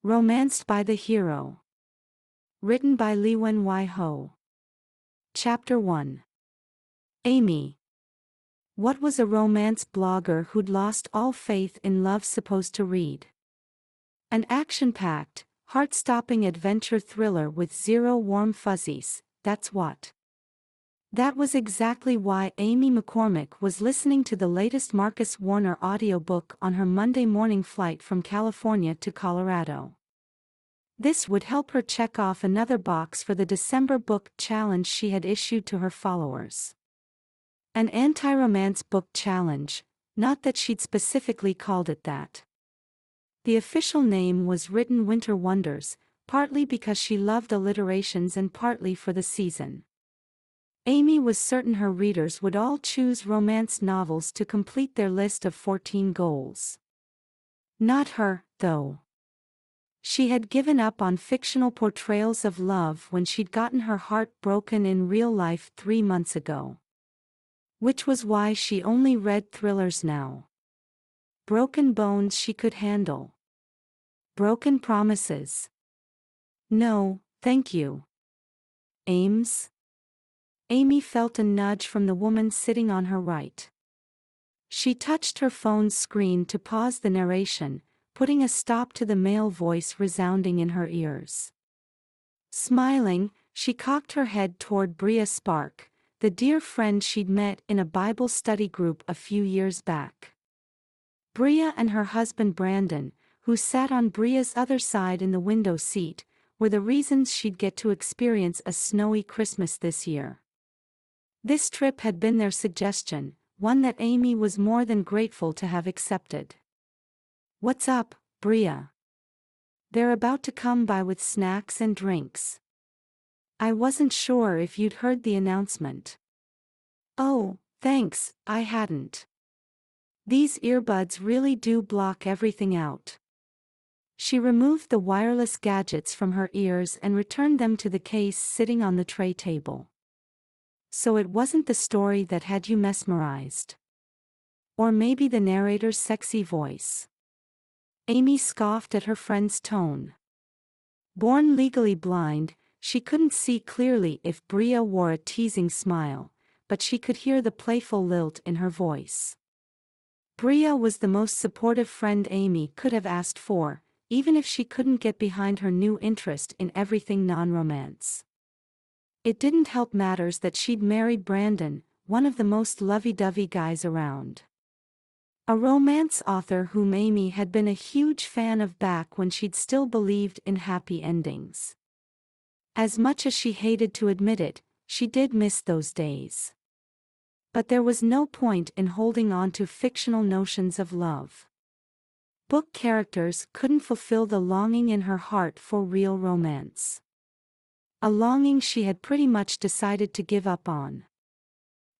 Romanced by the Hero. Written by Liwen Ho. Chapter 1. Amy. What was a romance blogger who'd lost all faith in love supposed to read? An action-packed, heart-stopping adventure thriller with zero warm fuzzies, that's what. That was exactly why Amy McCormick was listening to the latest Marcus Warner audiobook on her Monday morning flight from California to Colorado. This would help her check off another box for the December book challenge she had issued to her followers. An anti-romance book challenge, not that she'd specifically called it that. The official name was Written Winter Wonders, partly because she loved alliterations and partly for the season. Amy was certain her readers would all choose romance novels to complete their list of 14 goals. Not her, though. She had given up on fictional portrayals of love when she'd gotten her heart broken in real life 3 months ago. Which was why she only read thrillers now. Broken bones she could handle. Broken promises. No, thank you. Ames? Amy felt a nudge from the woman sitting on her right. She touched her phone's screen to pause the narration, putting a stop to the male voice resounding in her ears. Smiling, she cocked her head toward Bria Spark, the dear friend she'd met in a Bible study group a few years back. Bria and her husband Brandon, who sat on Bria's other side in the window seat, were the reasons she'd get to experience a snowy Christmas this year. This trip had been their suggestion, one that Amy was more than grateful to have accepted. What's up, Bria? They're about to come by with snacks and drinks. I wasn't sure if you'd heard the announcement. Oh, thanks, I hadn't. These earbuds really do block everything out. She removed the wireless gadgets from her ears and returned them to the case sitting on the tray table. So it wasn't the story that had you mesmerized. Or maybe the narrator's sexy voice. Amy scoffed at her friend's tone. Born legally blind, she couldn't see clearly if Bria wore a teasing smile, but she could hear the playful lilt in her voice. Bria was the most supportive friend Amy could have asked for, even if she couldn't get behind her new interest in everything non-romance. It didn't help matters that she'd married Brandon, one of the most lovey-dovey guys around. A romance author whom Amy had been a huge fan of back when she'd still believed in happy endings. As much as she hated to admit it, she did miss those days. But there was no point in holding on to fictional notions of love. Book characters couldn't fulfill the longing in her heart for real romance. A longing she had pretty much decided to give up on.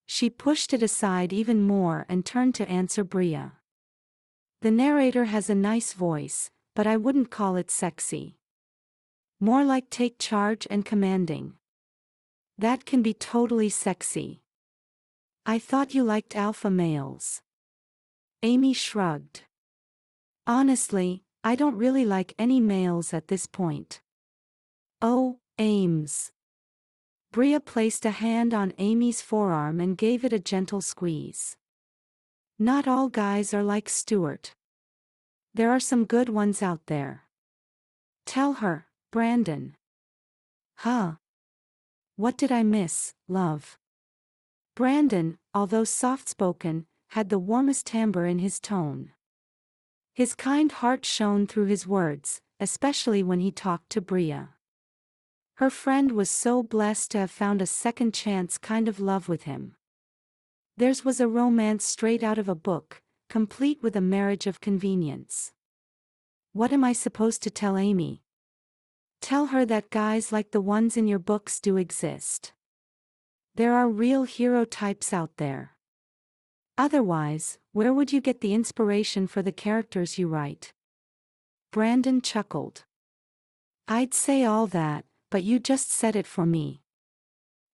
She pushed it aside even more and turned to answer Bria. The narrator has a nice voice, but I wouldn't call it sexy. More like take charge and commanding. That can be totally sexy. I thought you liked alpha males. Amy shrugged. Honestly, I don't really like any males at this point. Oh, Ames. Bria placed a hand on Amy's forearm and gave it a gentle squeeze. Not all guys are like Stuart. There are some good ones out there. Tell her, Brandon. Huh? What did I miss, love? Brandon, although soft-spoken, had the warmest timbre in his tone. His kind heart shone through his words, especially when he talked to Bria. Her friend was so blessed to have found a second chance kind of love with him. Theirs was a romance straight out of a book, complete with a marriage of convenience. What am I supposed to tell Amy? Tell her that guys like the ones in your books do exist. There are real hero types out there. Otherwise, where would you get the inspiration for the characters you write? Brandon chuckled. I'd say all that, but you just said it for me.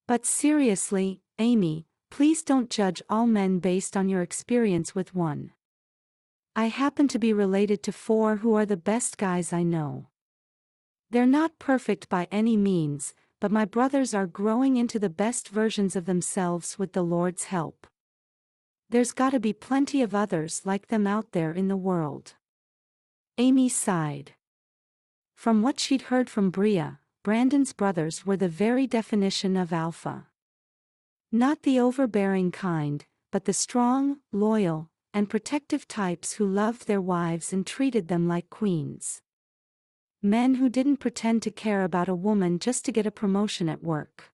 But seriously, Amy, please don't judge all men based on your experience with one. I happen to be related to 4 who are the best guys I know. They're not perfect by any means, but my brothers are growing into the best versions of themselves with the Lord's help. There's gotta be plenty of others like them out there in the world." Amy sighed. From what she'd heard from Bria, Brandon's brothers were the very definition of alpha. Not the overbearing kind, but the strong, loyal, and protective types who loved their wives and treated them like queens. Men who didn't pretend to care about a woman just to get a promotion at work.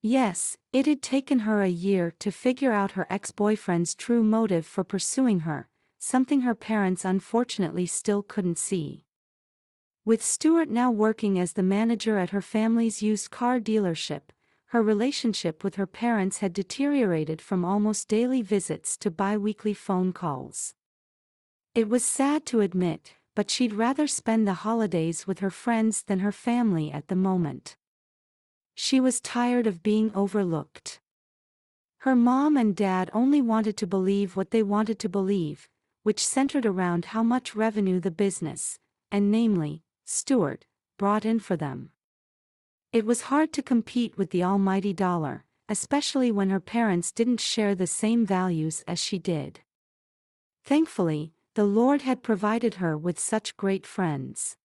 Yes, it had taken her a year to figure out her ex-boyfriend's true motive for pursuing her, something her parents unfortunately still couldn't see. With Stuart now working as the manager at her family's used car dealership, her relationship with her parents had deteriorated from almost daily visits to bi-weekly phone calls. It was sad to admit, but she'd rather spend the holidays with her friends than her family at the moment. She was tired of being overlooked. Her mom and dad only wanted to believe what they wanted to believe, which centered around how much revenue the business, and namely, Stuart, brought in for them. It was hard to compete with the almighty dollar, especially when her parents didn't share the same values as she did. Thankfully, the Lord had provided her with such great friends.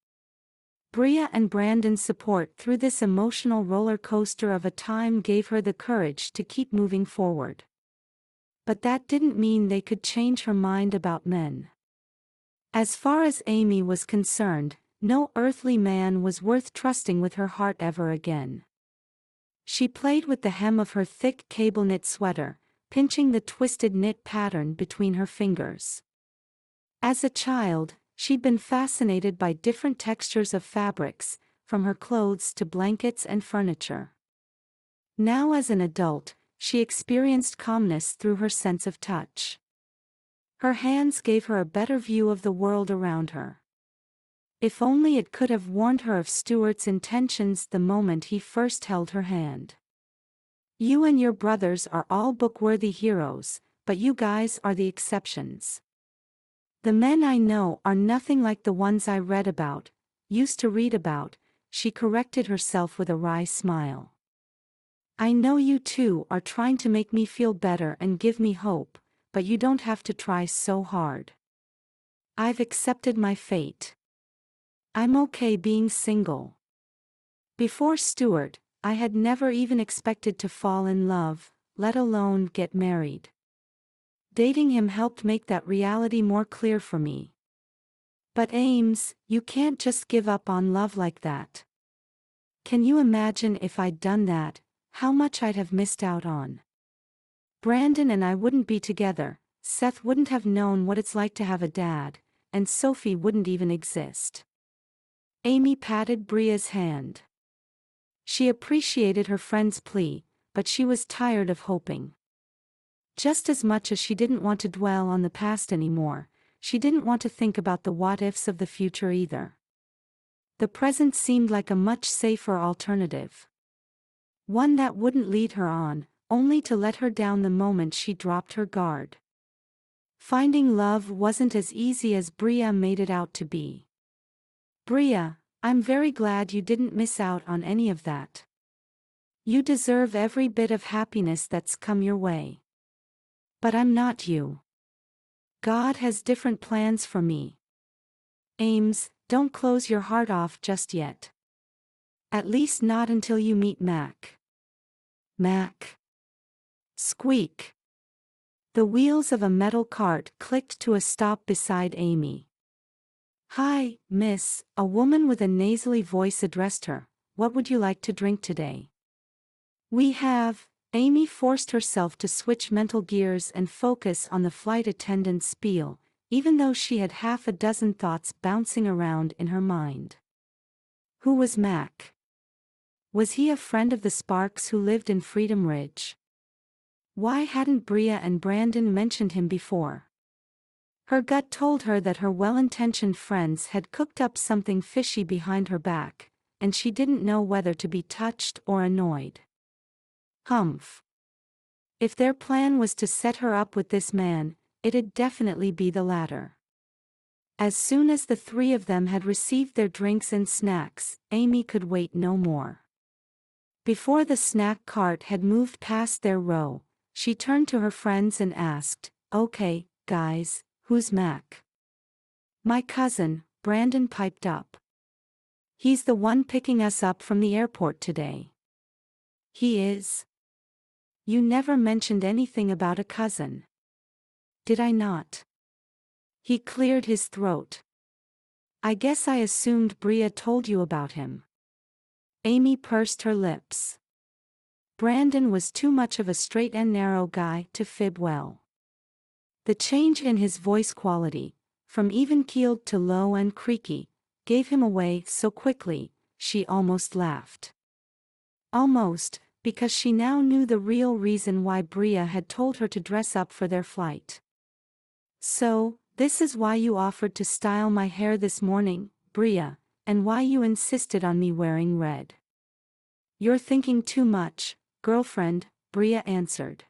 Bria and Brandon's support through this emotional roller coaster of a time gave her the courage to keep moving forward. But that didn't mean they could change her mind about men. As far as Amy was concerned, no earthly man was worth trusting with her heart ever again. She played with the hem of her thick cable-knit sweater, pinching the twisted knit pattern between her fingers. As a child, she'd been fascinated by different textures of fabrics, from her clothes to blankets and furniture. Now as an adult, she experienced calmness through her sense of touch. Her hands gave her a better view of the world around her. If only it could have warned her of Stuart's intentions the moment he first held her hand. "You and your brothers are all book-worthy heroes, but you guys are the exceptions. The men I know are nothing like the ones I read about, used to read about," she corrected herself with a wry smile. "I know you two are trying to make me feel better and give me hope, but you don't have to try so hard. I've accepted my fate. I'm okay being single. Before Stuart, I had never even expected to fall in love, let alone get married. Dating him helped make that reality more clear for me. But Ames, you can't just give up on love like that. Can you imagine if I'd done that, how much I'd have missed out on? Brandon and I wouldn't be together, Seth wouldn't have known what it's like to have a dad, and Sophie wouldn't even exist." Amy patted Bria's hand. She appreciated her friend's plea, but she was tired of hoping. Just as much as she didn't want to dwell on the past anymore, she didn't want to think about the what-ifs of the future either. The present seemed like a much safer alternative. One that wouldn't lead her on, only to let her down the moment she dropped her guard. Finding love wasn't as easy as Bria made it out to be. "Bria, I'm very glad you didn't miss out on any of that. You deserve every bit of happiness that's come your way. But I'm not you. God has different plans for me. Ames, don't close your heart off just yet. At least not until you meet Mac." "Mac." Squeak. The wheels of a metal cart clicked to a stop beside Amy. "Hi, miss," a woman with a nasally voice addressed her. "What would you like to drink today?" "We have," Amy forced herself to switch mental gears and focus on the flight attendant's spiel, even though she had half a dozen thoughts bouncing around in her mind. Who was Mac? Was he a friend of the Sparks who lived in Freedom Ridge? Why hadn't Bria and Brandon mentioned him before? Her gut told her that her well-intentioned friends had cooked up something fishy behind her back, and she didn't know whether to be touched or annoyed. Humph. If their plan was to set her up with this man, it'd definitely be the latter. As soon as the three of them had received their drinks and snacks, Amy could wait no more. Before the snack cart had moved past their row, she turned to her friends and asked, "Okay, guys, who's Mac?" "My cousin," Brandon piped up. "He's the one picking us up from the airport today." "He is? You never mentioned anything about a cousin." "Did I not?" He cleared his throat. "I guess I assumed Bria told you about him." Amy pursed her lips. Brandon was too much of a straight and narrow guy to fib well. The change in his voice quality, from even-keeled to low and creaky, gave him away so quickly, she almost laughed. Almost, because she now knew the real reason why Bria had told her to dress up for their flight. "So, this is why you offered to style my hair this morning, Bria, and why you insisted on me wearing red." "You're thinking too much, girlfriend," Bria answered.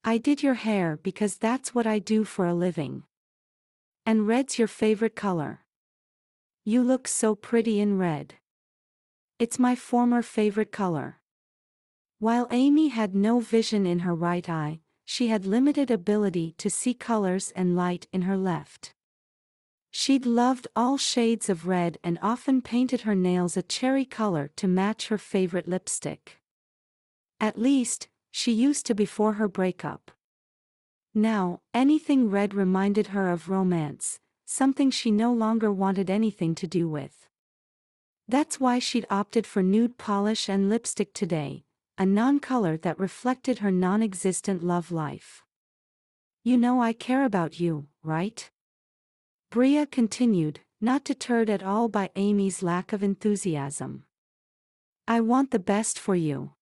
"I did your hair because that's what I do for a living. And red's your favorite color. You look so pretty in red." "It's my former favorite color." While Amy had no vision in her right eye, she had limited ability to see colors and light in her left. She'd loved all shades of red and often painted her nails a cherry color to match her favorite lipstick. At least, she used to before her breakup. Now, anything red reminded her of romance, something she no longer wanted anything to do with. That's why she'd opted for nude polish and lipstick today, a non-color that reflected her non-existent love life. "You know I care about you, right?" Bria continued, not deterred at all by Amy's lack of enthusiasm. "I want the best for you.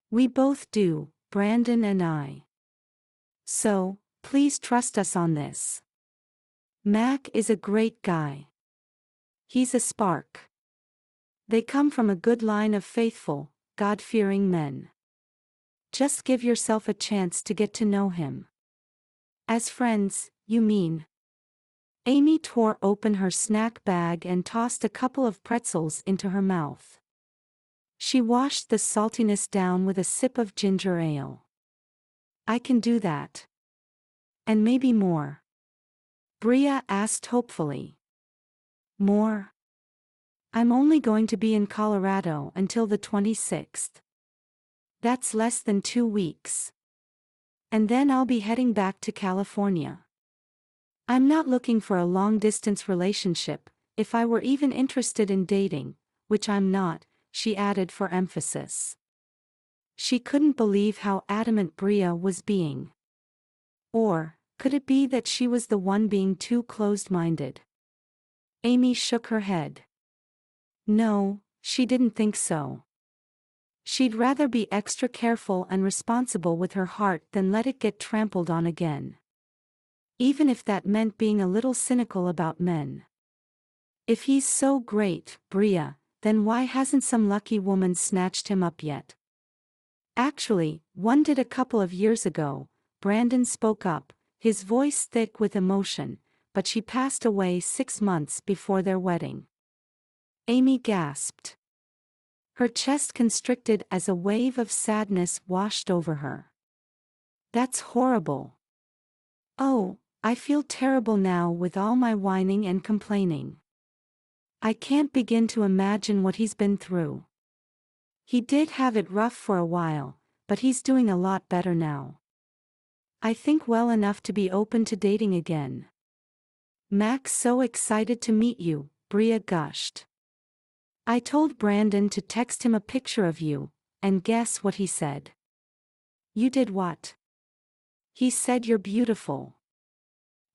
We both do, Brandon and I. So, please trust us on this. Mac is a great guy. He's a spark. They come from a good line of faithful, God-fearing men. Just give yourself a chance to get to know him." "As friends, you mean?" Amy tore open her snack bag and tossed a couple of pretzels into her mouth. She washed the saltiness down with a sip of ginger ale. "I can do that. And maybe more." Bria asked hopefully. "More? I'm only going to be in Colorado until the 26th. That's less than 2 weeks. And then I'll be heading back to California. I'm not looking for a long-distance relationship, if I were even interested in dating, which I'm not," she added for emphasis. She couldn't believe how adamant Bria was being. Or, could it be that she was the one being too closed-minded? Amy shook her head. No, she didn't think so. She'd rather be extra careful and responsible with her heart than let it get trampled on again. Even if that meant being a little cynical about men. If he's so great, Bria, then why hasn't some lucky woman snatched him up yet? Actually, one did a couple of years ago, Brandon spoke up, his voice thick with emotion, but she passed away 6 months before their wedding. Amy gasped. Her chest constricted as a wave of sadness washed over her. "That's horrible. Oh, I feel terrible now with all my whining and complaining. I can't begin to imagine what he's been through. He did have it rough for a while, but he's doing a lot better now. I think well enough to be open to dating again." "Mac's so excited to meet you," Bria gushed. "I told Brandon to text him a picture of you, and guess what he said?" "You did what?" "He said you're beautiful."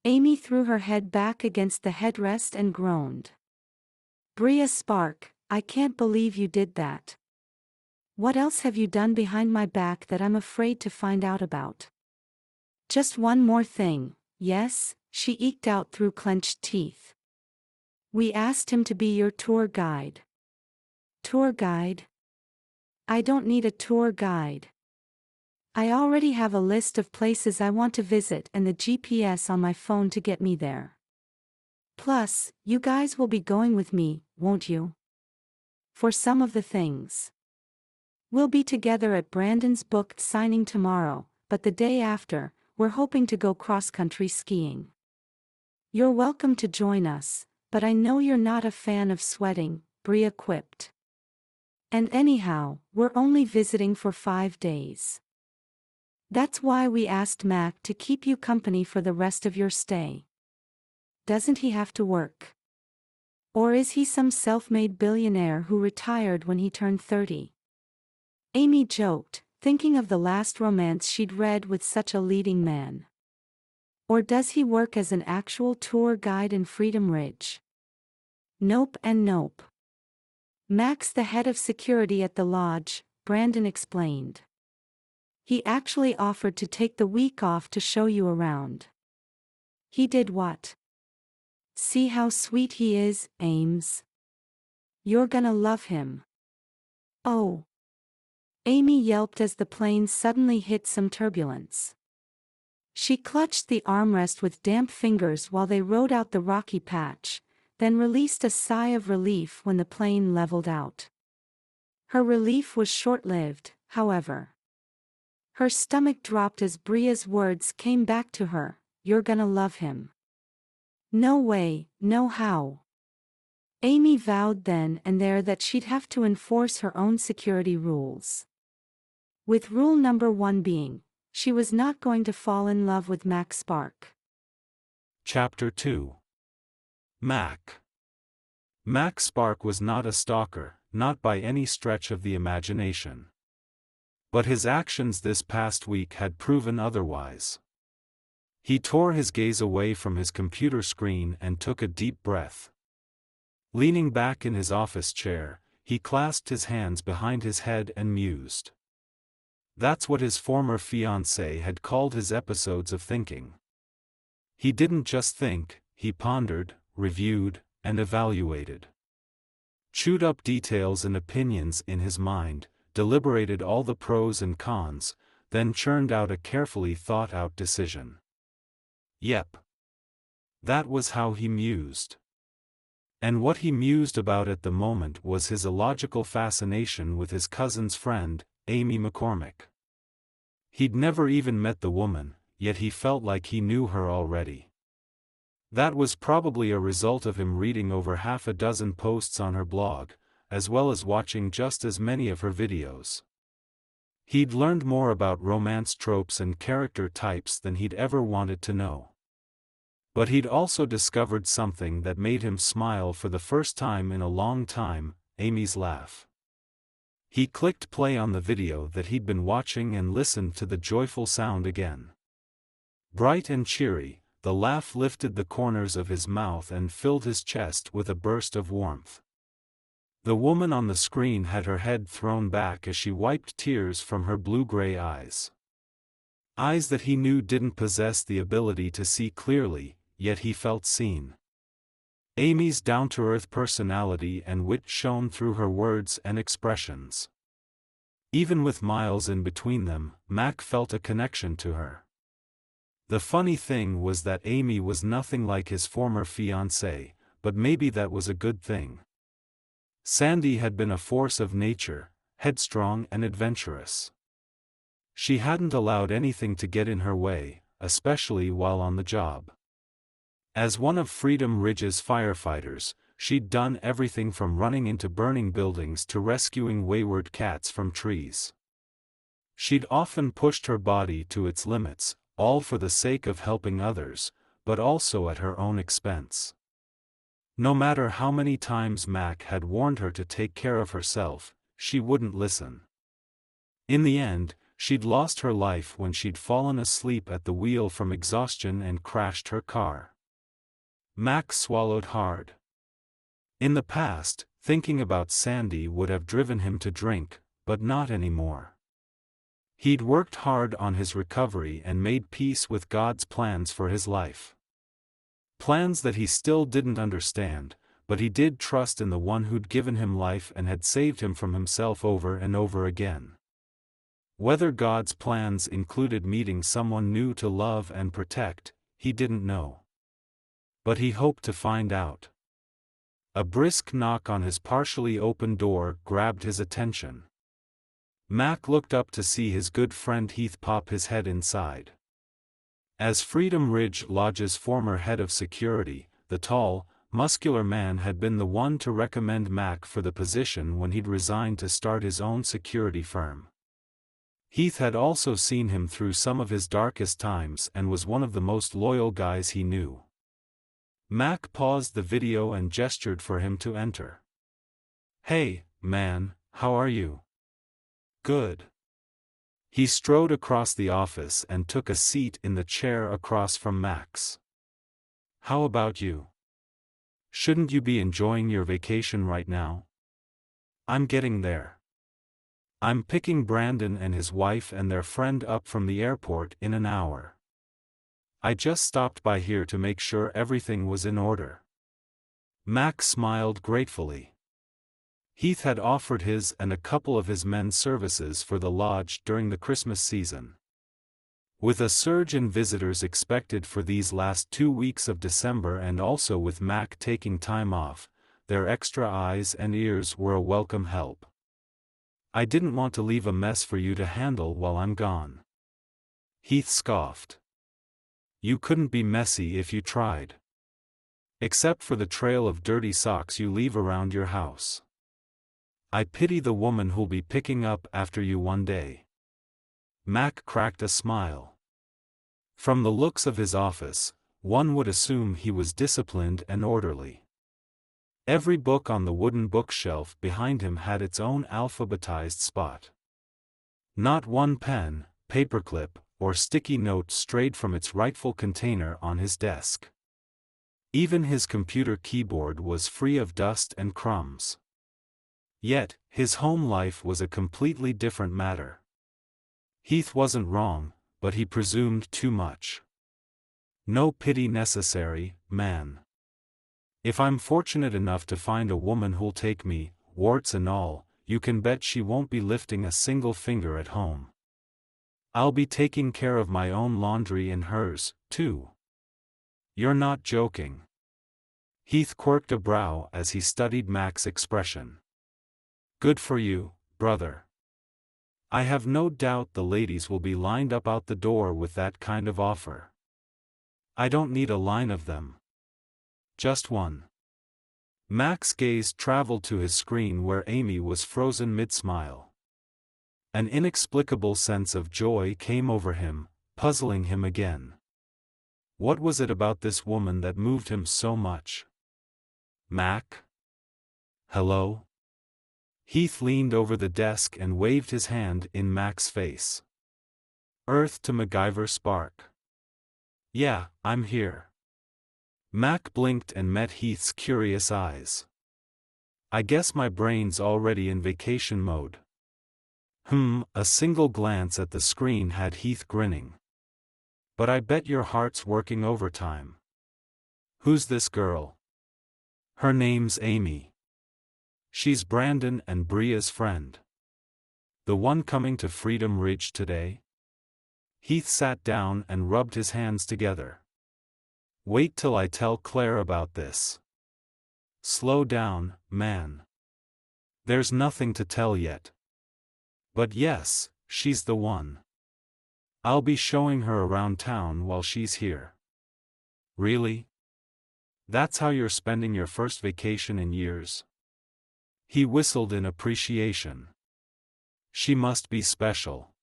Amy threw her head back against the headrest and groaned. "Bria Spark, I can't believe you did that. What else have you done behind my back that I'm afraid to find out about?" "Just one more thing, yes," she eked out through clenched teeth. "We asked him to be your tour guide." "Tour guide? I don't need a tour guide. I already have a list of places I want to visit and the GPS on my phone to get me there." Plus, you guys will be going with me, won't you? For some of the things. We'll be together at Brandon's book signing tomorrow, but the day after, we're hoping to go cross-country skiing. You're welcome to join us, but I know you're not a fan of sweating, Bria quipped. And anyhow, we're only visiting for 5 days. That's why we asked Mac to keep you company for the rest of your stay. Doesn't he have to work? Or is he some self-made billionaire who retired when he turned 30? Amy joked, thinking of the last romance she'd read with such a leading man. Or does he work as an actual tour guide in Freedom Ridge? Nope and nope. Mac's the head of security at the lodge, Brandon explained. He actually offered to take the week off to show you around. He did what? See how sweet he is, Ames. You're gonna love him. Oh. Amy yelped as the plane suddenly hit some turbulence. She clutched the armrest with damp fingers while they rode out the rocky patch, then released a sigh of relief when the plane leveled out. Her relief was short-lived, however. Her stomach dropped as Bria's words came back to her, "You're gonna love him." No way, no how. Amy vowed then and there that she'd have to enforce her own security rules. With rule number 1 being, she was not going to fall in love with Mac Spark. Chapter 2. Mac. Mac Spark was not a stalker, not by any stretch of the imagination. But his actions this past week had proven otherwise. He tore his gaze away from his computer screen and took a deep breath. Leaning back in his office chair, he clasped his hands behind his head and mused. That's what his former fiancée had called his episodes of thinking. He didn't just think, he pondered, reviewed, and evaluated. Chewed up details and opinions in his mind, deliberated all the pros and cons, then churned out a carefully thought-out decision. Yep. That was how he mused. And what he mused about at the moment was his illogical fascination with his cousin's friend, Amy McCormick. He'd never even met the woman, yet he felt like he knew her already. That was probably a result of him reading over half a dozen posts on her blog, as well as watching just as many of her videos. He'd learned more about romance tropes and character types than he'd ever wanted to know. But he'd also discovered something that made him smile for the first time in a long time, Amy's laugh. He clicked play on the video that he'd been watching and listened to the joyful sound again. Bright and cheery, the laugh lifted the corners of his mouth and filled his chest with a burst of warmth. The woman on the screen had her head thrown back as she wiped tears from her blue-gray eyes. Eyes that he knew didn't possess the ability to see clearly, yet he felt seen. Amy's down-to-earth personality and wit shone through her words and expressions. Even with miles in between them, Mac felt a connection to her. The funny thing was that Amy was nothing like his former fiancée, but maybe that was a good thing. Sandy had been a force of nature, headstrong and adventurous. She hadn't allowed anything to get in her way, especially while on the job. As one of Freedom Ridge's firefighters, she'd done everything from running into burning buildings to rescuing wayward cats from trees. She'd often pushed her body to its limits, all for the sake of helping others, but also at her own expense. No matter how many times Mac had warned her to take care of herself, she wouldn't listen. In the end, she'd lost her life when she'd fallen asleep at the wheel from exhaustion and crashed her car. Mac swallowed hard. In the past, thinking about Sandy would have driven him to drink, but not anymore. He'd worked hard on his recovery and made peace with God's plans for his life. Plans that he still didn't understand, but he did trust in the one who'd given him life and had saved him from himself over and over again. Whether God's plans included meeting someone new to love and protect, he didn't know. But he hoped to find out. A brisk knock on his partially open door grabbed his attention. Mac looked up to see his good friend Heath pop his head inside. As Freedom Ridge Lodge's former head of security, the tall, muscular man had been the one to recommend Mac for the position when he'd resigned to start his own security firm. Heath had also seen him through some of his darkest times and was one of the most loyal guys he knew. Mac paused the video and gestured for him to enter. "Hey, man, how are you?" "Good." He strode across the office and took a seat in the chair across from Mac's. "How about you? Shouldn't you be enjoying your vacation right now?" "I'm getting there. I'm picking Brandon and his wife and their friend up from the airport in an hour. I just stopped by here to make sure everything was in order." Mac smiled gratefully. Heath had offered his and a couple of his men services for the lodge during the Christmas season. With a surge in visitors expected for these last 2 weeks of December and also with Mac taking time off, their extra eyes and ears were a welcome help. "I didn't want to leave a mess for you to handle while I'm gone." Heath scoffed. "You couldn't be messy if you tried. Except for the trail of dirty socks you leave around your house. I pity the woman who'll be picking up after you one day." Mac cracked a smile. From the looks of his office, one would assume he was disciplined and orderly. Every book on the wooden bookshelf behind him had its own alphabetized spot. Not one pen, paperclip, or sticky note strayed from its rightful container on his desk. Even his computer keyboard was free of dust and crumbs. Yet, his home life was a completely different matter. Heath wasn't wrong, but he presumed too much. "No pity necessary, man. If I'm fortunate enough to find a woman who'll take me, warts and all, you can bet she won't be lifting a single finger at home. I'll be taking care of my own laundry and hers, too." "You're not joking." Heath quirked a brow as he studied Mac's expression. "Good for you, brother. I have no doubt the ladies will be lined up out the door with that kind of offer." "I don't need a line of them. Just one." Mac's gaze traveled to his screen where Amy was frozen mid-smile. An inexplicable sense of joy came over him, puzzling him again. What was it about this woman that moved him so much? "Mac? Hello?" Heath leaned over the desk and waved his hand in Mac's face. "Earth to MacGyver spark." "Yeah, I'm here." Mac blinked and met Heath's curious eyes. "I guess my brain's already in vacation mode." A single glance at the screen had Heath grinning. "But I bet your heart's working overtime." "Who's this girl?" "Her name's Amy. She's Brandon and Bria's friend." "The one coming to Freedom Ridge today?" Heath sat down and rubbed his hands together. "Wait till I tell Claire about this." "Slow down, man. There's nothing to tell yet. But yes, she's the one. I'll be showing her around town while she's here." "Really? That's how you're spending your first vacation in years?" He whistled in appreciation. "She must be special.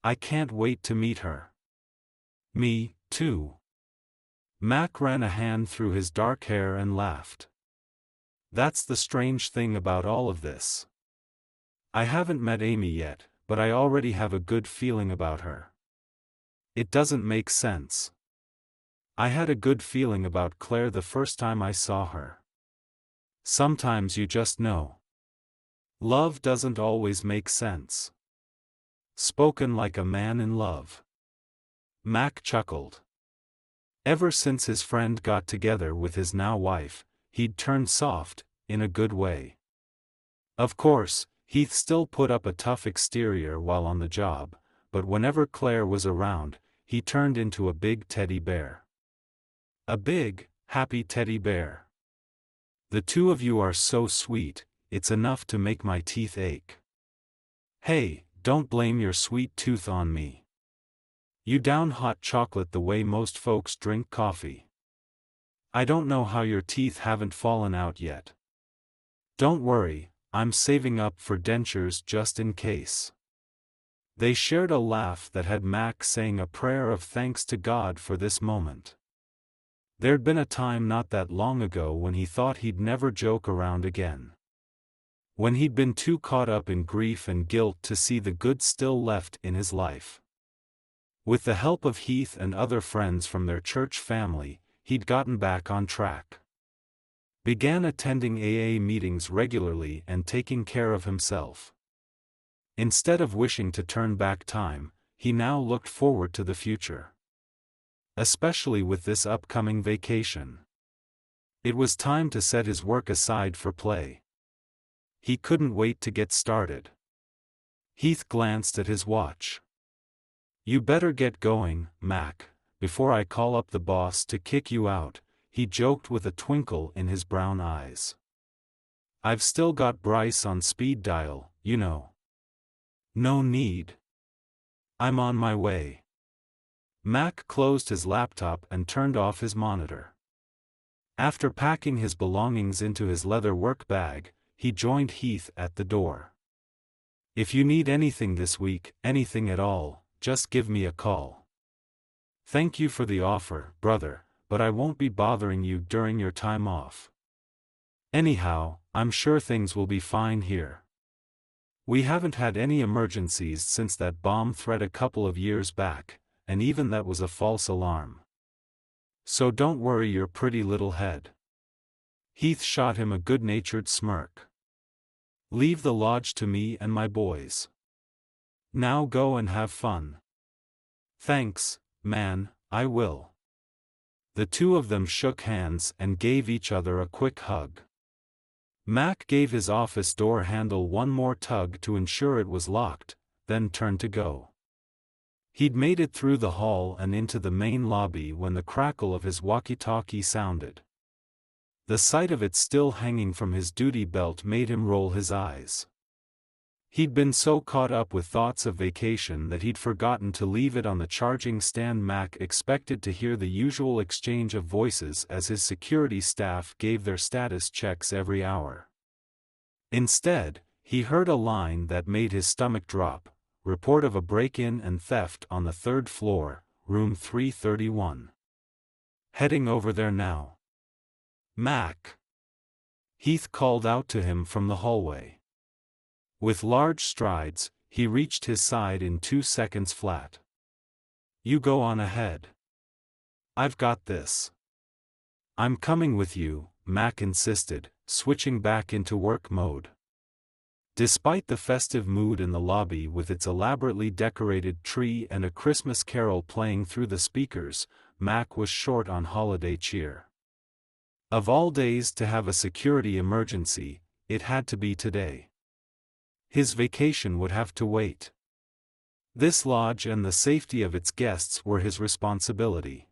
I can't wait to meet her." "Me, too." Mac ran a hand through his dark hair and laughed. "That's the strange thing about all of this. I haven't met Amy yet, but I already have a good feeling about her. It doesn't make sense. I had a good feeling about Claire the first time I saw her. Sometimes you just know. Love doesn't always make sense." Spoken like a man in love. Mac chuckled. Ever since his friend got together with his now wife, he'd turned soft, in a good way. Of course, Heath still put up a tough exterior while on the job, but whenever Claire was around, he turned into a big teddy bear. A big, happy teddy bear. The two of you are so sweet, it's enough to make my teeth ache. Hey, don't blame your sweet tooth on me. You down hot chocolate the way most folks drink coffee. I don't know how your teeth haven't fallen out yet. Don't worry, I'm saving up for dentures just in case. They shared a laugh that had Mac saying a prayer of thanks to God for this moment. There'd been a time not that long ago when he thought he'd never joke around again. When he'd been too caught up in grief and guilt to see the good still left in his life. With the help of Heath and other friends from their church family, he'd gotten back on track. Began attending AA meetings regularly and taking care of himself. Instead of wishing to turn back time, he now looked forward to the future. Especially with this upcoming vacation. It was time to set his work aside for play. He couldn't wait to get started. Heath glanced at his watch. You better get going, Mac, before I call up the boss to kick you out, he joked with a twinkle in his brown eyes. I've still got Bryce on speed dial, you know. No need. I'm on my way. Mac closed his laptop and turned off his monitor. After packing his belongings into his leather work bag, he joined Heath at the door. If you need anything this week, anything at all, just give me a call. Thank you for the offer, brother, but I won't be bothering you during your time off. Anyhow, I'm sure things will be fine here. We haven't had any emergencies since that bomb threat a couple of years back, and even that was a false alarm. So don't worry your pretty little head. Heath shot him a good-natured smirk. Leave the lodge to me and my boys. Now go and have fun. Thanks, man, I will. The two of them shook hands and gave each other a quick hug. Mac gave his office door handle one more tug to ensure it was locked, then turned to go. He'd made it through the hall and into the main lobby when the crackle of his walkie-talkie sounded. The sight of it still hanging from his duty belt made him roll his eyes. He'd been so caught up with thoughts of vacation that he'd forgotten to leave it on the charging stand. Mac expected to hear the usual exchange of voices as his security staff gave their status checks every hour. Instead, he heard a line that made his stomach drop. Report of a break-in and theft on the 3rd floor, room 331. Heading over there now. Mac. Heath called out to him from the hallway. With large strides, he reached his side in 2 seconds flat. You go on ahead. I've got this. I'm coming with you, Mac insisted, switching back into work mode. Despite the festive mood in the lobby with its elaborately decorated tree and a Christmas carol playing through the speakers, Mac was short on holiday cheer. Of all days to have a security emergency, it had to be today. His vacation would have to wait. This lodge and the safety of its guests were his responsibility.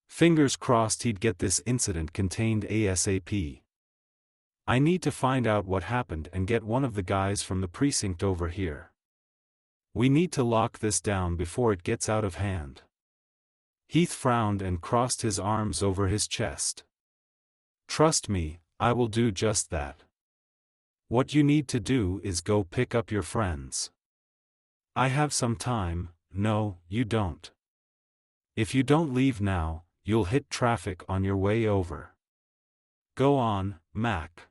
Fingers crossed he'd get this incident contained ASAP. I need to find out what happened and get one of the guys from the precinct over here. We need to lock this down before it gets out of hand. Heath frowned and crossed his arms over his chest. Trust me, I will do just that. What you need to do is go pick up your friends. I have some time. No, you don't. If you don't leave now, you'll hit traffic on your way over. Go on, Mac.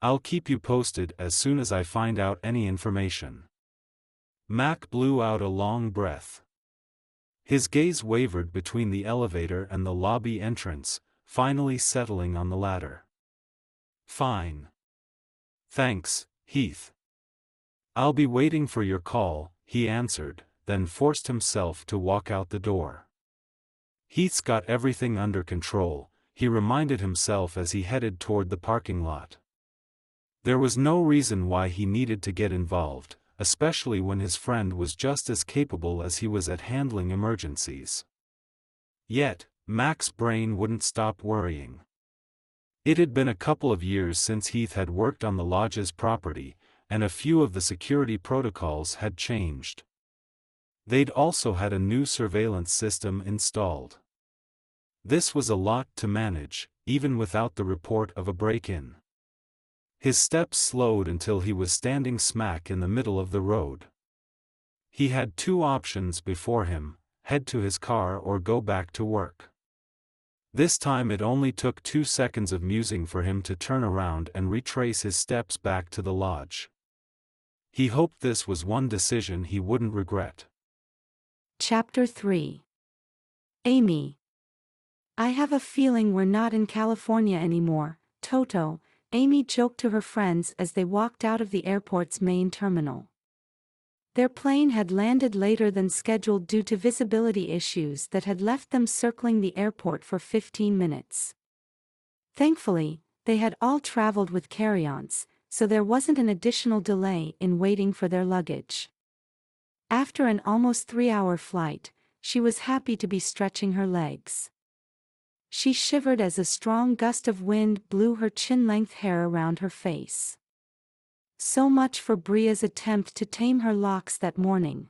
I'll keep you posted as soon as I find out any information. Mac blew out a long breath. His gaze wavered between the elevator and the lobby entrance, finally settling on the latter. Fine. Thanks, Heath. I'll be waiting for your call, he answered, then forced himself to walk out the door. Heath's got everything under control, he reminded himself as he headed toward the parking lot. There was no reason why he needed to get involved, especially when his friend was just as capable as he was at handling emergencies. Yet, Mac's brain wouldn't stop worrying. It had been a couple of years since Heath had worked on the lodge's property, and a few of the security protocols had changed. They'd also had a new surveillance system installed. This was a lot to manage, even without the report of a break-in. His steps slowed until he was standing smack in the middle of the road. He had two options before him: head to his car or go back to work. This time it only took 2 seconds of musing for him to turn around and retrace his steps back to the lodge. He hoped this was one decision he wouldn't regret. Chapter 3. Amy. I have a feeling we're not in California anymore, Toto, Amy joked to her friends as they walked out of the airport's main terminal. Their plane had landed later than scheduled due to visibility issues that had left them circling the airport for 15 minutes. Thankfully, they had all traveled with carry-ons, so there wasn't an additional delay in waiting for their luggage. After an almost 3-hour flight, she was happy to be stretching her legs. She shivered as a strong gust of wind blew her chin-length hair around her face. So much for Bria's attempt to tame her locks that morning.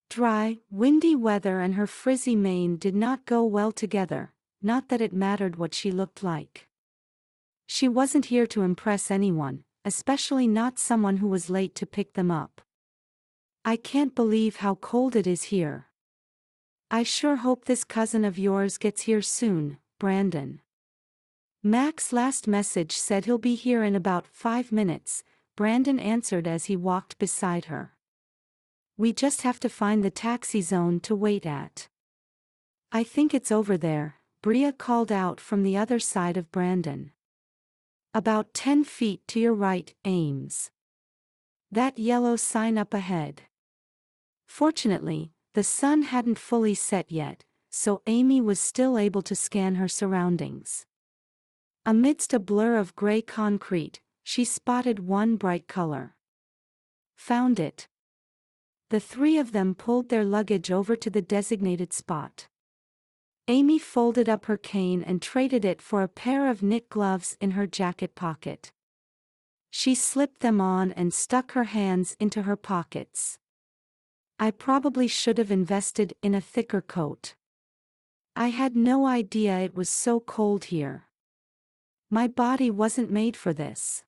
Dry, windy weather and her frizzy mane did not go well together, not that it mattered what she looked like. She wasn't here to impress anyone, especially not someone who was late to pick them up. I can't believe how cold it is here. I sure hope this cousin of yours gets here soon, Brandon. Mac's last message said he'll be here in about 5 minutes, Brandon answered as he walked beside her. We just have to find the taxi zone to wait at. I think it's over there, Bria called out from the other side of Brandon. About 10 feet to your right, Ames. That yellow sign up ahead. Fortunately, the sun hadn't fully set yet, so Amy was still able to scan her surroundings. Amidst a blur of gray concrete, she spotted one bright color. Found it. The three of them pulled their luggage over to the designated spot. Amy folded up her cane and traded it for a pair of knit gloves in her jacket pocket. She slipped them on and stuck her hands into her pockets. I probably should have invested in a thicker coat. I had no idea it was so cold here. My body wasn't made for this.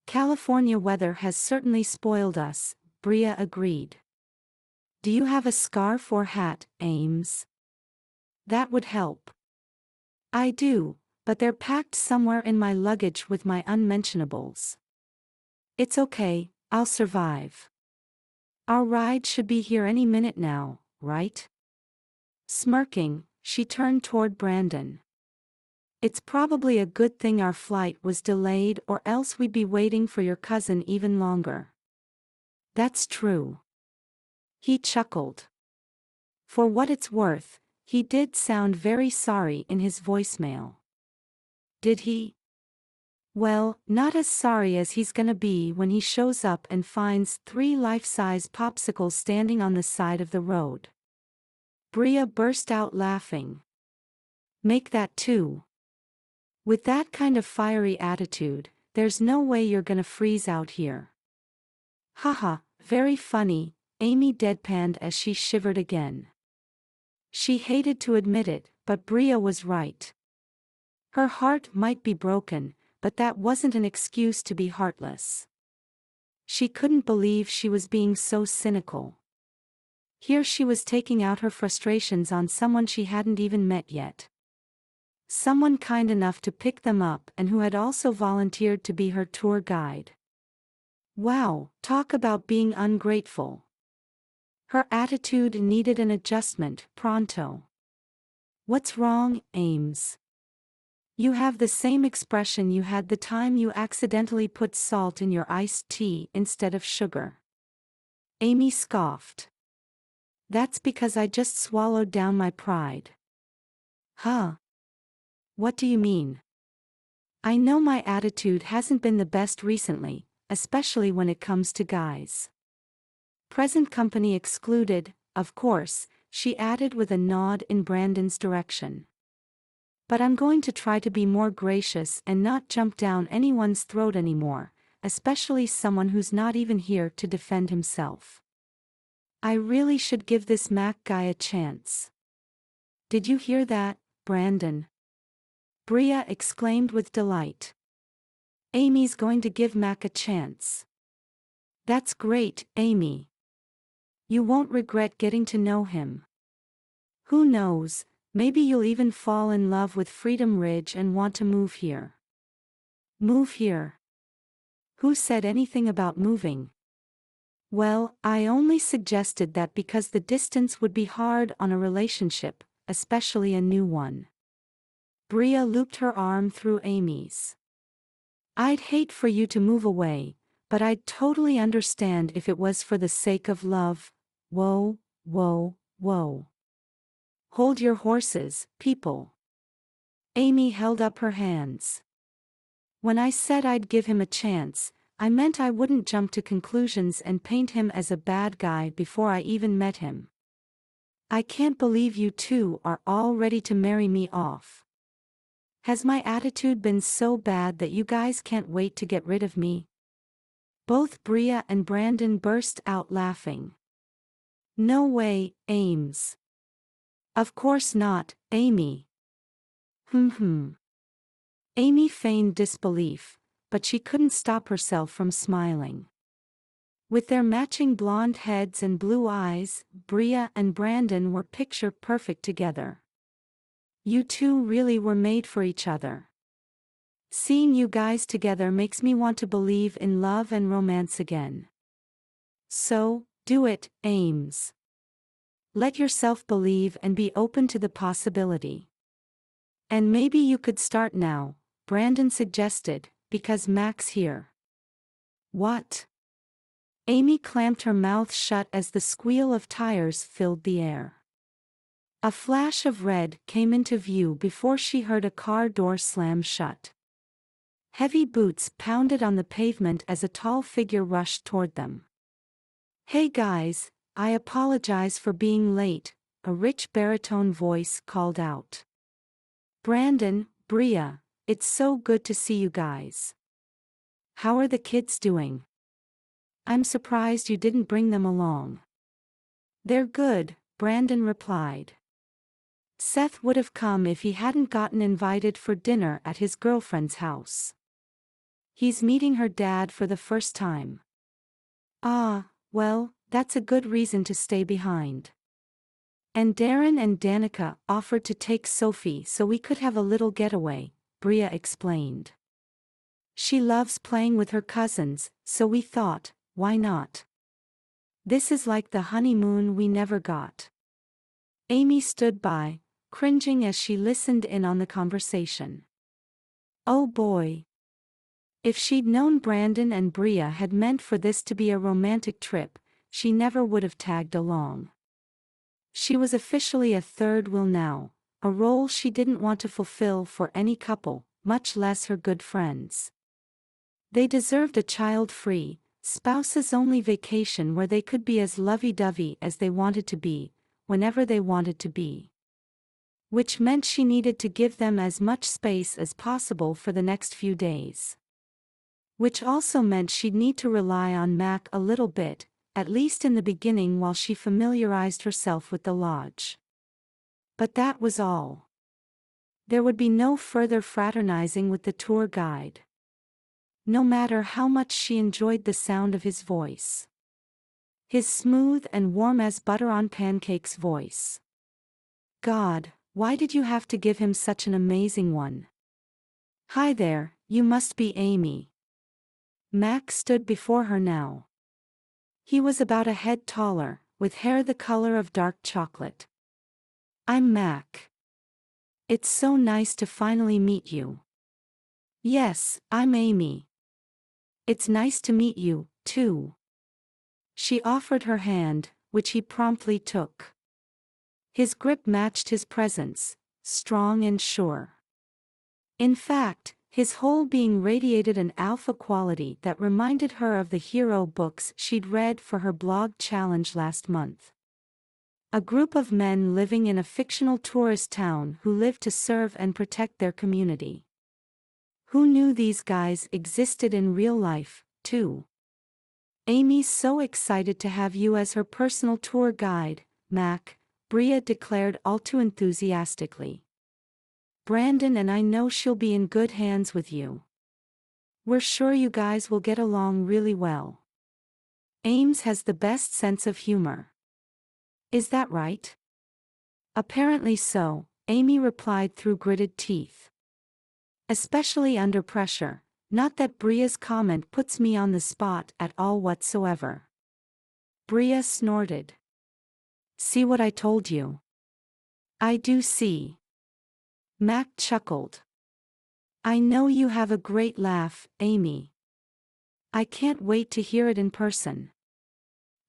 California weather has certainly spoiled us, Bria agreed. Do you have a scarf or hat, Ames? That would help. I do, but they're packed somewhere in my luggage with my unmentionables. It's okay, I'll survive. Our ride should be here any minute now, right? Smirking, she turned toward Brandon. It's probably a good thing our flight was delayed, or else we'd be waiting for your cousin even longer. That's true. He chuckled. For what it's worth, he did sound very sorry in his voicemail. Did he? Well, not as sorry as he's gonna be when he shows up and finds 3 life-size popsicles standing on the side of the road. Bria burst out laughing. Make that 2. With that kind of fiery attitude, there's no way you're gonna freeze out here. Haha, very funny, Amy deadpanned as she shivered again. She hated to admit it, but Bria was right. Her heart might be broken, but that wasn't an excuse to be heartless. She couldn't believe she was being so cynical. Here she was taking out her frustrations on someone she hadn't even met yet. Someone kind enough to pick them up and who had also volunteered to be her tour guide. Wow, talk about being ungrateful. Her attitude needed an adjustment, pronto. What's wrong, Ames? You have the same expression you had the time you accidentally put salt in your iced tea instead of sugar. Amy scoffed. That's because I just swallowed down my pride. Huh? What do you mean? I know my attitude hasn't been the best recently, especially when it comes to guys. Present company excluded, of course, she added with a nod in Brandon's direction. But I'm going to try to be more gracious and not jump down anyone's throat anymore, especially someone who's not even here to defend himself. I really should give this Mac guy a chance. Did you hear that, Brandon? Bria exclaimed with delight. Amy's going to give Mac a chance. That's great, Amy. You won't regret getting to know him. Who knows, maybe you'll even fall in love with Freedom Ridge and want to move here. Move here? Who said anything about moving? Well, I only suggested that because the distance would be hard on a relationship, especially a new one. Bria looped her arm through Amy's. I'd hate for you to move away, but I'd totally understand if it was for the sake of love. Whoa, whoa, whoa. Hold your horses, people. Amy held up her hands. When I said I'd give him a chance, I meant I wouldn't jump to conclusions and paint him as a bad guy before I even met him. I can't believe you two are all ready to marry me off. Has my attitude been so bad that you guys can't wait to get rid of me? Both Bria and Brandon burst out laughing. No way, Ames. Of course not, Amy. Amy feigned disbelief, but she couldn't stop herself from smiling. With their matching blonde heads and blue eyes, Bria and Brandon were picture perfect together. You two really were made for each other. Seeing you guys together makes me want to believe in love and romance again. So, do it, Ames. Let yourself believe and be open to the possibility. And maybe you could start now, Brandon suggested, because Mac's here. What? Amy clamped her mouth shut as the squeal of tires filled the air. A flash of red came into view before she heard a car door slam shut. Heavy boots pounded on the pavement as a tall figure rushed toward them. Hey guys, I apologize for being late, a rich baritone voice called out. Brandon, Bria, it's so good to see you guys. How are the kids doing? I'm surprised you didn't bring them along. They're good, Brandon replied. Seth would have come if he hadn't gotten invited for dinner at his girlfriend's house. He's meeting her dad for the first time. Ah, well, that's a good reason to stay behind. And Darren and Danica offered to take Sophie so we could have a little getaway, Bria explained. She loves playing with her cousins, so we thought, why not? This is like the honeymoon we never got. Amy stood by, cringing as she listened in on the conversation. Oh boy. If she'd known Brandon and Bria had meant for this to be a romantic trip, she never would have tagged along. She was officially a third wheel now, a role she didn't want to fulfill for any couple, much less her good friends. They deserved a child-free, spouses-only vacation where they could be as lovey-dovey as they wanted to be, whenever they wanted to be. Which meant she needed to give them as much space as possible for the next few days. Which also meant she'd need to rely on Mac a little bit, at least in the beginning while she familiarized herself with the lodge. But that was all. There would be no further fraternizing with the tour guide. No matter how much she enjoyed the sound of his voice. His smooth and warm as butter on pancakes voice. God, why did you have to give him such an amazing one? Hi there, you must be Amy. Mac stood before her now. He was about a head taller, with hair the color of dark chocolate. I'm Mac. It's so nice to finally meet you. Yes, I'm Amy. It's nice to meet you, too. She offered her hand, which he promptly took. His grip matched his presence, strong and sure. In fact, his whole being radiated an alpha quality that reminded her of the hero books she'd read for her blog challenge last month. A group of men living in a fictional tourist town who live to serve and protect their community. Who knew these guys existed in real life, too? Amy's so excited to have you as her personal tour guide, Mac, Bria declared all too enthusiastically. Brandon and I know she'll be in good hands with you. We're sure you guys will get along really well. Ames has the best sense of humor. Is that right? Apparently so, Amy replied through gritted teeth. Especially under pressure, not that Bria's comment puts me on the spot at all whatsoever. Bria snorted. See what I told you? I do see. Mac chuckled. I know you have a great laugh, Amy. I can't wait to hear it in person.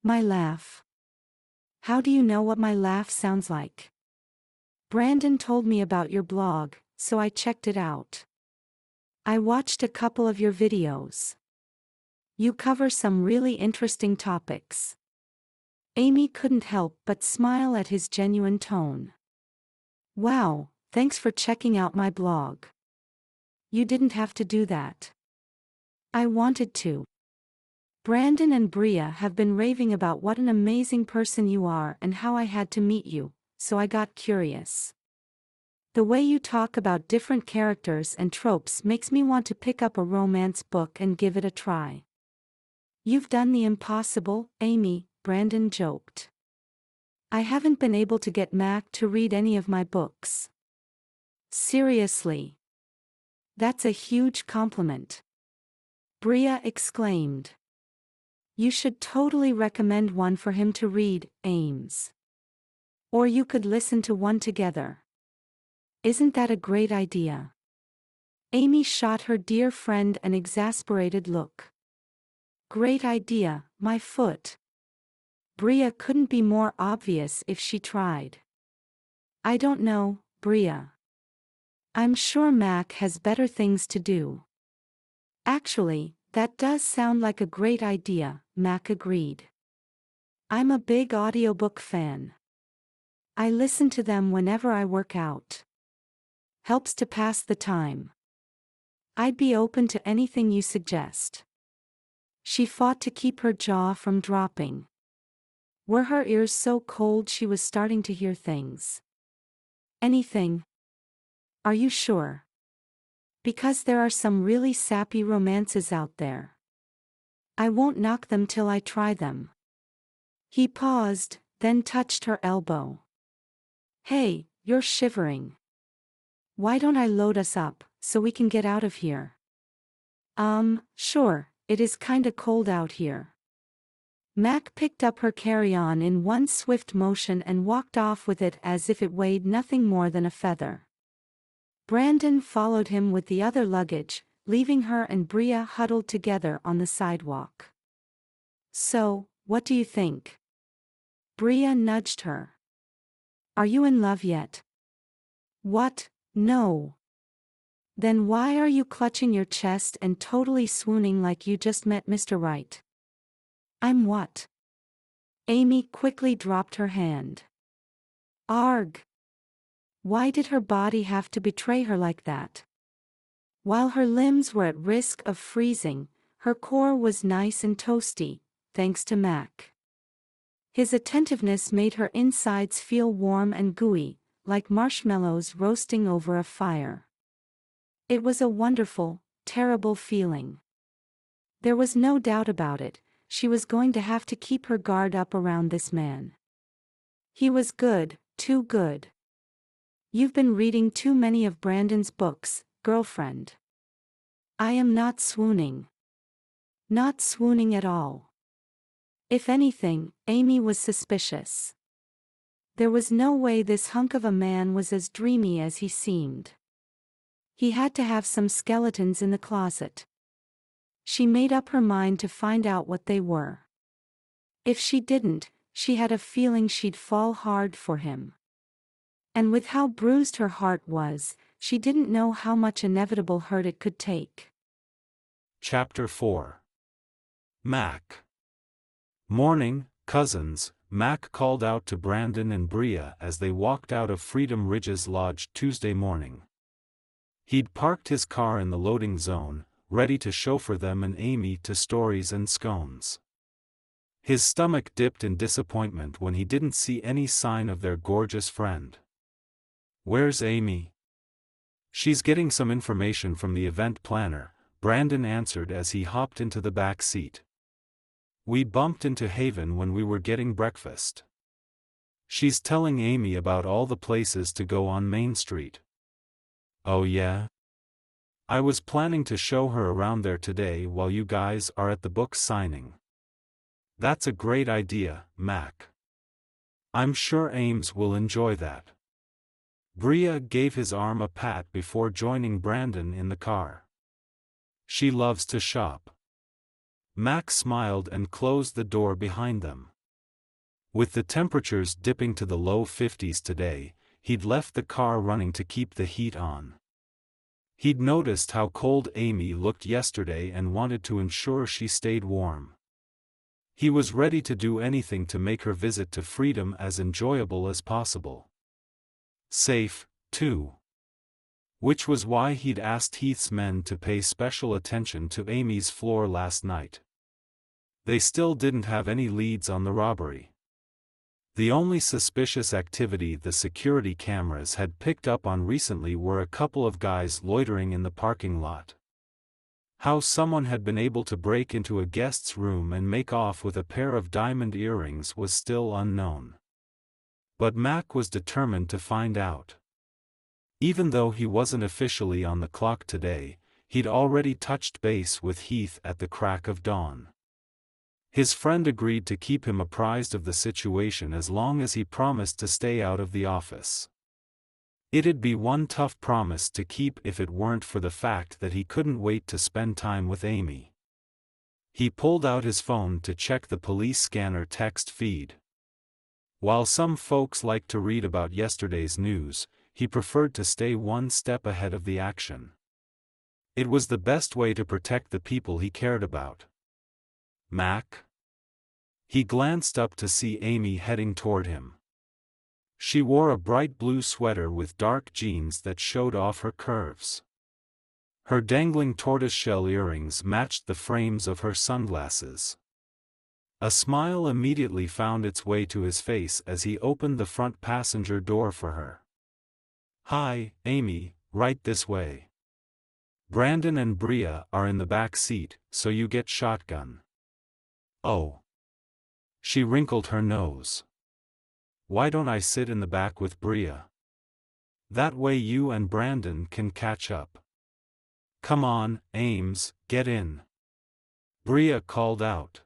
My laugh. How do you know what my laugh sounds like? Brandon told me about your blog, so I checked it out. I watched a couple of your videos. You cover some really interesting topics. Amy couldn't help but smile at his genuine tone. Wow, thanks for checking out my blog. You didn't have to do that. I wanted to. Brandon and Bria have been raving about what an amazing person you are and how I had to meet you, so I got curious. The way you talk about different characters and tropes makes me want to pick up a romance book and give it a try. You've done the impossible, Amy, Brandon joked. I haven't been able to get Mac to read any of my books. Seriously. That's a huge compliment. Bria exclaimed. You should totally recommend one for him to read, Ames. Or you could listen to one together. Isn't that a great idea? Amy shot her dear friend an exasperated look. Great idea, my foot. Bria couldn't be more obvious if she tried. I don't know, Bria. I'm sure Mac has better things to do. Actually, that does sound like a great idea, Mac agreed. I'm a big audiobook fan. I listen to them whenever I work out. Helps to pass the time. I'd be open to anything you suggest. She fought to keep her jaw from dropping. Were her ears so cold she was starting to hear things? Anything? Are you sure? Because there are some really sappy romances out there. I won't knock them till I try them. He paused, then touched her elbow. Hey, you're shivering. Why don't I load us up, so we can get out of here? Sure, it is kinda cold out here. Mac picked up her carry-on in one swift motion and walked off with it as if it weighed nothing more than a feather. Brandon followed him with the other luggage, leaving her and Bria huddled together on the sidewalk. So, what do you think? Bria nudged her. Are you in love yet? What? No. Then why are you clutching your chest and totally swooning like you just met Mr. Right? I'm what? Amy quickly dropped her hand. Arg. Why did her body have to betray her like that? While her limbs were at risk of freezing, her core was nice and toasty, thanks to Mac. His attentiveness made her insides feel warm and gooey, like marshmallows roasting over a fire. It was a wonderful, terrible feeling. There was no doubt about it, she was going to have to keep her guard up around this man. He was good, too good. You've been reading too many of Brandon's books, girlfriend. I am not swooning. Not swooning at all. If anything, Amy was suspicious. There was no way this hunk of a man was as dreamy as he seemed. He had to have some skeletons in the closet. She made up her mind to find out what they were. If she didn't, she had a feeling she'd fall hard for him. And with how bruised her heart was, she didn't know how much inevitable hurt it could take. Chapter 4. Mac. Morning, cousins, Mac called out to Brandon and Bria as they walked out of Freedom Ridge's lodge Tuesday morning. He'd parked his car in the loading zone, ready to chauffeur them and Amy to Stories and Scones. His stomach dipped in disappointment when he didn't see any sign of their gorgeous friend. "Where's Amy?" "She's getting some information from the event planner," Brandon answered as he hopped into the back seat. "We bumped into Haven when we were getting breakfast. She's telling Amy about all the places to go on Main Street." "Oh yeah? I was planning to show her around there today while you guys are at the book signing." "That's a great idea, Mac. I'm sure Ames will enjoy that." Bria gave his arm a pat before joining Brandon in the car. "She loves to shop." Mac smiled and closed the door behind them. With the temperatures dipping to the low 50s today, he'd left the car running to keep the heat on. He'd noticed how cold Amy looked yesterday and wanted to ensure she stayed warm. He was ready to do anything to make her visit to Freedom as enjoyable as possible. Safe, too. Which was why he'd asked Heath's men to pay special attention to Amy's floor last night. They still didn't have any leads on the robbery. The only suspicious activity the security cameras had picked up on recently were a couple of guys loitering in the parking lot. How someone had been able to break into a guest's room and make off with a pair of diamond earrings was still unknown. But Mac was determined to find out. Even though he wasn't officially on the clock today, he'd already touched base with Heath at the crack of dawn. His friend agreed to keep him apprised of the situation as long as he promised to stay out of the office. It'd be one tough promise to keep if it weren't for the fact that he couldn't wait to spend time with Amy. He pulled out his phone to check the police scanner text feed. While some folks liked to read about yesterday's news, he preferred to stay one step ahead of the action. It was the best way to protect the people he cared about. "Mac?" He glanced up to see Amy heading toward him. She wore a bright blue sweater with dark jeans that showed off her curves. Her dangling tortoiseshell earrings matched the frames of her sunglasses. A smile immediately found its way to his face as he opened the front passenger door for her. "Hi, Amy, right this way. Brandon and Bria are in the back seat, so you get shotgun." "Oh." She wrinkled her nose. "Why don't I sit in the back with Bria? That way you and Brandon can catch up." "Come on, Ames, get in." Bria called out.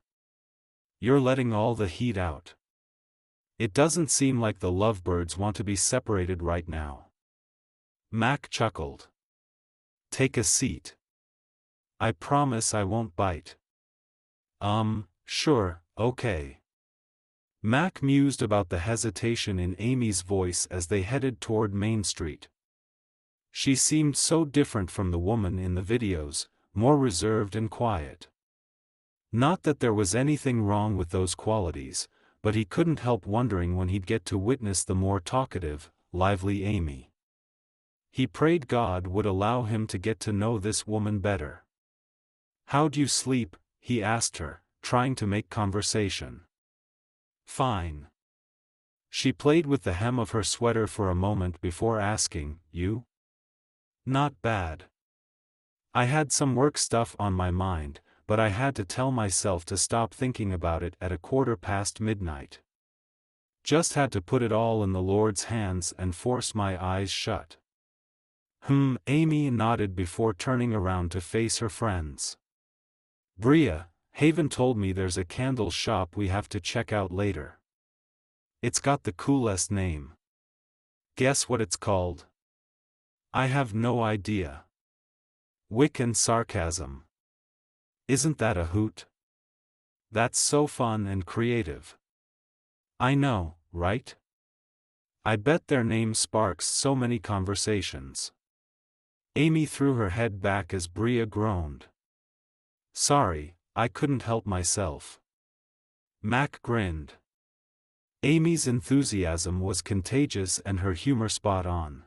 "You're letting all the heat out. It doesn't seem like the lovebirds want to be separated right now." Mac chuckled. "Take a seat. I promise I won't bite." Sure, okay." Mac mused about the hesitation in Amy's voice as they headed toward Main Street. She seemed so different from the woman in the videos, more reserved and quiet. Not that there was anything wrong with those qualities, but he couldn't help wondering when he'd get to witness the more talkative, lively Amy. He prayed God would allow him to get to know this woman better. "How'd you sleep?" he asked her, trying to make conversation. "Fine." She played with the hem of her sweater for a moment before asking, "You?" "Not bad. I had some work stuff on my mind, but I had to tell myself to stop thinking about it at midnight. Just had to put it all in the Lord's hands and force my eyes shut." Amy nodded before turning around to face her friends. "Bria, Haven told me there's a candle shop we have to check out later. It's got the coolest name. Guess what it's called?" "I have no idea." "Wit and Sarcasm. Isn't that a hoot? That's so fun and creative." "I know, right? I bet their name sparks so many conversations." Amy threw her head back as Bria groaned. "Sorry, I couldn't help myself." Mac grinned. Amy's enthusiasm was contagious and her humor spot on.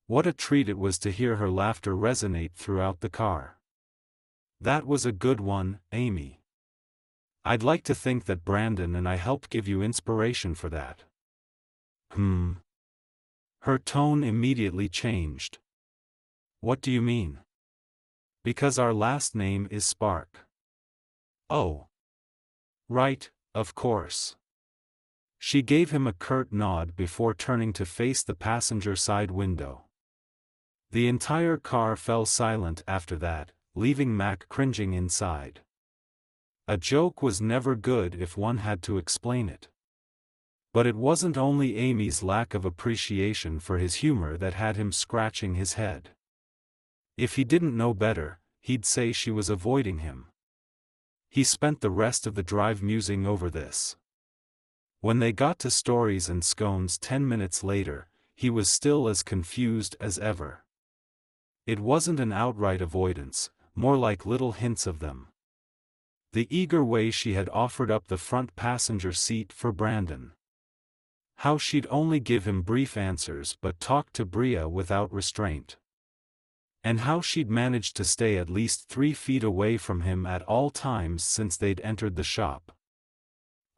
What a treat it was to hear her laughter resonate throughout the car. That was a good one, Amy. I'd like to think that Brandon and I helped give you inspiration for that. Her tone immediately changed. What do you mean? Because our last name is Spark. Oh. Right, of course. She gave him a curt nod before turning to face the passenger side window. The entire car fell silent after that, leaving Mac cringing inside. A joke was never good if one had to explain it. But it wasn't only Amy's lack of appreciation for his humor that had him scratching his head. If he didn't know better, he'd say she was avoiding him. He spent the rest of the drive musing over this. When they got to Stories and Scones 10 minutes later, he was still as confused as ever. It wasn't an outright avoidance, more like little hints of them. The eager way she had offered up the front passenger seat for Brandon. How she'd only give him brief answers but talk to Bria without restraint. And how she'd managed to stay at least 3 feet away from him at all times since they'd entered the shop.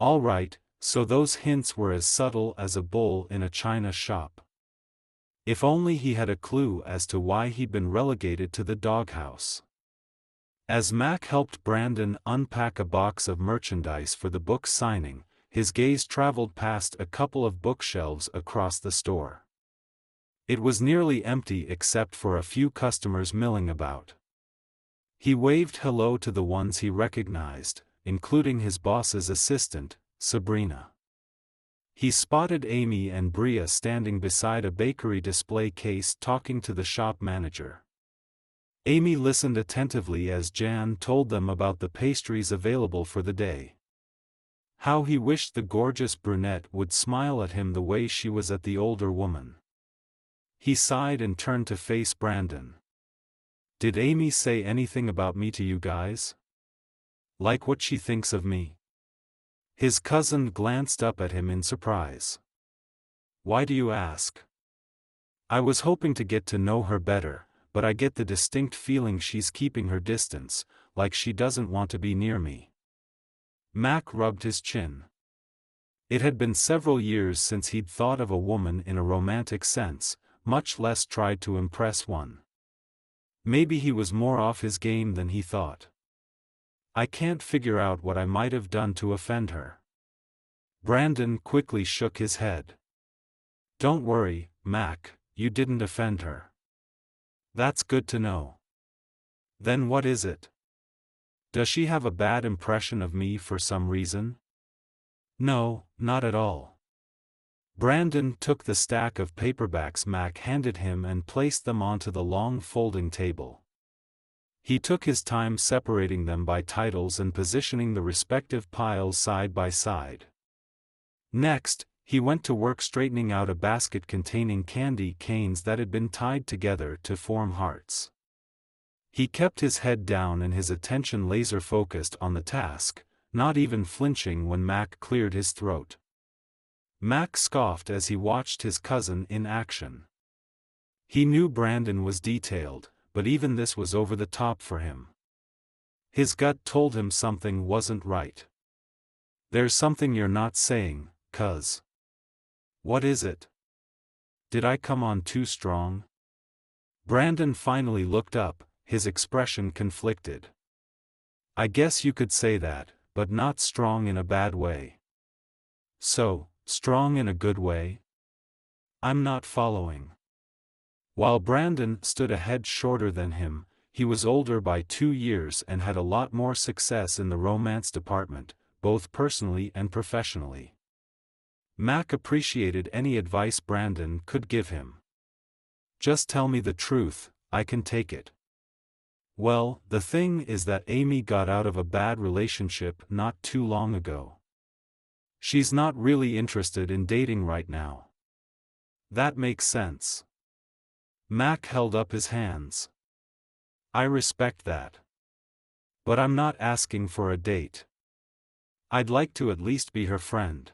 All right, so those hints were as subtle as a bull in a china shop. If only he had a clue as to why he'd been relegated to the doghouse. As Mac helped Brandon unpack a box of merchandise for the book signing, his gaze traveled past a couple of bookshelves across the store. It was nearly empty except for a few customers milling about. He waved hello to the ones he recognized, including his boss's assistant, Sabrina. He spotted Amy and Bria standing beside a bakery display case talking to the shop manager. Amy listened attentively as Jan told them about the pastries available for the day. How he wished the gorgeous brunette would smile at him the way she was at the older woman. He sighed and turned to face Brandon. Did Amy say anything about me to you guys? Like what she thinks of me? His cousin glanced up at him in surprise. Why do you ask? I was hoping to get to know her better, but I get the distinct feeling she's keeping her distance, like she doesn't want to be near me. Mac rubbed his chin. It had been several years since he'd thought of a woman in a romantic sense, much less tried to impress one. Maybe he was more off his game than he thought. I can't figure out what I might have done to offend her. Brandon quickly shook his head. Don't worry, Mac, you didn't offend her. That's good to know. Then what is it? Does she have a bad impression of me for some reason? No, not at all. Brandon took the stack of paperbacks Mac handed him and placed them onto the long folding table. He took his time separating them by titles and positioning the respective piles side by side. Next, he went to work straightening out a basket containing candy canes that had been tied together to form hearts. He kept his head down and his attention laser-focused on the task, not even flinching when Mac cleared his throat. Mac scoffed as he watched his cousin in action. He knew Brandon was detailed, but even this was over the top for him. His gut told him something wasn't right. There's something you're not saying, cuz. What is it? Did I come on too strong? Brandon finally looked up, his expression conflicted. I guess you could say that, but not strong in a bad way. So, strong in a good way? I'm not following. While Brandon stood a head shorter than him, he was older by 2 years and had a lot more success in the romance department, both personally and professionally. Mac appreciated any advice Brandon could give him. Just tell me the truth, I can take it. Well, the thing is that Amy got out of a bad relationship not too long ago. She's not really interested in dating right now. That makes sense. Mac held up his hands. I respect that. But I'm not asking for a date. I'd like to at least be her friend.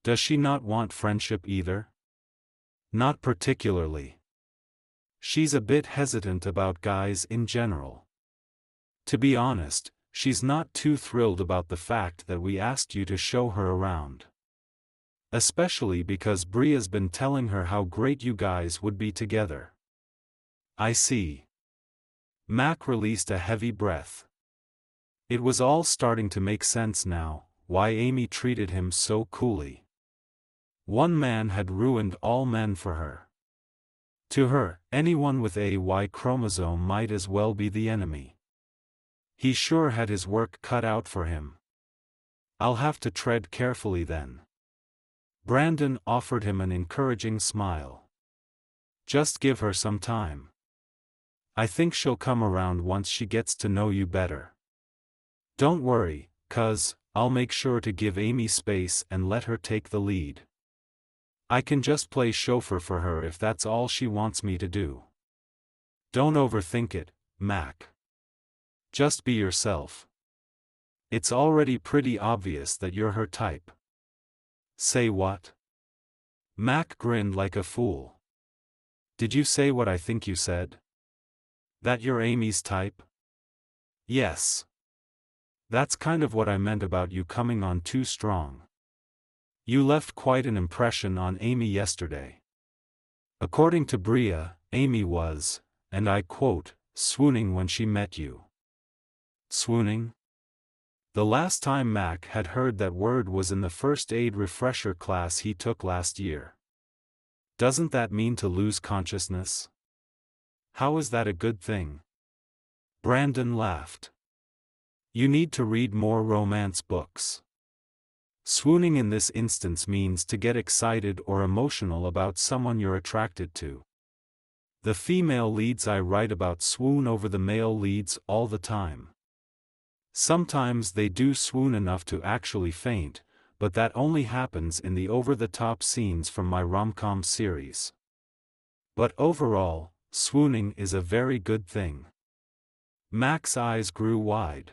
Does she not want friendship either? Not particularly. She's a bit hesitant about guys in general. To be honest, she's not too thrilled about the fact that we asked you to show her around. Especially because Bria's been telling her how great you guys would be together. I see. Mac released a heavy breath. It was all starting to make sense now, why Amy treated him so coolly. One man had ruined all men for her. To her, anyone with a Y chromosome might as well be the enemy. He sure had his work cut out for him. I'll have to tread carefully then. Brandon offered him an encouraging smile. Just give her some time. I think she'll come around once she gets to know you better. Don't worry, cuz, I'll make sure to give Amy space and let her take the lead. I can just play chauffeur for her if that's all she wants me to do. Don't overthink it, Mac. Just be yourself. It's already pretty obvious that you're her type. Say what? Mac grinned like a fool. Did you say what I think you said? That you're Amy's type? Yes. That's kind of what I meant about you coming on too strong. You left quite an impression on Amy yesterday. According to Bria, Amy was, and I quote, swooning when she met you. Swooning? The last time Mac had heard that word was in the first aid refresher class he took last year. Doesn't that mean to lose consciousness? How is that a good thing? Brandon laughed. You need to read more romance books. Swooning in this instance means to get excited or emotional about someone you're attracted to. The female leads I write about swoon over the male leads all the time. Sometimes they do swoon enough to actually faint, but that only happens in the over-the-top scenes from my rom-com series. But overall, swooning is a very good thing. Mac's eyes grew wide.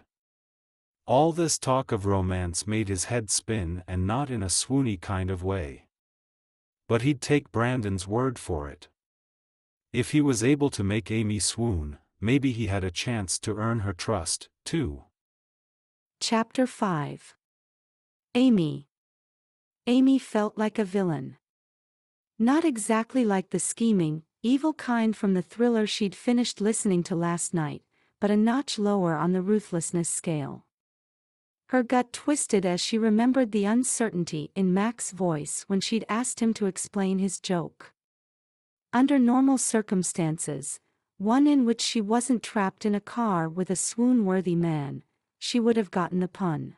All this talk of romance made his head spin, and not in a swoony kind of way. But he'd take Brandon's word for it. If he was able to make Amy swoon, maybe he had a chance to earn her trust, too. Chapter 5. Amy. Amy felt like a villain. Not exactly like the scheming, evil kind from the thriller she'd finished listening to last night, but a notch lower on the ruthlessness scale. Her gut twisted as she remembered the uncertainty in Mac's voice when she'd asked him to explain his joke. Under normal circumstances, one in which she wasn't trapped in a car with a swoon-worthy man, she would have gotten the pun.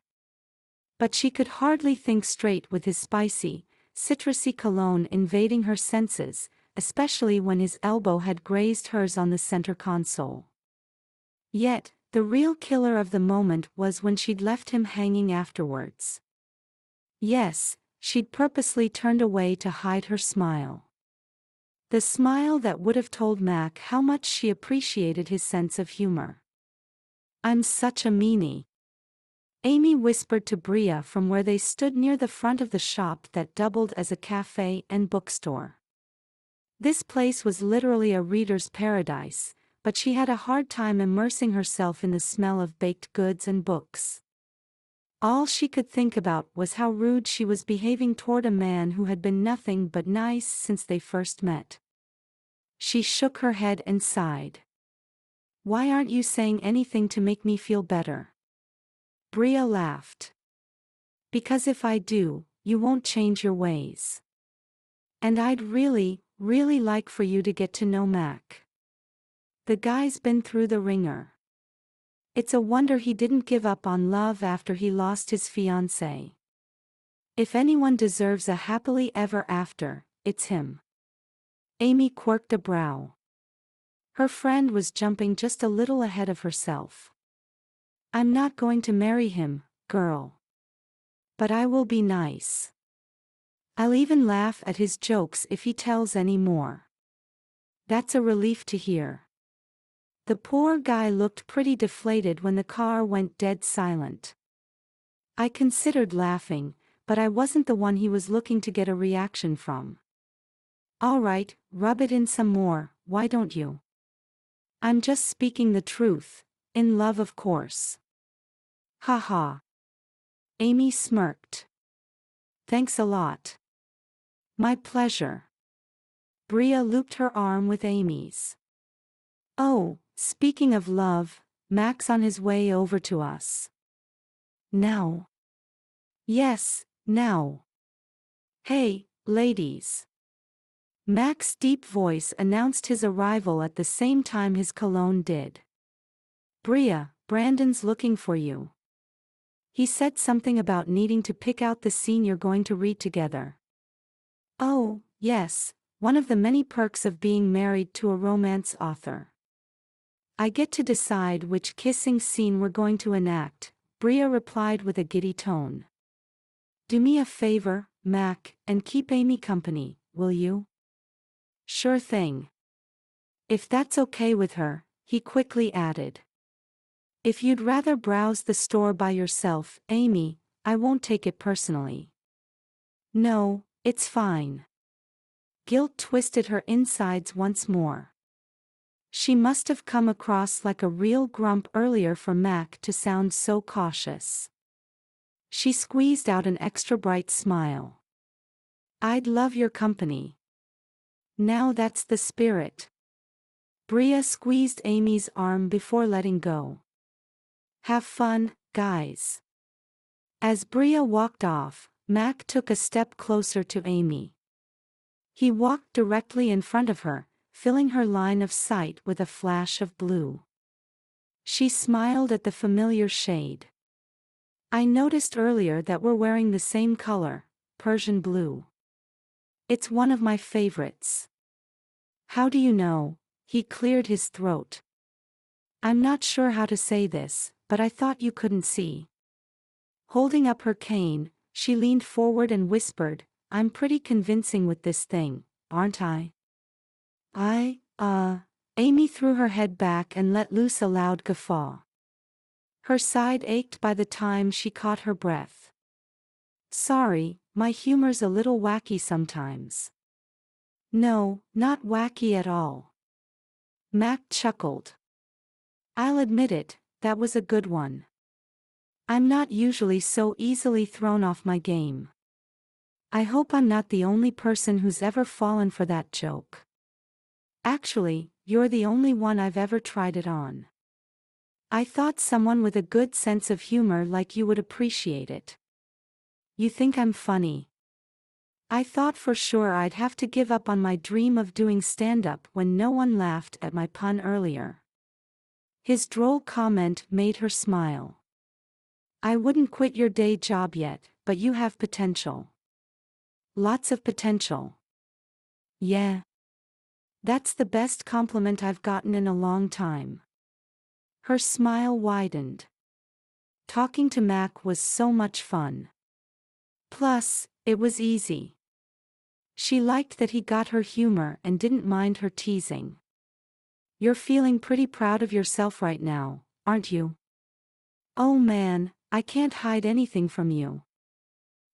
But she could hardly think straight with his spicy, citrusy cologne invading her senses, especially when his elbow had grazed hers on the center console. Yet, the real killer of the moment was when she'd left him hanging afterwards. Yes, she'd purposely turned away to hide her smile. The smile that would have told Mac how much she appreciated his sense of humor. I'm such a meanie. Amy whispered to Bria from where they stood near the front of the shop that doubled as a cafe and bookstore. This place was literally a reader's paradise, but she had a hard time immersing herself in the smell of baked goods and books. All she could think about was how rude she was behaving toward a man who had been nothing but nice since they first met. She shook her head and sighed. Why aren't you saying anything to make me feel better? Bria laughed. Because if I do, you won't change your ways. And I'd really like for you to get to know Mac. The guy's been through the ringer. It's a wonder he didn't give up on love after he lost his fiancée. If anyone deserves a happily ever after, it's him. Amy quirked a brow. Her friend was jumping just a little ahead of herself. I'm not going to marry him, girl. But I will be nice. I'll even laugh at his jokes if he tells any more. That's a relief to hear. The poor guy looked pretty deflated when the car went dead silent. I considered laughing, but I wasn't the one he was looking to get a reaction from. All right, rub it in some more, why don't you? I'm just speaking the truth, in love of course. Ha ha. Amy smirked. Thanks a lot. My pleasure. Bria looped her arm with Amy's. Oh, speaking of love, Mac's on his way over to us. Now. Yes, now. Hey, ladies. Mac's deep voice announced his arrival at the same time his cologne did. Bria, Brandon's looking for you. He said something about needing to pick out the scene you're going to read together. Oh, yes, one of the many perks of being married to a romance author. I get to decide which kissing scene we're going to enact, Bria replied with a giddy tone. Do me a favor, Mac, and keep Amy company, will you? Sure thing. If that's okay with her, he quickly added. If you'd rather browse the store by yourself, Amy, I won't take it personally. No, it's fine. Guilt twisted her insides once more. She must have come across like a real grump earlier for Mac to sound so cautious. She squeezed out an extra bright smile. I'd love your company. Now that's the spirit. Bria squeezed Amy's arm before letting go. Have fun, guys. As Bria walked off, Mac took a step closer to Amy. He walked directly in front of her, filling her line of sight with a flash of blue. She smiled at the familiar shade. I noticed earlier that we're wearing the same color, Persian blue. It's one of my favorites. How do you know? He cleared his throat. I'm not sure how to say this, but I thought you couldn't see. Holding up her cane, she leaned forward and whispered, I'm pretty convincing with this thing, aren't I? Amy threw her head back and let loose a loud guffaw. Her side ached by the time she caught her breath. Sorry, my humor's a little wacky sometimes. No, not wacky at all. Mac chuckled. I'll admit it, that was a good one. I'm not usually so easily thrown off my game. I hope I'm not the only person who's ever fallen for that joke. Actually, you're the only one I've ever tried it on. I thought someone with a good sense of humor like you would appreciate it. You think I'm funny? I thought for sure I'd have to give up on my dream of doing stand-up when no one laughed at my pun earlier. His droll comment made her smile. I wouldn't quit your day job yet, but you have potential. Lots of potential. Yeah. That's the best compliment I've gotten in a long time. Her smile widened. Talking to Mac was so much fun. Plus, it was easy. She liked that he got her humor and didn't mind her teasing. You're feeling pretty proud of yourself right now, aren't you? Oh man, I can't hide anything from you.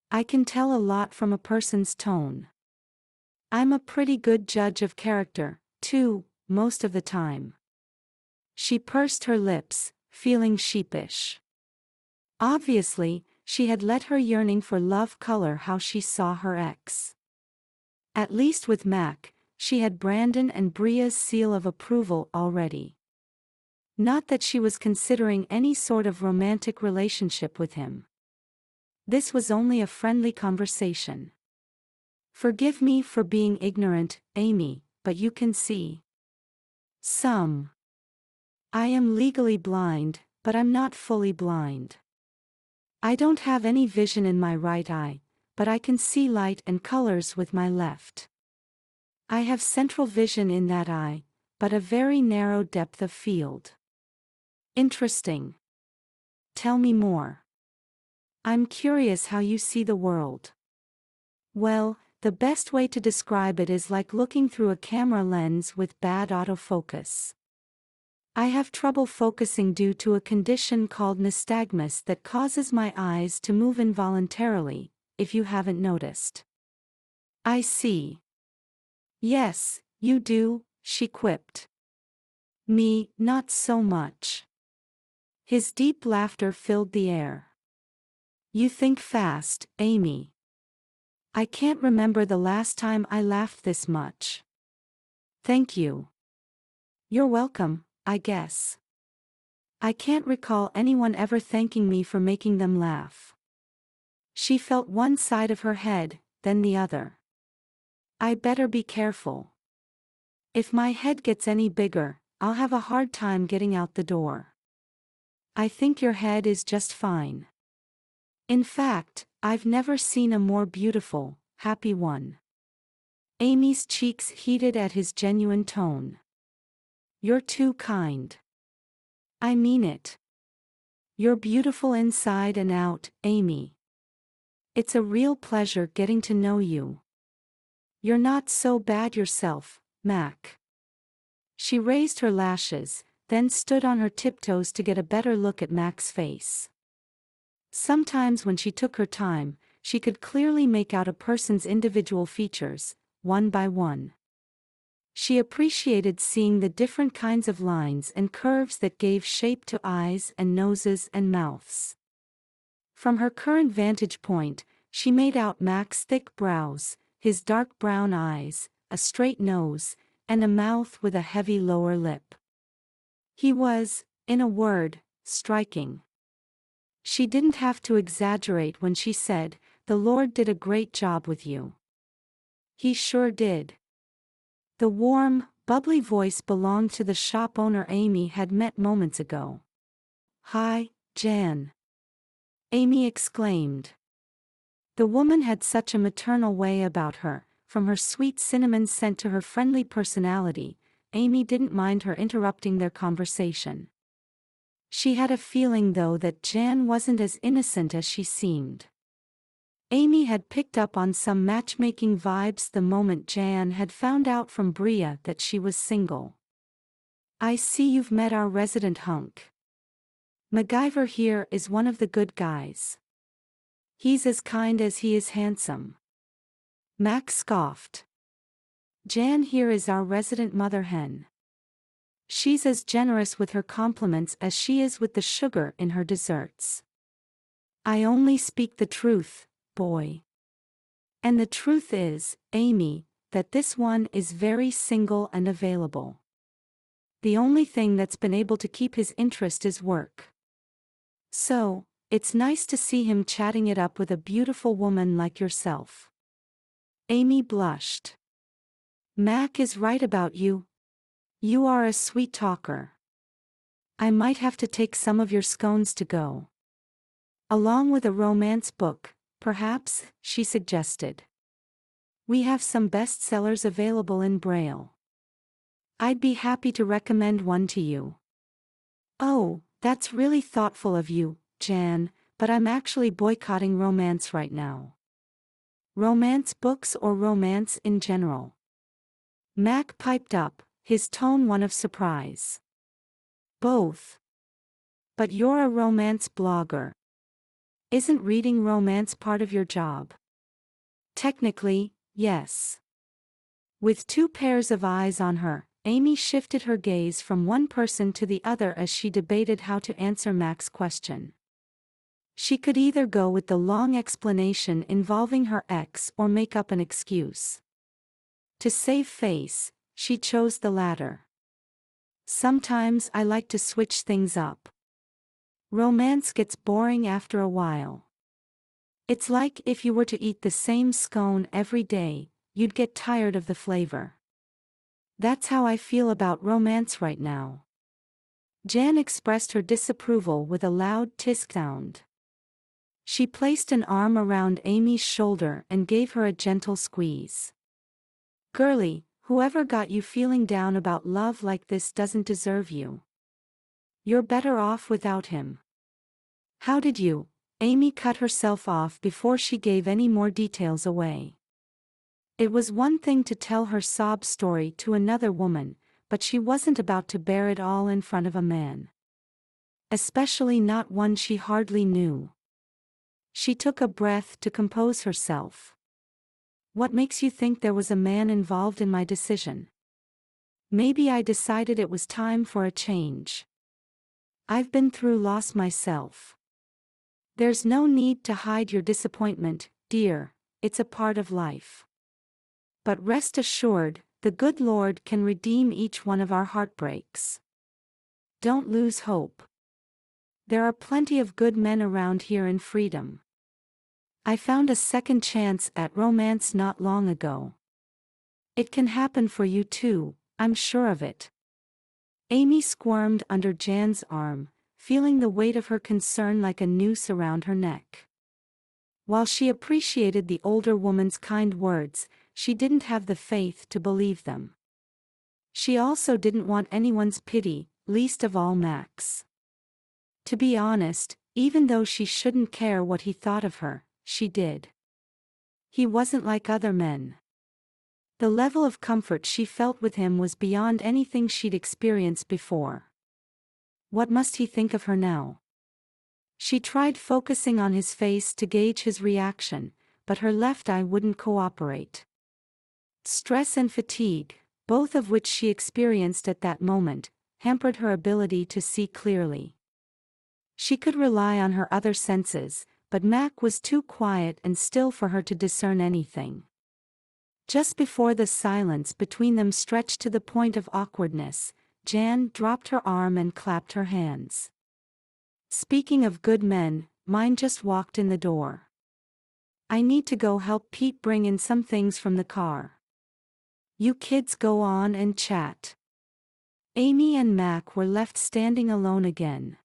I can tell a lot from a person's tone. I'm a pretty good judge of character, too, most of the time. She pursed her lips, feeling sheepish. Obviously, she had let her yearning for love color how she saw her ex. At least with Mac, she had Brandon and Bria's seal of approval already. Not that she was considering any sort of romantic relationship with him. This was only a friendly conversation. Forgive me for being ignorant, Amy, but you can see. Some. I am legally blind, but I'm not fully blind. I don't have any vision in my right eye, but I can see light and colors with my left. I have central vision in that eye, but a very narrow depth of field. Interesting. Tell me more. I'm curious how you see the world. Well, the best way to describe it is like looking through a camera lens with bad autofocus. I have trouble focusing due to a condition called nystagmus that causes my eyes to move involuntarily, if you haven't noticed. I see. Yes, you do, she quipped. Me, not so much. His deep laughter filled the air. You think fast, Amy. I can't remember the last time I laughed this much. Thank you. You're welcome, I guess. I can't recall anyone ever thanking me for making them laugh. She felt one side of her head, then the other. I better be careful. If my head gets any bigger, I'll have a hard time getting out the door. I think your head is just fine. In fact, I've never seen a more beautiful, happy one. Amy's cheeks heated at his genuine tone. You're too kind. I mean it. You're beautiful inside and out, Amy. It's a real pleasure getting to know you. You're not so bad yourself, Mac. She raised her lashes, then stood on her tiptoes to get a better look at Mac's face. Sometimes when she took her time, she could clearly make out a person's individual features, one by one. She appreciated seeing the different kinds of lines and curves that gave shape to eyes and noses and mouths. From her current vantage point, she made out Mac's thick brows, his dark brown eyes, a straight nose, and a mouth with a heavy lower lip. He was, in a word, striking. She didn't have to exaggerate when she said, "The Lord did a great job with you." He sure did. The warm, bubbly voice belonged to the shop owner Amy had met moments ago. "Hi, Jan," Amy exclaimed. The woman had such a maternal way about her, from her sweet cinnamon scent to her friendly personality. Amy didn't mind her interrupting their conversation. She had a feeling though that Jan wasn't as innocent as she seemed. Amy had picked up on some matchmaking vibes the moment Jan had found out from Bria that she was single. "I see you've met our resident hunk. MacGyver here is one of the good guys. He's as kind as he is handsome." Mac scoffed. "Jan here is our resident mother hen. She's as generous with her compliments as she is with the sugar in her desserts. I only speak the truth, boy. And the truth is, Amy, that this one is very single and available. The only thing that's been able to keep his interest is work. So, it's nice to see him chatting it up with a beautiful woman like yourself." Amy blushed. "Mac is right about you. You are a sweet talker. I might have to take some of your scones to go. Along with a romance book, perhaps," she suggested. "We have some bestsellers available in Braille. I'd be happy to recommend one to you." "Oh, that's really thoughtful of you, Jan, but I'm actually boycotting romance right now." "Romance books or romance in general?" Mac piped up, his tone one of surprise. "Both. But you're a romance blogger. Isn't reading romance part of your job?" "Technically, yes." With two pairs of eyes on her, Amy shifted her gaze from one person to the other as she debated how to answer Mac's question. She could either go with the long explanation involving her ex or make up an excuse. To save face, she chose the latter. "Sometimes I like to switch things up. Romance gets boring after a while. It's like if you were to eat the same scone every day, you'd get tired of the flavor. That's how I feel about romance right now." Jan expressed her disapproval with a loud tisk sound. She placed an arm around Amy's shoulder and gave her a gentle squeeze. "Girlie, whoever got you feeling down about love like this doesn't deserve you. You're better off without him." "How did you?" Amy cut herself off before she gave any more details away. It was one thing to tell her sob story to another woman, but she wasn't about to bear it all in front of a man. Especially not one she hardly knew. She took a breath to compose herself. What makes you think there was a man involved in my decision? Maybe I decided it was time for a change. I've been through loss myself. There's no need to hide your disappointment, dear, it's a part of life. But rest assured, the good Lord can redeem each one of our heartbreaks. Don't lose hope. There are plenty of good men around here in freedom. I found a second chance at romance not long ago. It can happen for you too, I'm sure of it. Amy squirmed under Jan's arm, feeling the weight of her concern like a noose around her neck. While she appreciated the older woman's kind words, she didn't have the faith to believe them. She also didn't want anyone's pity, least of all Max. To be honest, even though she shouldn't care what he thought of her, she did. He wasn't like other men. The level of comfort she felt with him was beyond anything she'd experienced before. What must he think of her now? She tried focusing on his face to gauge his reaction, but her left eye wouldn't cooperate. Stress and fatigue, both of which she experienced at that moment, hampered her ability to see clearly. She could rely on her other senses, but Mac was too quiet and still for her to discern anything. Just before the silence between them stretched to the point of awkwardness, Jan dropped her arm and clapped her hands. Speaking of good men, mine just walked in the door. I need to go help Pete bring in some things from the car. You kids go on and chat. Amy and Mac were left standing alone again.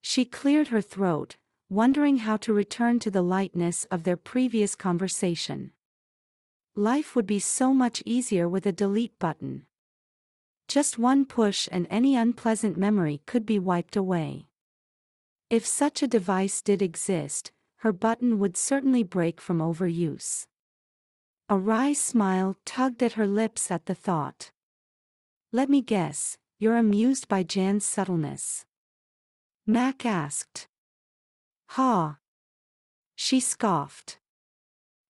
She cleared her throat, wondering how to return to the lightness of their previous conversation. Life would be so much easier with a delete button. Just one push and any unpleasant memory could be wiped away. If such a device did exist, her button would certainly break from overuse. A wry smile tugged at her lips at the thought. Let me guess, you're amused by Jan's subtleness? Mac asked. Ha! She scoffed.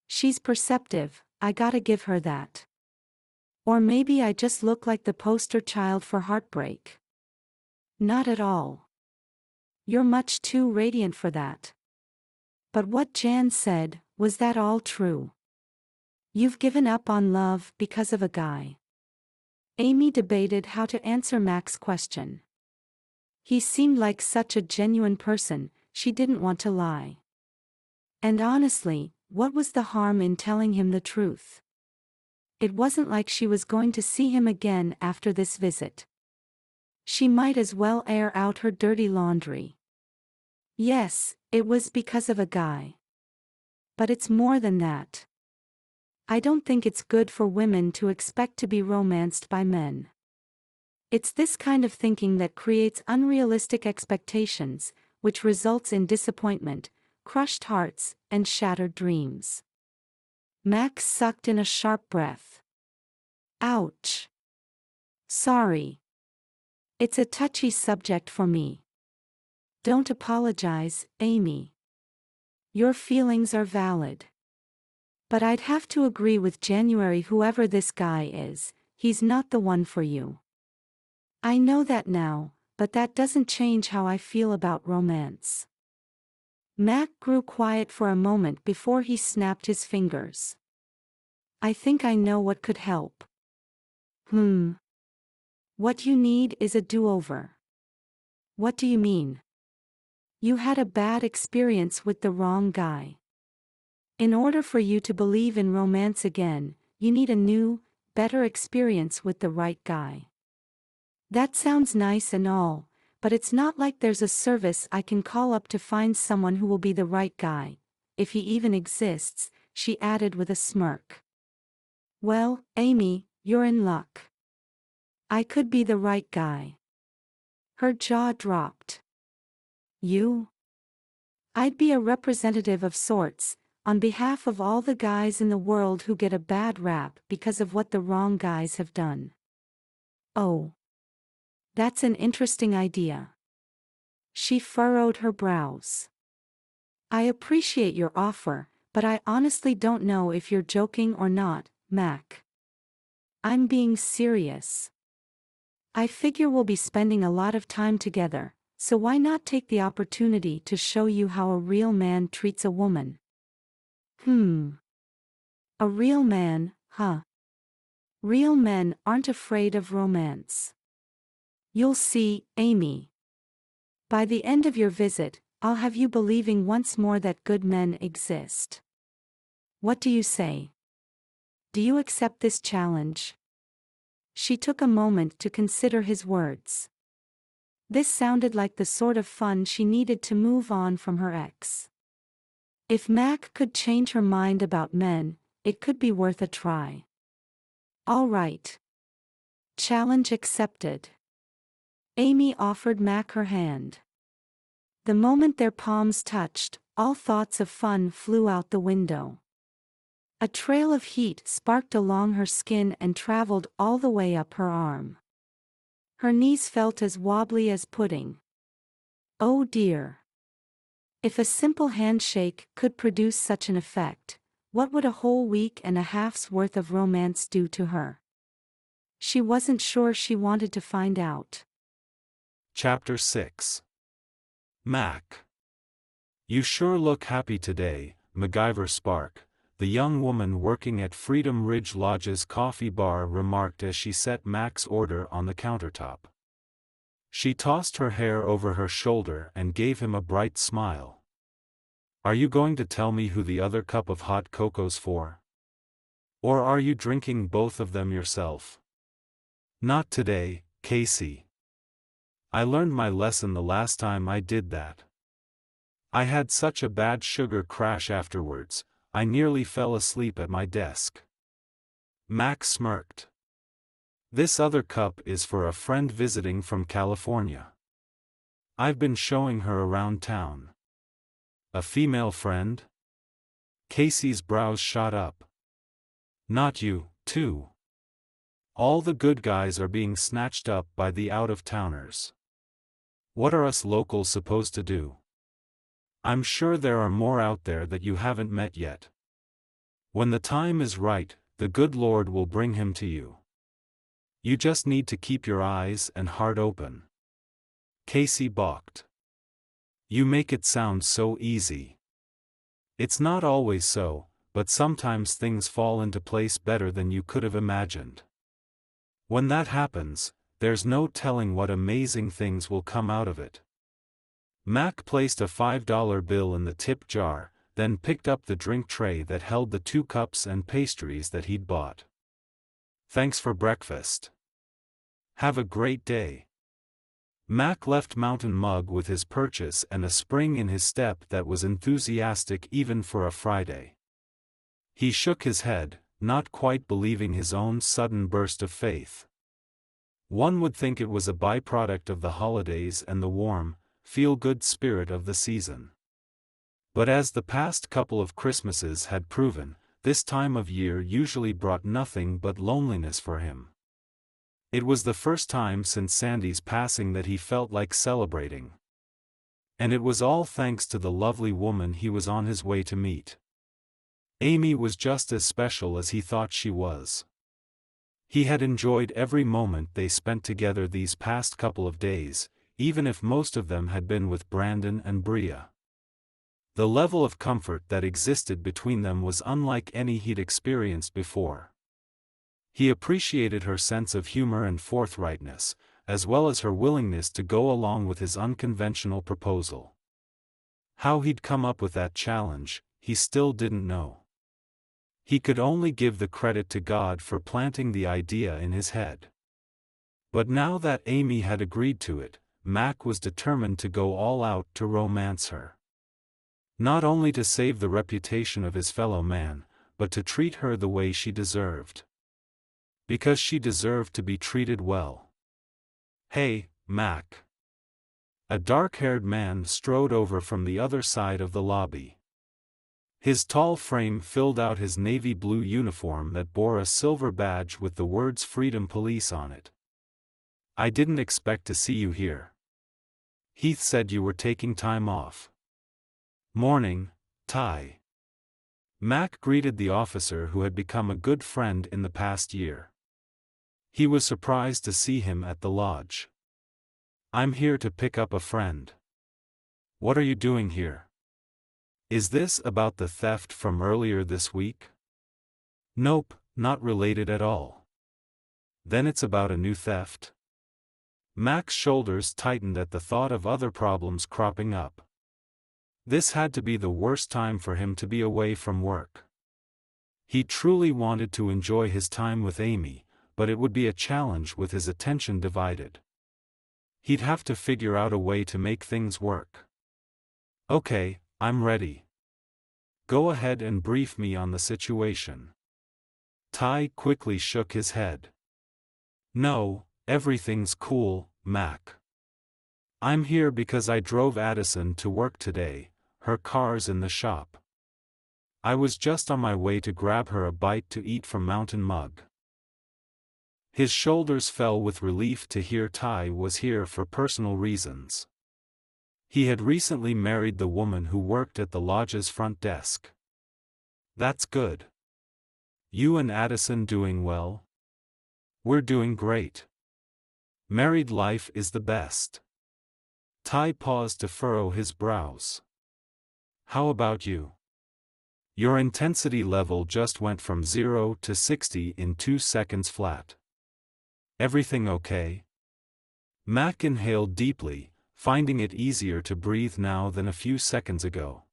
She's perceptive, I gotta give her that. Or maybe I just look like the poster child for heartbreak. Not at all. You're much too radiant for that. But what Jan said, was that all true? You've given up on love because of a guy. Amy debated how to answer Mac's question. He seemed like such a genuine person, she didn't want to lie. And honestly, what was the harm in telling him the truth? It wasn't like she was going to see him again after this visit. She might as well air out her dirty laundry. Yes, it was because of a guy. But it's more than that. I don't think it's good for women to expect to be romanced by men. It's this kind of thinking that creates unrealistic expectations, which results in disappointment, crushed hearts, and shattered dreams. Max sucked in a sharp breath. Ouch. Sorry. It's a touchy subject for me. Don't apologize, Amy. Your feelings are valid. But I'd have to agree with January, whoever this guy is, he's not the one for you. I know that now, but that doesn't change how I feel about romance. Mac grew quiet for a moment before he snapped his fingers. I think I know what could help. What you need is a do-over. What do you mean? You had a bad experience with the wrong guy. In order for you to believe in romance again, you need a new, better experience with the right guy. That sounds nice and all, but it's not like there's a service I can call up to find someone who will be the right guy, if he even exists, she added with a smirk. Well, Amy, you're in luck. I could be the right guy. Her jaw dropped. You? I'd be a representative of sorts, on behalf of all the guys in the world who get a bad rap because of what the wrong guys have done. Oh. That's an interesting idea. She furrowed her brows. I appreciate your offer, but I honestly don't know if you're joking or not, Mac. I'm being serious. I figure we'll be spending a lot of time together, so why not take the opportunity to show you how a real man treats a woman? A real man, huh? Real men aren't afraid of romance. You'll see, Amy. By the end of your visit, I'll have you believing once more that good men exist. What do you say? Do you accept this challenge? She took a moment to consider his words. This sounded like the sort of fun she needed to move on from her ex. If Mac could change her mind about men, it could be worth a try. All right. Challenge accepted. Amy offered Mac her hand. The moment their palms touched, all thoughts of fun flew out the window. A trail of heat sparked along her skin and traveled all the way up her arm. Her knees felt as wobbly as pudding. Oh dear. If a simple handshake could produce such an effect, what would a whole week and a half's worth of romance do to her? She wasn't sure she wanted to find out. Chapter 6. Mac. You sure look happy today, MacGyver Spark, the young woman working at Freedom Ridge Lodge's coffee bar remarked as she set Mac's order on the countertop. She tossed her hair over her shoulder and gave him a bright smile. Are you going to tell me who the other cup of hot cocoa's for? Or are you drinking both of them yourself? Not today, Casey. I learned my lesson the last time I did that. I had such a bad sugar crash afterwards, I nearly fell asleep at my desk. Mac smirked. This other cup is for a friend visiting from California. I've been showing her around town. A female friend? Casey's brows shot up. Not you, too. All the good guys are being snatched up by the out-of-towners. What are us locals supposed to do? I'm sure there are more out there that you haven't met yet. When the time is right, the good Lord will bring him to you. You just need to keep your eyes and heart open. Casey balked. You make it sound so easy. It's not always so, but sometimes things fall into place better than you could have imagined. When that happens, there's no telling what amazing things will come out of it. Mac placed a $5 bill in the tip jar, then picked up the drink tray that held the 2 cups and pastries that he'd bought. Thanks for breakfast. Have a great day. Mac left Mountain Mug with his purchase and a spring in his step that was enthusiastic even for a Friday. He shook his head, not quite believing his own sudden burst of faith. One would think it was a byproduct of the holidays and the warm, feel-good spirit of the season. But as the past couple of Christmases had proven, this time of year usually brought nothing but loneliness for him. It was the first time since Sandy's passing that he felt like celebrating. And it was all thanks to the lovely woman he was on his way to meet. Amy was just as special as he thought she was. He had enjoyed every moment they spent together these past couple of days, even if most of them had been with Brandon and Bria. The level of comfort that existed between them was unlike any he'd experienced before. He appreciated her sense of humor and forthrightness, as well as her willingness to go along with his unconventional proposal. How he'd come up with that challenge, he still didn't know. He could only give the credit to God for planting the idea in his head. But now that Amy had agreed to it, Mac was determined to go all out to romance her. Not only to save the reputation of his fellow man, but to treat her the way she deserved. Because she deserved to be treated well. Hey, Mac. A dark-haired man strode over from the other side of the lobby. His tall frame filled out his navy blue uniform that bore a silver badge with the words Freedom Police on it. I didn't expect to see you here. Heath said you were taking time off. Morning, Ty. Mac greeted the officer who had become a good friend in the past year. He was surprised to see him at the lodge. I'm here to pick up a friend. What are you doing here? Is this about the theft from earlier this week? Nope, not related at all. Then it's about a new theft? Mac's shoulders tightened at the thought of other problems cropping up. This had to be the worst time for him to be away from work. He truly wanted to enjoy his time with Amy, but it would be a challenge with his attention divided. He'd have to figure out a way to make things work. Okay, I'm ready. Go ahead and brief me on the situation. Ty quickly shook his head. No, everything's cool, Mac. I'm here because I drove Addison to work today. Her car's in the shop. I was just on my way to grab her a bite to eat from Mountain Mug. His shoulders fell with relief to hear Ty was here for personal reasons. He had recently married the woman who worked at the lodge's front desk. That's good. You and Addison doing well? We're doing great. Married life is the best. Ty paused to furrow his brows. How about you? Your intensity level just went from 0 to 60 in 2 seconds flat. Everything okay? Mac inhaled deeply, finding it easier to breathe now than a few seconds ago.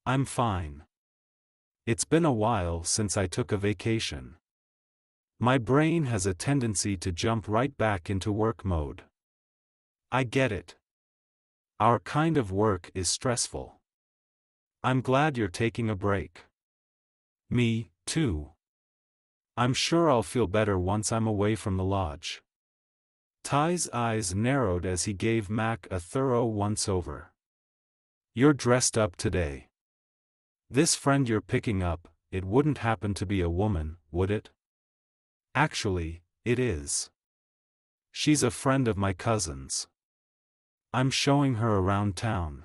I'm fine. It's been a while since I took a vacation. My brain has a tendency to jump right back into work mode. I get it. Our kind of work is stressful. I'm glad you're taking a break. Me, too. I'm sure I'll feel better once I'm away from the lodge. Ty's eyes narrowed as he gave Mac a thorough once-over. You're dressed up today. This friend you're picking up, it wouldn't happen to be a woman, would it? Actually, it is. She's a friend of my cousin's. I'm showing her around town.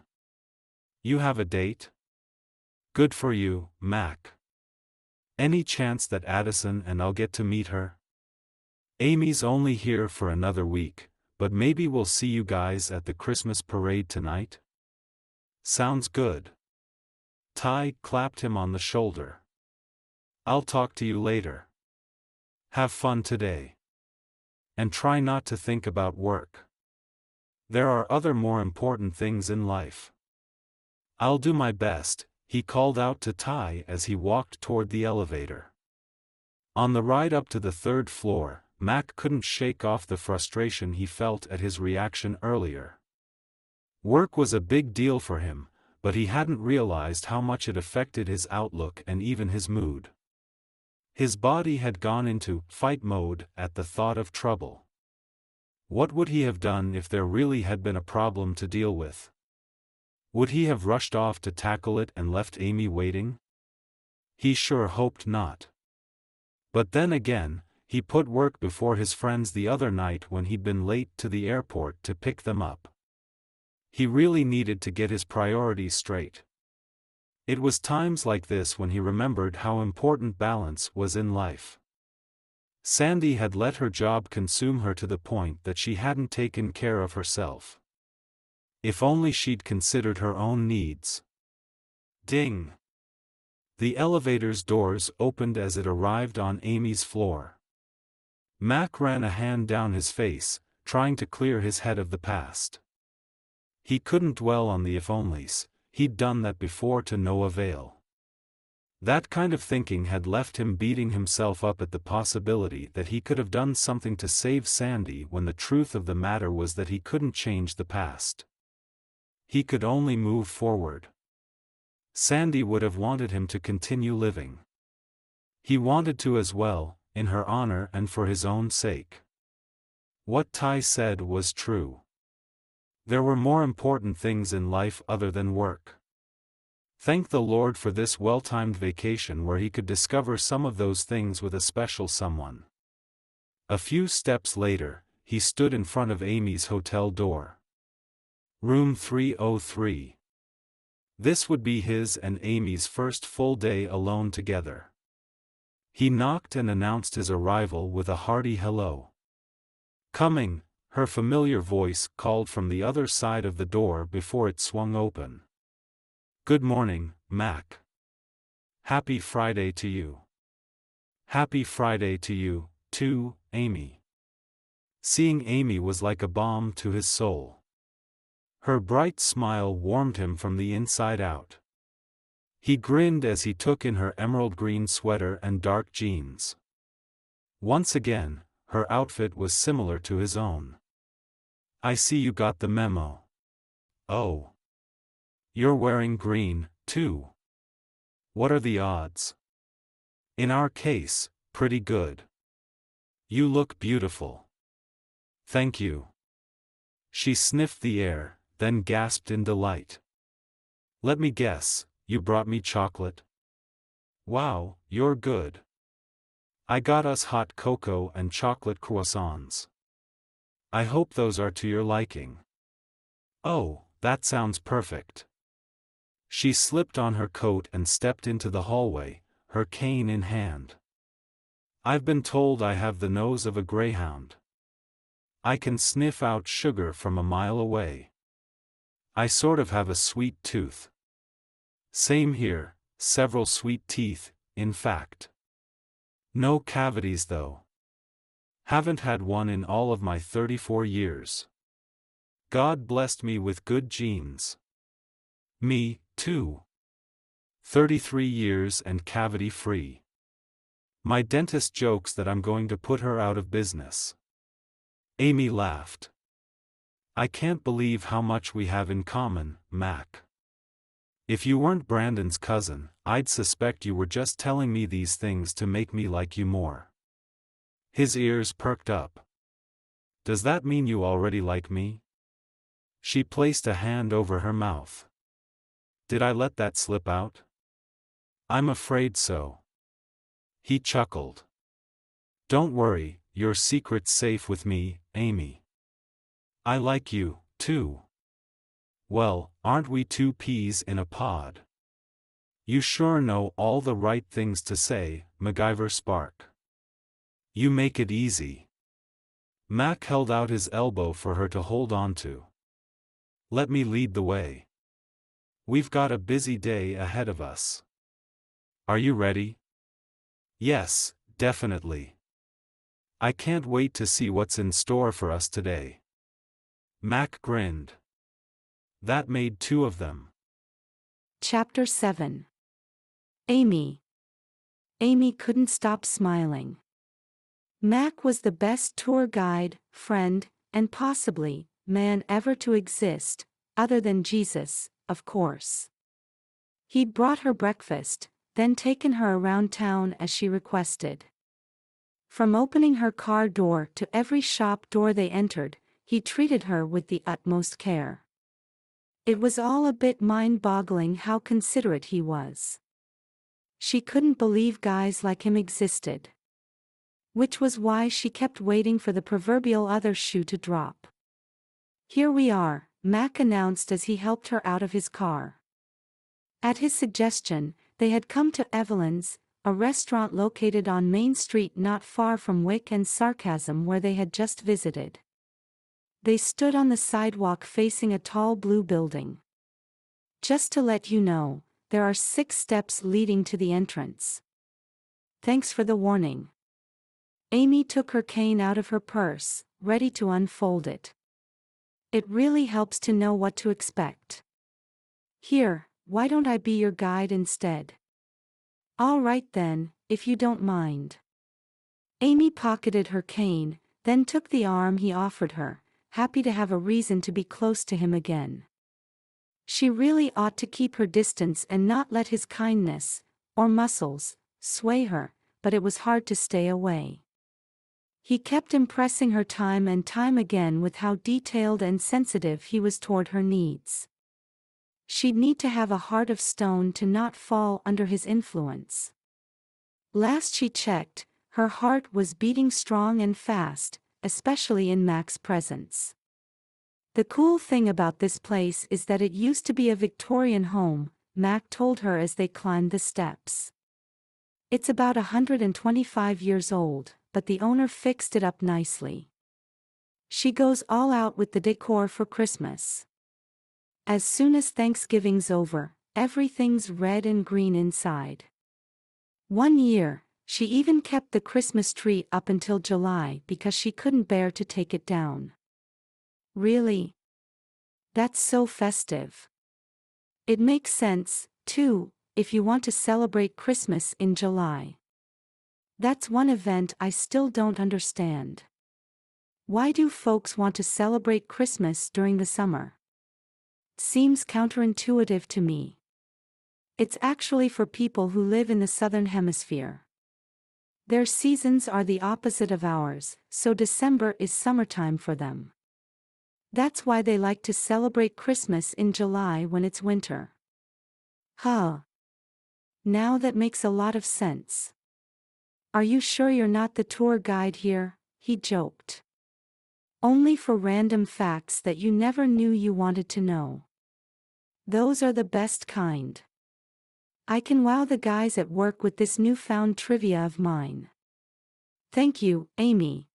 You have a date? Good for you, Mac. Any chance that Addison and I'll get to meet her? Amy's only here for another week, but maybe we'll see you guys at the Christmas parade tonight? Sounds good. Ty clapped him on the shoulder. I'll talk to you later. Have fun today. And try not to think about work. There are other more important things in life. I'll do my best, he called out to Ty as he walked toward the elevator. On the ride up to the 3rd floor, Mac couldn't shake off the frustration he felt at his reaction earlier. Work was a big deal for him, but he hadn't realized how much it affected his outlook and even his mood. His body had gone into fight mode at the thought of trouble. What would he have done if there really had been a problem to deal with? Would he have rushed off to tackle it and left Amy waiting? He sure hoped not. But then again, he put work before his friends the other night when he'd been late to the airport to pick them up. He really needed to get his priorities straight. It was times like this when he remembered how important balance was in life. Sandy had let her job consume her to the point that she hadn't taken care of herself. If only she'd considered her own needs. Ding! The elevator's doors opened as it arrived on Amy's floor. Mac ran a hand down his face, trying to clear his head of the past. He couldn't dwell on the if-onlys, he'd done that before to no avail. That kind of thinking had left him beating himself up at the possibility that he could have done something to save Sandy when the truth of the matter was that he couldn't change the past. He could only move forward. Sandy would have wanted him to continue living. He wanted to as well, in her honor and for his own sake. What Ty said was true. There were more important things in life other than work. Thank the Lord for this well-timed vacation where he could discover some of those things with a special someone. A few steps later, he stood in front of Amy's hotel door. Room 303. This would be his and Amy's first full day alone together. He knocked and announced his arrival with a hearty hello. "Coming," her familiar voice called from the other side of the door before it swung open. "Good morning, Mac. Happy Friday to you." "Happy Friday to you, too, Amy." Seeing Amy was like a balm to his soul. Her bright smile warmed him from the inside out. He grinned as he took in her emerald green sweater and dark jeans. Once again, her outfit was similar to his own. "I see you got the memo." "Oh. You're wearing green, too. What are the odds?" "In our case, pretty good. You look beautiful." "Thank you." She sniffed the air, then gasped in delight. "Let me guess, you brought me chocolate?" "Wow, you're good. I got us hot cocoa and chocolate croissants. I hope those are to your liking." "Oh, that sounds perfect." She slipped on her coat and stepped into the hallway, her cane in hand. "I've been told I have the nose of a greyhound. I can sniff out sugar from a mile away. I sort of have a sweet tooth." "Same here, several sweet teeth, in fact. No cavities though. Haven't had one in all of my 34 years. God blessed me with good genes." "Me, too. 33 years and cavity-free. My dentist jokes that I'm going to put her out of business." Amy laughed. "I can't believe how much we have in common, Mac. If you weren't Brandon's cousin, I'd suspect you were just telling me these things to make me like you more." His ears perked up. "Does that mean you already like me?" She placed a hand over her mouth. "Did I let that slip out?" "I'm afraid so." He chuckled. "Don't worry, your secret's safe with me, Amy. I like you, too. Well, aren't we two peas in a pod? You sure know all the right things to say, MacGyver Spark. You make it easy." Mac held out his elbow for her to hold on to. "Let me lead the way. We've got a busy day ahead of us. Are you ready?" "Yes, definitely. I can't wait to see what's in store for us today." Mac grinned. That made two of them. Chapter 7. Amy. Amy couldn't stop smiling. Mac was the best tour guide, friend, and possibly, man ever to exist, other than Jesus, of course. He'd brought her breakfast, then taken her around town as she requested. From opening her car door to every shop door they entered, he treated her with the utmost care. It was all a bit mind-boggling how considerate he was. She couldn't believe guys like him existed. Which was why she kept waiting for the proverbial other shoe to drop. "Here we are," Mac announced as he helped her out of his car. At his suggestion, they had come to Evelyn's, a restaurant located on Main Street not far from Wick and Sarcasm where they had just visited. They stood on the sidewalk facing a tall blue building. "Just to let you know, there are 6 steps leading to the entrance. Thanks for the warning." Amy took her cane out of her purse, ready to unfold it. "It really helps to know what to expect. Here, why don't I be your guide instead?" "All right then, if you don't mind." Amy pocketed her cane, then took the arm he offered her, happy to have a reason to be close to him again. She really ought to keep her distance and not let his kindness, or muscles, sway her, but it was hard to stay away. He kept impressing her time and time again with how detailed and sensitive he was toward her needs. She'd need to have a heart of stone to not fall under his influence. Last she checked, her heart was beating strong and fast, especially in Mac's presence. The cool thing about this place is that it used to be a Victorian home, Mac told her as they climbed the steps. It's about 125 years old, but the owner fixed it up nicely. She goes all out with the decor for Christmas. As soon as Thanksgiving's over, everything's red and green inside. One year, she even kept the Christmas tree up until July because she couldn't bear to take it down. Really? That's so festive. It makes sense, too, if you want to celebrate Christmas in July. That's one event I still don't understand. Why do folks want to celebrate Christmas during the summer? Seems counterintuitive to me. It's actually for people who live in the southern hemisphere. Their seasons are the opposite of ours, so December is summertime for them. That's why they like to celebrate Christmas in July when it's winter. Huh. Now that makes a lot of sense. Are you sure you're not the tour guide here? He joked. Only for random facts that you never knew you wanted to know. Those are the best kind. I can wow the guys at work with this newfound trivia of mine. Thank you, Amy.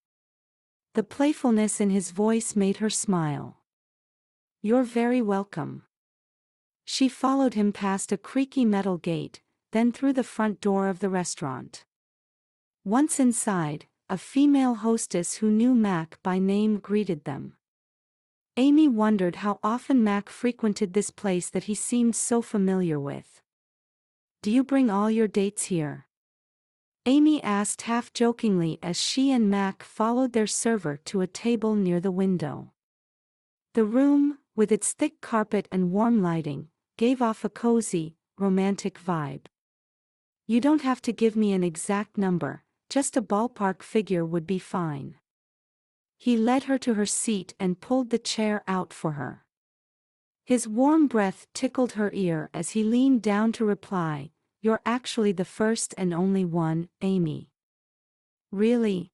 The playfulness in his voice made her smile. You're very welcome. She followed him past a creaky metal gate, then through the front door of the restaurant. Once inside, a female hostess who knew Mac by name greeted them. Amy wondered how often Mac frequented this place that he seemed so familiar with. Do you bring all your dates here? Amy asked half-jokingly as she and Mac followed their server to a table near the window. The room, with its thick carpet and warm lighting, gave off a cozy, romantic vibe. You don't have to give me an exact number, just a ballpark figure would be fine. He led her to her seat and pulled the chair out for her. His warm breath tickled her ear as he leaned down to reply, You're actually the first and only one, Amy. Really?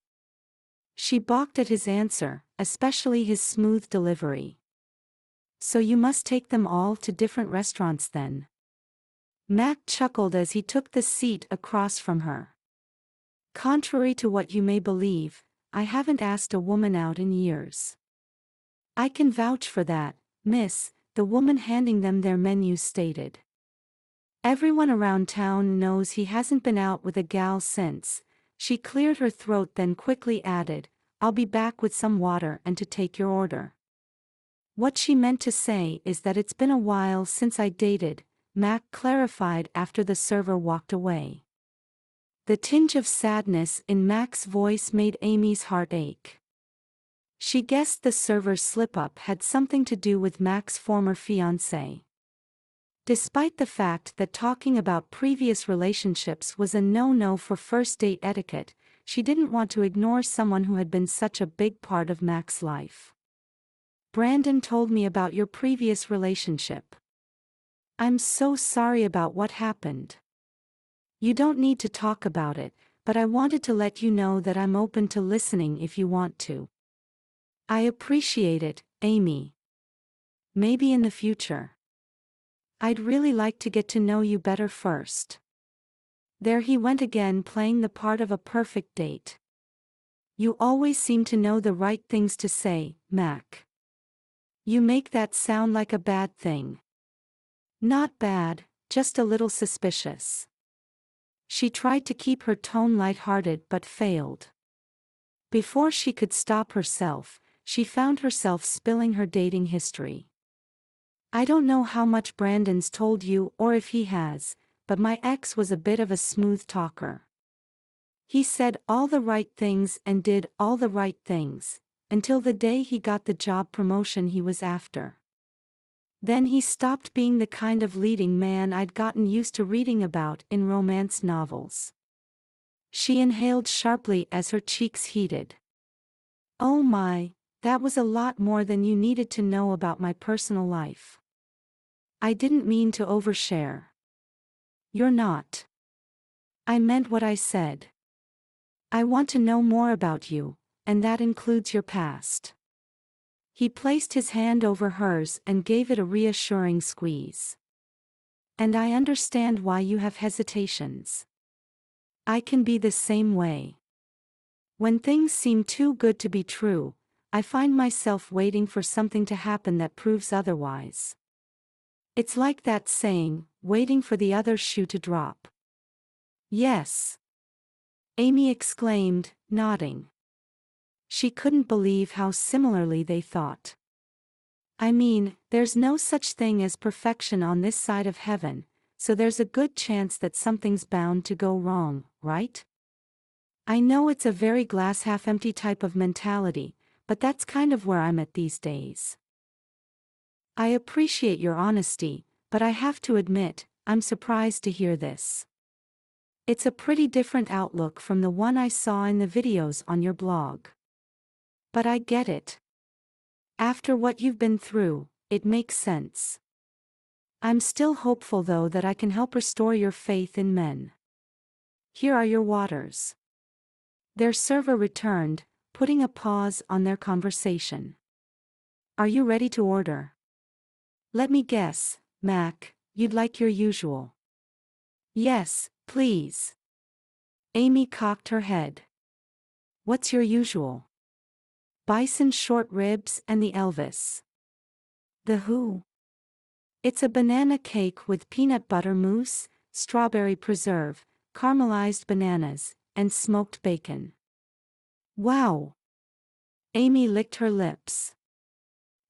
She balked at his answer, especially his smooth delivery. So you must take them all to different restaurants then. Mac chuckled as he took the seat across from her. Contrary to what you may believe, I haven't asked a woman out in years. I can vouch for that, miss, the woman handing them their menus stated. Everyone around town knows he hasn't been out with a gal since. She cleared her throat then quickly added, I'll be back with some water and to take your order. What she meant to say is that it's been a while since I dated, Mac clarified after the server walked away. The tinge of sadness in Mac's voice made Amy's heart ache. She guessed the server's slip-up had something to do with Mac's former fiancé. Despite the fact that talking about previous relationships was a no-no for first date etiquette, she didn't want to ignore someone who had been such a big part of Mac's life. Brandon told me about your previous relationship. I'm so sorry about what happened. You don't need to talk about it, but I wanted to let you know that I'm open to listening if you want to. I appreciate it, Amy. Maybe in the future. I'd really like to get to know you better first. There he went again, playing the part of a perfect date. You always seem to know the right things to say, Mac. You make that sound like a bad thing. Not bad, just a little suspicious. She tried to keep her tone light-hearted but failed. Before she could stop herself, she found herself spilling her dating history. I don't know how much Brandon's told you or if he has, but my ex was a bit of a smooth talker. He said all the right things and did all the right things, until the day he got the job promotion he was after. Then he stopped being the kind of leading man I'd gotten used to reading about in romance novels. She inhaled sharply as her cheeks heated. Oh my, that was a lot more than you needed to know about my personal life. I didn't mean to overshare. You're not. I meant what I said. I want to know more about you, and that includes your past. He placed his hand over hers and gave it a reassuring squeeze. And I understand why you have hesitations. I can be the same way. When things seem too good to be true, I find myself waiting for something to happen that proves otherwise. It's like that saying, waiting for the other shoe to drop. Yes, Amy exclaimed, nodding. She couldn't believe how similarly they thought. I mean, there's no such thing as perfection on this side of heaven, so there's a good chance that something's bound to go wrong, right? I know it's a very glass-half-empty type of mentality, but that's kind of where I'm at these days. I appreciate your honesty, but I have to admit, I'm surprised to hear this. It's a pretty different outlook from the one I saw in the videos on your blog. But I get it. After what you've been through, it makes sense. I'm still hopeful though that I can help restore your faith in men. Here are your waters. Their server returned, putting a pause on their conversation. Are you ready to order? Let me guess, Mac, you'd like your usual. Yes, please. Amy cocked her head. What's your usual? Bison short ribs and the Elvis. The who? It's a banana cake with peanut butter mousse, strawberry preserve, caramelized bananas, and smoked bacon. Wow! Amy licked her lips.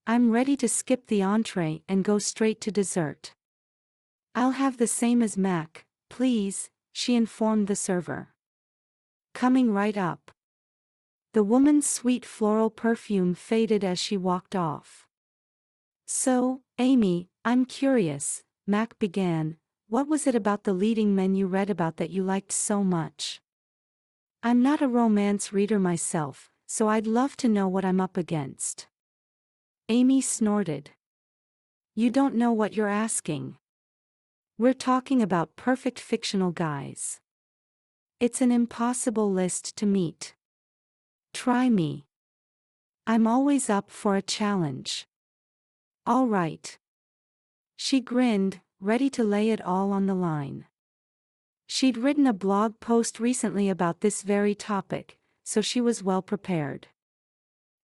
I'm ready to skip the entree and go straight to dessert. I'll have the same as Mac, please, she informed the server. Coming right up. The woman's sweet floral perfume faded as she walked off. So, Amy, I'm curious, Mac began, what was it about the leading men you read about that you liked so much? I'm not a romance reader myself, so I'd love to know what I'm up against. Amy snorted. You don't know what you're asking. We're talking about perfect fictional guys. It's an impossible list to meet. Try me. I'm always up for a challenge. All right. She grinned, ready to lay it all on the line. She'd written a blog post recently about this very topic, so she was well prepared.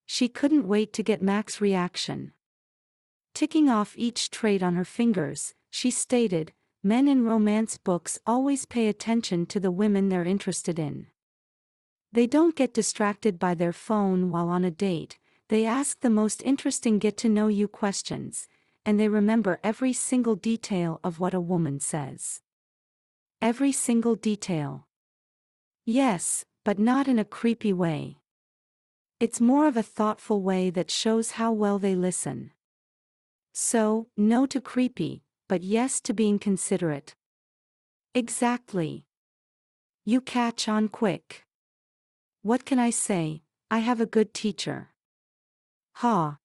She couldn't wait to get Mac's reaction. Ticking off each trait on her fingers, she stated, men in romance books always pay attention to the women they're interested in. They don't get distracted by their phone while on a date, they ask the most interesting get-to-know-you questions, and they remember every single detail of what a woman says. Every single detail. Yes, but not in a creepy way. It's more of a thoughtful way that shows how well they listen. So, no to creepy, but yes to being considerate. Exactly. You catch on quick. What can I say? I have a good teacher. Ha.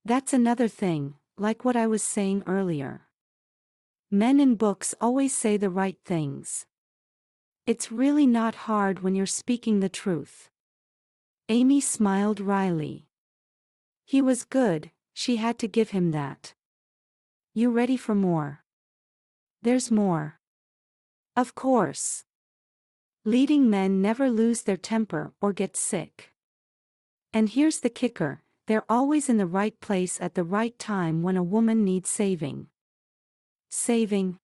That's another thing, like what I was saying earlier. Men in books always say the right things. It's really not hard when you're speaking the truth. Amy smiled wryly. He was good, she had to give him that. You ready for more? There's more. Of course. Leading men never lose their temper or get sick. And here's the kicker, they're always in the right place at the right time when a woman needs saving. Saving?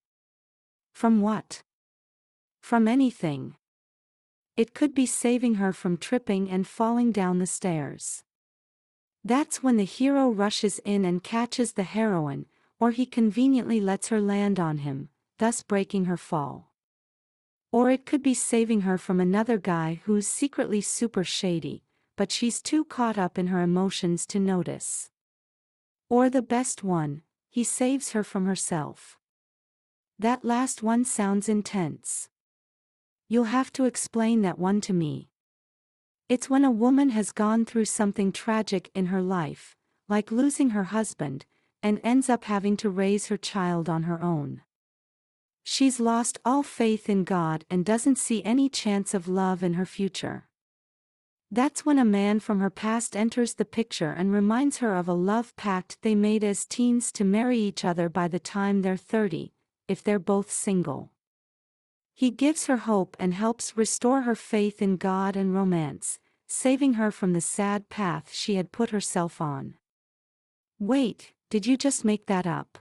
From what? From anything. It could be saving her from tripping and falling down the stairs. That's when the hero rushes in and catches the heroine, or he conveniently lets her land on him, thus breaking her fall. Or it could be saving her from another guy who's secretly super shady, but she's too caught up in her emotions to notice. Or the best one, he saves her from herself. That last one sounds intense. You'll have to explain that one to me. It's when a woman has gone through something tragic in her life, like losing her husband, and ends up having to raise her child on her own. She's lost all faith in God and doesn't see any chance of love in her future. That's when a man from her past enters the picture and reminds her of a love pact they made as teens to marry each other by the time they're 30, if they're both single. He gives her hope and helps restore her faith in God and romance, saving her from the sad path she had put herself on. Wait, did you just make that up?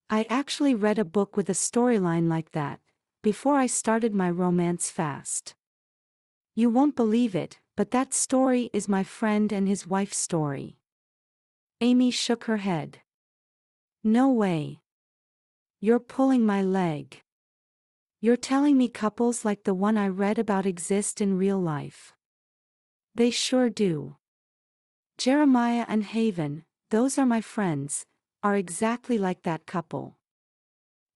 I actually read a book with a storyline like that, before I started my romance fast. You won't believe it, but that story is my friend and his wife's story. Amy shook her head. No way. You're pulling my leg. You're telling me couples like the one I read about exist in real life. They sure do. Jeremiah and Haven, those are my friends, are exactly like that couple.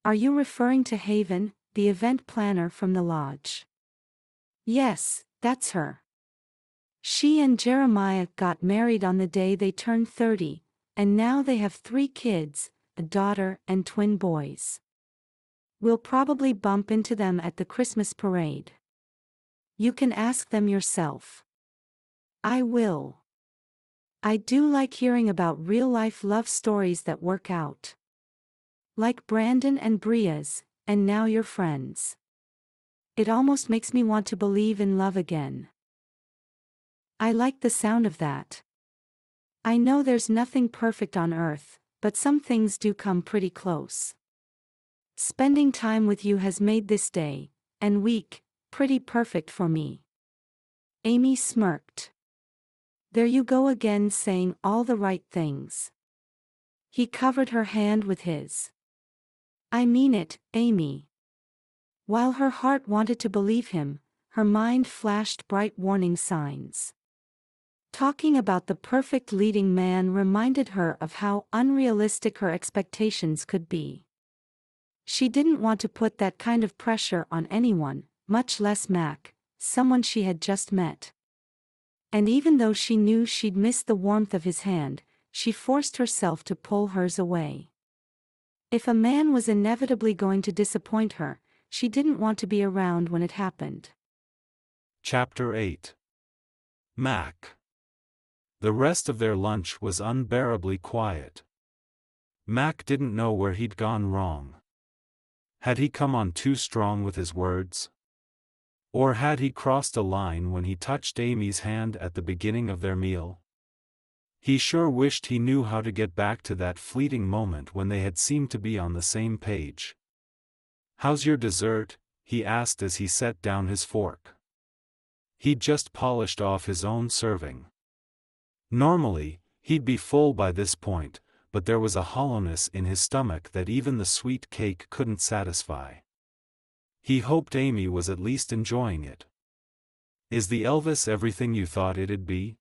Are you referring to Haven, the event planner from the lodge? Yes, that's her. She and Jeremiah got married on the day they turned 30, and now they have 3 kids, a daughter and twin boys. We'll probably bump into them at the Christmas parade. You can ask them yourself. I will. I do like hearing about real-life love stories that work out. Like Brandon and Bria's, and now your friends. It almost makes me want to believe in love again. I like the sound of that. I know there's nothing perfect on earth, but some things do come pretty close. Spending time with you has made this day, and week, pretty perfect for me. Amy smirked. There you go again saying all the right things. He covered her hand with his. I mean it, Amy. While her heart wanted to believe him, her mind flashed bright warning signs. Talking about the perfect leading man reminded her of how unrealistic her expectations could be. She didn't want to put that kind of pressure on anyone, much less Mac, someone she had just met. And even though she knew she'd miss the warmth of his hand, she forced herself to pull hers away. If a man was inevitably going to disappoint her, she didn't want to be around when it happened. Chapter 8. Mac. The rest of their lunch was unbearably quiet. Mac didn't know where he'd gone wrong. Had he come on too strong with his words? Or had he crossed a line when he touched Amy's hand at the beginning of their meal? He sure wished he knew how to get back to that fleeting moment when they had seemed to be on the same page. "How's your dessert?" he asked as he set down his fork. He'd just polished off his own serving. Normally, he'd be full by this point, but there was a hollowness in his stomach that even the sweet cake couldn't satisfy. He hoped Amy was at least enjoying it. "Is the Elvis everything you thought it'd be?"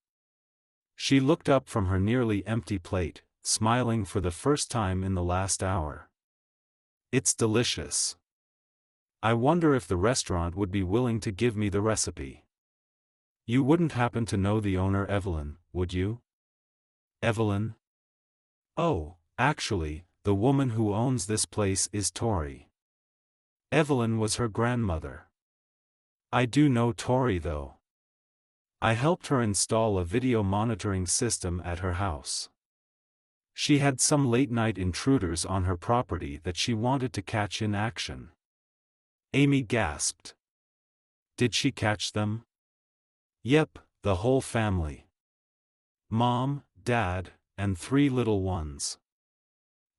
She looked up from her nearly empty plate, smiling for the first time in the last hour. "It's delicious. I wonder if the restaurant would be willing to give me the recipe." "You wouldn't happen to know the owner Evelyn, would you?" "Evelyn? Oh, actually, the woman who owns this place is Tori. Evelyn was her grandmother. I do know Tori though. I helped her install a video monitoring system at her house. She had some late-night intruders on her property that she wanted to catch in action." Amy gasped. "Did she catch them?" "Yep, the whole family. Mom, Dad, and 3 little ones.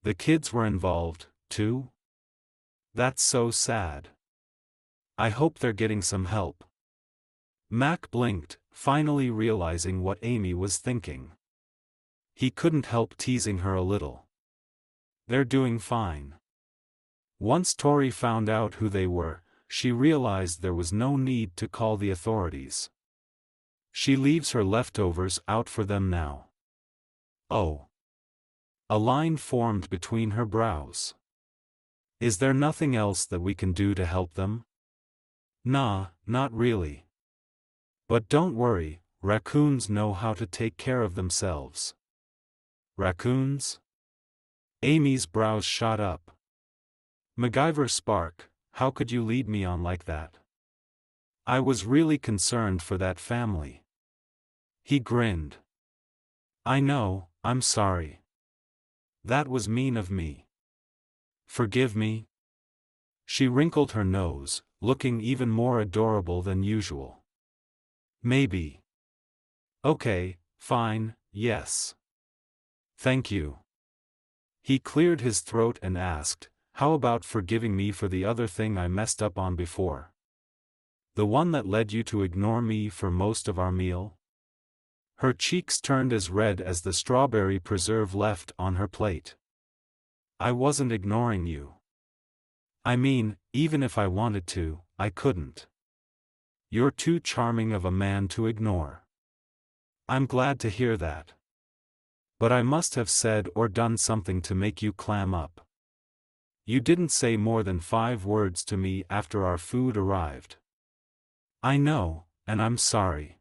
The kids were involved, too? That's so sad. I hope they're getting some help." Mac blinked, finally realizing what Amy was thinking. He couldn't help teasing her a little. "They're doing fine." Once Tori found out who they were, she realized there was no need to call the authorities. She leaves her leftovers out for them now. Oh. A line formed between her brows. "Is there nothing else that we can do to help them?" "Nah, not really. But don't worry, raccoons know how to take care of themselves." "Raccoons?" Amy's brows shot up. "MacGyver Spark, how could you lead me on like that? I was really concerned for that family." He grinned. I know, I'm sorry. That was mean of me. Forgive me? She wrinkled her nose, looking even more adorable than usual. Maybe. Okay, fine, yes. Thank you. He cleared his throat and asked, how about forgiving me for the other thing I messed up on before? The one that led you to ignore me for most of our meal? Her cheeks turned as red as the strawberry preserve left on her plate. I wasn't ignoring you. I mean, even if I wanted to, I couldn't. You're too charming of a man to ignore. I'm glad to hear that. But I must have said or done something to make you clam up. You didn't say more than 5 words to me after our food arrived. I know, and I'm sorry.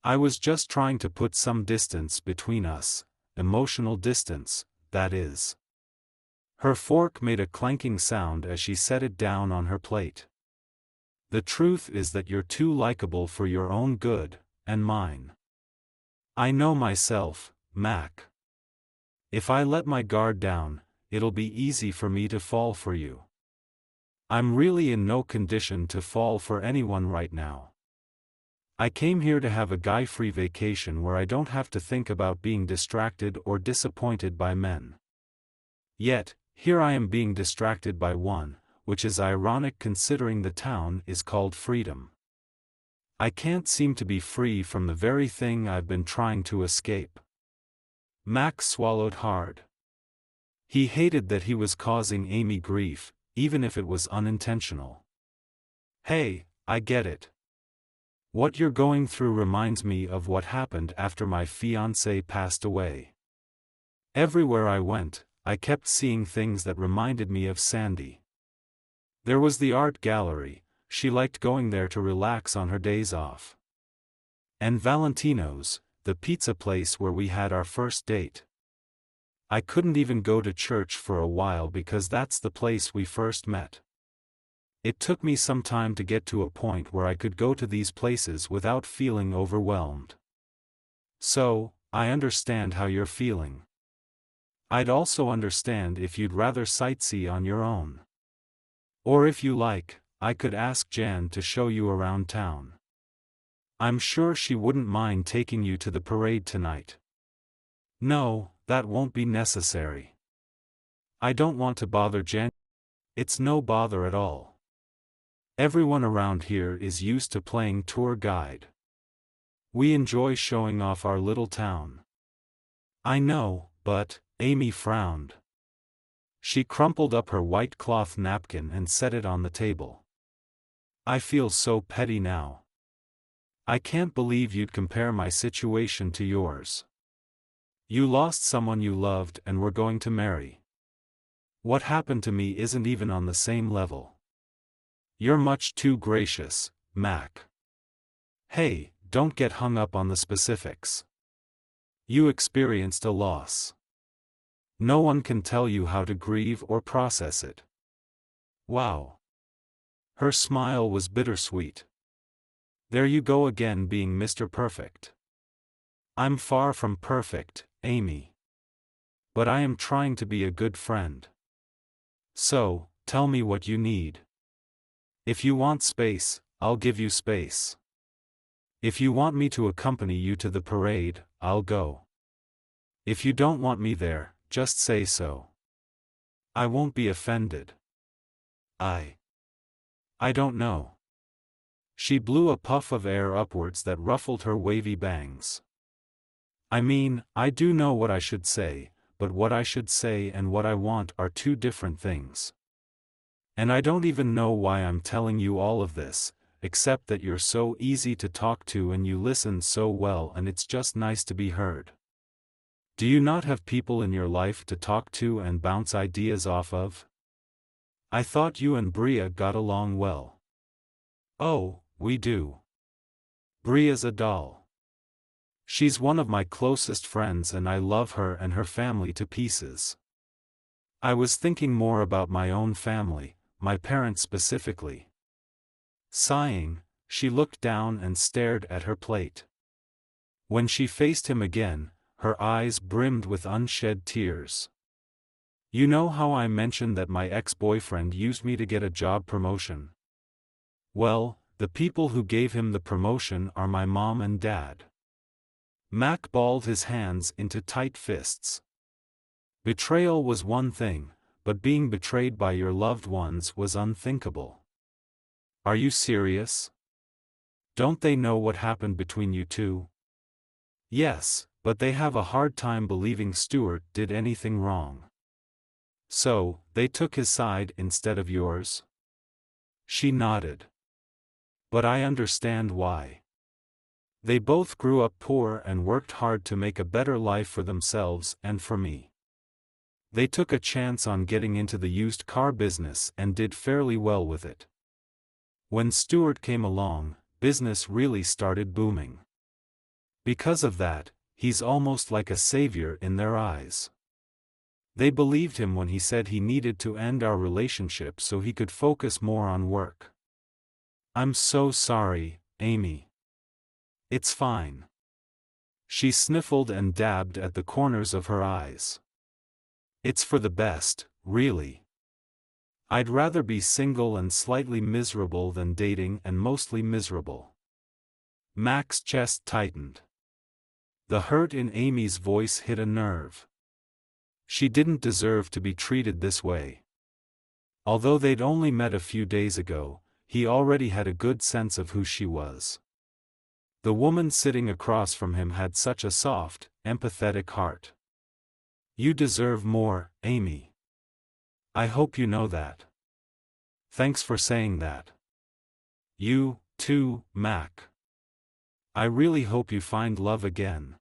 I was just trying to put some distance between us, emotional distance, that is. Her fork made a clanking sound as she set it down on her plate. The truth is that you're too likable for your own good, and mine. I know myself, Mac. If I let my guard down, it'll be easy for me to fall for you. I'm really in no condition to fall for anyone right now. I came here to have a guy-free vacation where I don't have to think about being distracted or disappointed by men. Yet, here I am being distracted by one, which is ironic considering the town is called freedom. I can't seem to be free from the very thing I've been trying to escape. Max swallowed hard. He hated that he was causing Amy grief, even if it was unintentional. Hey, I get it. What you're going through reminds me of what happened after my fiancé passed away. Everywhere I went, I kept seeing things that reminded me of Sandy. There was the art gallery, she liked going there to relax on her days off. And Valentino's, the pizza place where we had our first date. I couldn't even go to church for a while because that's the place we first met. It took me some time to get to a point where I could go to these places without feeling overwhelmed. So, I understand how you're feeling. I'd also understand if you'd rather sightsee on your own. Or if you like, I could ask Jan to show you around town. I'm sure she wouldn't mind taking you to the parade tonight. No, that won't be necessary. I don't want to bother Jan. It's no bother at all. Everyone around here is used to playing tour guide. We enjoy showing off our little town. I know, but, Amy frowned. She crumpled up her white cloth napkin and set it on the table. I feel so petty now. I can't believe you'd compare my situation to yours. You lost someone you loved and were going to marry. What happened to me isn't even on the same level. You're much too gracious, Mac. Hey, don't get hung up on the specifics. You experienced a loss. No one can tell you how to grieve or process it. Wow. Her smile was bittersweet. There you go again being Mr. Perfect. I'm far from perfect, Amy. But I am trying to be a good friend. So, tell me what you need. If you want space, I'll give you space. If you want me to accompany you to the parade, I'll go. If you don't want me there, just say so. I won't be offended. I don't know. She blew a puff of air upwards that ruffled her wavy bangs. I mean, I do know what I should say, but what I should say and what I want are two different things. And I don't even know why I'm telling you all of this, except that you're so easy to talk to and you listen so well and it's just nice to be heard. Do you not have people in your life to talk to and bounce ideas off of? I thought you and Bria got along well. Oh, we do. Bria's a doll. She's one of my closest friends and I love her and her family to pieces. I was thinking more about my own family, my parents specifically. Sighing, she looked down and stared at her plate. When she faced him again, her eyes brimmed with unshed tears. "You know how I mentioned that my ex-boyfriend used me to get a job promotion? Well, the people who gave him the promotion are my mom and dad." Mac balled his hands into tight fists. Betrayal was one thing, but being betrayed by your loved ones was unthinkable. "Are you serious? Don't they know what happened between you two?" "Yes, but they have a hard time believing Stuart did anything wrong." "So, they took his side instead of yours?" She nodded. "But I understand why. They both grew up poor and worked hard to make a better life for themselves and for me. They took a chance on getting into the used car business and did fairly well with it. When Stuart came along, business really started booming. Because of that, he's almost like a savior in their eyes. They believed him when he said he needed to end our relationship so he could focus more on work." "I'm so sorry, Amy." "It's fine." She sniffled and dabbed at the corners of her eyes. "It's for the best, really. I'd rather be single and slightly miserable than dating and mostly miserable." Mac's chest tightened. The hurt in Amy's voice hit a nerve. She didn't deserve to be treated this way. Although they'd only met a few days ago, he already had a good sense of who she was. The woman sitting across from him had such a soft, empathetic heart. "You deserve more, Amy. I hope you know that. Thanks for saying that. You, too, Mac. I really hope you find love again.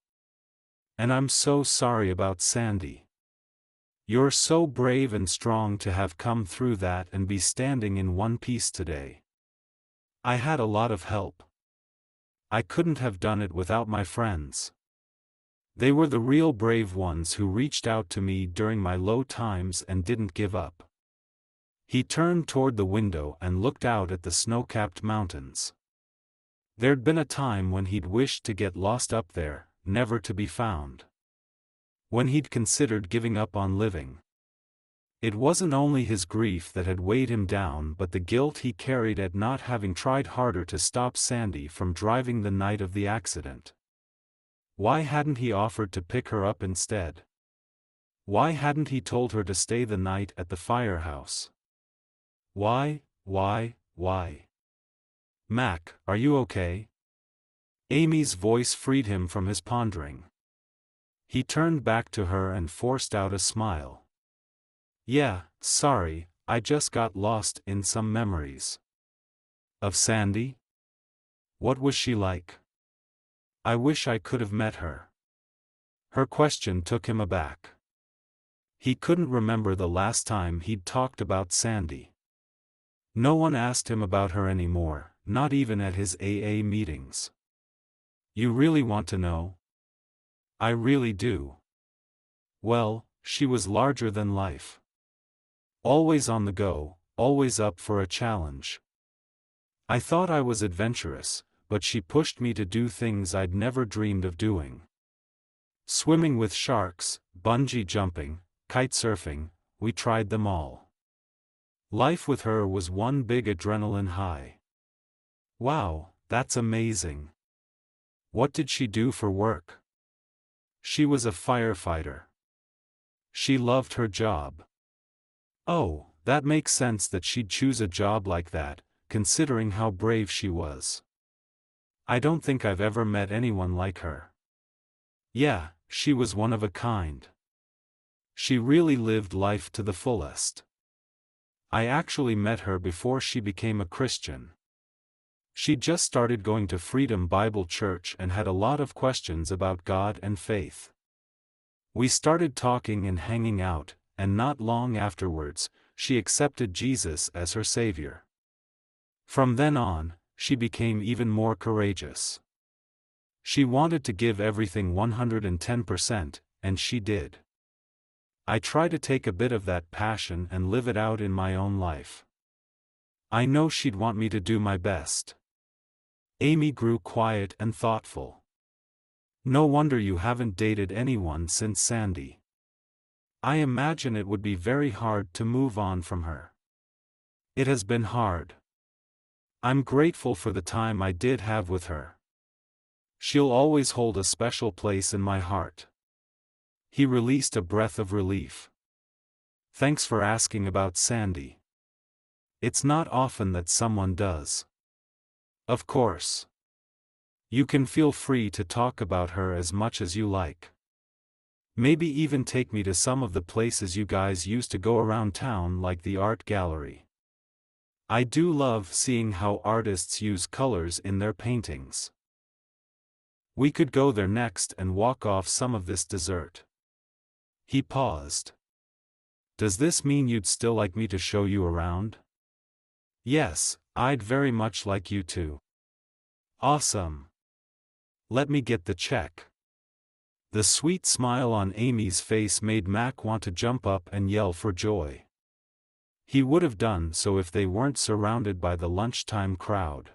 And I'm so sorry about Sandy. You're so brave and strong to have come through that and be standing in one piece today. I had a lot of help. I couldn't have done it without my friends. They were the real brave ones who reached out to me during my low times and didn't give up." He turned toward the window and looked out at the snow-capped mountains. There'd been a time when he'd wished to get lost up there, never to be found. When he'd considered giving up on living. It wasn't only his grief that had weighed him down but the guilt he carried at not having tried harder to stop Sandy from driving the night of the accident. Why hadn't he offered to pick her up instead? Why hadn't he told her to stay the night at the firehouse? Why? "Mac, are you okay?" Amy's voice freed him from his pondering. He turned back to her and forced out a smile. "Yeah, sorry, I just got lost in some memories." "Of Sandy? What was she like? I wish I could have met her." Her question took him aback. He couldn't remember the last time he'd talked about Sandy. No one asked him about her anymore, not even at his AA meetings. "You really want to know?" "I really do." "Well, she was larger than life. Always on the go, always up for a challenge. I thought I was adventurous, but she pushed me to do things I'd never dreamed of doing. Swimming with sharks, bungee jumping, kite surfing, we tried them all. Life with her was one big adrenaline high." "Wow, that's amazing. What did she do for work?" "She was a firefighter. She loved her job." "Oh, that makes sense that she'd choose a job like that, considering how brave she was. I don't think I've ever met anyone like her. Yeah, she was one of a kind. She really lived life to the fullest. I actually met her before she became a Christian. She just started going to Freedom Bible Church and had a lot of questions about God and faith. We started talking and hanging out, and not long afterwards, she accepted Jesus as her Savior. From then on, she became even more courageous. She wanted to give everything 110%, and she did. I try to take a bit of that passion and live it out in my own life. I know she'd want me to do my best." Amy grew quiet and thoughtful. No wonder you haven't dated anyone since Sandy. I imagine it would be very hard to move on from her. It has been hard. I'm grateful for the time I did have with her. She'll always hold a special place in my heart." He released a breath of relief. "Thanks for asking about Sandy. It's not often that someone does." "Of course. You can feel free to talk about her as much as you like. Maybe even take me to some of the places you guys used to go around town, like the art gallery. I do love seeing how artists use colors in their paintings. We could go there next and walk off some of this dessert." He paused. "Does this mean you'd still like me to show you around?" "Yes, I'd very much like you to." "Awesome. Let me get the check." The sweet smile on Amy's face made Mac want to jump up and yell for joy. He would have done so if they weren't surrounded by the lunchtime crowd.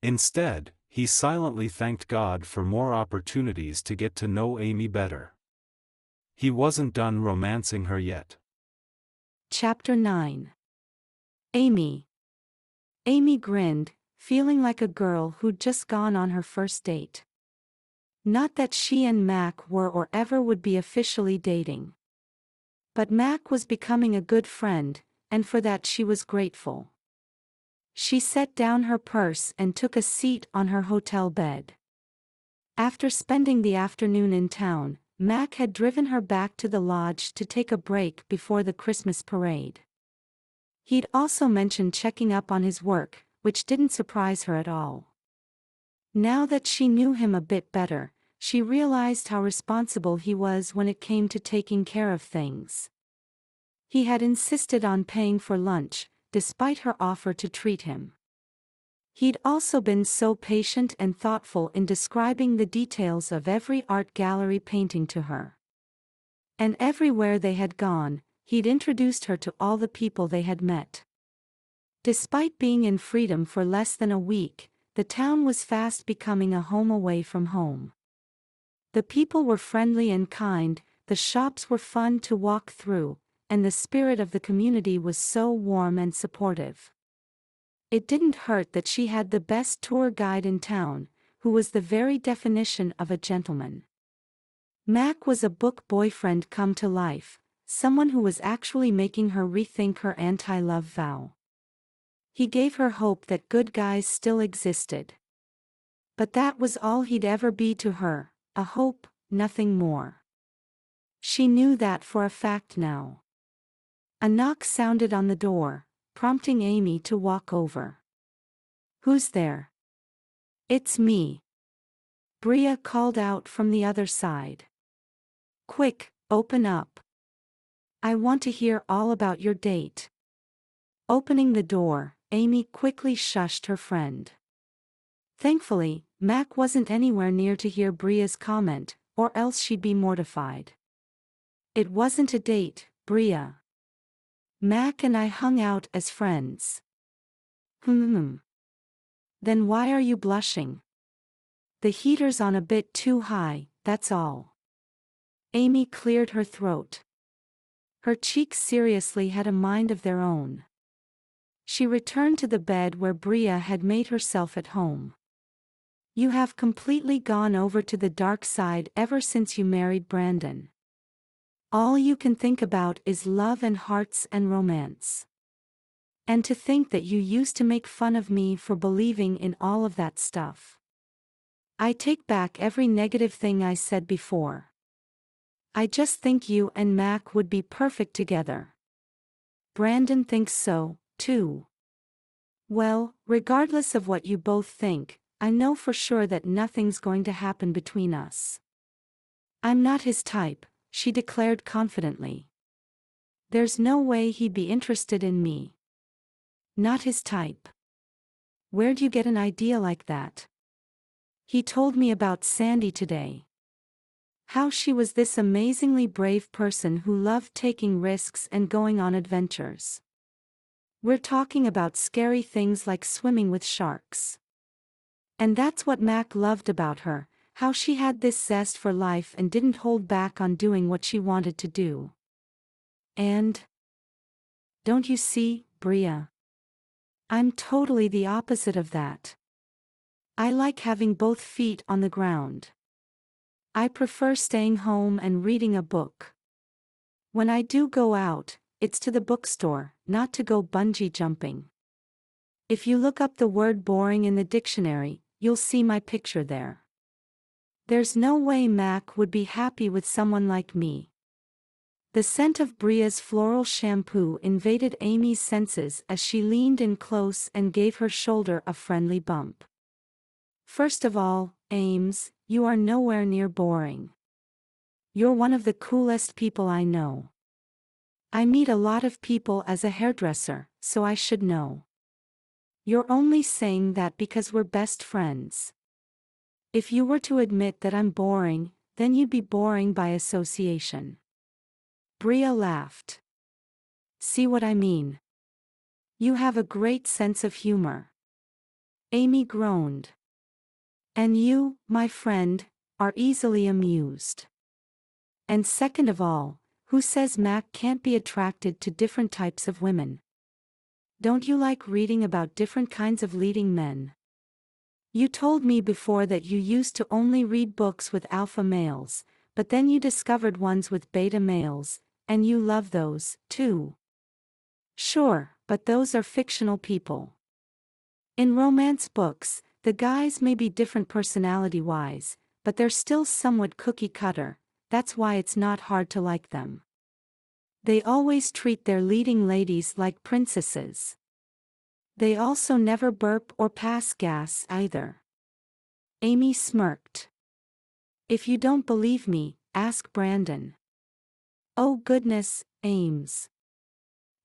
Instead, he silently thanked God for more opportunities to get to know Amy better. He wasn't done romancing her yet. Chapter 9. Amy. Amy grinned, feeling like a girl who'd just gone on her first date. Not that she and Mac were or ever would be officially dating. But Mac was becoming a good friend, and for that she was grateful. She set down her purse and took a seat on her hotel bed. After spending the afternoon in town, Mac had driven her back to the lodge to take a break before the Christmas parade. He'd also mentioned checking up on his work, which didn't surprise her at all. Now that she knew him a bit better, she realized how responsible he was when it came to taking care of things. He had insisted on paying for lunch, despite her offer to treat him. He'd also been so patient and thoughtful in describing the details of every art gallery painting to her. And everywhere they had gone, he'd introduced her to all the people they had met. Despite being in freedom for less than a week, the town was fast becoming a home away from home. The people were friendly and kind, the shops were fun to walk through, and the spirit of the community was so warm and supportive. It didn't hurt that she had the best tour guide in town, who was the very definition of a gentleman. Mac was a book boyfriend come to life, someone who was actually making her rethink her anti-love vow. He gave her hope that good guys still existed. But that was all he'd ever be to her, a hope, nothing more. She knew that for a fact now. A knock sounded on the door, prompting Amy to walk over. "Who's there?" "It's me," Bria called out from the other side. "Quick, open up. I want to hear all about your date." Opening the door, Amy quickly shushed her friend. Thankfully, Mac wasn't anywhere near to hear Bria's comment, or else she'd be mortified. "It wasn't a date, Bria. Mac and I hung out as friends." Then why are you blushing?" "The heater's on a bit too high, that's all." Amy cleared her throat. Her cheeks seriously had a mind of their own. She returned to the bed where Bria had made herself at home. "You have completely gone over to the dark side ever since you married Brandon. All you can think about is love and hearts and romance. And to think that you used to make fun of me for believing in all of that stuff. I take back every negative thing I said before. I just think you and Mac would be perfect together. Brandon thinks so, too. Well, regardless of what you both think, I know for sure that nothing's going to happen between us. I'm not his type," she declared confidently. "There's no way he'd be interested in me." "Not his type? Where'd you get an idea like that?" "He told me about Sandy today. How she was this amazingly brave person who loved taking risks and going on adventures. We're talking about scary things like swimming with sharks. And that's what Mac loved about her, how she had this zest for life and didn't hold back on doing what she wanted to do. And don't you see, Bria? I'm totally the opposite of that. I like having both feet on the ground. I prefer staying home and reading a book. When I do go out, it's to the bookstore, not to go bungee jumping. If you look up the word boring in the dictionary, you'll see my picture there. There's no way Mac would be happy with someone like me. The scent of Bria's floral shampoo invaded Amy's senses as she leaned in close and gave her shoulder a friendly bump. First of all, Ames, you are nowhere near boring. You're one of the coolest people I know. I meet a lot of people as a hairdresser, so I should know. You're only saying that because we're best friends. If you were to admit that I'm boring, then you'd be boring by association. Bria laughed. See what I mean? You have a great sense of humor. Amy groaned. And you, my friend, are easily amused. And second of all, who says Mac can't be attracted to different types of women? Don't you like reading about different kinds of leading men? You told me before that you used to only read books with alpha males, but then you discovered ones with beta males, and you love those, too. Sure, but those are fictional people. In romance books, the guys may be different personality-wise, but they're still somewhat cookie-cutter. That's why it's not hard to like them. They always treat their leading ladies like princesses. They also never burp or pass gas either. Amy smirked. If you don't believe me, ask Brandon. Oh goodness, Ames.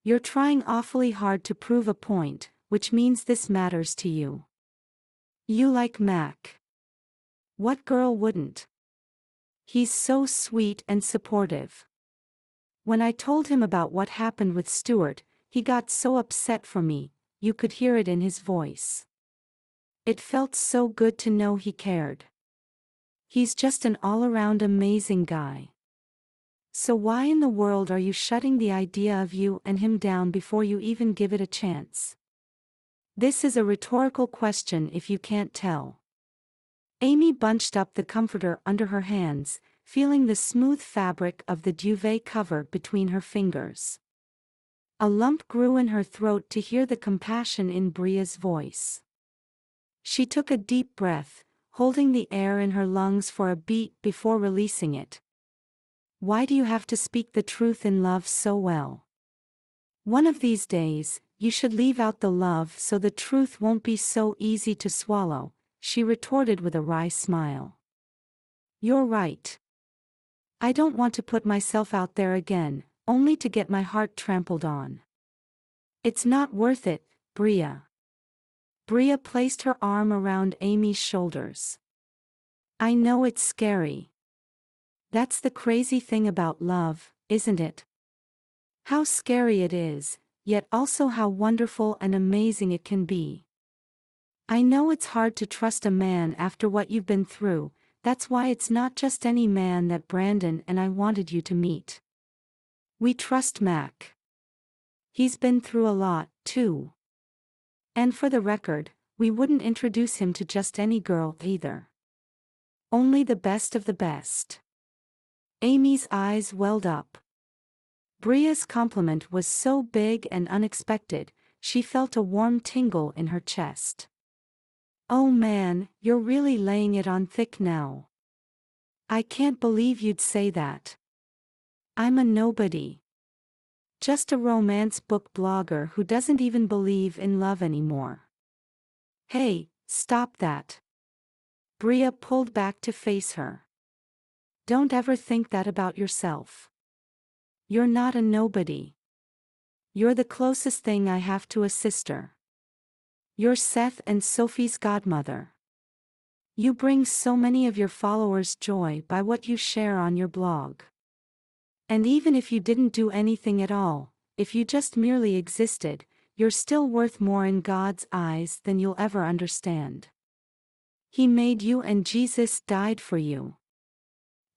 You're trying awfully hard to prove a point, which means this matters to you. You like Mac. What girl wouldn't? He's so sweet and supportive. When I told him about what happened with Stuart, he got so upset for me, you could hear it in his voice. It felt so good to know he cared. He's just an all-around amazing guy. So why in the world are you shutting the idea of you and him down before you even give it a chance? This is a rhetorical question if you can't tell. Amy bunched up the comforter under her hands, feeling the smooth fabric of the duvet cover between her fingers. A lump grew in her throat to hear the compassion in Bria's voice. She took a deep breath, holding the air in her lungs for a beat before releasing it. Why do you have to speak the truth in love so well? One of these days, you should leave out the love so the truth won't be so easy to swallow, she retorted with a wry smile. You're right. I don't want to put myself out there again, only to get my heart trampled on. It's not worth it, Bria. Bria placed her arm around Amy's shoulders. I know it's scary. That's the crazy thing about love, isn't it? How scary it is, yet also how wonderful and amazing it can be. I know it's hard to trust a man after what you've been through. That's why it's not just any man that Brandon and I wanted you to meet. We trust Mac. He's been through a lot, too. And for the record, we wouldn't introduce him to just any girl either. Only the best of the best. Amy's eyes welled up. Bria's compliment was so big and unexpected, she felt a warm tingle in her chest. Oh man, you're really laying it on thick now. I can't believe you'd say that. I'm a nobody. Just a romance book blogger who doesn't even believe in love anymore. Hey, stop that. Bria pulled back to face her. Don't ever think that about yourself. You're not a nobody. You're the closest thing I have to a sister. You're Seth and Sophie's godmother. You bring so many of your followers joy by what you share on your blog. And even if you didn't do anything at all, if you just merely existed, you're still worth more in God's eyes than you'll ever understand. He made you and Jesus died for you.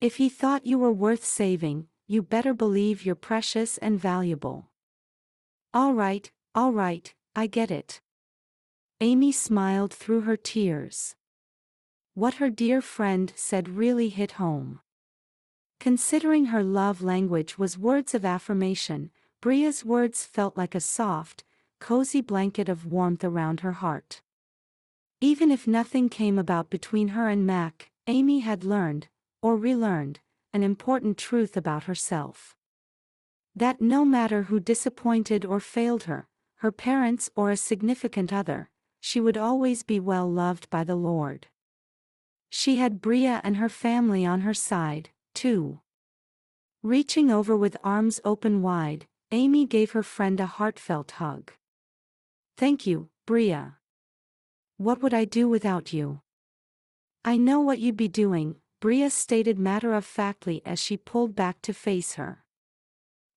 If he thought you were worth saving, you better believe you're precious and valuable. All right, I get it. Amy smiled through her tears. What her dear friend said really hit home. Considering her love language was words of affirmation, Bria's words felt like a soft, cozy blanket of warmth around her heart. Even if nothing came about between her and Mac, Amy had learned, or relearned, an important truth about herself. That no matter who disappointed or failed her, her parents or a significant other, she would always be well loved by the Lord. She had Bria and her family on her side, too. Reaching over with arms open wide, Amy gave her friend a heartfelt hug. Thank you, Bria. What would I do without you? I know what you'd be doing, Bria stated matter-of-factly as she pulled back to face her.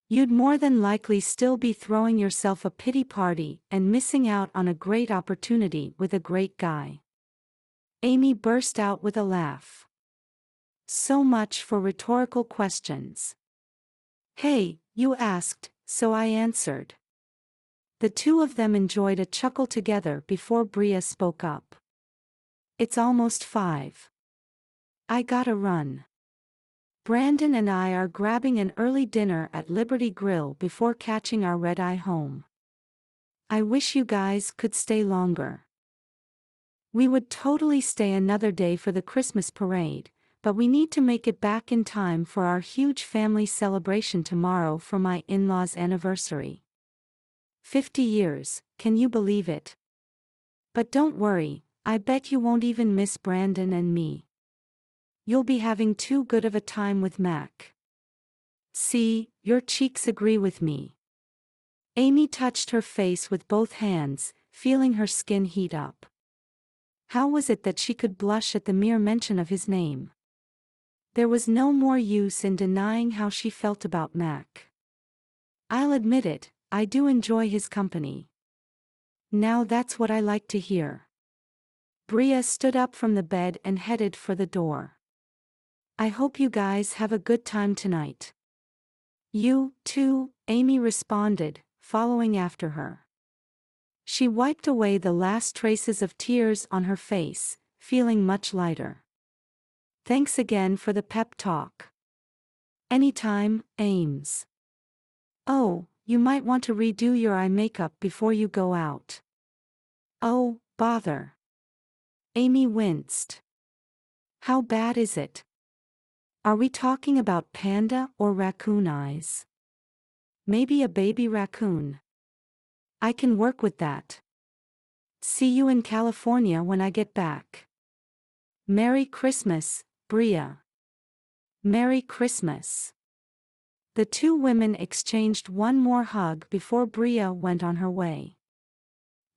You'd more than likely still be throwing yourself a pity party and missing out on a great opportunity with a great guy. Amy burst out with a laugh. So much for rhetorical questions. Hey, you asked, so I answered. The two of them enjoyed a chuckle together before Bria spoke up. It's almost 5. I gotta run. Brandon and I are grabbing an early dinner at Liberty Grill before catching our red-eye home. I wish you guys could stay longer. We would totally stay another day for the Christmas parade, but we need to make it back in time for our huge family celebration tomorrow for my in-laws' anniversary. 50 years, can you believe it? But don't worry, I bet you won't even miss Brandon and me. You'll be having too good of a time with Mac. See, your cheeks agree with me. Amy touched her face with both hands, feeling her skin heat up. How was it that she could blush at the mere mention of his name? There was no more use in denying how she felt about Mac. I'll admit it, I do enjoy his company. Now that's what I like to hear. Bria stood up from the bed and headed for the door. I hope you guys have a good time tonight. You, too, Amy responded, following after her. She wiped away the last traces of tears on her face, feeling much lighter. Thanks again for the pep talk. Anytime, Ames. Oh, you might want to redo your eye makeup before you go out. Oh, bother. Amy winced. How bad is it? Are we talking about panda or raccoon eyes? Maybe a baby raccoon. I can work with that. See you in California when I get back. Merry Christmas, Bria. Merry Christmas. The two women exchanged one more hug before Bria went on her way.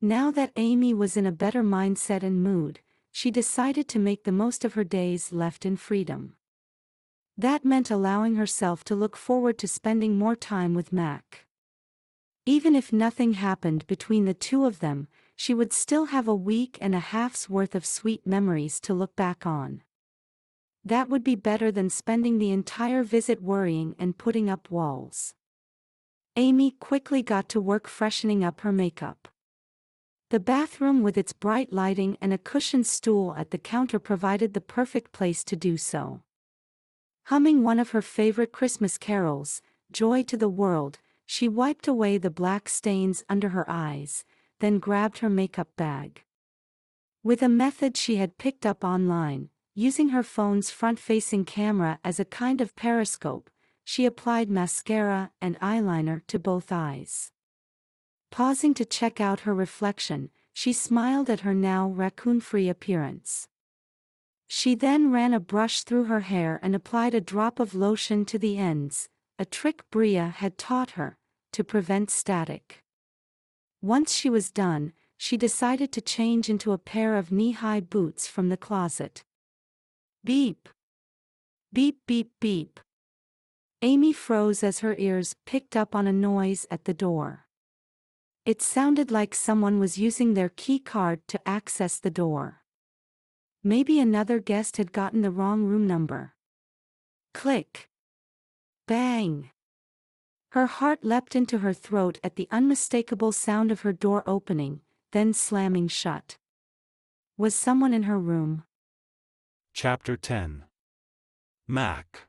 Now that Amy was in a better mindset and mood, she decided to make the most of her days left in freedom. That meant allowing herself to look forward to spending more time with Mac. Even if nothing happened between the two of them, she would still have a week and a half's worth of sweet memories to look back on. That would be better than spending the entire visit worrying and putting up walls. Amy quickly got to work freshening up her makeup. The bathroom with its bright lighting and a cushioned stool at the counter provided the perfect place to do so. Humming one of her favorite Christmas carols, Joy to the World, she wiped away the black stains under her eyes, then grabbed her makeup bag. With a method she had picked up online, using her phone's front-facing camera as a kind of periscope, she applied mascara and eyeliner to both eyes. Pausing to check out her reflection, she smiled at her now raccoon-free appearance. She then ran a brush through her hair and applied a drop of lotion to the ends, a trick Bria had taught her, to prevent static. Once she was done, she decided to change into a pair of knee-high boots from the closet. Beep. Beep beep beep. Amy froze as her ears picked up on a noise at the door. It sounded like someone was using their key card to access the door. Maybe another guest had gotten the wrong room number. Click. Bang. Her heart leapt into her throat at the unmistakable sound of her door opening, then slamming shut. Was someone in her room? Chapter 10. Mac.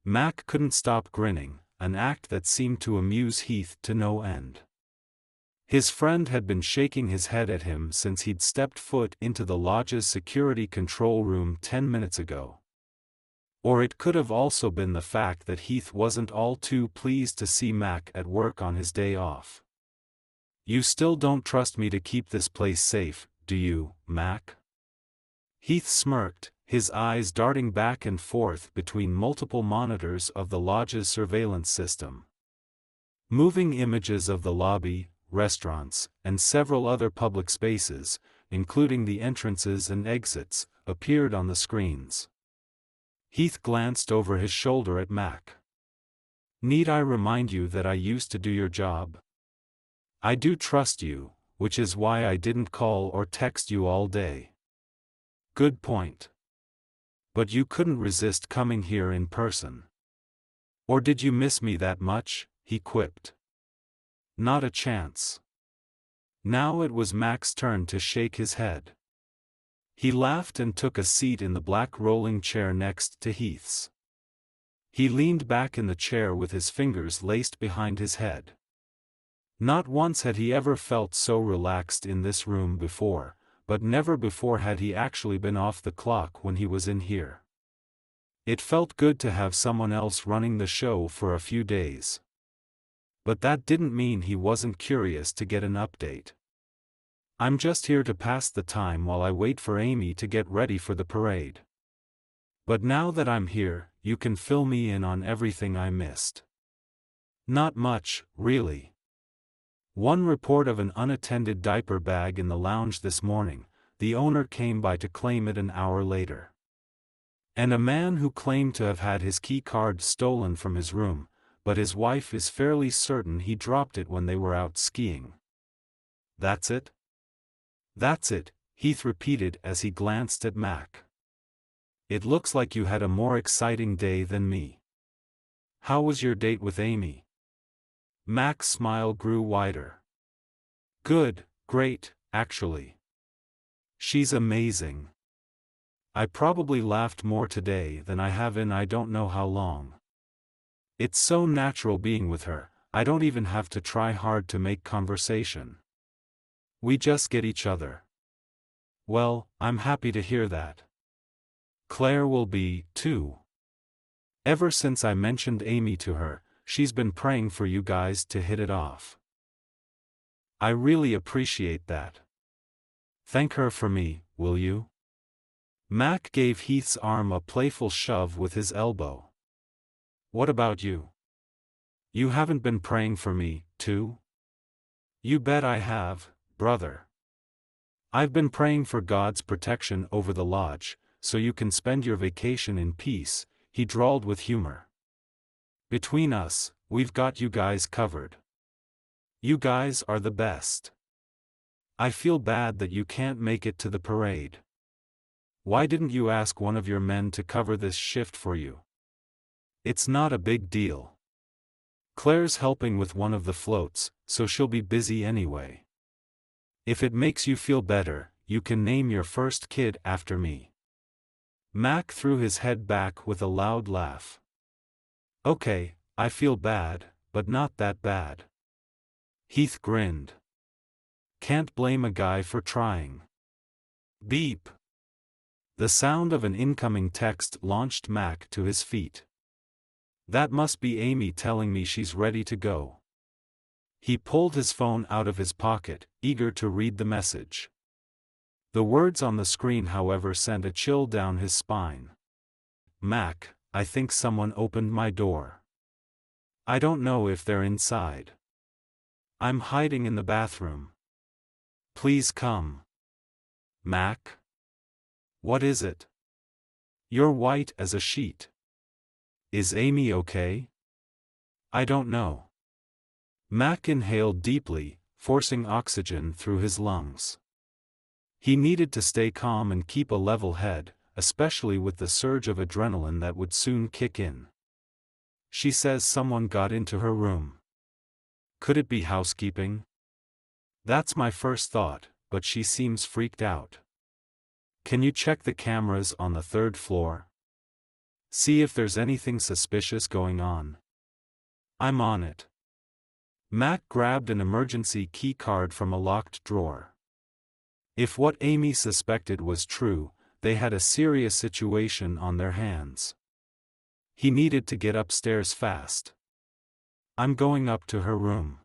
Mac couldn't stop grinning, an act that seemed to amuse Heath to no end. His friend had been shaking his head at him since he'd stepped foot into the lodge's security control room 10 minutes ago. Or it could have also been the fact that Heath wasn't all too pleased to see Mac at work on his day off. "You still don't trust me to keep this place safe, do you, Mac?" Heath smirked, his eyes darting back and forth between multiple monitors of the lodge's surveillance system. Moving images of the lobby, restaurants, and several other public spaces, including the entrances and exits, appeared on the screens. Heath glanced over his shoulder at Mac. "Need I remind you that I used to do your job? I do trust you, which is why I didn't call or text you all day." "Good point. But you couldn't resist coming here in person. Or did you miss me that much?" he quipped. "Not a chance." Now it was Mac's turn to shake his head. He laughed and took a seat in the black rolling chair next to Heath's. He leaned back in the chair with his fingers laced behind his head. Not once had he ever felt so relaxed in this room before, but never before had he actually been off the clock when he was in here. It felt good to have someone else running the show for a few days. But that didn't mean he wasn't curious to get an update. "I'm just here to pass the time while I wait for Amy to get ready for the parade. But now that I'm here, you can fill me in on everything I missed." "Not much, really. One report of an unattended diaper bag in the lounge this morning. The owner came by to claim it an hour later. And a man who claimed to have had his key card stolen from his room, but his wife is fairly certain he dropped it when they were out skiing." "That's it?" "That's it," Heath repeated as he glanced at Mac. "It looks like you had a more exciting day than me. How was your date with Amy?" Mac's smile grew wider. "Good, great, actually. She's amazing. I probably laughed more today than I have in I don't know how long. It's so natural being with her, I don't even have to try hard to make conversation. We just get each other." "Well, I'm happy to hear that. Claire will be, too. Ever since I mentioned Amy to her, she's been praying for you guys to hit it off. I really appreciate that. Thank her for me, will you?" Mac gave Heath's arm a playful shove with his elbow. "What about you? You haven't been praying for me, too?" "You bet I have, brother. I've been praying for God's protection over the lodge, so you can spend your vacation in peace," he drawled with humor. "Between us, we've got you guys covered. You guys are the best. I feel bad that you can't make it to the parade. Why didn't you ask one of your men to cover this shift for you? It's not a big deal. Claire's helping with one of the floats, so she'll be busy anyway. If it makes you feel better, you can name your first kid after me." Mac threw his head back with a loud laugh. "Okay, I feel bad, but not that bad." Heath grinned. Can't blame a guy for trying. Beep. The sound of an incoming text launched Mac to his feet. That must be Amy telling me she's ready to go. He pulled his phone out of his pocket, eager to read the message. The words on the screen, however, sent a chill down his spine. "Mac, I think someone opened my door. I don't know if they're inside. I'm hiding in the bathroom. Please come." "Mac? What is it? You're white as a sheet. Is Amy okay?" "I don't know." Mac inhaled deeply, forcing oxygen through his lungs. He needed to stay calm and keep a level head, especially with the surge of adrenaline that would soon kick in. She says someone got into her room. Could it be housekeeping? That's my first thought, but she seems freaked out. Can you check the cameras on the 3rd floor? See if there's anything suspicious going on. I'm on it. Mac grabbed an emergency key card from a locked drawer. If what Amy suspected was true, they had a serious situation on their hands. He needed to get upstairs fast. I'm going up to her room.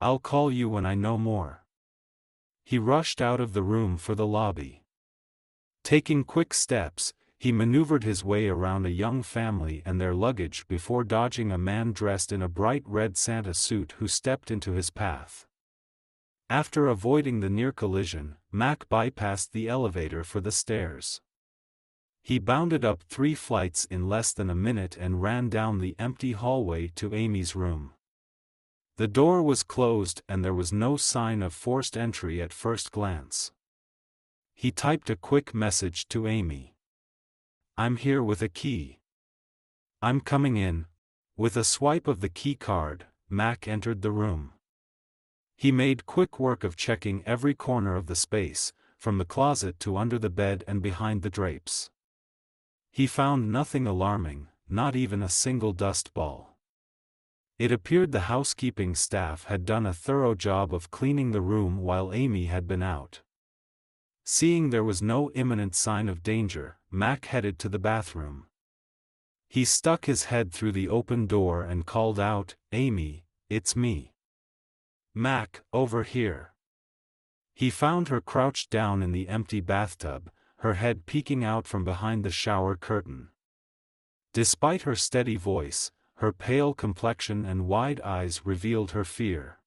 I'll call you when I know more. He rushed out of the room for the lobby. Taking quick steps, he maneuvered his way around a young family and their luggage before dodging a man dressed in a bright red Santa suit who stepped into his path. After avoiding the near collision, Mac bypassed the elevator for the stairs. He bounded up 3 flights in less than a minute and ran down the empty hallway to Amy's room. The door was closed and there was no sign of forced entry at first glance. He typed a quick message to Amy. I'm here with a key. I'm coming in. With a swipe of the key card, Mac entered the room. He made quick work of checking every corner of the space, from the closet to under the bed and behind the drapes. He found nothing alarming, not even a single dust ball. It appeared the housekeeping staff had done a thorough job of cleaning the room while Amy had been out. Seeing there was no imminent sign of danger, Mac headed to the bathroom. He stuck his head through the open door and called out, "Amy, it's me. Mac, over here." He found her crouched down in the empty bathtub, her head peeking out from behind the shower curtain. Despite her steady voice, her pale complexion and wide eyes revealed her fear.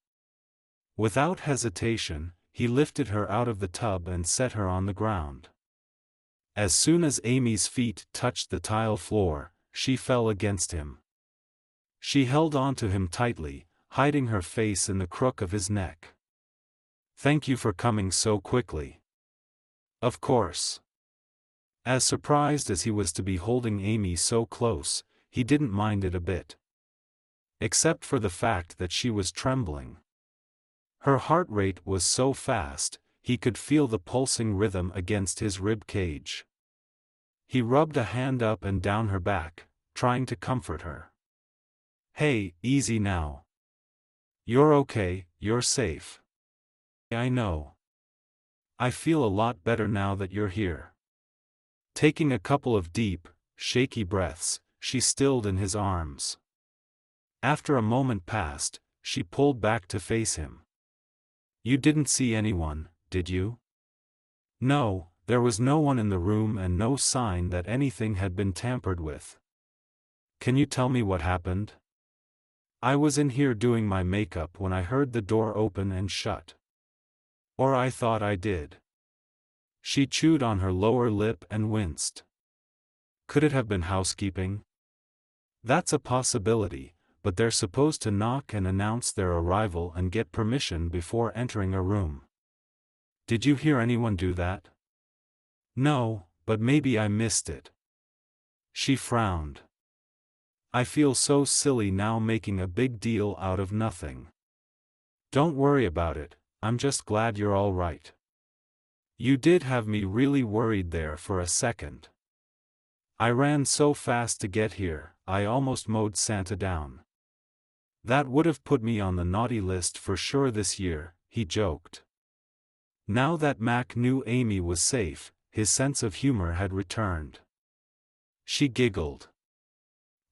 Without hesitation, he lifted her out of the tub and set her on the ground. As soon as Amy's feet touched the tile floor, she fell against him. She held on to him tightly, hiding her face in the crook of his neck. "Thank you for coming so quickly." "Of course." As surprised as he was to be holding Amy so close, he didn't mind it a bit. Except for the fact that she was trembling. Her heart rate was so fast, he could feel the pulsing rhythm against his rib cage. He rubbed a hand up and down her back, trying to comfort her. "Hey, easy now. You're okay, you're safe. I know. I feel a lot better now that you're here." Taking a couple of deep, shaky breaths, she stilled in his arms. After a moment passed, she pulled back to face him. "You didn't see anyone, did you?" "No, there was no one in the room and no sign that anything had been tampered with." "Can you tell me what happened?" "I was in here doing my makeup when I heard the door open and shut. Or I thought I did." She chewed on her lower lip and winced. "Could it have been housekeeping?" "That's a possibility, but they're supposed to knock and announce their arrival and get permission before entering a room." "Did you hear anyone do that?" "No, but maybe I missed it." She frowned. "I feel so silly now making a big deal out of nothing." "Don't worry about it, I'm just glad you're all right. You did have me really worried there for a second. I ran so fast to get here, I almost mowed Santa down. That would have put me on the naughty list for sure this year," he joked. Now that Mac knew Amy was safe, his sense of humor had returned. She giggled.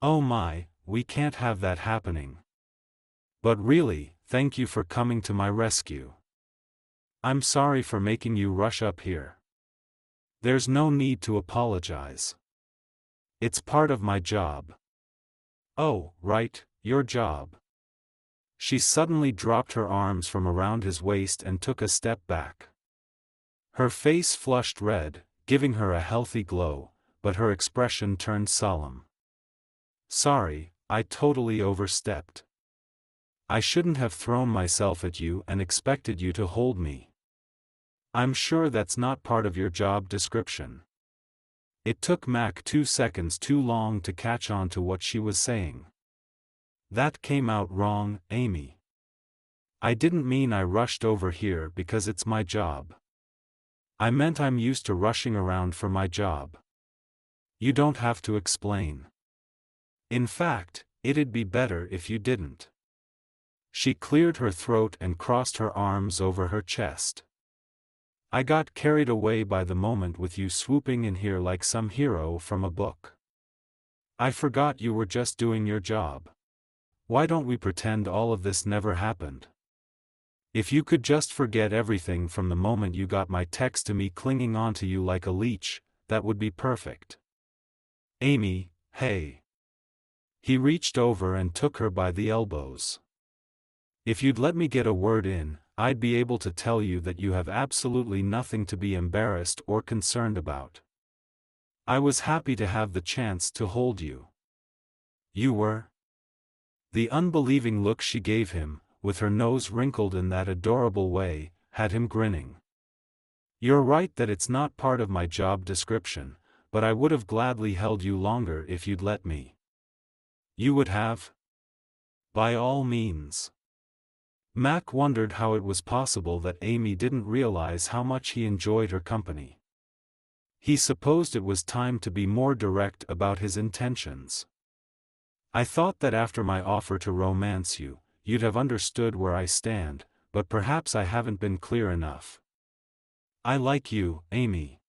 "Oh my, we can't have that happening. But really, thank you for coming to my rescue. I'm sorry for making you rush up here. There's no need to apologize. It's part of my job." "Oh, right, your job." She suddenly dropped her arms from around his waist and took a step back. Her face flushed red, giving her a healthy glow, but her expression turned solemn. "Sorry, I totally overstepped. I shouldn't have thrown myself at you and expected you to hold me. I'm sure that's not part of your job description. It took Mac 2 seconds too long to catch on to what she was saying. That came out wrong, Amy. I didn't mean I rushed over here because it's my job. I meant I'm used to rushing around for my job. You don't have to explain. In fact, it'd be better if you didn't. She cleared her throat and crossed her arms over her chest. I got carried away by the moment with you swooping in here like some hero from a book. I forgot you were just doing your job. Why don't we pretend all of this never happened? If you could just forget everything from the moment you got my text to me clinging onto you like a leech, that would be perfect. Amy, hey. He reached over and took her by the elbows. If you'd let me get a word in, I'd be able to tell you that you have absolutely nothing to be embarrassed or concerned about. I was happy to have the chance to hold you. You were? The unbelieving look she gave him, with her nose wrinkled in that adorable way, had him grinning. You're right that it's not part of my job description, but I would have gladly held you longer if you'd let me. You would have? By all means. Mac wondered how it was possible that Amy didn't realize how much he enjoyed her company. He supposed it was time to be more direct about his intentions. I thought that after my offer to romance you, you'd have understood where I stand, but perhaps I haven't been clear enough. I like you, Amy.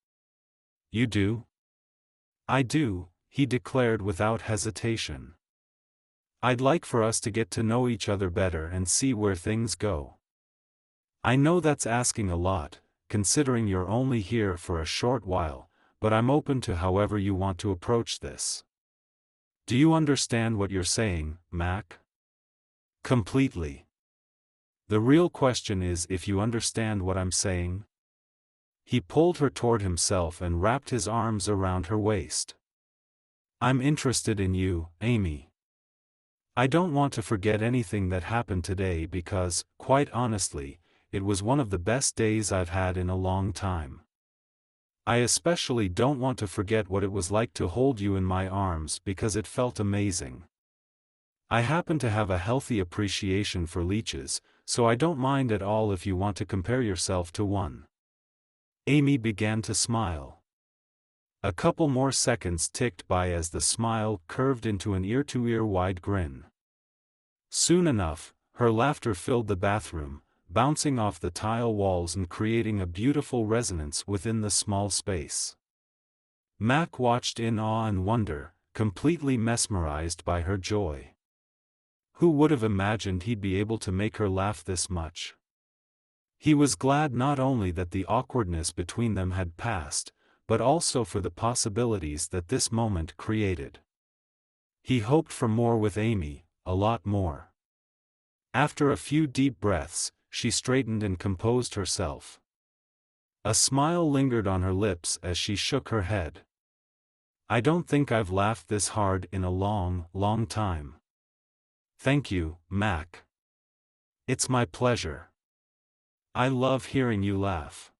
You do? I do, he declared without hesitation. I'd like for us to get to know each other better and see where things go. I know that's asking a lot, considering you're only here for a short while, but I'm open to however you want to approach this. Do you understand what you're saying, Mac? Completely. The real question is if you understand what I'm saying. He pulled her toward himself and wrapped his arms around her waist. I'm interested in you, Amy. I don't want to forget anything that happened today because, quite honestly, it was one of the best days I've had in a long time. I especially don't want to forget what it was like to hold you in my arms because it felt amazing. I happen to have a healthy appreciation for leeches, so I don't mind at all if you want to compare yourself to one. Amy began to smile. A couple more seconds ticked by as the smile curved into an ear-to-ear wide grin. Soon enough, her laughter filled the bathroom, bouncing off the tile walls and creating a beautiful resonance within the small space. Mac watched in awe and wonder, completely mesmerized by her joy. Who would have imagined he'd be able to make her laugh this much? He was glad not only that the awkwardness between them had passed, but also for the possibilities that this moment created. He hoped for more with Amy, a lot more. After a few deep breaths, she straightened and composed herself. A smile lingered on her lips as she shook her head. I don't think I've laughed this hard in a long, long time. Thank you, Mac. It's my pleasure. I love hearing you laugh.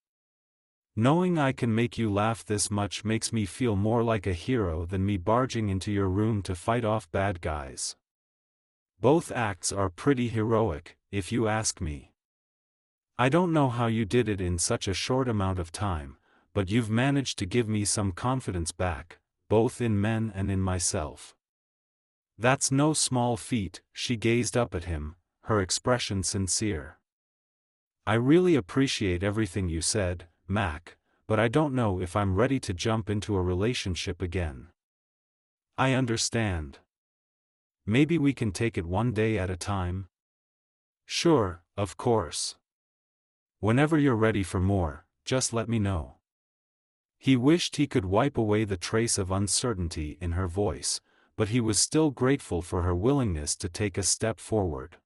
Knowing I can make you laugh this much makes me feel more like a hero than me barging into your room to fight off bad guys. Both acts are pretty heroic, if you ask me. I don't know how you did it in such a short amount of time, but you've managed to give me some confidence back, both in men and in myself. That's no small feat. She gazed up at him, her expression sincere. I really appreciate everything you said, Mac, but I don't know if I'm ready to jump into a relationship again. I understand. Maybe we can take it one day at a time? Sure, of course. Whenever you're ready for more, just let me know. He wished he could wipe away the trace of uncertainty in her voice, but he was still grateful for her willingness to take a step forward.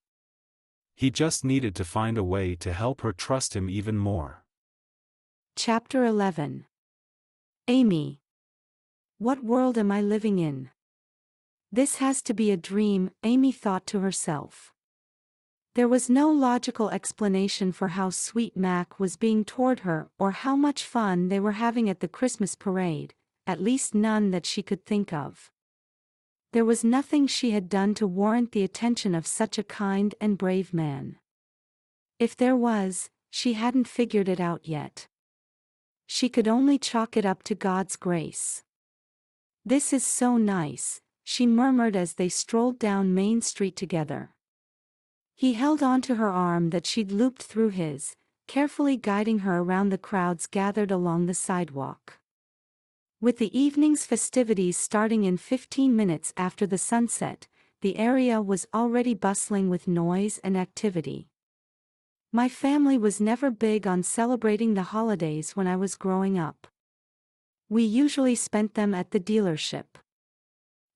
He just needed to find a way to help her trust him even more. Chapter 11. Amy. What world am I living in? This has to be a dream, Amy thought to herself. There was no logical explanation for how sweet Mac was being toward her or how much fun they were having at the Christmas parade, at least none that she could think of. There was nothing she had done to warrant the attention of such a kind and brave man. If there was, she hadn't figured it out yet. She could only chalk it up to God's grace. "This is so nice," she murmured as they strolled down Main Street together. He held onto her arm that she'd looped through his, carefully guiding her around the crowds gathered along the sidewalk. With the evening's festivities starting in 15 minutes after the sunset, the area was already bustling with noise and activity. "My family was never big on celebrating the holidays when I was growing up. We usually spent them at the dealership.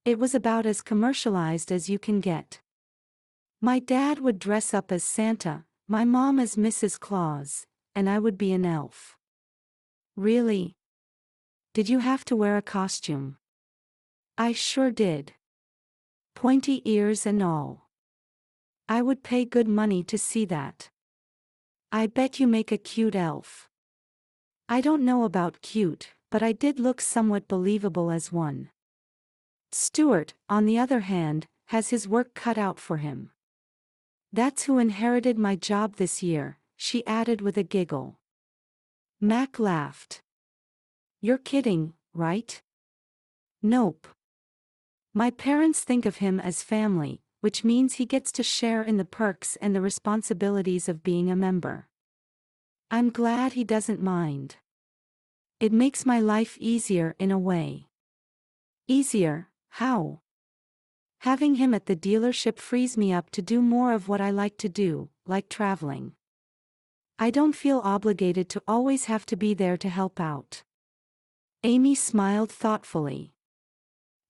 It was about as commercialized as you can get. My dad would dress up as Santa, my mom as Mrs. Claus, and I would be an elf." "Really? Did you have to wear a costume?" "I sure did. Pointy ears and all. I would pay good money to see that." "I bet you make a cute elf." "I don't know about cute, but I did look somewhat believable as one." Stuart, on the other hand, has his work cut out for him. "That's who inherited my job this year," she added with a giggle. Mac laughed. "You're kidding, right?" "Nope. My parents think of him as family, which means he gets to share in the perks and the responsibilities of being a member. I'm glad he doesn't mind. It makes my life easier in a way." "Easier, how?" "Having him at the dealership frees me up to do more of what I like to do, like traveling. I don't feel obligated to always have to be there to help out." Amy smiled thoughtfully.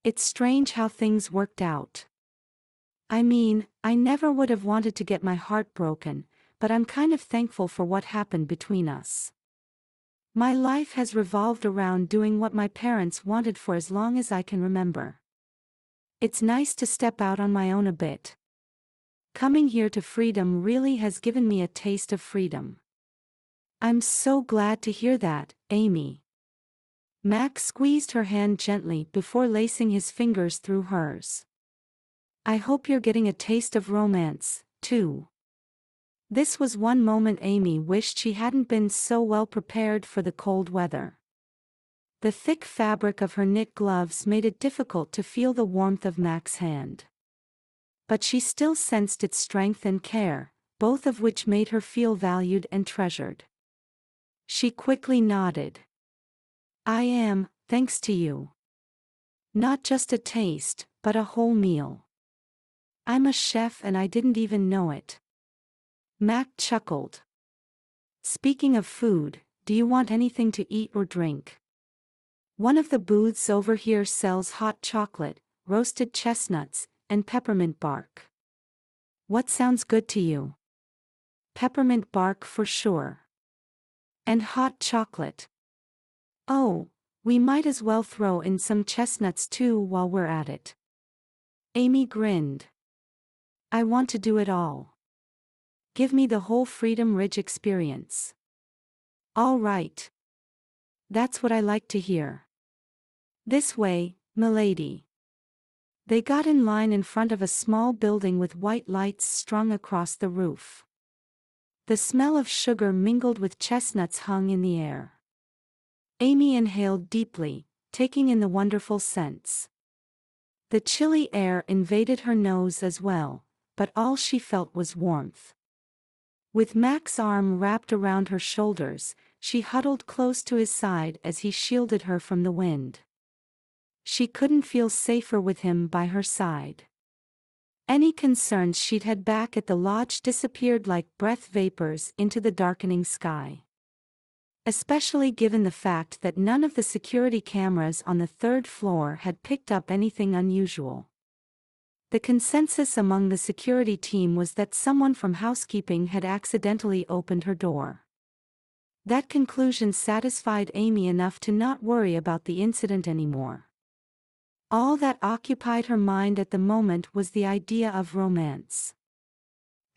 "It's strange how things worked out. I mean, I never would have wanted to get my heart broken, but I'm kind of thankful for what happened between us. My life has revolved around doing what my parents wanted for as long as I can remember. It's nice to step out on my own a bit. Coming here to freedom really has given me a taste of freedom." "I'm so glad to hear that, Amy." Mac squeezed her hand gently before lacing his fingers through hers. "I hope you're getting a taste of romance, too." This was one moment Amy wished she hadn't been so well prepared for the cold weather. The thick fabric of her knit gloves made it difficult to feel the warmth of Mac's hand. But she still sensed its strength and care, both of which made her feel valued and treasured. She quickly nodded. "I am, thanks to you. Not just a taste, but a whole meal. I'm a chef and I didn't even know it." Mac chuckled. "Speaking of food, do you want anything to eat or drink? One of the booths over here sells hot chocolate, roasted chestnuts, and peppermint bark. What sounds good to you?" "Peppermint bark for sure. And hot chocolate. Oh, we might as well throw in some chestnuts too while we're at it." Amy grinned. "I want to do it all. Give me the whole Freedom Ridge experience." "All right. That's what I like to hear. This way, milady." They got in line in front of a small building with white lights strung across the roof. The smell of sugar mingled with chestnuts hung in the air. Amy inhaled deeply, taking in the wonderful scents. The chilly air invaded her nose as well, but all she felt was warmth. With Mac's arm wrapped around her shoulders, she huddled close to his side as he shielded her from the wind. She couldn't feel safer with him by her side. Any concerns she'd had back at the lodge disappeared like breath vapors into the darkening sky. Especially given the fact that none of the security cameras on the third floor had picked up anything unusual. The consensus among the security team was that someone from housekeeping had accidentally opened her door. That conclusion satisfied Amy enough to not worry about the incident anymore. All that occupied her mind at the moment was the idea of romance.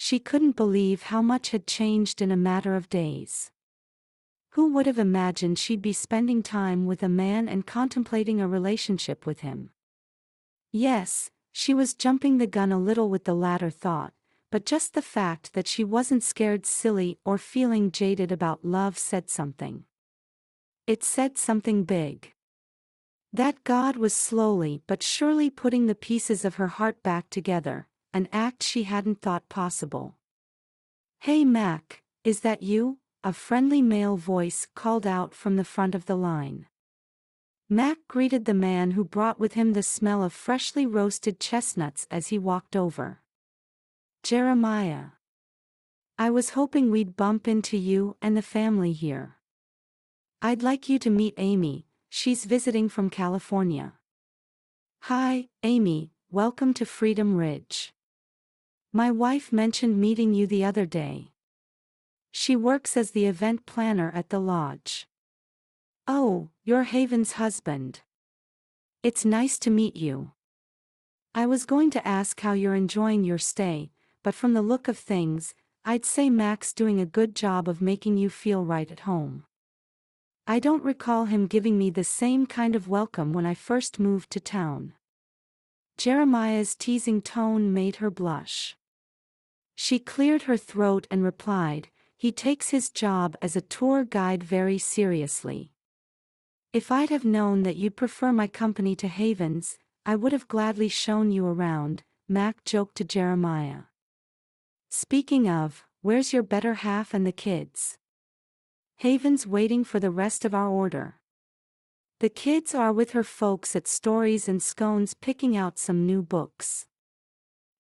She couldn't believe how much had changed in a matter of days. Who would have imagined she'd be spending time with a man and contemplating a relationship with him? Yes, she was jumping the gun a little with the latter thought, but just the fact that she wasn't scared silly or feeling jaded about love said something. It said something big. That God was slowly but surely putting the pieces of her heart back together, an act she hadn't thought possible. "Hey Mac, is that you?" a friendly male voice called out from the front of the line. Mac greeted the man who brought with him the smell of freshly roasted chestnuts as he walked over. "Jeremiah. I was hoping we'd bump into you and the family here. I'd like you to meet Amy, she's visiting from California." "Hi, Amy, welcome to Freedom Ridge. My wife mentioned meeting you the other day. She works as the event planner at the lodge." "Oh, you're Haven's husband. It's nice to meet you. I was going to ask how you're enjoying your stay, but from the look of things, I'd say Mac's doing a good job of making you feel right at home. I don't recall him giving me the same kind of welcome when I first moved to town." Jeremiah's teasing tone made her blush. She cleared her throat and replied, "He takes his job as a tour guide very seriously. If I'd have known that you'd prefer my company to Haven's, I would have gladly shown you around," Mac joked to Jeremiah. "Speaking of, where's your better half and the kids?" "Haven's waiting for the rest of our order. The kids are with her folks at Stories and Scones picking out some new books.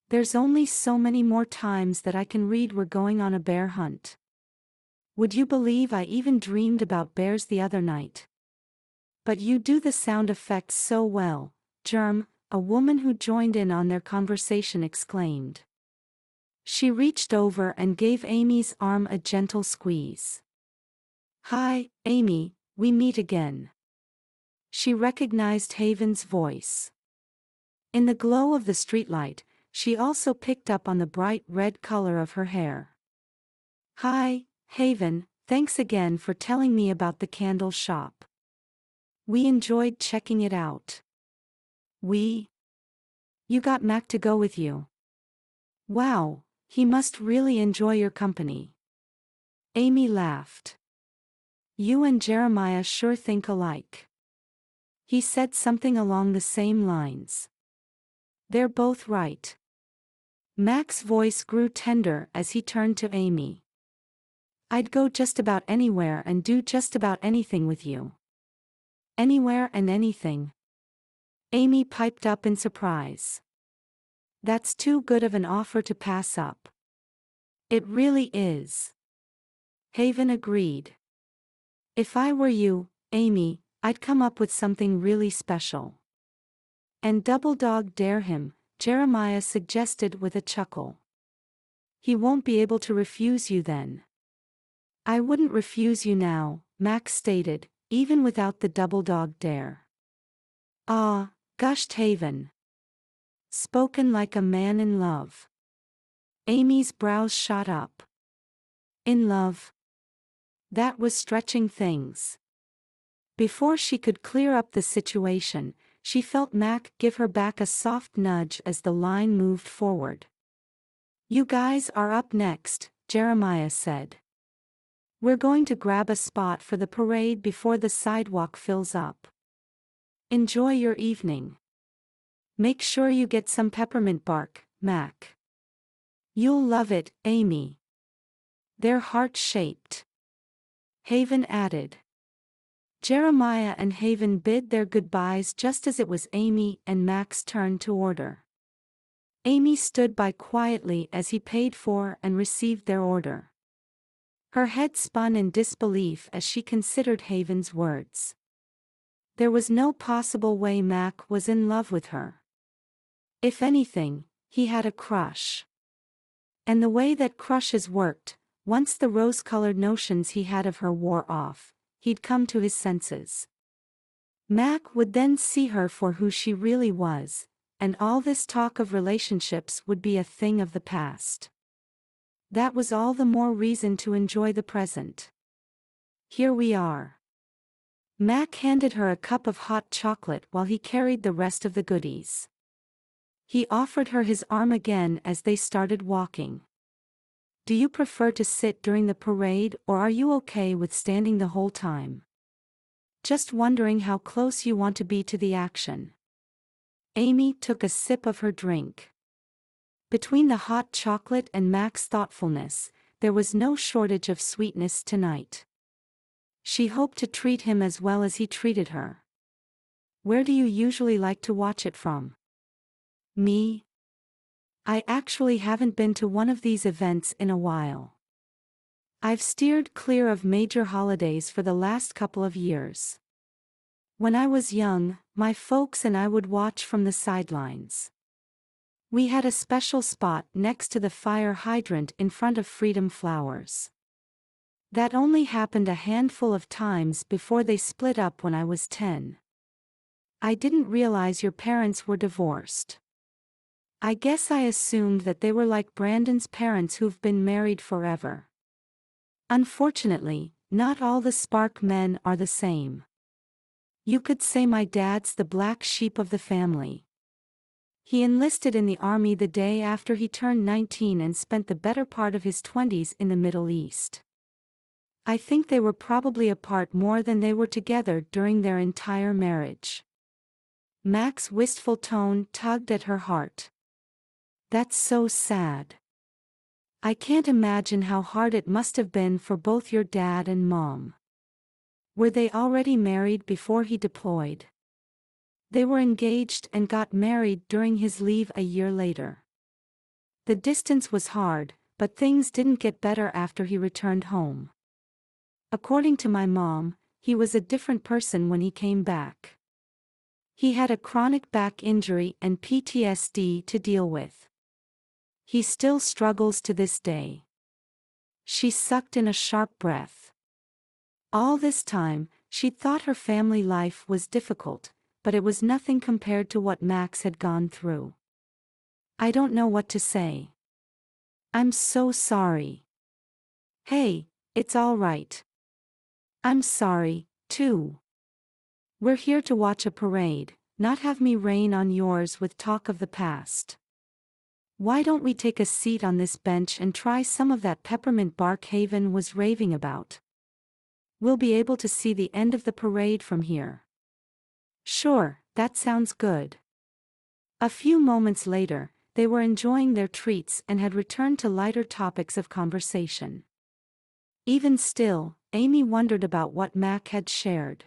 There's only so many more times that I can read we're going on a bear hunt. Would you believe I even dreamed about bears the other night? But you do the sound effects so well," Germ, a woman who joined in on their conversation, exclaimed. She reached over and gave Amy's arm a gentle squeeze. "Hi, Amy, we meet again." She recognized Haven's voice. In the glow of the streetlight, she also picked up on the bright red color of her hair. "Hi, Haven, thanks again for telling me about the candle shop. We enjoyed checking it out." You got Mac to go with you? Wow, he must really enjoy your company." Amy laughed. "You and Jeremiah sure think alike." He said something along the same lines. "They're both right." Mac's voice grew tender as he turned to Amy. "I'd go just about anywhere and do just about anything with you." "Anywhere and anything?" Amy piped up in surprise. "That's too good of an offer to pass up." "It really is." Haven agreed. "If I were you, Amy, I'd come up with something really special." "And double dog dare him," Jeremiah suggested with a chuckle. "He won't be able to refuse you then." "I wouldn't refuse you now," Max stated, "even without the double dog dare." "Ah," gushed Haven. "Spoken like a man in love." Amy's brows shot up. In love? That was stretching things. Before she could clear up the situation, she felt Mac give her back a soft nudge as the line moved forward. "You guys are up next," Jeremiah said. "We're going to grab a spot for the parade before the sidewalk fills up. Enjoy your evening. Make sure you get some peppermint bark, Mac. You'll love it, Amy." "They're heart-shaped," Haven added. Jeremiah and Haven bid their goodbyes just as it was Amy and Mac's turn to order. Amy stood by quietly as he paid for and received their order. Her head spun in disbelief as she considered Haven's words. There was no possible way Mac was in love with her. If anything, he had a crush. And the way that crushes worked, once the rose-colored notions he had of her wore off, he'd come to his senses. Mac would then see her for who she really was, and all this talk of relationships would be a thing of the past. That was all the more reason to enjoy the present. Here we are. Mac handed her a cup of hot chocolate while he carried the rest of the goodies. He offered her his arm again as they started walking. Do you prefer to sit during the parade, or are you okay with standing the whole time? Just wondering how close you want to be to the action. Amy took a sip of her drink. Between the hot chocolate and Mac's thoughtfulness, there was no shortage of sweetness tonight. She hoped to treat him as well as he treated her. Where do you usually like to watch it from? Me? I actually haven't been to one of these events in a while. I've steered clear of major holidays for the last couple of years. When I was young, my folks and I would watch from the sidelines. We had a special spot next to the fire hydrant in front of Freedom Flowers. That only happened a handful of times before they split up when I was 10. I didn't realize your parents were divorced. I guess I assumed that they were like Brandon's parents who've been married forever. Unfortunately, not all the Spark men are the same. You could say my dad's the black sheep of the family. He enlisted in the army the day after he turned 19 and spent the better part of his 20s in the Middle East. I think they were probably apart more than they were together during their entire marriage. Mac's wistful tone tugged at her heart. That's so sad. I can't imagine how hard it must have been for both your dad and mom. Were they already married before he deployed? They were engaged and got married during his leave a year later. The distance was hard, but things didn't get better after he returned home. According to my mom, he was a different person when he came back. He had a chronic back injury and PTSD to deal with. He still struggles to this day. She sucked in a sharp breath. All this time, she'd thought her family life was difficult, but it was nothing compared to what Max had gone through. I don't know what to say. I'm so sorry. Hey, it's all right. I'm sorry, too. We're here to watch a parade, not have me rain on yours with talk of the past. Why don't we take a seat on this bench and try some of that peppermint bark Haven was raving about? We'll be able to see the end of the parade from here. Sure, that sounds good. A few moments later, they were enjoying their treats and had returned to lighter topics of conversation. Even still, Amy wondered about what Mac had shared.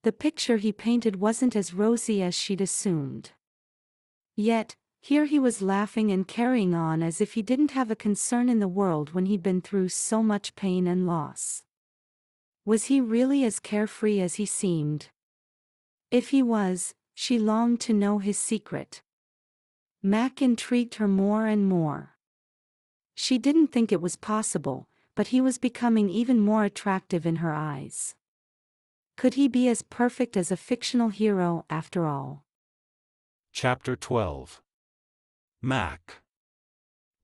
The picture he painted wasn't as rosy as she'd assumed. Yet, here he was laughing and carrying on as if he didn't have a concern in the world when he'd been through so much pain and loss. Was he really as carefree as he seemed? If he was, she longed to know his secret. Mac intrigued her more and more. She didn't think it was possible, but he was becoming even more attractive in her eyes. Could he be as perfect as a fictional hero after all? Chapter 12. Mac.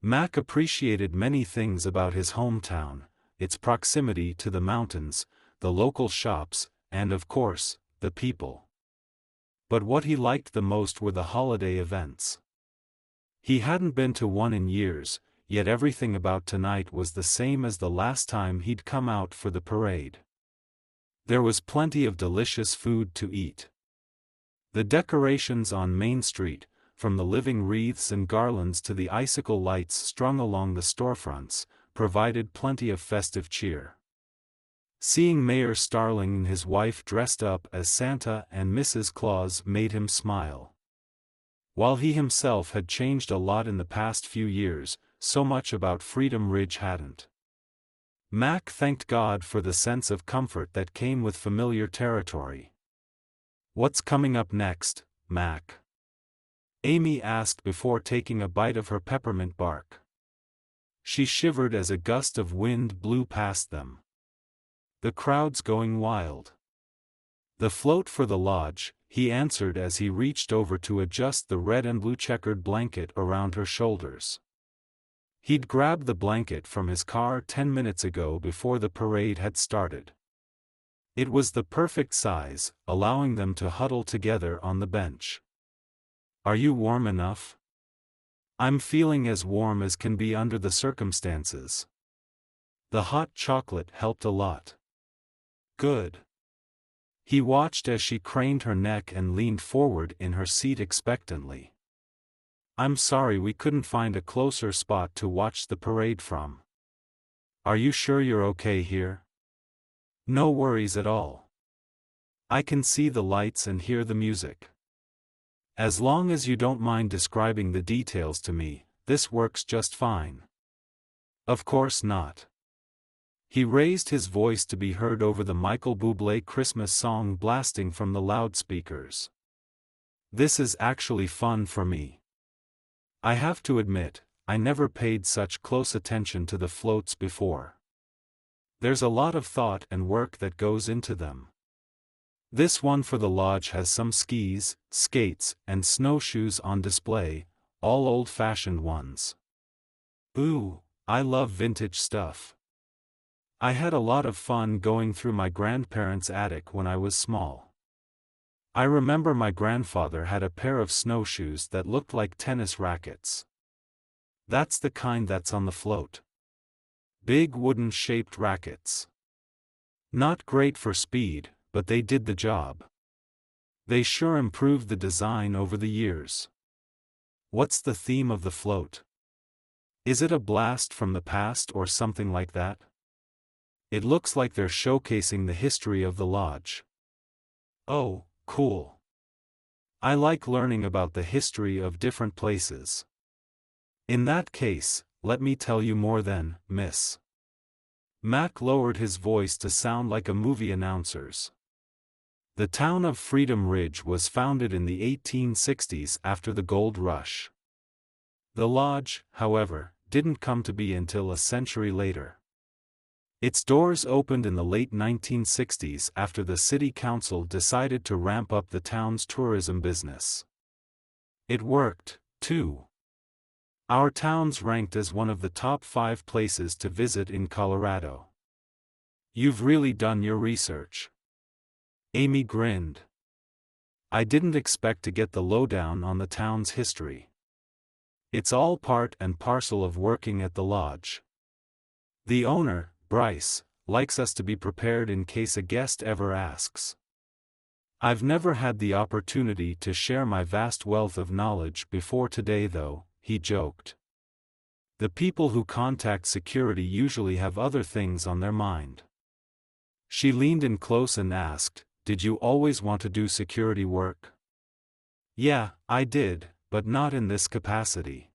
Mac appreciated many things about his hometown, its proximity to the mountains, the local shops, and of course, the people. But what he liked the most were the holiday events. He hadn't been to one in years, yet everything about tonight was the same as the last time he'd come out for the parade. There was plenty of delicious food to eat. The decorations on Main Street, from the living wreaths and garlands to the icicle lights strung along the storefronts, provided plenty of festive cheer. Seeing Mayor Starling and his wife dressed up as Santa and Mrs. Claus made him smile. While he himself had changed a lot in the past few years, so much about Freedom Ridge hadn't. Mac thanked God for the sense of comfort that came with familiar territory. "What's coming up next, Mac?" Amy asked before taking a bite of her peppermint bark. She shivered as a gust of wind blew past them. "The crowd's going wild." "The float for the lodge," he answered as he reached over to adjust the red and blue checkered blanket around her shoulders. He'd grabbed the blanket from his car 10 minutes ago before the parade had started. It was the perfect size, allowing them to huddle together on the bench. "Are you warm enough?" "I'm feeling as warm as can be under the circumstances." The hot chocolate helped a lot. "Good." He watched as she craned her neck and leaned forward in her seat expectantly. "I'm sorry we couldn't find a closer spot to watch the parade from." "Are you sure you're okay here?" "No worries at all. I can see the lights and hear the music. As long as you don't mind describing the details to me, this works just fine." "Of course not." He raised his voice to be heard over the Michael Bublé Christmas song blasting from the loudspeakers. "This is actually fun for me. I have to admit, I never paid such close attention to the floats before. There's a lot of thought and work that goes into them. This one for the lodge has some skis, skates, and snowshoes on display, all old-fashioned ones. Ooh, I love vintage stuff. I had a lot of fun going through my grandparents' attic when I was small. I remember my grandfather had a pair of snowshoes that looked like tennis rackets. That's the kind that's on the float. Big wooden-shaped rackets. Not great for speed, but they did the job. They sure improved the design over the years." "What's the theme of the float? Is it a blast from the past or something like that?" "It looks like they're showcasing the history of the lodge." "Oh, cool. I like learning about the history of different places." "In that case, let me tell you more then, miss." Mac lowered his voice to sound like a movie announcer's. The town of Freedom Ridge was founded in the 1860s after the gold rush. The lodge, however, didn't come to be until a century later. Its doors opened in the late 1960s after the city council decided to ramp up the town's tourism business. It worked, too. Our town's ranked as one of the top 5 places to visit in Colorado. "You've really done your research." Amy grinned. "I didn't expect to get the lowdown on the town's history. It's all part and parcel of working at the lodge. The owner, Bryce, likes us to be prepared in case a guest ever asks. I've never had the opportunity to share my vast wealth of knowledge before today though," he joked. "The people who contact security usually have other things on their mind." She leaned in close and asked, "Did you always want to do security work?" "Yeah, I did, but not in this capacity.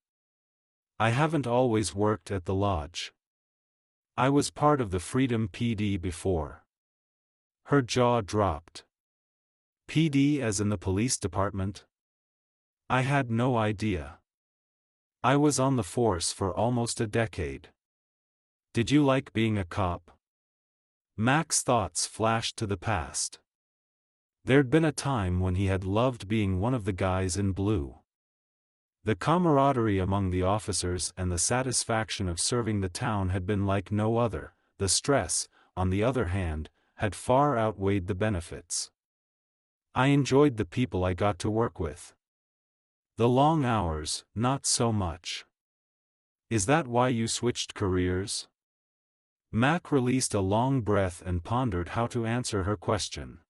I haven't always worked at the lodge. I was part of the Freedom PD before." Her jaw dropped. "PD as in the police department?" "I had no idea. I was on the force for almost a decade." "Did you like being a cop?" Mac's thoughts flashed to the past. There'd been a time when he had loved being one of the guys in blue. The camaraderie among the officers and the satisfaction of serving the town had been like no other. The stress, on the other hand, had far outweighed the benefits. "I enjoyed the people I got to work with. The long hours, not so much." "Is that why you switched careers?" Mac released a long breath and pondered how to answer her question.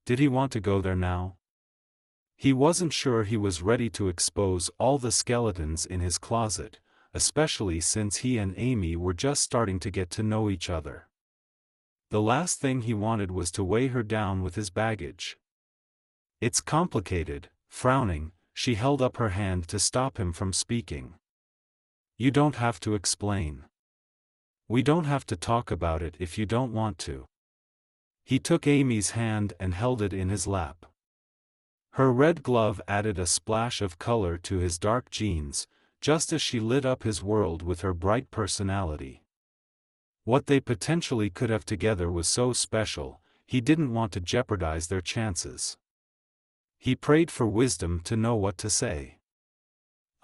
Did he want to go there now? He wasn't sure he was ready to expose all the skeletons in his closet, especially since he and Amy were just starting to get to know each other. The last thing he wanted was to weigh her down with his baggage. "It's complicated." Frowning, she held up her hand to stop him from speaking. "You don't have to explain. We don't have to talk about it if you don't want to." He took Amy's hand and held it in his lap. Her red glove added a splash of color to his dark jeans, just as she lit up his world with her bright personality. What they potentially could have together was so special, he didn't want to jeopardize their chances. He prayed for wisdom to know what to say.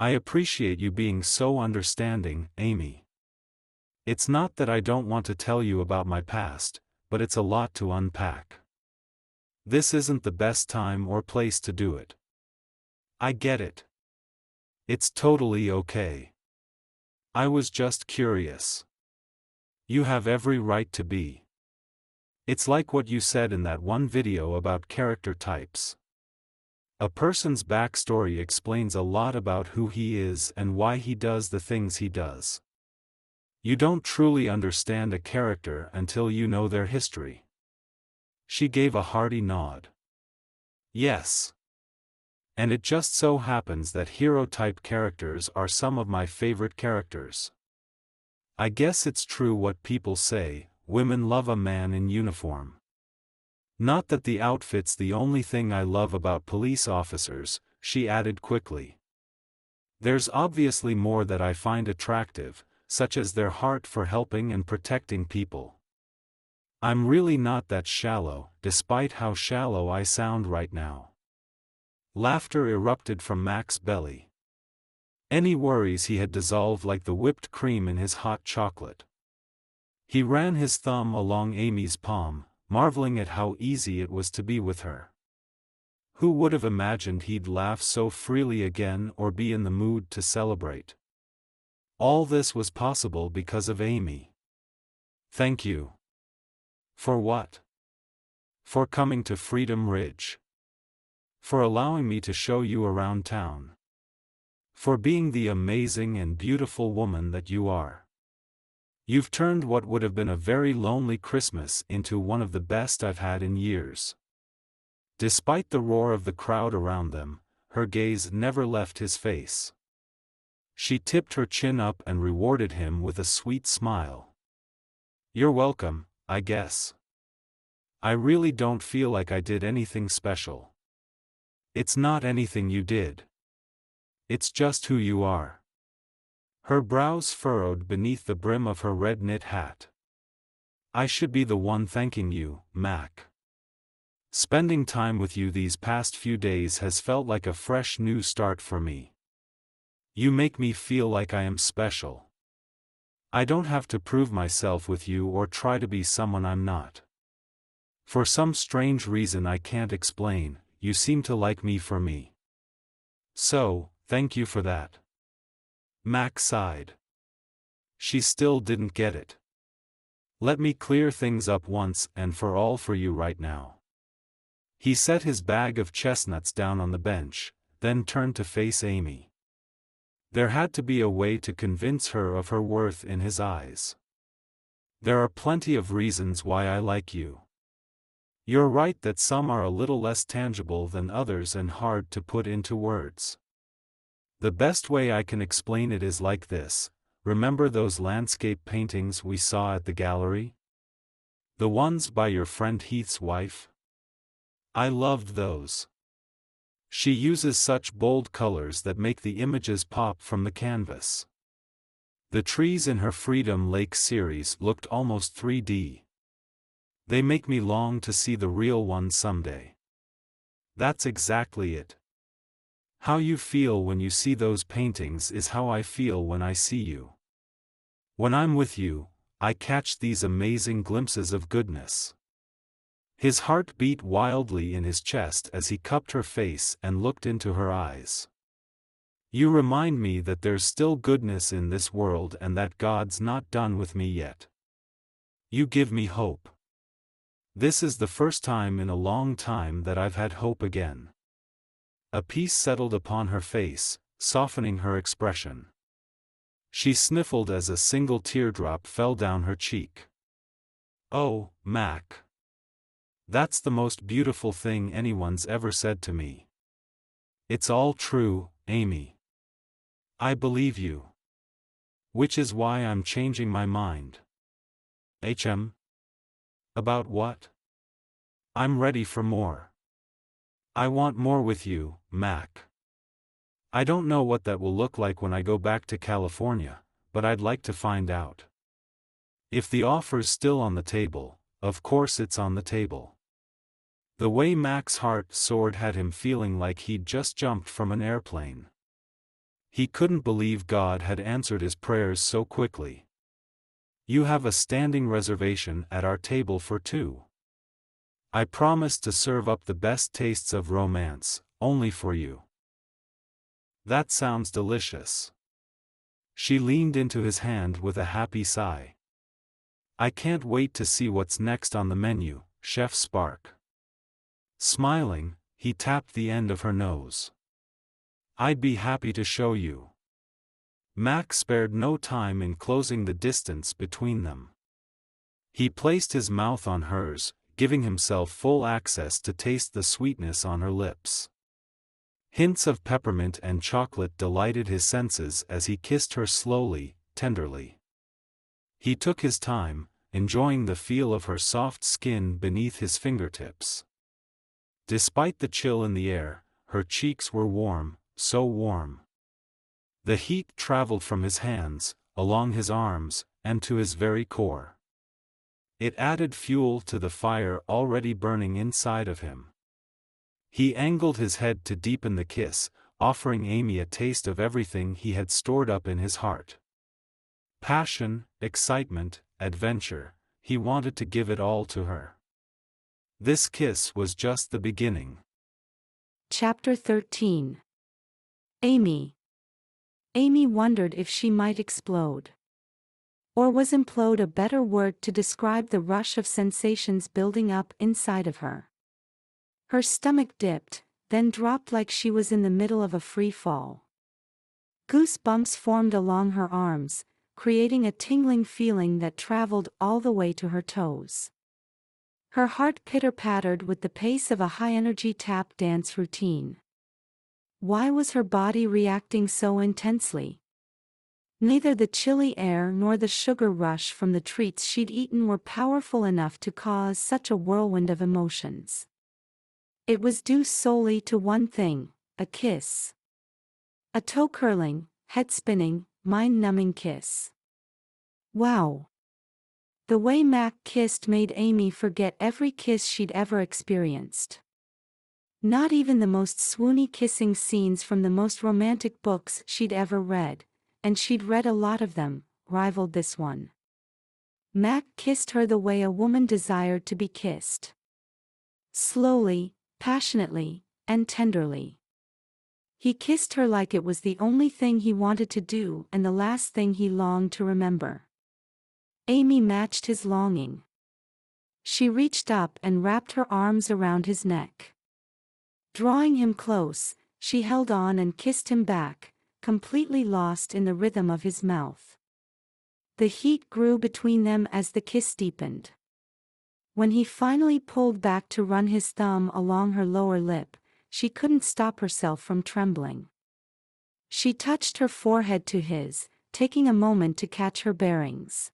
I appreciate you being so understanding, Amy. It's not that I don't want to tell you about my past, but it's a lot to unpack. This isn't the best time or place to do it. I get it. It's totally okay. I was just curious. You have every right to be. It's like what you said in that one video about character types. A person's backstory explains a lot about who he is and why he does the things he does. You don't truly understand a character until you know their history. She gave a hearty nod. Yes. And it just so happens that hero-type characters are some of my favorite characters. I guess it's true what people say, women love a man in uniform. Not that the outfit's the only thing I love about police officers, she added quickly. There's obviously more that I find attractive, such as their heart for helping and protecting people. I'm really not that shallow, despite how shallow I sound right now. Laughter erupted from Mac's belly. Any worries he had dissolved like the whipped cream in his hot chocolate. He ran his thumb along Amy's palm, marveling at how easy it was to be with her. Who would have imagined he'd laugh so freely again or be in the mood to celebrate? All this was possible because of Amy. Thank you. For what? For coming to Freedom Ridge. For allowing me to show you around town. For being the amazing and beautiful woman that you are. You've turned what would have been a very lonely Christmas into one of the best I've had in years. Despite the roar of the crowd around them, her gaze never left his face. She tipped her chin up and rewarded him with a sweet smile. You're welcome, I guess. I really don't feel like I did anything special. It's not anything you did. It's just who you are. Her brows furrowed beneath the brim of her red knit hat. I should be the one thanking you, Mac. Spending time with you these past few days has felt like a fresh new start for me. You make me feel like I am special. I don't have to prove myself with you or try to be someone I'm not. For some strange reason I can't explain, you seem to like me for me. So, thank you for that. Mac sighed. She still didn't get it. Let me clear things up once and for all for you right now. He set his bag of chestnuts down on the bench, then turned to face Amy. There had to be a way to convince her of her worth in his eyes. There are plenty of reasons why I like you. You're right that some are a little less tangible than others and hard to put into words. The best way I can explain it is like this: remember those landscape paintings we saw at the gallery? The ones by your friend Heath's wife? I loved those. She uses such bold colors that make the images pop from the canvas. The trees in her Freedom Lake series looked almost 3D. They make me long to see the real one someday. That's exactly it. How you feel when you see those paintings is how I feel when I see you. When I'm with you, I catch these amazing glimpses of goodness. His heart beat wildly in his chest as he cupped her face and looked into her eyes. You remind me that there's still goodness in this world and that God's not done with me yet. You give me hope. This is the first time in a long time that I've had hope again. A peace settled upon her face, softening her expression. She sniffled as a single teardrop fell down her cheek. Oh, Mac. That's the most beautiful thing anyone's ever said to me. It's all true, Amy. I believe you. Which is why I'm changing my mind. About what? I'm ready for more. I want more with you, Mac. I don't know what that will look like when I go back to California, but I'd like to find out. If the offer's still on the table, of course it's on the table. The way Mac's heart soared had him feeling like he'd just jumped from an airplane. He couldn't believe God had answered his prayers so quickly. "You have a standing reservation at our table for two. I promise to serve up the best tastes of romance, only for you." "That sounds delicious." She leaned into his hand with a happy sigh. "I can't wait to see what's next on the menu, Chef Spark." Smiling, he tapped the end of her nose. "I'd be happy to show you." Mac spared no time in closing the distance between them. He placed his mouth on hers, giving himself full access to taste the sweetness on her lips. Hints of peppermint and chocolate delighted his senses as he kissed her slowly, tenderly. He took his time, enjoying the feel of her soft skin beneath his fingertips. Despite the chill in the air, her cheeks were warm, so warm. The heat traveled from his hands, along his arms, and to his very core. It added fuel to the fire already burning inside of him. He angled his head to deepen the kiss, offering Amy a taste of everything he had stored up in his heart. Passion, excitement, adventure, he wanted to give it all to her. This kiss was just the beginning. Chapter 13. Amy. Amy wondered if she might explode. Or was implode a better word to describe the rush of sensations building up inside of her? Her stomach dipped, then dropped like she was in the middle of a free fall. Goosebumps formed along her arms, creating a tingling feeling that traveled all the way to her toes. Her heart pitter-pattered with the pace of a high-energy tap dance routine. Why was her body reacting so intensely? Neither the chilly air nor the sugar rush from the treats she'd eaten were powerful enough to cause such a whirlwind of emotions. It was due solely to one thing, a kiss. A toe-curling, head-spinning, mind-numbing kiss. Wow! The way Mac kissed made Amy forget every kiss she'd ever experienced. Not even the most swoony kissing scenes from the most romantic books she'd ever read, and she'd read a lot of them, rivaled this one. Mac kissed her the way a woman desired to be kissed. Slowly, passionately, and tenderly. He kissed her like it was the only thing he wanted to do and the last thing he longed to remember. Amy matched his longing. She reached up and wrapped her arms around his neck. Drawing him close, she held on and kissed him back, completely lost in the rhythm of his mouth. The heat grew between them as the kiss deepened. When he finally pulled back to run his thumb along her lower lip, she couldn't stop herself from trembling. She touched her forehead to his, taking a moment to catch her bearings.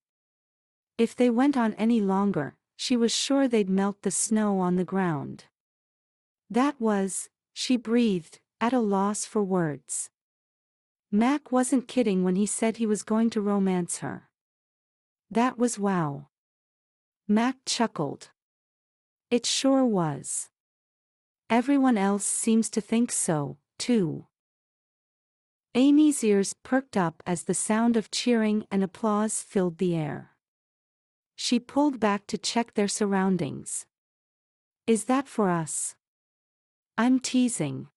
If they went on any longer, she was sure they'd melt the snow on the ground. That was, she breathed, at a loss for words. Mac wasn't kidding when he said he was going to romance her. That was wow. Mac chuckled. It sure was. Everyone else seems to think so, too. Amy's ears perked up as the sound of cheering and applause filled the air. She pulled back to check their surroundings. Is that for us? I'm teasing.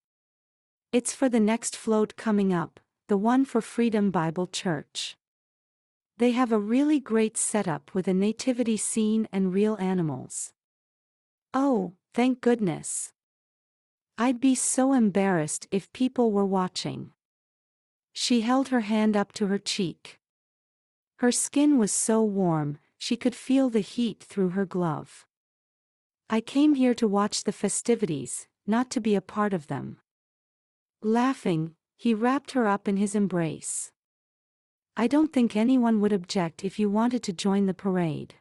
It's for the next float coming up, the one for Freedom Bible Church. They have a really great setup with a nativity scene and real animals. Oh, thank goodness. I'd be so embarrassed if people were watching. She held her hand up to her cheek. Her skin was so warm, she could feel the heat through her glove. I came here to watch the festivities, not to be a part of them. Laughing, he wrapped her up in his embrace. I don't think anyone would object if you wanted to join the parade.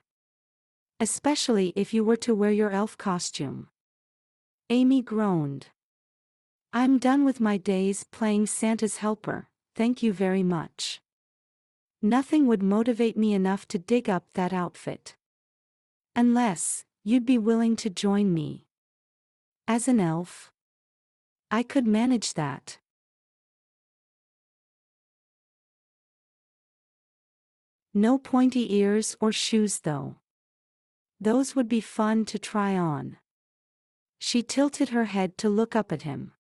Especially if you were to wear your elf costume. Amy groaned. I'm done with my days playing Santa's helper, thank you very much. Nothing would motivate me enough to dig up that outfit. Unless, you'd be willing to join me. As an elf? I could manage that. No pointy ears or shoes though. Those would be fun to try on. She tilted her head to look up at him.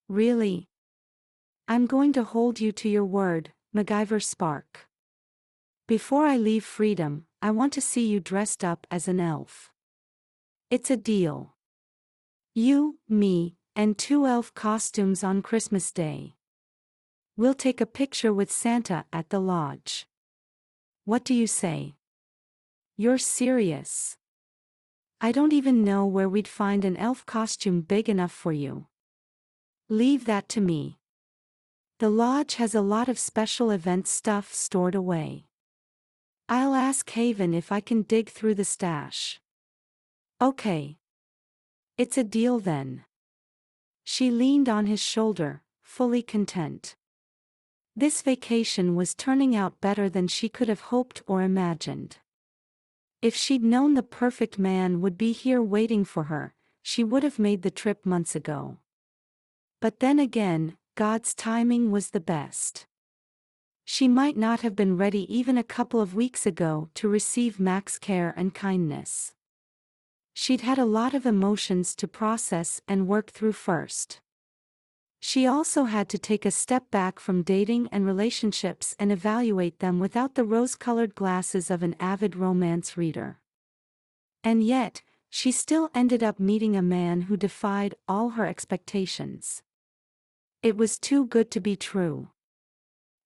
Really? I'm going to hold you to your word, MacGyver Spark. Before I leave freedom, I want to see you dressed up as an elf. It's a deal. You, me, and 2 elf costumes on Christmas Day. We'll take a picture with Santa at the lodge. What do you say? You're serious. I don't even know where we'd find an elf costume big enough for you. Leave that to me. The lodge has a lot of special event stuff stored away. I'll ask Haven if I can dig through the stash. Okay. It's a deal then. She leaned on his shoulder, fully content. This vacation was turning out better than she could have hoped or imagined. If she'd known the perfect man would be here waiting for her, she would have made the trip months ago. But then again, God's timing was the best. She might not have been ready even a couple of weeks ago to receive Mac's care and kindness. She'd had a lot of emotions to process and work through first. She also had to take a step back from dating and relationships and evaluate them without the rose-colored glasses of an avid romance reader. And yet, she still ended up meeting a man who defied all her expectations. It was too good to be true.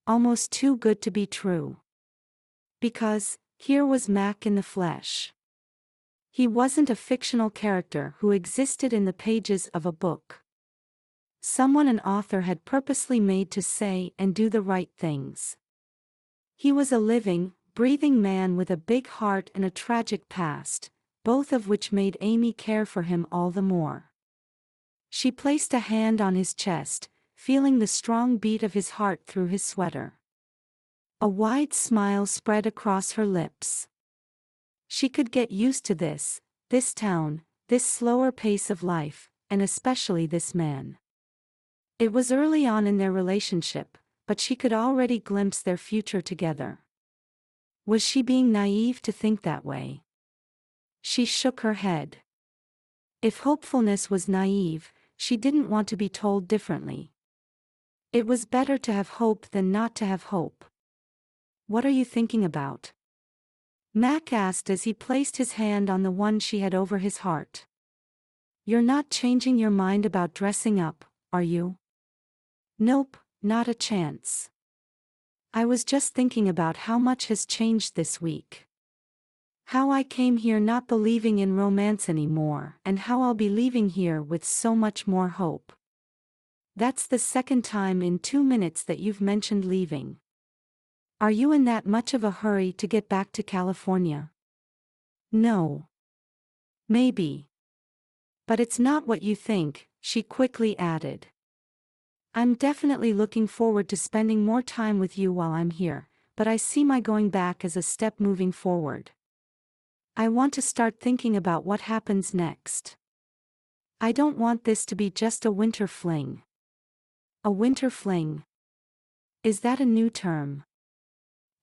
Almost too good to be true. Because, here was Mac in the flesh. He wasn't a fictional character who existed in the pages of a book. Someone an author had purposely made to say and do the right things. He was a living, breathing man with a big heart and a tragic past, both of which made Amy care for him all the more. She placed a hand on his chest, feeling the strong beat of his heart through his sweater. A wide smile spread across her lips. She could get used to this town, this slower pace of life, and especially this man. It was early on in their relationship, but she could already glimpse their future together. Was she being naive to think that way? She shook her head. If hopefulness was naive, she didn't want to be told differently. It was better to have hope than not to have hope. What are you thinking about? Mac asked as he placed his hand on the one she had over his heart. You're not changing your mind about dressing up, are you? Nope, not a chance. I was just thinking about how much has changed this week. How I came here not believing in romance anymore, and how I'll be leaving here with so much more hope. That's the second time in 2 minutes that you've mentioned leaving. Are you in that much of a hurry to get back to California? No. Maybe. But it's not what you think, she quickly added. I'm definitely looking forward to spending more time with you while I'm here, but I see my going back as a step moving forward. I want to start thinking about what happens next. I don't want this to be just a winter fling. A winter fling? Is that a new term?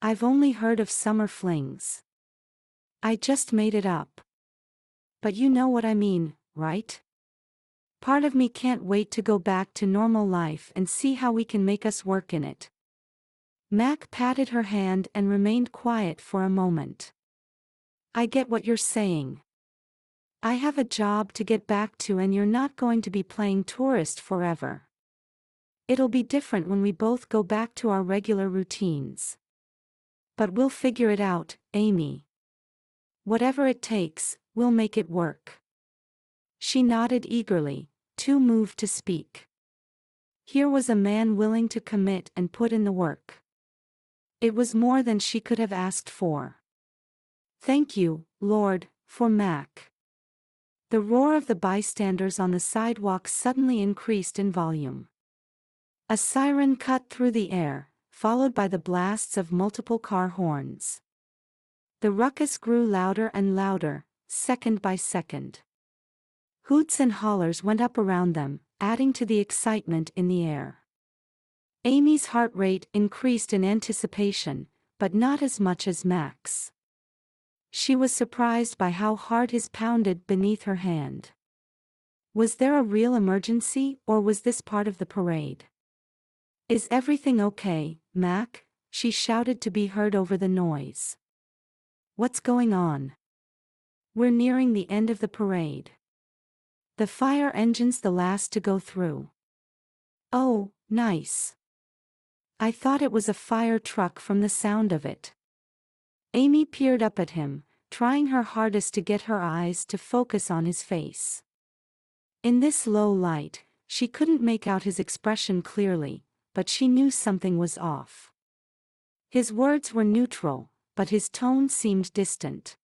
I've only heard of summer flings. I just made it up. But you know what I mean, right? Part of me can't wait to go back to normal life and see how we can make us work in it. Mac patted her hand and remained quiet for a moment. I get what you're saying. I have a job to get back to and you're not going to be playing tourist forever. It'll be different when we both go back to our regular routines. But we'll figure it out, Amy. Whatever it takes, we'll make it work. She nodded eagerly, too moved to speak. Here was a man willing to commit and put in the work. It was more than she could have asked for. Thank you, Lord, for Mac. The roar of the bystanders on the sidewalk suddenly increased in volume. A siren cut through the air, followed by the blasts of multiple car horns. The ruckus grew louder and louder, second by second. Hoots and hollers went up around them, adding to the excitement in the air. Amy's heart rate increased in anticipation, but not as much as Max. She was surprised by how hard his pounded beneath her hand. Was there a real emergency, or was this part of the parade? "Is everything okay, Mac?" she shouted to be heard over the noise. "What's going on?" "We're nearing the end of the parade. The fire engine's the last to go through." "Oh, nice. I thought it was a fire truck from the sound of it." Amy peered up at him, trying her hardest to get her eyes to focus on his face. In this low light, she couldn't make out his expression clearly, but she knew something was off. His words were neutral, but his tone seemed distant.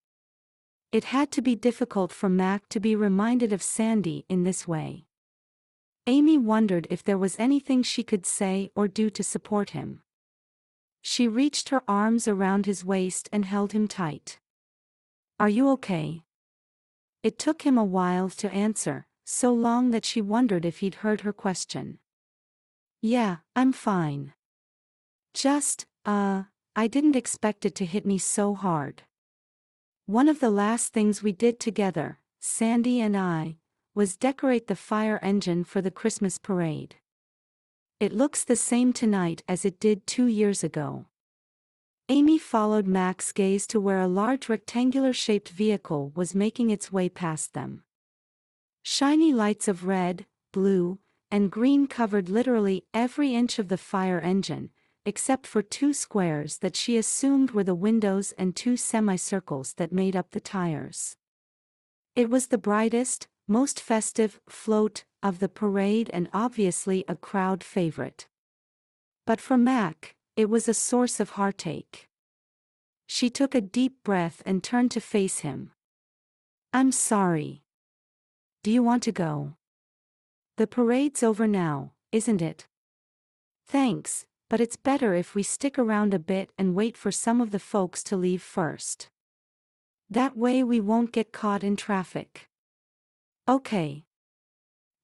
It had to be difficult for Mac to be reminded of Sandy in this way. Amy wondered if there was anything she could say or do to support him. She reached her arms around his waist and held him tight. "Are you okay?" It took him a while to answer, so long that she wondered if he'd heard her question. "Yeah, I'm fine. Just, I didn't expect it to hit me so hard. One of the last things we did together, Sandy and I, was decorate the fire engine for the Christmas parade. It looks the same tonight as it did 2 years ago." Amy followed Mac's gaze to where a large rectangular-shaped vehicle was making its way past them. Shiny lights of red, blue, and green covered literally every inch of the fire engine, except for 2 squares that she assumed were the windows and 2 semicircles that made up the tires. It was the brightest, most festive float of the parade and obviously a crowd favorite. But for Mac, it was a source of heartache. She took a deep breath and turned to face him. "I'm sorry. Do you want to go? The parade's over now, isn't it?" "Thanks, but it's better if we stick around a bit and wait for some of the folks to leave first. That way we won't get caught in traffic." "Okay."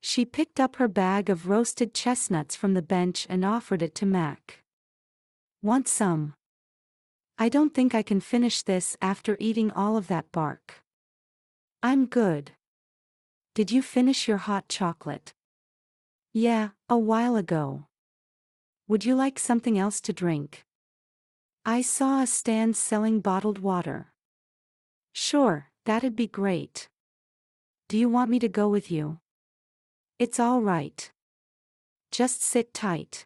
She picked up her bag of roasted chestnuts from the bench and offered it to Mac. "Want some?" "I don't think I can finish this after eating all of that bark." "I'm good." "Did you finish your hot chocolate?" "Yeah, a while ago." "Would you like something else to drink?" "I saw a stand selling bottled water." "Sure, that'd be great. Do you want me to go with you?" "It's all right. Just sit tight."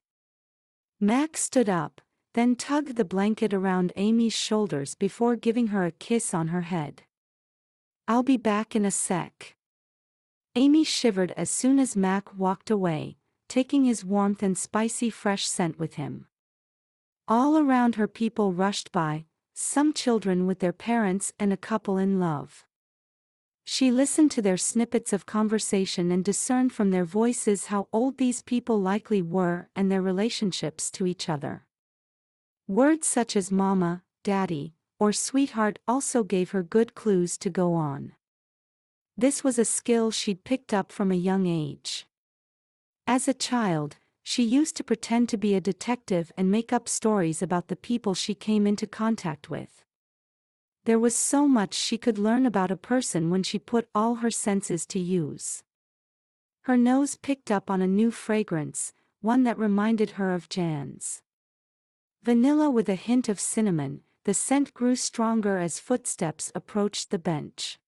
Mac stood up, then tugged the blanket around Amy's shoulders before giving her a kiss on her head. "I'll be back in a sec." Amy shivered as soon as Mac walked away, taking his warmth and spicy fresh scent with him. All around her people rushed by, some children with their parents and a couple in love. She listened to their snippets of conversation and discerned from their voices how old these people likely were and their relationships to each other. Words such as mama, daddy, or sweetheart also gave her good clues to go on. This was a skill she'd picked up from a young age. As a child, she used to pretend to be a detective and make up stories about the people she came into contact with. There was so much she could learn about a person when she put all her senses to use. Her nose picked up on a new fragrance, one that reminded her of Jan's. Vanilla with a hint of cinnamon, the scent grew stronger as footsteps approached the bench.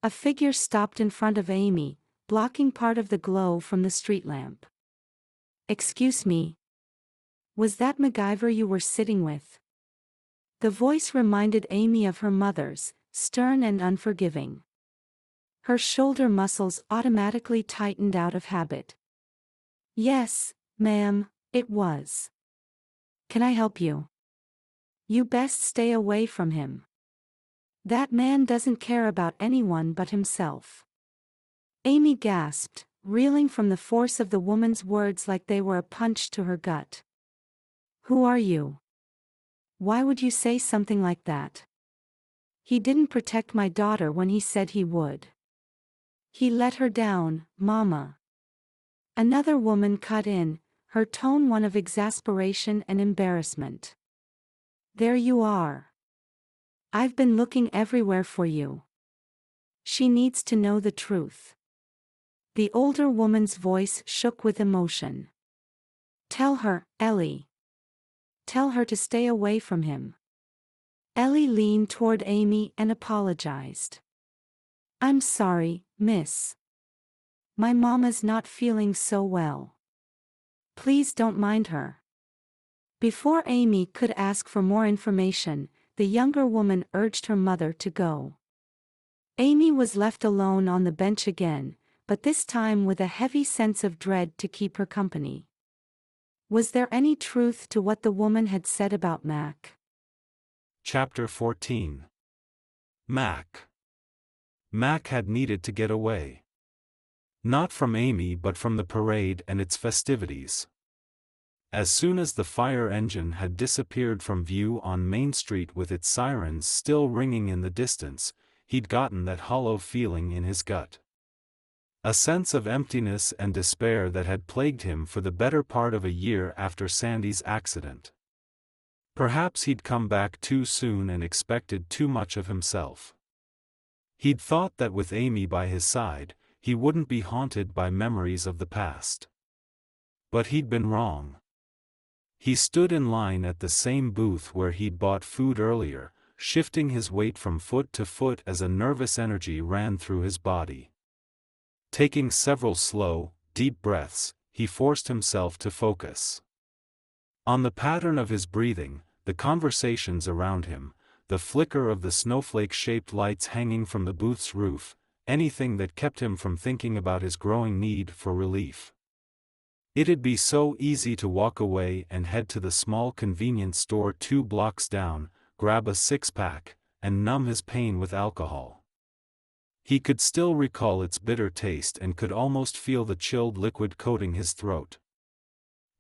A figure stopped in front of Amy, blocking part of the glow from the street lamp. "Excuse me. Was that MacGyver you were sitting with?" The voice reminded Amy of her mother's, stern and unforgiving. Her shoulder muscles automatically tightened out of habit. "Yes, ma'am, it was. Can I help you?" "You best stay away from him. That man doesn't care about anyone but himself." Amy gasped, reeling from the force of the woman's words like they were a punch to her gut. "Who are you? Why would you say something like that?" "He didn't protect my daughter when he said he would. He let her down, Mama." Another woman cut in, her tone one of exasperation and embarrassment. There you are. I've been looking everywhere for you. She needs to know the truth. The older woman's voice shook with emotion. Tell her, Ellie. Tell her to stay away from him. Ellie leaned toward Amy and apologized. I'm sorry, miss. My mama's not feeling so well. Please don't mind her. Before Amy could ask for more information, the younger woman urged her mother to go. Amy was left alone on the bench again, but this time with a heavy sense of dread to keep her company. Was there any truth to what the woman had said about Mac? Chapter 14. Mac. Mac had needed to get away. Not from Amy but from the parade and its festivities. As soon as the fire engine had disappeared from view on Main Street with its sirens still ringing in the distance, he'd gotten that hollow feeling in his gut. A sense of emptiness and despair that had plagued him for the better part of a year after Sandy's accident. Perhaps he'd come back too soon and expected too much of himself. He'd thought that with Amy by his side, he wouldn't be haunted by memories of the past. But he'd been wrong. He stood in line at the same booth where he'd bought food earlier, shifting his weight from foot to foot as a nervous energy ran through his body. Taking several slow, deep breaths, he forced himself to focus. On the pattern of his breathing, the conversations around him, the flicker of the snowflake-shaped lights hanging from the booth's roof, anything that kept him from thinking about his growing need for relief. It'd be so easy to walk away and head to the small convenience store 2 blocks down, grab a six-pack, and numb his pain with alcohol. He could still recall its bitter taste and could almost feel the chilled liquid coating his throat.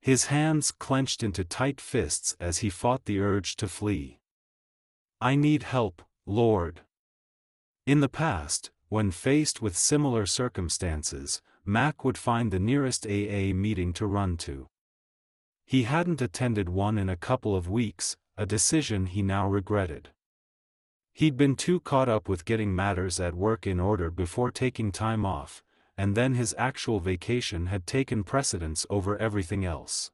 His hands clenched into tight fists as he fought the urge to flee. I need help, Lord. In the past, when faced with similar circumstances, Mac would find the nearest AA meeting to run to. He hadn't attended one in a couple of weeks, a decision he now regretted. He'd been too caught up with getting matters at work in order before taking time off, and then his actual vacation had taken precedence over everything else.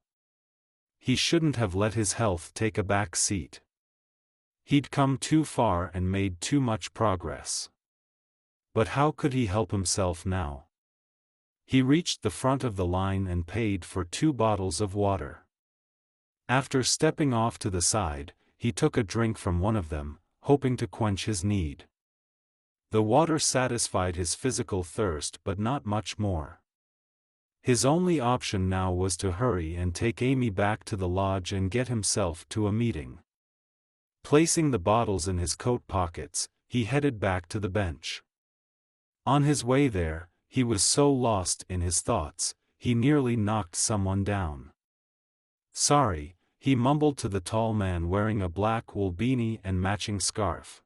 He shouldn't have let his health take a back seat. He'd come too far and made too much progress. But how could he help himself now? He reached the front of the line and paid for 2 bottles of water. After stepping off to the side, he took a drink from one of them, hoping to quench his need. The water satisfied his physical thirst but not much more. His only option now was to hurry and take Amy back to the lodge and get himself to a meeting. Placing the bottles in his coat pockets, he headed back to the bench. On his way there, he was so lost in his thoughts, he nearly knocked someone down. Sorry, he mumbled to the tall man wearing a black wool beanie and matching scarf.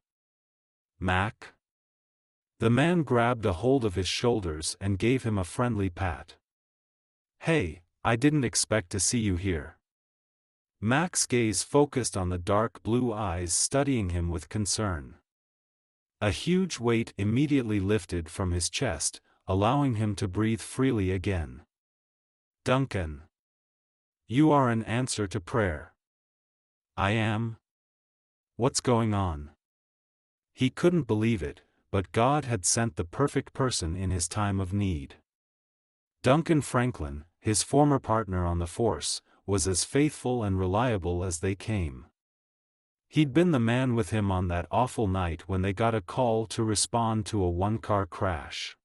Mac? The man grabbed a hold of his shoulders and gave him a friendly pat. Hey, I didn't expect to see you here. Mac's gaze focused on the dark blue eyes studying him with concern. A huge weight immediately lifted from his chest, allowing him to breathe freely again. Duncan. You are an answer to prayer. I am? What's going on? He couldn't believe it, but God had sent the perfect person in his time of need. Duncan Franklin, his former partner on the force, was as faithful and reliable as they came. He'd been the man with him on that awful night when they got a call to respond to a one-car crash.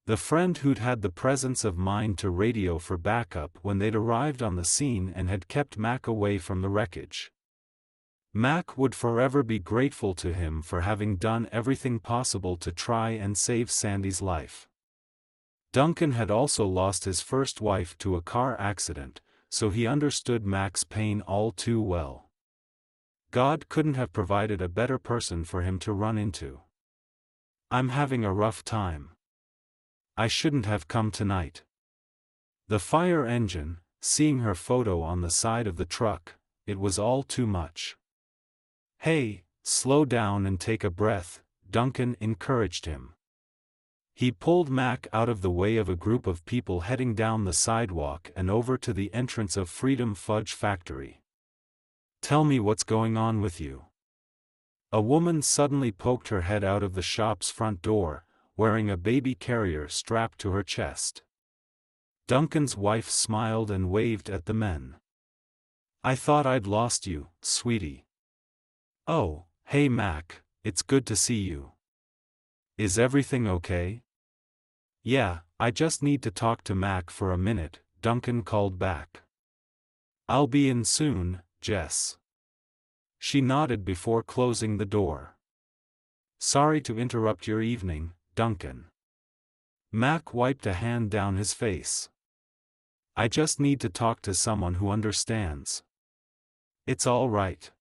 The friend who'd had the presence of mind to radio for backup when they'd arrived on the scene and had kept Mac away from the wreckage. Mac would forever be grateful to him for having done everything possible to try and save Sandy's life. Duncan had also lost his first wife to a car accident, so he understood Mac's pain all too well. God couldn't have provided a better person for him to run into. I'm having a rough time. I shouldn't have come tonight. The fire engine, seeing her photo on the side of the truck, it was all too much. "Hey, slow down and take a breath," Duncan encouraged him. He pulled Mac out of the way of a group of people heading down the sidewalk and over to the entrance of Freedom Fudge Factory. "Tell me what's going on with you." A woman suddenly poked her head out of the shop's front door, wearing a baby carrier strapped to her chest. Duncan's wife smiled and waved at the men. "I thought I'd lost you, sweetie." "Oh, hey Mac, it's good to see you. Is everything okay?" "Yeah, I just need to talk to Mac for a minute," Duncan called back. "I'll be in soon, Jess." She nodded before closing the door. "Sorry to interrupt your evening, Duncan." Mac wiped a hand down his face. "I just need to talk to someone who understands." "It's all right.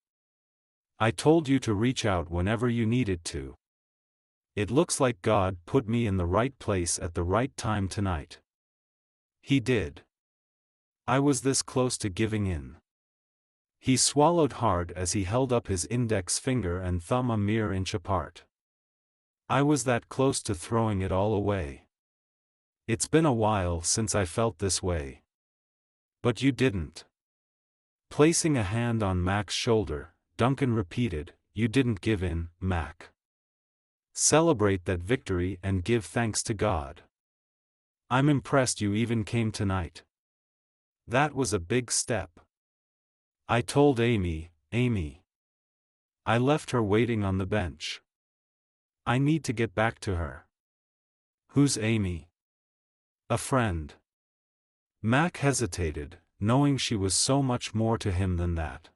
I told you to reach out whenever you needed to. It looks like God put me in the right place at the right time tonight." "He did. I was this close to giving in." He swallowed hard as he held up his index finger and thumb a mere inch apart. "I was that close to throwing it all away. It's been a while since I felt this way." "But you didn't." Placing a hand on Mac's shoulder, Duncan repeated, "You didn't give in, Mac. Celebrate that victory and give thanks to God. I'm impressed you even came tonight. That was a big step." "I told Amy." "I left her waiting on the bench. I need to get back to her." "Who's Amy?" "A friend." Mac hesitated, knowing she was so much more to him than that.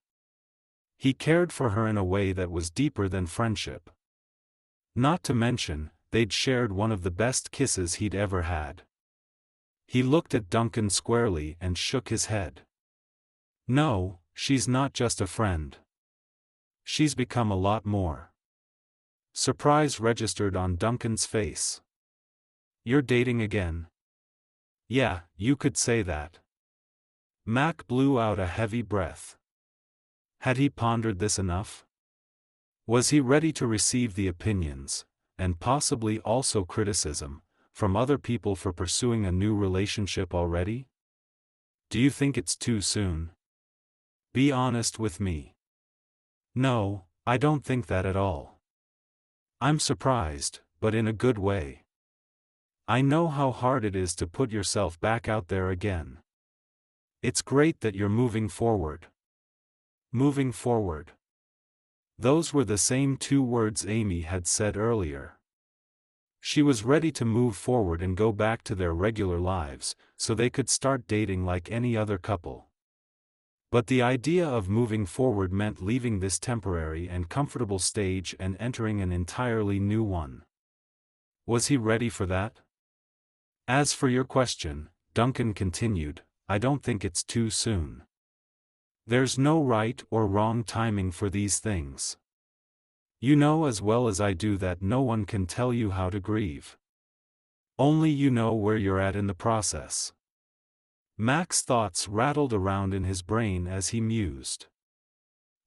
He cared for her in a way that was deeper than friendship. Not to mention, they'd shared one of the best kisses he'd ever had. He looked at Duncan squarely and shook his head. "No, she's not just a friend. She's become a lot more." Surprise registered on Duncan's face. "You're dating again?" "Yeah, you could say that." Mac blew out a heavy breath. Had he pondered this enough? Was he ready to receive the opinions, and possibly also criticism, from other people for pursuing a new relationship already? "Do you think it's too soon? Be honest with me." "No, I don't think that at all. I'm surprised, but in a good way. I know how hard it is to put yourself back out there again. It's great that you're moving forward." Moving forward. Those were the same two words Amy had said earlier. She was ready to move forward and go back to their regular lives, so they could start dating like any other couple. But the idea of moving forward meant leaving this temporary and comfortable stage and entering an entirely new one. Was he ready for that? "As for your question," Duncan continued, "I don't think it's too soon. There's no right or wrong timing for these things. You know as well as I do that no one can tell you how to grieve. Only you know where you're at in the process." Mac's thoughts rattled around in his brain as he mused.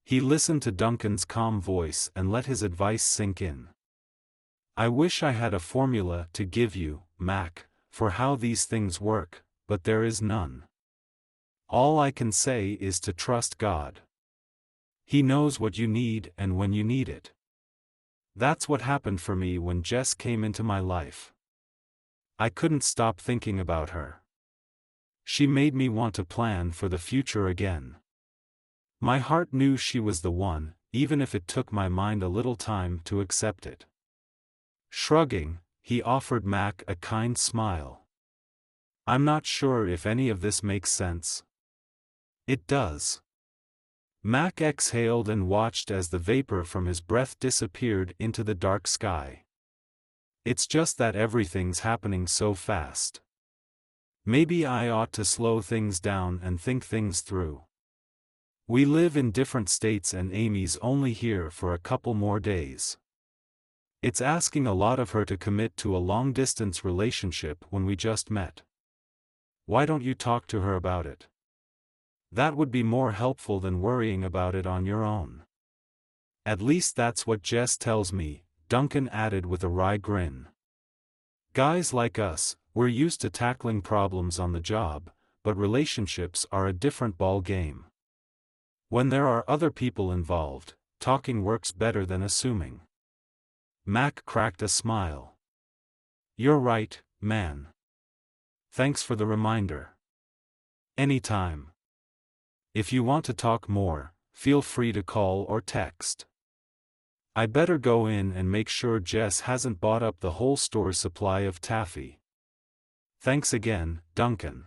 He listened to Duncan's calm voice and let his advice sink in. "I wish I had a formula to give you, Mac, for how these things work, but there is none. All I can say is to trust God. He knows what you need and when you need it. That's what happened for me when Jess came into my life. I couldn't stop thinking about her. She made me want to plan for the future again. My heart knew she was the one, even if it took my mind a little time to accept it." Shrugging, he offered Mac a kind smile. "I'm not sure if any of this makes sense." "It does." Mac exhaled and watched as the vapor from his breath disappeared into the dark sky. "It's just that everything's happening so fast. Maybe I ought to slow things down and think things through. We live in different states and Amy's only here for a couple more days. It's asking a lot of her to commit to a long-distance relationship when we just met. Why don't you talk to her about it? That would be more helpful than worrying about it on your own." At least that's what Jess tells me, Duncan added with a wry grin. Guys like us, we're used to tackling problems on the job, but relationships are a different ball game. When there are other people involved, talking works better than assuming. Mac cracked a smile. You're right, man. Thanks for the reminder. Anytime. If you want to talk more, feel free to call or text. I better go in and make sure Jess hasn't bought up the whole store's supply of taffy. Thanks again, Duncan.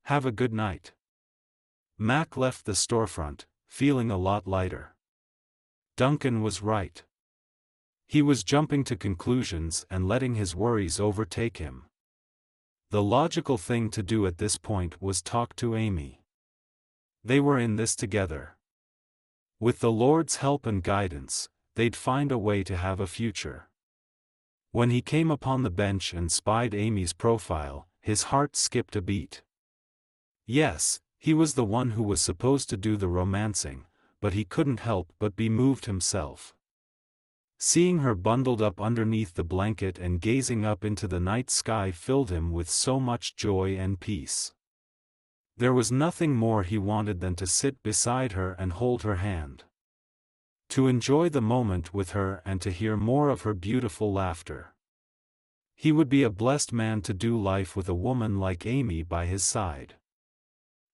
Have a good night. Mac left the storefront, feeling a lot lighter. Duncan was right. He was jumping to conclusions and letting his worries overtake him. The logical thing to do at this point was talk to Amy. They were in this together. With the Lord's help and guidance, they'd find a way to have a future. When he came upon the bench and spied Amy's profile, his heart skipped a beat. Yes, he was the one who was supposed to do the romancing, but he couldn't help but be moved himself. Seeing her bundled up underneath the blanket and gazing up into the night sky filled him with so much joy and peace. There was nothing more he wanted than to sit beside her and hold her hand. To enjoy the moment with her and to hear more of her beautiful laughter. He would be a blessed man to do life with a woman like Amy by his side.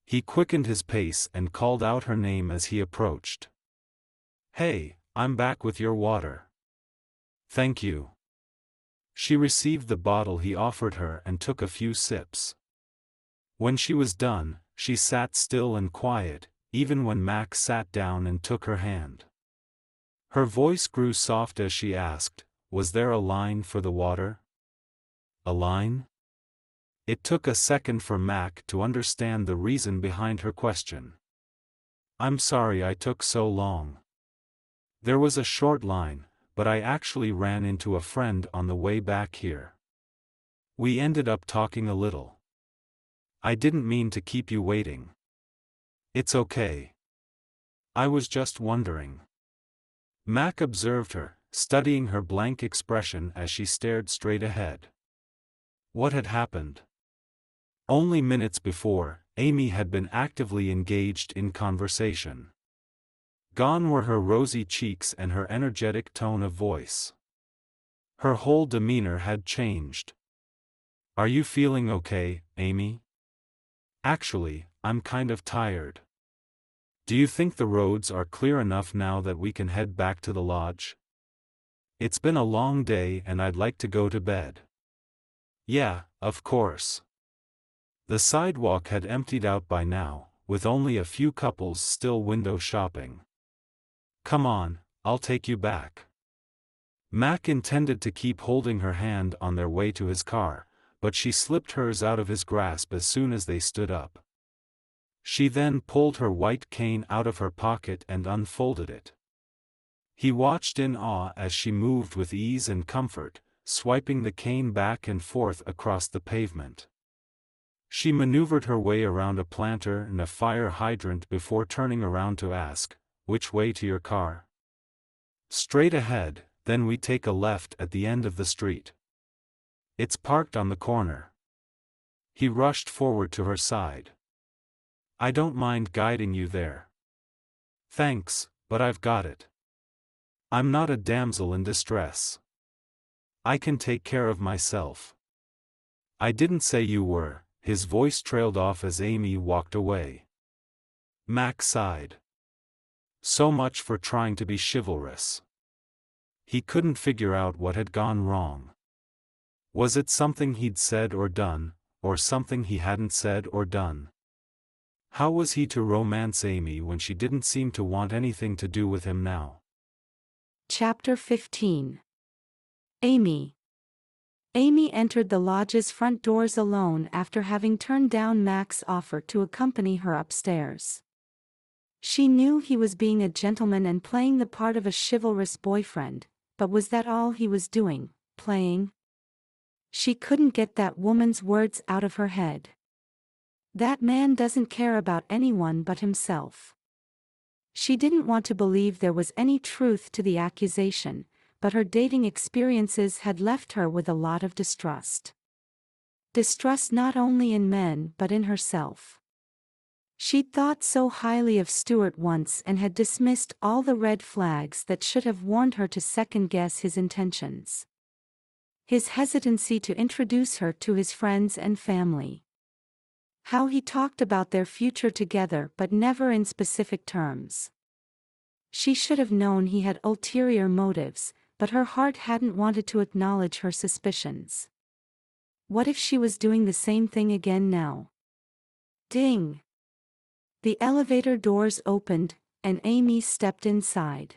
He quickened his pace and called out her name as he approached. Hey, I'm back with your water. Thank you. She received the bottle he offered her and took a few sips. When she was done, she sat still and quiet, even when Max sat down and took her hand. Her voice grew soft as she asked, was there a line for the water? A line? It took a second for Mac to understand the reason behind her question. I'm sorry I took so long. There was a short line, but I actually ran into a friend on the way back here. We ended up talking a little. I didn't mean to keep you waiting. It's okay. I was just wondering. Mac observed her, studying her blank expression as she stared straight ahead. What had happened? Only minutes before, Amy had been actively engaged in conversation. Gone were her rosy cheeks and her energetic tone of voice. Her whole demeanor had changed. Are you feeling okay, Amy? Actually, I'm kind of tired. Do you think the roads are clear enough now that we can head back to the lodge? It's been a long day and I'd like to go to bed. Yeah, of course. The sidewalk had emptied out by now, with only a few couples still window shopping. Come on, I'll take you back. Mac intended to keep holding her hand on their way to his car, but she slipped hers out of his grasp as soon as they stood up. She then pulled her white cane out of her pocket and unfolded it. He watched in awe as she moved with ease and comfort, swiping the cane back and forth across the pavement. She maneuvered her way around a planter and a fire hydrant before turning around to ask, which way to your car? Straight ahead, then we take a left at the end of the street. It's parked on the corner. He rushed forward to her side. I don't mind guiding you there. Thanks, but I've got it. I'm not a damsel in distress. I can take care of myself. I didn't say you were. His voice trailed off as Amy walked away. Mac sighed. So much for trying to be chivalrous. He couldn't figure out what had gone wrong. Was it something he'd said or done, or something he hadn't said or done? How was he to romance Amy when she didn't seem to want anything to do with him now? Chapter 15. Amy. Amy entered the lodge's front doors alone after having turned down Mac's offer to accompany her upstairs. She knew he was being a gentleman and playing the part of a chivalrous boyfriend, but was that all he was doing, playing? She couldn't get that woman's words out of her head. That man doesn't care about anyone but himself. She didn't want to believe there was any truth to the accusation, but her dating experiences had left her with a lot of distrust. Distrust not only in men but in herself. She'd thought so highly of Stuart once and had dismissed all the red flags that should have warned her to second-guess his intentions. His hesitancy to introduce her to his friends and family. How he talked about their future together but never in specific terms. She should have known he had ulterior motives, but her heart hadn't wanted to acknowledge her suspicions. What if she was doing the same thing again now? Ding! The elevator doors opened, and Amy stepped inside.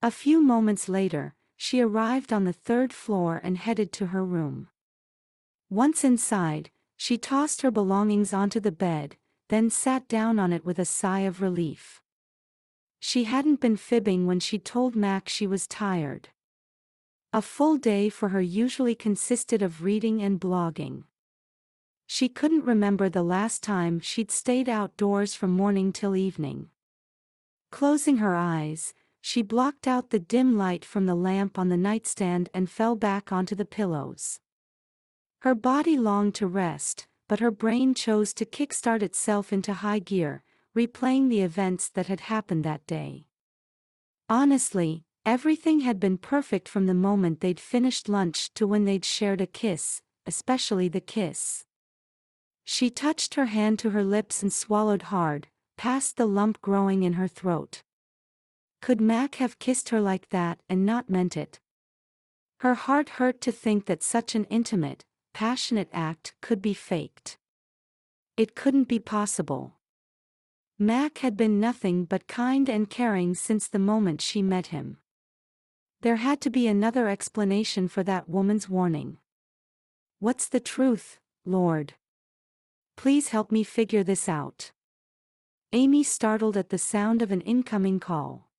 A few moments later, she arrived on the third floor and headed to her room. Once inside, she tossed her belongings onto the bed, then sat down on it with a sigh of relief. She hadn't been fibbing when she told Mac she was tired. A full day for her usually consisted of reading and blogging. She couldn't remember the last time she'd stayed outdoors from morning till evening. Closing her eyes, she blocked out the dim light from the lamp on the nightstand and fell back onto the pillows. Her body longed to rest, but her brain chose to kickstart itself into high gear, replaying the events that had happened that day. Honestly, everything had been perfect from the moment they'd finished lunch to when they'd shared a kiss, especially the kiss. She touched her hand to her lips and swallowed hard, past the lump growing in her throat. Could Mac have kissed her like that and not meant it? Her heart hurt to think that such an intimate, passionate act could be faked. It couldn't be possible. Mac had been nothing but kind and caring since the moment she met him. There had to be another explanation for that woman's warning. What's the truth, Lord? Please help me figure this out. Amy startled at the sound of an incoming call.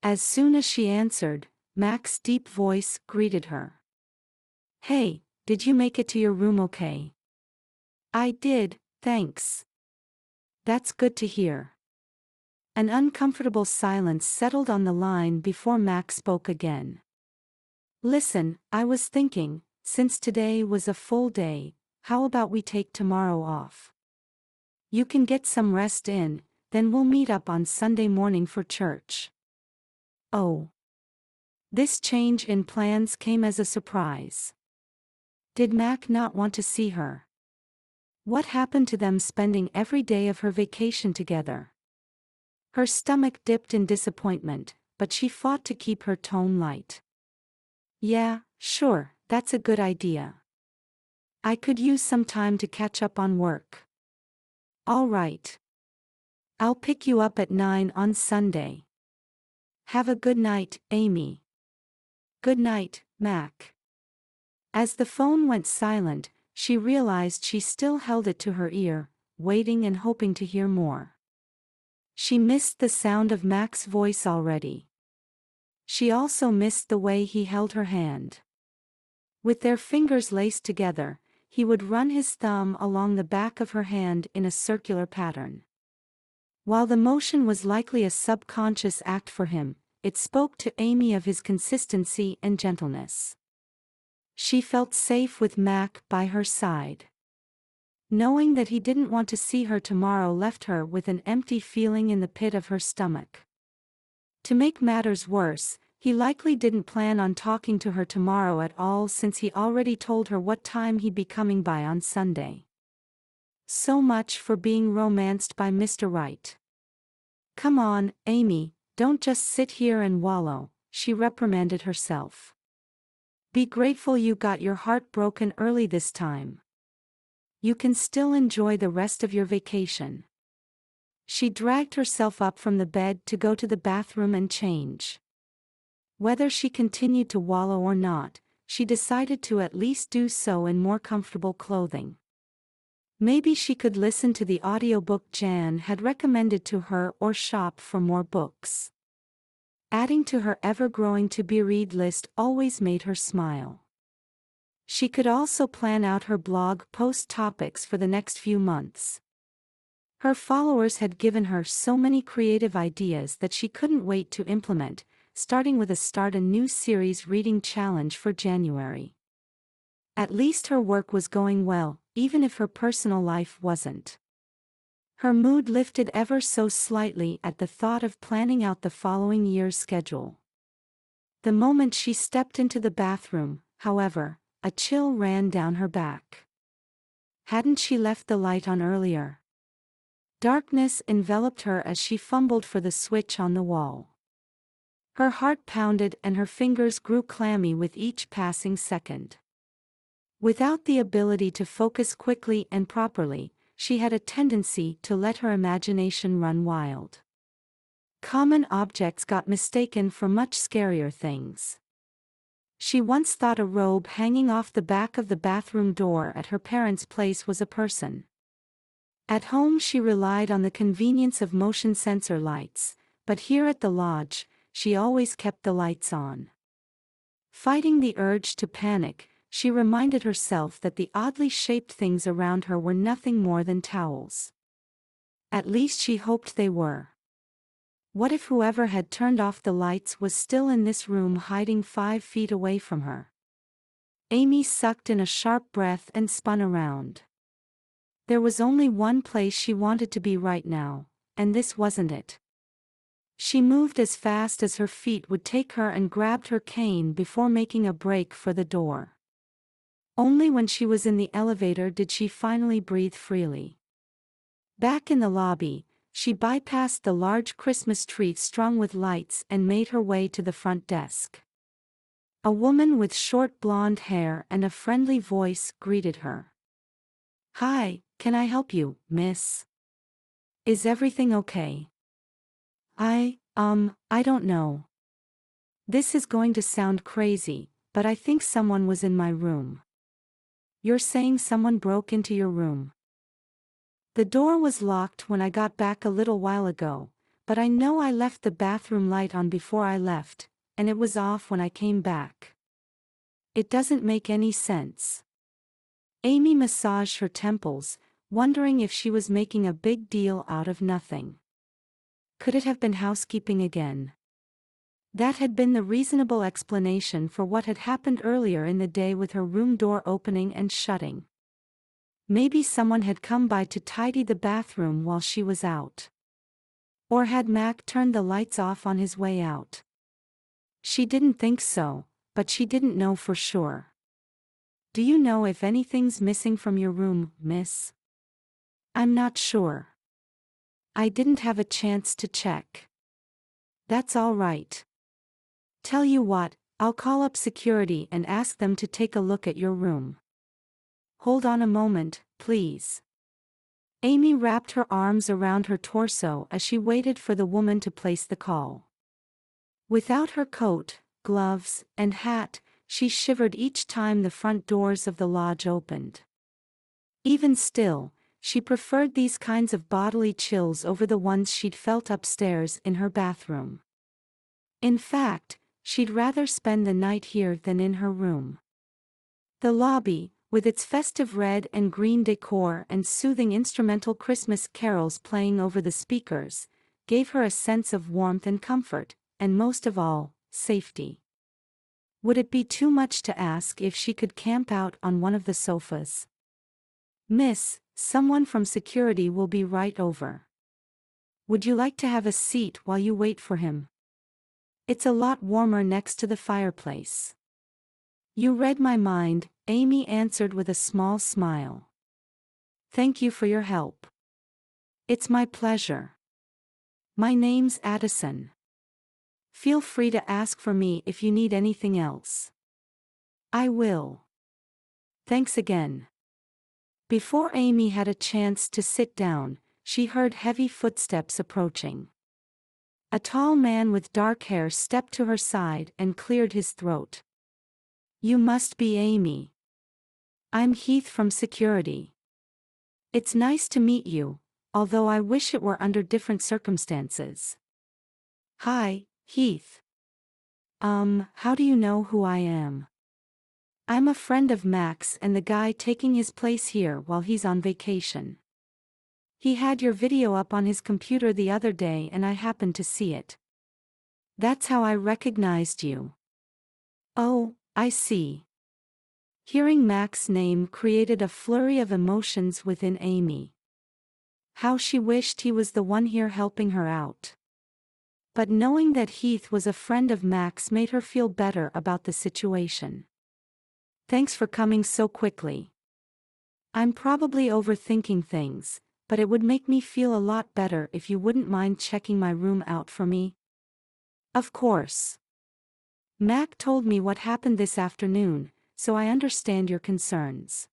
As soon as she answered, Mac's deep voice greeted her. Hey, did you make it to your room okay? I did, thanks. That's good to hear. An uncomfortable silence settled on the line before Mac spoke again. Listen, I was thinking, since today was a full day, how about we take tomorrow off? You can get some rest in, then we'll meet up on Sunday morning for church. Oh. This change in plans came as a surprise. Did Mac not want to see her? What happened to them spending every day of her vacation together? Her stomach dipped in disappointment, but she fought to keep her tone light. Yeah, sure, that's a good idea. I could use some time to catch up on work. All right. I'll pick you up at 9 on Sunday. Have a good night, Amy. Good night, Mac. As the phone went silent, she realized she still held it to her ear, waiting and hoping to hear more. She missed the sound of Mac's voice already. She also missed the way he held her hand. With their fingers laced together, he would run his thumb along the back of her hand in a circular pattern. While the motion was likely a subconscious act for him, it spoke to Amy of his consistency and gentleness. She felt safe with Mac by her side. Knowing that he didn't want to see her tomorrow left her with an empty feeling in the pit of her stomach. To make matters worse, he likely didn't plan on talking to her tomorrow at all since he already told her what time he'd be coming by on Sunday. So much for being romanced by Mr. Right. Come on, Amy, don't just sit here and wallow, she reprimanded herself. Be grateful you got your heart broken early this time. You can still enjoy the rest of your vacation. She dragged herself up from the bed to go to the bathroom and change. Whether she continued to wallow or not, she decided to at least do so in more comfortable clothing. Maybe she could listen to the audiobook Jan had recommended to her or shop for more books. Adding to her ever-growing to-be-read list always made her smile. She could also plan out her blog post topics for the next few months. Her followers had given her so many creative ideas that she couldn't wait to implement, starting with a new series reading challenge for January. At least her work was going well, even if her personal life wasn't. Her mood lifted ever so slightly at the thought of planning out the following year's schedule. The moment she stepped into the bathroom, however, a chill ran down her back. Hadn't she left the light on earlier? Darkness enveloped her as she fumbled for the switch on the wall. Her heart pounded and her fingers grew clammy with each passing second. Without the ability to focus quickly and properly, she had a tendency to let her imagination run wild. Common objects got mistaken for much scarier things. She once thought a robe hanging off the back of the bathroom door at her parents' place was a person. At home she relied on the convenience of motion sensor lights, but here at the lodge, she always kept the lights on. Fighting the urge to panic, she reminded herself that the oddly shaped things around her were nothing more than towels. At least she hoped they were. What if whoever had turned off the lights was still in this room hiding 5 feet away from her? Amy sucked in a sharp breath and spun around. There was only one place she wanted to be right now, and this wasn't it. She moved as fast as her feet would take her and grabbed her cane before making a break for the door. Only when she was in the elevator did she finally breathe freely. Back in the lobby, she bypassed the large Christmas tree strung with lights and made her way to the front desk. A woman with short blonde hair and a friendly voice greeted her. "Hi, can I help you, miss? Is everything okay?" I don't know. This is going to sound crazy, but I think someone was in my room." "You're saying someone broke into your room?" "The door was locked when I got back a little while ago, but I know I left the bathroom light on before I left, and it was off when I came back." "It doesn't make any sense." Amy massaged her temples, wondering if she was making a big deal out of nothing. Could it have been housekeeping again? That had been the reasonable explanation for what had happened earlier in the day with her room door opening and shutting. Maybe someone had come by to tidy the bathroom while she was out. Or had Mac turned the lights off on his way out? She didn't think so, but she didn't know for sure. "Do you know if anything's missing from your room, miss?" "I'm not sure. I didn't have a chance to check." "That's all right. Tell you what, I'll call up security and ask them to take a look at your room." "Hold on a moment, please." Amy wrapped her arms around her torso as she waited for the woman to place the call. Without her coat, gloves, and hat, she shivered each time the front doors of the lodge opened. Even still, she preferred these kinds of bodily chills over the ones she'd felt upstairs in her bathroom. In fact, she'd rather spend the night here than in her room. The lobby, with its festive red and green decor and soothing instrumental Christmas carols playing over the speakers, gave her a sense of warmth and comfort, and most of all, safety. Would it be too much to ask if she could camp out on one of the sofas? "Miss, someone from security will be right over. Would you like to have a seat while you wait for him? It's a lot warmer next to the fireplace." "You read my mind," Amy answered with a small smile. "Thank you for your help." "It's my pleasure. My name's Addison. Feel free to ask for me if you need anything else." "I will. Thanks again." Before Amy had a chance to sit down, she heard heavy footsteps approaching. A tall man with dark hair stepped to her side and cleared his throat. "You must be Amy. I'm Heath from security. It's nice to meet you, although I wish it were under different circumstances." "Hi, Heath. How do you know who I am?" "I'm a friend of Max and the guy taking his place here while he's on vacation." He had your video up on his computer the other day and I happened to see it. That's how I recognized you. Oh, I see. Hearing Mac's name created a flurry of emotions within Amy. How she wished he was the one here helping her out. But knowing that Heath was a friend of Mac's made her feel better about the situation. Thanks for coming so quickly. I'm probably overthinking things, but it would make me feel a lot better if you wouldn't mind checking my room out for me. Of course. Mac told me what happened this afternoon, so I understand your concerns.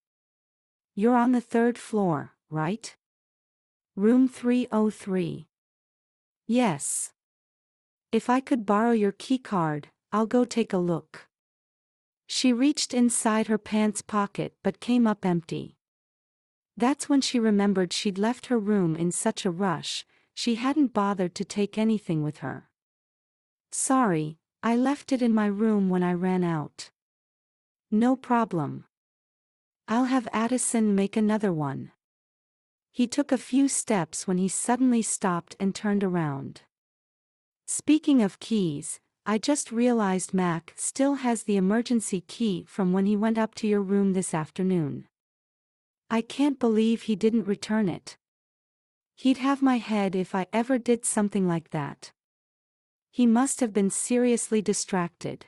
You're on the 3rd floor, right? Room 303. Yes. If I could borrow your key card, I'll go take a look. She reached inside her pants pocket but came up empty. That's when she remembered she'd left her room in such a rush, she hadn't bothered to take anything with her. Sorry, I left it in my room when I ran out. No problem. I'll have Addison make another one. He took a few steps when he suddenly stopped and turned around. Speaking of keys, I just realized Mac still has the emergency key from when he went up to your room this afternoon. I can't believe he didn't return it. He'd have my head if I ever did something like that. He must have been seriously distracted.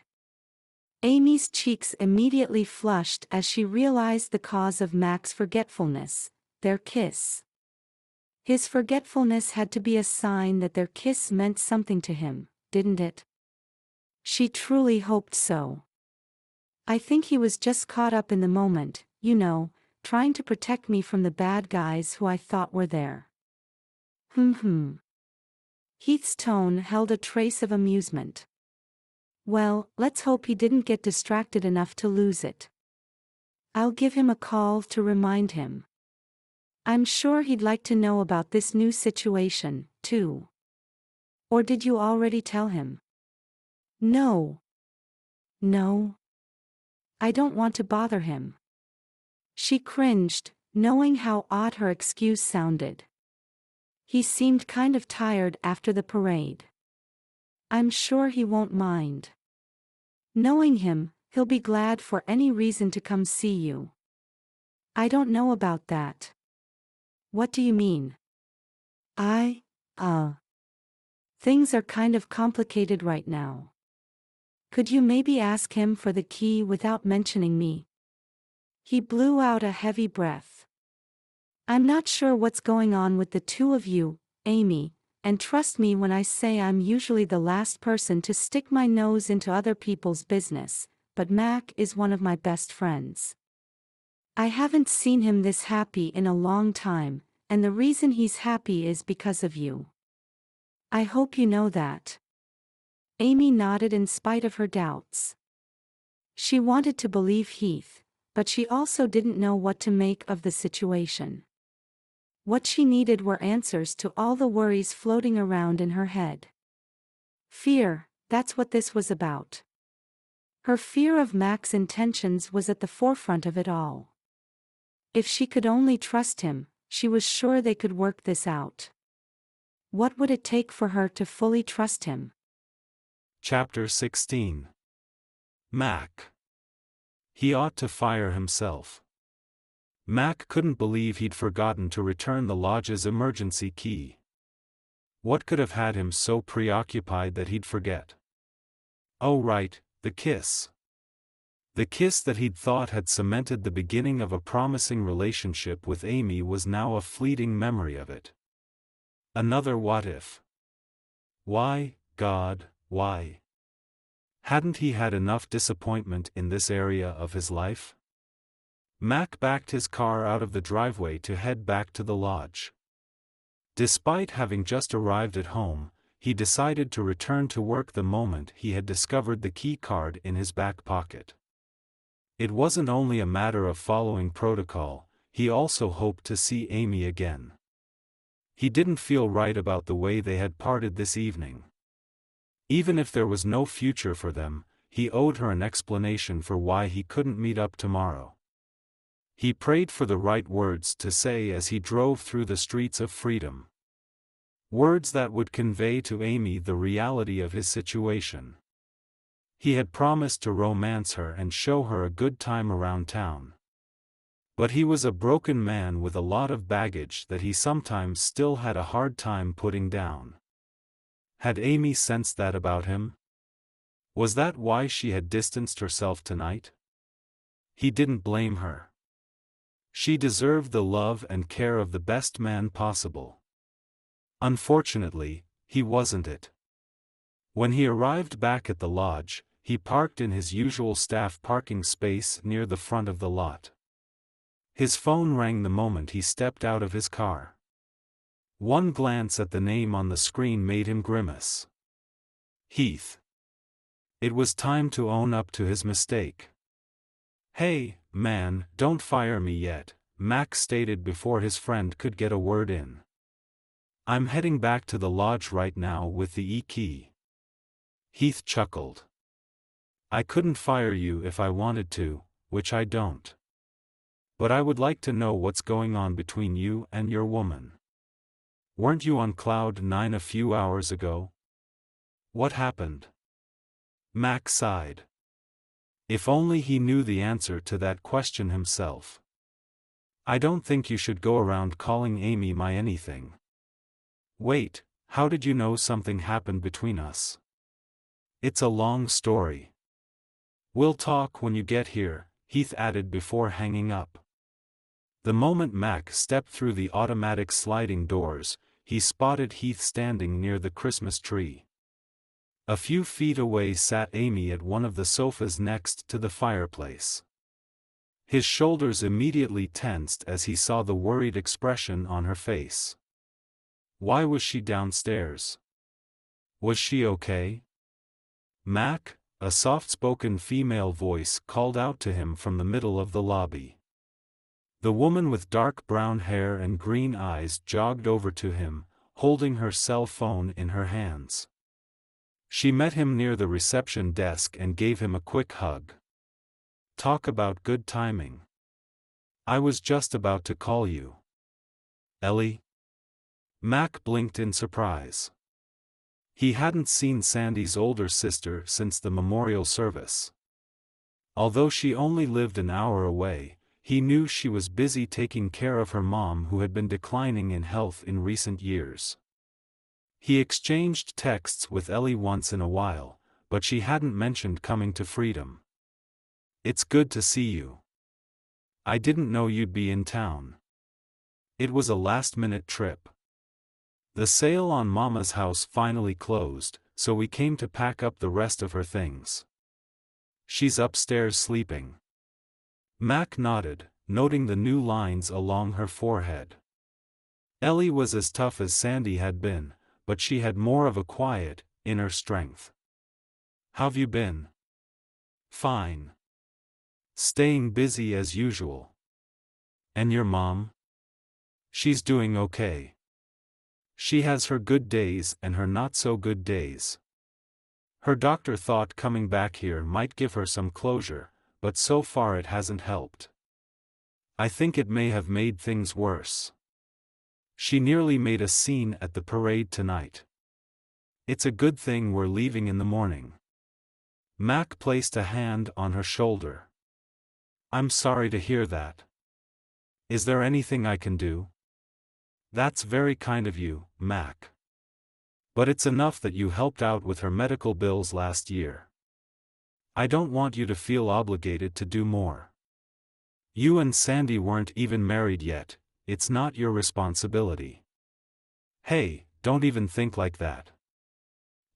Amy's cheeks immediately flushed as she realized the cause of Mac's forgetfulness, their kiss. His forgetfulness had to be a sign that their kiss meant something to him, didn't it? She truly hoped so. I think he was just caught up in the moment, you know, trying to protect me from the bad guys who I thought were there. Heath's tone held a trace of amusement. Well, let's hope he didn't get distracted enough to lose it. I'll give him a call to remind him. I'm sure he'd like to know about this new situation, too. Or did you already tell him? No. No. I don't want to bother him. She cringed, knowing how odd her excuse sounded. He seemed kind of tired after the parade. I'm sure he won't mind. Knowing him, he'll be glad for any reason to come see you. I don't know about that. What do you mean? Things are kind of complicated right now. Could you maybe ask him for the key without mentioning me? He blew out a heavy breath. I'm not sure what's going on with the two of you, Amy, and trust me when I say I'm usually the last person to stick my nose into other people's business, but Mac is one of my best friends. I haven't seen him this happy in a long time, and the reason he's happy is because of you. I hope you know that. Amy nodded in spite of her doubts. She wanted to believe Heath, but she also didn't know what to make of the situation. What she needed were answers to all the worries floating around in her head. Fear, that's what this was about. Her fear of Mac's intentions was at the forefront of it all. If she could only trust him, she was sure they could work this out. What would it take for her to fully trust him? Chapter 16. Mac. He ought to fire himself. Mac couldn't believe he'd forgotten to return the lodge's emergency key. What could have had him so preoccupied that he'd forget? Oh right, the kiss. The kiss that he'd thought had cemented the beginning of a promising relationship with Amy was now a fleeting memory of it. Another what if. Why, God, why? Hadn't he had enough disappointment in this area of his life? Mac backed his car out of the driveway to head back to the lodge. Despite having just arrived at home, he decided to return to work the moment he had discovered the key card in his back pocket. It wasn't only a matter of following protocol, he also hoped to see Amy again. He didn't feel right about the way they had parted this evening. Even if there was no future for them, he owed her an explanation for why he couldn't meet up tomorrow. He prayed for the right words to say as he drove through the streets of freedom. Words that would convey to Amy the reality of his situation. He had promised to romance her and show her a good time around town. But he was a broken man with a lot of baggage that he sometimes still had a hard time putting down. Had Amy sensed that about him? Was that why she had distanced herself tonight? He didn't blame her. She deserved the love and care of the best man possible. Unfortunately, he wasn't it. When he arrived back at the lodge, he parked in his usual staff parking space near the front of the lot. His phone rang the moment he stepped out of his car. One glance at the name on the screen made him grimace. Heath. It was time to own up to his mistake. "Hey, man, don't fire me yet," Mac stated before his friend could get a word in. "I'm heading back to the lodge right now with the E-key." Heath chuckled. "I couldn't fire you if I wanted to, which I don't. But I would like to know what's going on between you and your woman. Weren't you on cloud 9 a few hours ago? What happened?" Mac sighed. If only he knew the answer to that question himself. "I don't think you should go around calling Amy my anything." "Wait, how did you know something happened between us?" "It's a long story. We'll talk when you get here," Heath added before hanging up. The moment Mac stepped through the automatic sliding doors, he spotted Heath standing near the Christmas tree. A few feet away sat Amy at one of the sofas next to the fireplace. His shoulders immediately tensed as he saw the worried expression on her face. Why was she downstairs? Was she okay? "Mac," a soft-spoken female voice called out to him from the middle of the lobby. The woman with dark brown hair and green eyes jogged over to him, holding her cell phone in her hands. She met him near the reception desk and gave him a quick hug. "Talk about good timing. I was just about to call you." "Ellie?" Mac blinked in surprise. He hadn't seen Sandy's older sister since the memorial service. Although she only lived an hour away, he knew she was busy taking care of her mom who had been declining in health in recent years. He exchanged texts with Ellie once in a while, but she hadn't mentioned coming to Freedom. "It's good to see you. I didn't know you'd be in town. It was a last-minute trip. The sale on Mama's house finally closed, so we came to pack up the rest of her things. She's upstairs sleeping." Mac nodded, noting the new lines along her forehead. Ellie was as tough as Sandy had been, but she had more of a quiet, inner strength. "How've you been?" "Fine. Staying busy as usual." "And your mom?" "She's doing okay. She has her good days and her not-so-good days. Her doctor thought coming back here might give her some closure, but so far it hasn't helped. I think it may have made things worse. She nearly made a scene at the parade tonight. It's a good thing we're leaving in the morning." Mac placed a hand on her shoulder. "I'm sorry to hear that. Is there anything I can do?" "That's very kind of you, Mac. But it's enough that you helped out with her medical bills last year. I don't want you to feel obligated to do more. You and Sandy weren't even married yet, it's not your responsibility." "Hey, don't even think like that.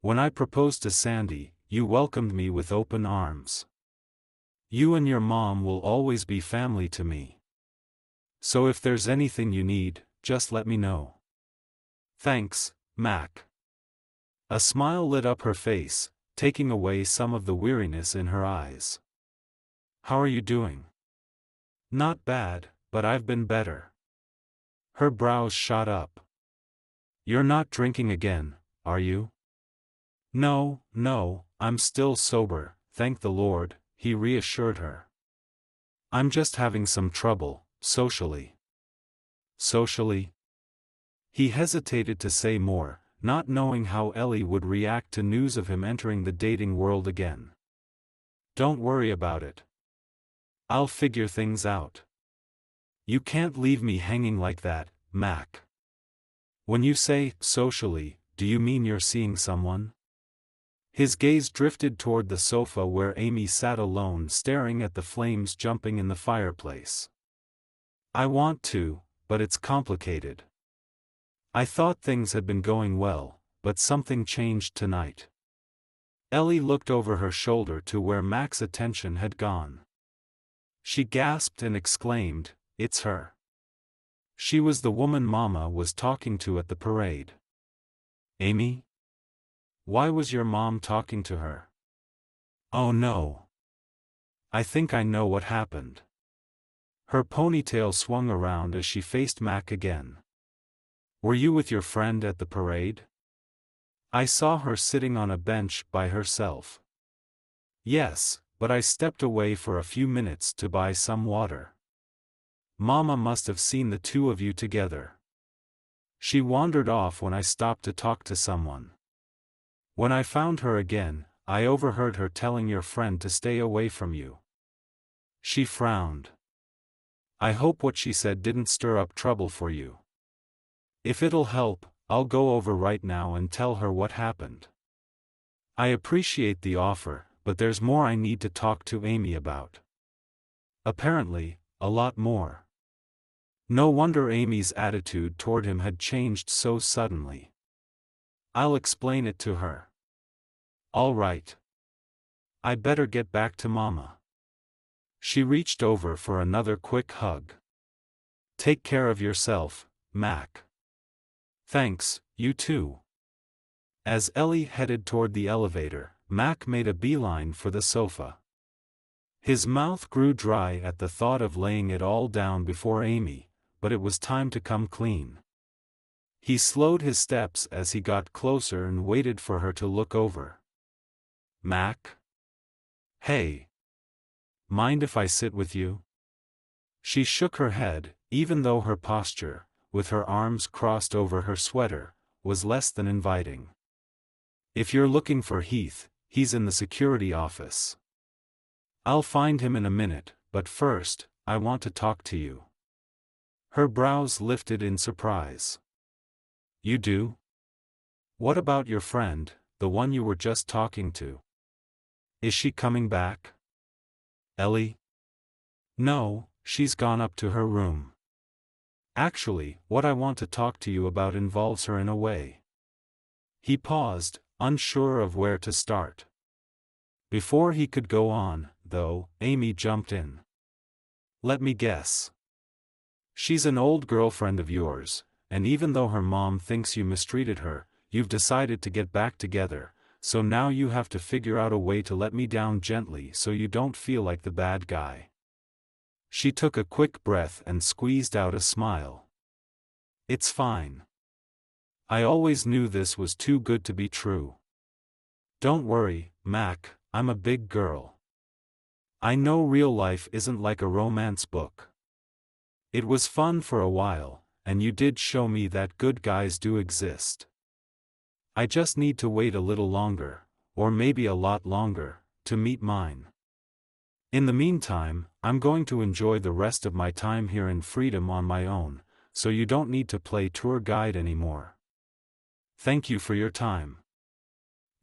When I proposed to Sandy, you welcomed me with open arms. You and your mom will always be family to me. So if there's anything you need, just let me know." "Thanks, Mac." A smile lit up her face, taking away some of the weariness in her eyes. "How are you doing?" "Not bad, but I've been better." Her brows shot up. "You're not drinking again, are you?" No, I'm still sober, thank the Lord," he reassured her. I'm just having some trouble, socially. Socially? He hesitated to say more, not knowing how Ellie would react to news of him entering the dating world again. Don't worry about it. I'll figure things out. You can't leave me hanging like that, Mac. When you say, socially, do you mean you're seeing someone? His gaze drifted toward the sofa where Amy sat alone staring at the flames jumping in the fireplace. I want to, but it's complicated. I thought things had been going well, but something changed tonight. Ellie looked over her shoulder to where Mac's attention had gone. She gasped and exclaimed, "It's her." She was the woman Mama was talking to at the parade. Amy? Why was your mom talking to her? Oh no. I think I know what happened. Her ponytail swung around as she faced Mac again. Were you with your friend at the parade? I saw her sitting on a bench by herself. Yes, but I stepped away for a few minutes to buy some water. Mama must have seen the two of you together. She wandered off when I stopped to talk to someone. When I found her again, I overheard her telling your friend to stay away from you. She frowned. I hope what she said didn't stir up trouble for you. If it'll help, I'll go over right now and tell her what happened. I appreciate the offer, but there's more I need to talk to Amy about. Apparently, a lot more. No wonder Amy's attitude toward him had changed so suddenly. I'll explain it to her. All right. I better get back to Mama. She reached over for another quick hug. Take care of yourself, Mac. Thanks, you too. As Ellie headed toward the elevator, Mac made a beeline for the sofa. His mouth grew dry at the thought of laying it all down before Amy, but it was time to come clean. He slowed his steps as he got closer and waited for her to look over. Mac? Hey. Mind if I sit with you? She shook her head, even though her posture, with her arms crossed over her sweater, was less than inviting. If you're looking for Heath, he's in the security office. I'll find him in a minute, but first, I want to talk to you. Her brows lifted in surprise. You do? What about your friend, the one you were just talking to? Is she coming back? Ellie? No, she's gone up to her room. Actually, what I want to talk to you about involves her in a way. He paused, unsure of where to start. Before he could go on, though, Amy jumped in. Let me guess. She's an old girlfriend of yours, and even though her mom thinks you mistreated her, you've decided to get back together, so now you have to figure out a way to let me down gently so you don't feel like the bad guy. She took a quick breath and squeezed out a smile. It's fine. I always knew this was too good to be true. Don't worry, Mac, I'm a big girl. I know real life isn't like a romance book. It was fun for a while, and you did show me that good guys do exist. I just need to wait a little longer, or maybe a lot longer, to meet mine. In the meantime, I'm going to enjoy the rest of my time here in freedom on my own, so you don't need to play tour guide anymore. Thank you for your time.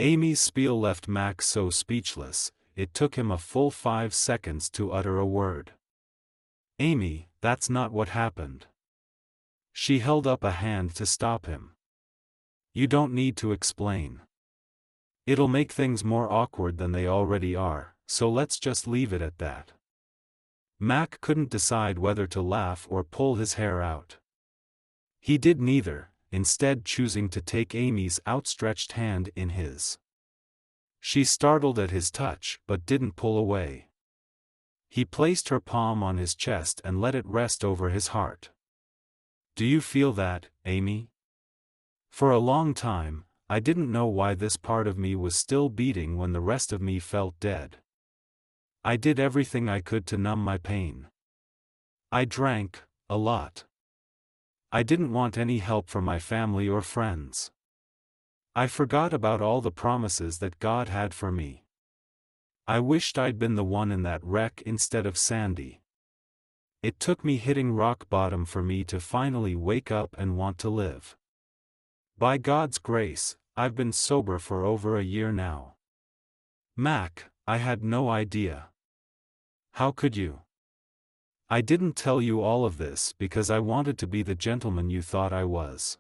Amy's spiel left Max so speechless, it took him a full 5 seconds to utter a word. Amy, that's not what happened. She held up a hand to stop him. You don't need to explain. It'll make things more awkward than they already are, so let's just leave it at that. Mac couldn't decide whether to laugh or pull his hair out. He did neither, instead choosing to take Amy's outstretched hand in his. She startled at his touch but didn't pull away. He placed her palm on his chest and let it rest over his heart. Do you feel that, Amy? For a long time, I didn't know why this part of me was still beating when the rest of me felt dead. I did everything I could to numb my pain. I drank, a lot. I didn't want any help from my family or friends. I forgot about all the promises that God had for me. I wished I'd been the one in that wreck instead of Sandy. It took me hitting rock bottom for me to finally wake up and want to live. By God's grace, I've been sober for over a year now. Mac, I had no idea. How could you? I didn't tell you all of this because I wanted to be the gentleman you thought I was.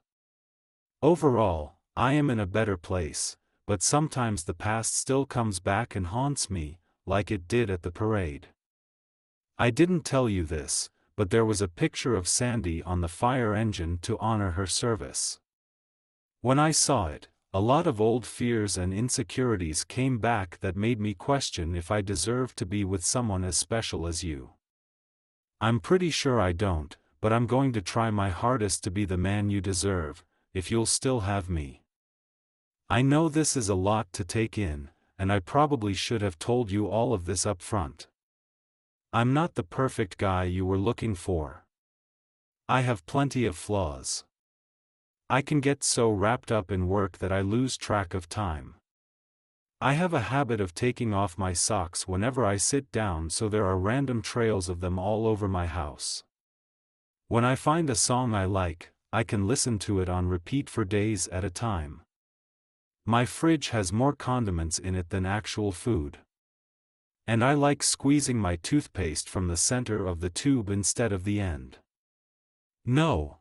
Overall, I am in a better place, but sometimes the past still comes back and haunts me, like it did at the parade. I didn't tell you this, but there was a picture of Sandy on the fire engine to honor her service. When I saw it, a lot of old fears and insecurities came back that made me question if I deserve to be with someone as special as you. I'm pretty sure I don't, but I'm going to try my hardest to be the man you deserve, if you'll still have me. I know this is a lot to take in, and I probably should have told you all of this up front. I'm not the perfect guy you were looking for. I have plenty of flaws. I can get so wrapped up in work that I lose track of time. I have a habit of taking off my socks whenever I sit down, so there are random trails of them all over my house. When I find a song I like, I can listen to it on repeat for days at a time. My fridge has more condiments in it than actual food. And I like squeezing my toothpaste from the center of the tube instead of the end. No.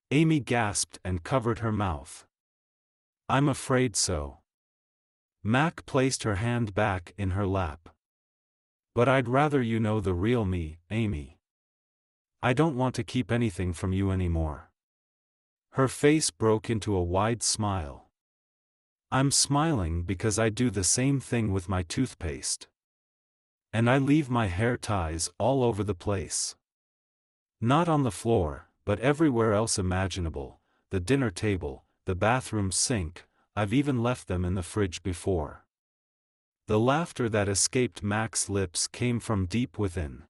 Amy gasped and covered her mouth. I'm afraid so. Mac placed her hand back in her lap. But I'd rather you know the real me, Amy. I don't want to keep anything from you anymore. Her face broke into a wide smile. I'm smiling because I do the same thing with my toothpaste. And I leave my hair ties all over the place. Not on the floor, but everywhere else imaginable, the dinner table, the bathroom sink. I've even left them in the fridge before. The laughter that escaped Mac's lips came from deep within.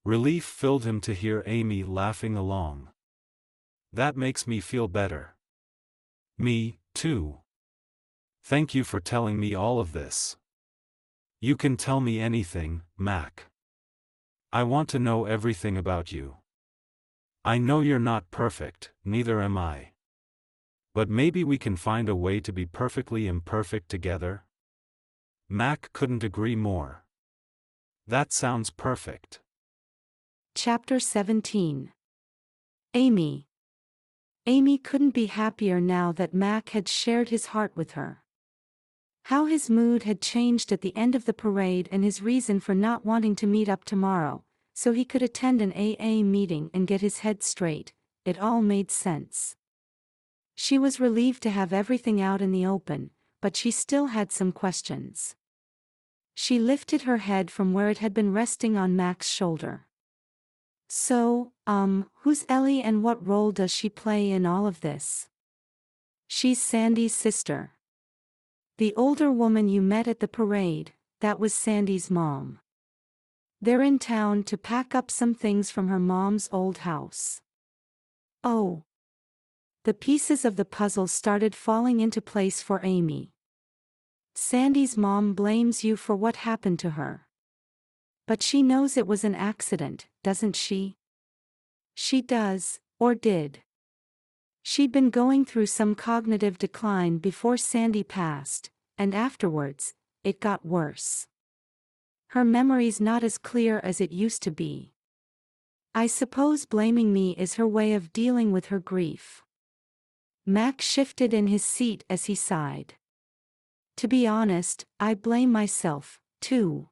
Relief filled him to hear Amy laughing along. That makes me feel better. Me, too. Thank you for telling me all of this. You can tell me anything, Mac. I want to know everything about you. I know you're not perfect, neither am I. But maybe we can find a way to be perfectly imperfect together? Mac couldn't agree more. That sounds perfect. Chapter 17. Amy. Amy couldn't be happier now that Mac had shared his heart with her. How his mood had changed at the end of the parade and his reason for not wanting to meet up tomorrow, so he could attend an AA meeting and get his head straight, it all made sense. She was relieved to have everything out in the open, but she still had some questions. She lifted her head from where it had been resting on Mac's shoulder. So, who's Ellie and what role does she play in all of this? She's Sandy's sister. The older woman you met at the parade, that was Sandy's mom. They're in town to pack up some things from her mom's old house. Oh. The pieces of the puzzle started falling into place for Amy. Sandy's mom blames you for what happened to her. But she knows it was an accident, doesn't she? She does, or did. She'd been going through some cognitive decline before Sandy passed, and afterwards, it got worse. Her memory's not as clear as it used to be. I suppose blaming me is her way of dealing with her grief. Mac shifted in his seat as he sighed. To be honest, I blame myself, too.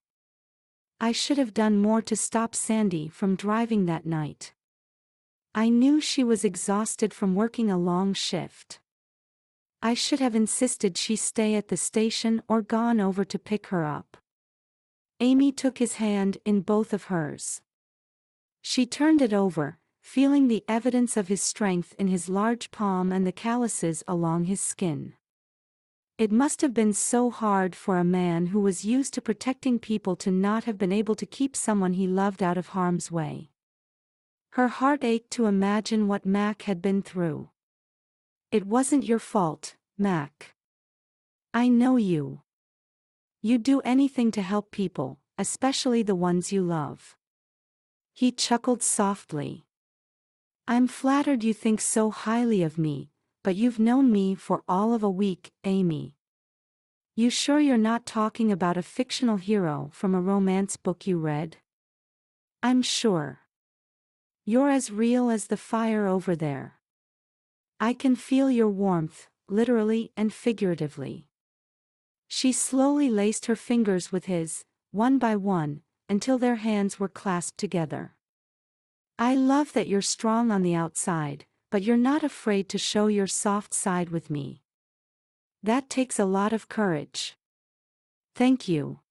I should have done more to stop Sandy from driving that night. I knew she was exhausted from working a long shift. I should have insisted she stay at the station or gone over to pick her up. Amy took his hand in both of hers. She turned it over, feeling the evidence of his strength in his large palm and the calluses along his skin. It must have been so hard for a man who was used to protecting people to not have been able to keep someone he loved out of harm's way. Her heart ached to imagine what Mac had been through. It wasn't your fault, Mac. I know you. You do anything to help people, especially the ones you love. He chuckled softly. I'm flattered you think so highly of me, but you've known me for all of a week, Amy. You sure you're not talking about a fictional hero from a romance book you read? I'm sure. You're as real as the fire over there. I can feel your warmth, literally and figuratively. She slowly laced her fingers with his, one by one, until their hands were clasped together. I love that you're strong on the outside, but you're not afraid to show your soft side with me. That takes a lot of courage. Thank you.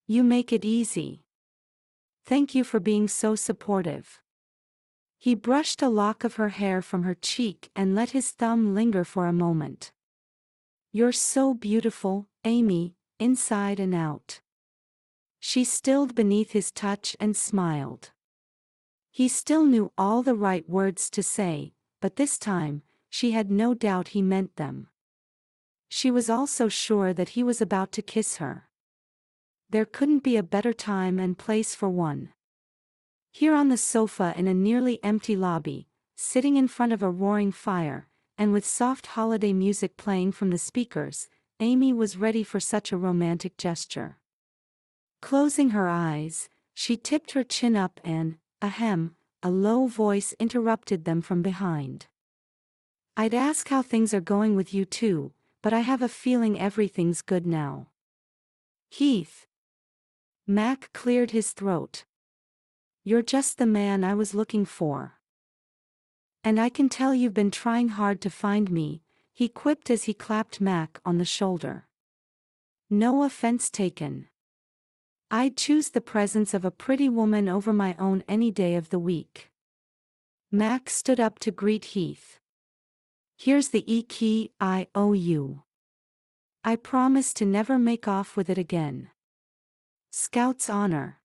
You make it easy. Thank you for being so supportive. He brushed a lock of her hair from her cheek and let his thumb linger for a moment. You're so beautiful, Amy, inside and out. She stilled beneath his touch and smiled. He still knew all the right words to say, but this time, she had no doubt he meant them. She was also sure that he was about to kiss her. There couldn't be a better time and place for one. Here on the sofa in a nearly empty lobby, sitting in front of a roaring fire, and with soft holiday music playing from the speakers, Amy was ready for such a romantic gesture. Closing her eyes, she tipped her chin up and, ahem, a low voice interrupted them from behind. I'd ask how things are going with you too, but I have a feeling everything's good now. Heath. Mac cleared his throat. You're just the man I was looking for. And I can tell you've been trying hard to find me, he quipped as he clapped Mac on the shoulder. No offense taken. I'd choose the presence of a pretty woman over my own any day of the week. Mac stood up to greet Heath. Here's the E-key I owe you. I promise to never make off with it again. Scout's honor.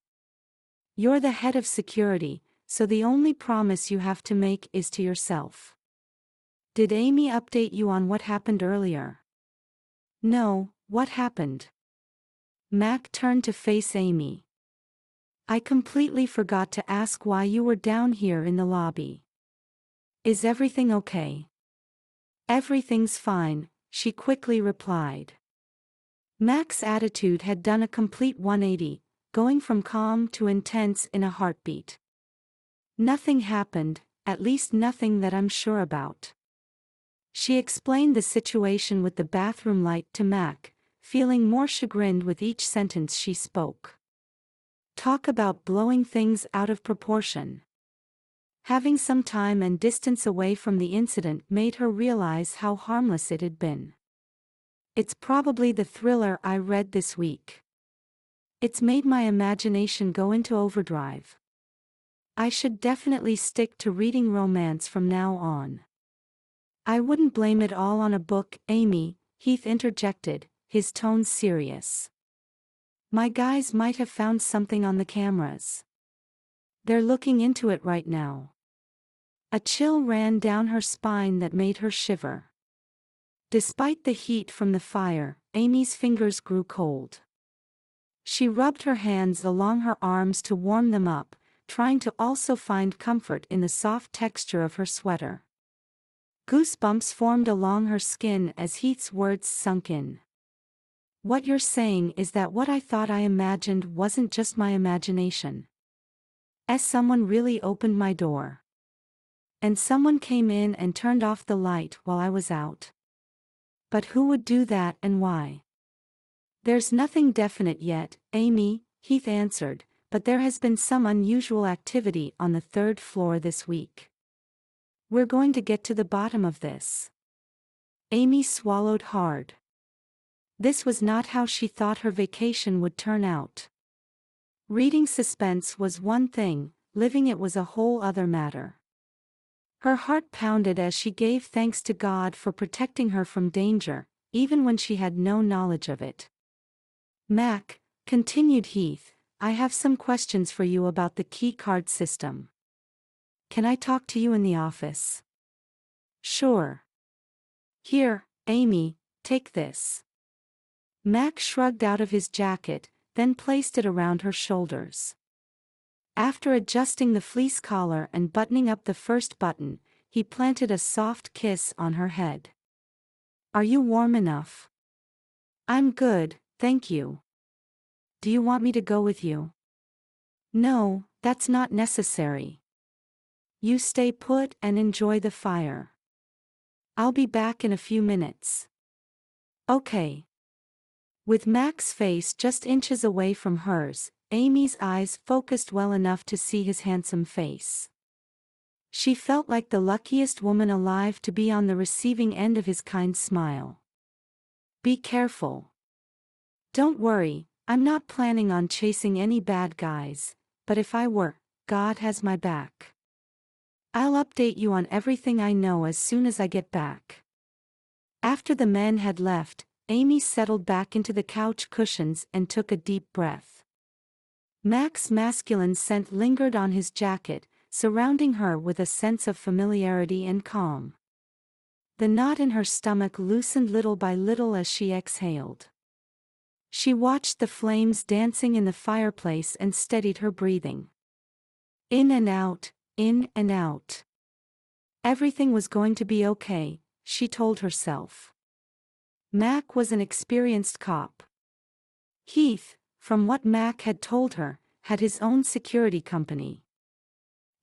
You're the head of security, so the only promise you have to make is to yourself. Did Amy update you on what happened earlier? No, what happened? Mac turned to face Amy. I completely forgot to ask why you were down here in the lobby. Is everything okay? Everything's fine, she quickly replied. Mac's attitude had done a complete 180, going from calm to intense in a heartbeat. Nothing happened, at least nothing that I'm sure about. She explained the situation with the bathroom light to Mac, feeling more chagrined with each sentence she spoke. Talk about blowing things out of proportion. Having some time and distance away from the incident made her realize how harmless it had been. It's probably the thriller I read this week. It's made my imagination go into overdrive. I should definitely stick to reading romance from now on. I wouldn't blame it all on a book, Amy, Heath interjected, his tone serious. My guys might have found something on the cameras. They're looking into it right now. A chill ran down her spine that made her shiver. Despite the heat from the fire, Amy's fingers grew cold. She rubbed her hands along her arms to warm them up, trying to also find comfort in the soft texture of her sweater. Goosebumps formed along her skin as Heath's words sunk in. What you're saying is that what I thought I imagined wasn't just my imagination. As someone really opened my door. And someone came in and turned off the light while I was out. But who would do that and why? There's nothing definite yet, Amy, Heath answered, but there has been some unusual activity on the 3rd floor this week. We're going to get to the bottom of this. Amy swallowed hard. This was not how she thought her vacation would turn out. Reading suspense was one thing, living it was a whole other matter. Her heart pounded as she gave thanks to God for protecting her from danger, even when she had no knowledge of it. Mac, continued Heath, I have some questions for you about the key card system. Can I talk to you in the office? Sure. Here, Amy, take this. Mac shrugged out of his jacket, then placed it around her shoulders. After adjusting the fleece collar and buttoning up the first button, he planted a soft kiss on her head. Are you warm enough? I'm good, thank you. Do you want me to go with you? No, that's not necessary. You stay put and enjoy the fire. I'll be back in a few minutes. Okay. With Mac's face just inches away from hers, Amy's eyes focused well enough to see his handsome face. She felt like the luckiest woman alive to be on the receiving end of his kind smile. Be careful. Don't worry, I'm not planning on chasing any bad guys, but if I were, God has my back. I'll update you on everything I know as soon as I get back. After the men had left, Amy settled back into the couch cushions and took a deep breath. Mac's masculine scent lingered on his jacket, surrounding her with a sense of familiarity and calm. The knot in her stomach loosened little by little as she exhaled. She watched the flames dancing in the fireplace and steadied her breathing. In and out, in and out. Everything was going to be okay, she told herself. Mac was an experienced cop. Heath, from what Mac had told her, had his own security company.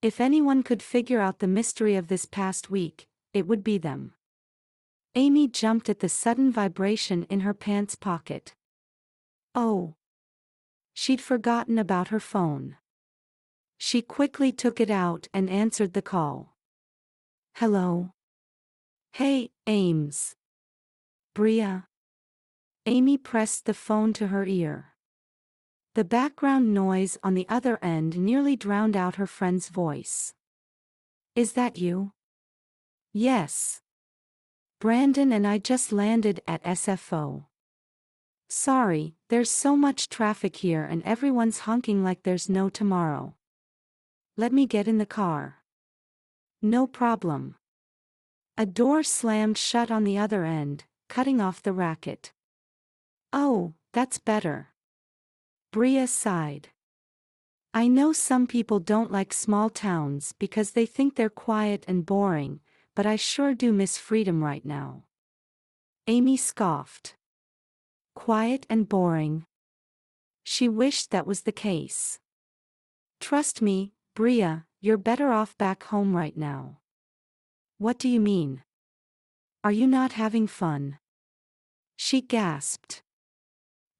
If anyone could figure out the mystery of this past week, it would be them. Amy jumped at the sudden vibration in her pants pocket. Oh. She'd forgotten about her phone. She quickly took it out and answered the call. Hello? Hey, Ames. Bria? Amy pressed the phone to her ear. The background noise on the other end nearly drowned out her friend's voice. Is that you? Yes. Brandon and I just landed at SFO. Sorry, there's so much traffic here and everyone's honking like there's no tomorrow. Let me get in the car. No problem. A door slammed shut on the other end, cutting off the racket. Oh, that's better. Bria sighed. I know some people don't like small towns because they think they're quiet and boring, but I sure do miss freedom right now. Amy scoffed. Quiet and boring. She wished that was the case. Trust me, Bria, you're better off back home right now. What do you mean? Are you not having fun? She gasped.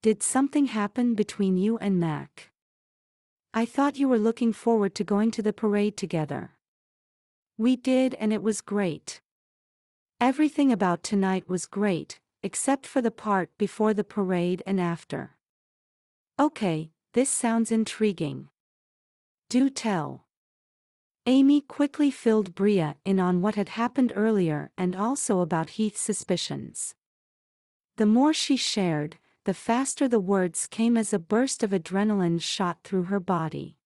Did something happen between you and Mac? I thought you were looking forward to going to the parade together. We did and it was great. Everything about tonight was great, except for the part before the parade and after. Okay, this sounds intriguing. Do tell. Amy quickly filled Bria in on what had happened earlier and also about Heath's suspicions. The more she shared, the faster the words came as a burst of adrenaline shot through her body.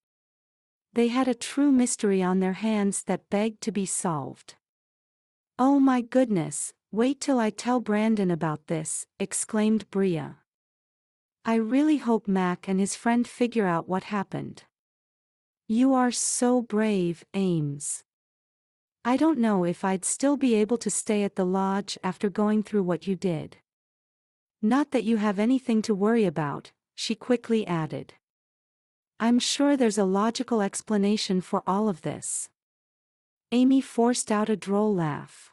They had a true mystery on their hands that begged to be solved. Oh my goodness, wait till I tell Brandon about this, exclaimed Bria. I really hope Mac and his friend figure out what happened. You are so brave, Ames. I don't know if I'd still be able to stay at the lodge after going through what you did. Not that you have anything to worry about, she quickly added. I'm sure there's a logical explanation for all of this. Amy forced out a droll laugh.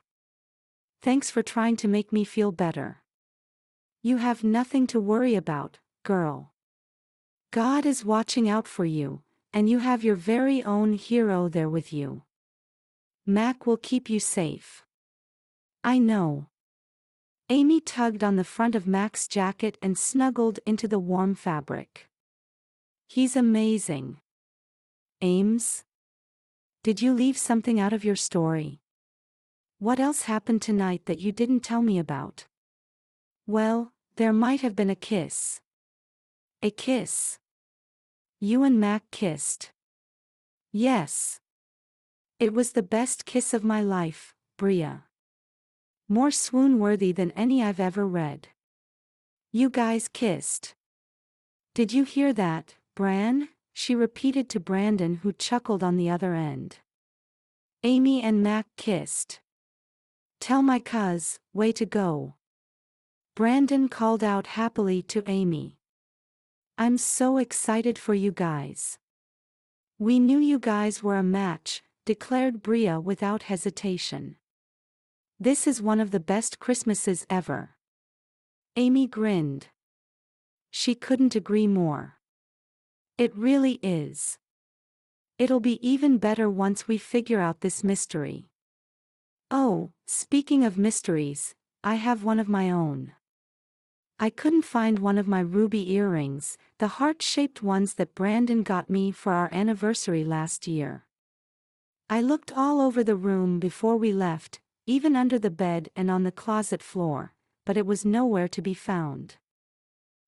Thanks for trying to make me feel better. You have nothing to worry about, girl. God is watching out for you, and you have your very own hero there with you. Mac will keep you safe. I know. Amy tugged on the front of Mac's jacket and snuggled into the warm fabric. He's amazing. Ames? Did you leave something out of your story? What else happened tonight that you didn't tell me about? Well, there might have been a kiss. A kiss. You and Mac kissed. Yes. It was the best kiss of my life, Bria. More swoon-worthy than any I've ever read. You guys kissed. Did you hear that, Bran? She repeated to Brandon, who chuckled on the other end. Amy and Mac kissed. Tell my cuz, way to go. Brandon called out happily to Amy. I'm so excited for you guys. We knew you guys were a match, declared Bria without hesitation. This is one of the best Christmases ever. Amy grinned. She couldn't agree more. It really is. It'll be even better once we figure out this mystery. Oh, speaking of mysteries, I have one of my own. I couldn't find one of my ruby earrings, the heart-shaped ones that Brandon got me for our anniversary last year. I looked all over the room before we left, even under the bed and on the closet floor, but it was nowhere to be found.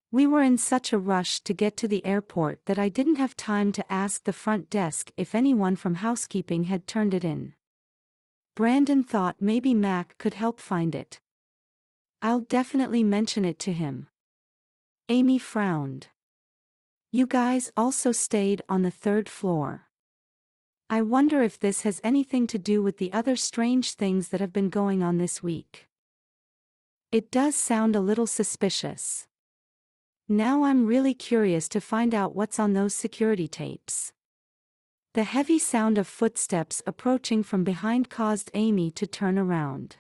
We were in such a rush to get to the airport that I didn't have time to ask the front desk if anyone from housekeeping had turned it in. Brandon thought maybe Mac could help find it. I'll definitely mention it to him. Amy frowned. You guys also stayed on the 3rd floor. I wonder if this has anything to do with the other strange things that have been going on this week. It does sound a little suspicious. Now I'm really curious to find out what's on those security tapes. The heavy sound of footsteps approaching from behind caused Amy to turn around.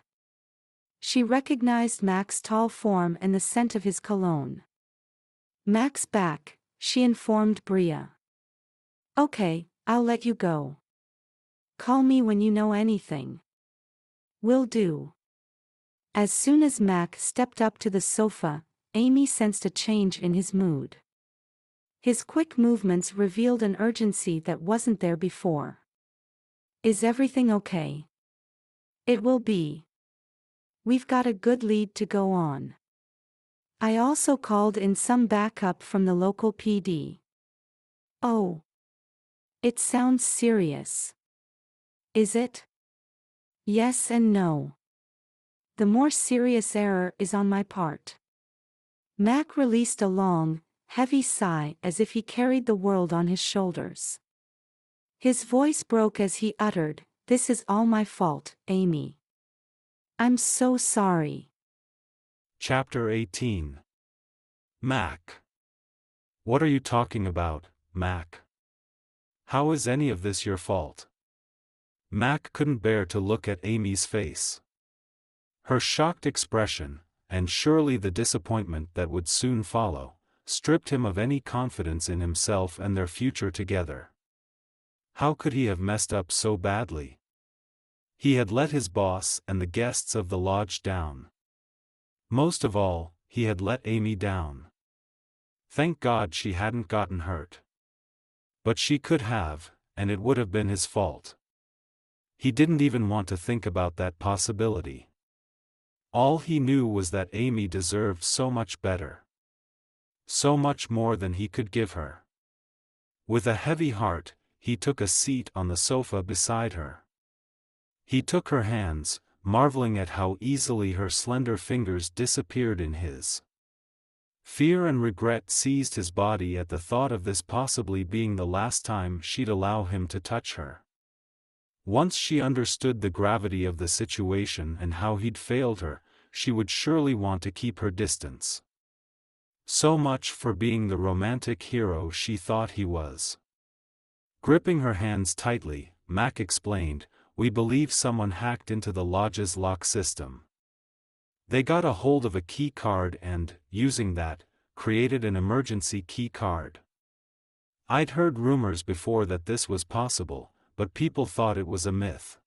She recognized Mac's tall form and the scent of his cologne. Mac's back, she informed Bria. Okay, I'll let you go. Call me when you know anything. Will do. As soon as Mac stepped up to the sofa, Amy sensed a change in his mood. His quick movements revealed an urgency that wasn't there before. Is everything okay? It will be. We've got a good lead to go on. I also called in some backup from the local PD. Oh. It sounds serious. Is it? Yes and no. The more serious error is on my part. Mac released a long, heavy sigh as if he carried the world on his shoulders. His voice broke as he uttered, "This is all my fault, Amy. I'm so sorry." Chapter 18. Mac. What are you talking about, Mac? How is any of this your fault? Mac couldn't bear to look at Amy's face. Her shocked expression, and surely the disappointment that would soon follow, stripped him of any confidence in himself and their future together. How could he have messed up so badly? He had let his boss and the guests of the lodge down. Most of all, he had let Amy down. Thank God she hadn't gotten hurt. But she could have, and it would have been his fault. He didn't even want to think about that possibility. All he knew was that Amy deserved so much better. So much more than he could give her. With a heavy heart, he took a seat on the sofa beside her. He took her hands, marveling at how easily her slender fingers disappeared in his. Fear and regret seized his body at the thought of this possibly being the last time she'd allow him to touch her. Once she understood the gravity of the situation and how he'd failed her, she would surely want to keep her distance. So much for being the romantic hero she thought he was. Gripping her hands tightly, Mac explained, "We believe someone hacked into the lodge's lock system. They got a hold of a key card and, using that, created an emergency key card. I'd heard rumors before that this was possible, but people thought it was a myth.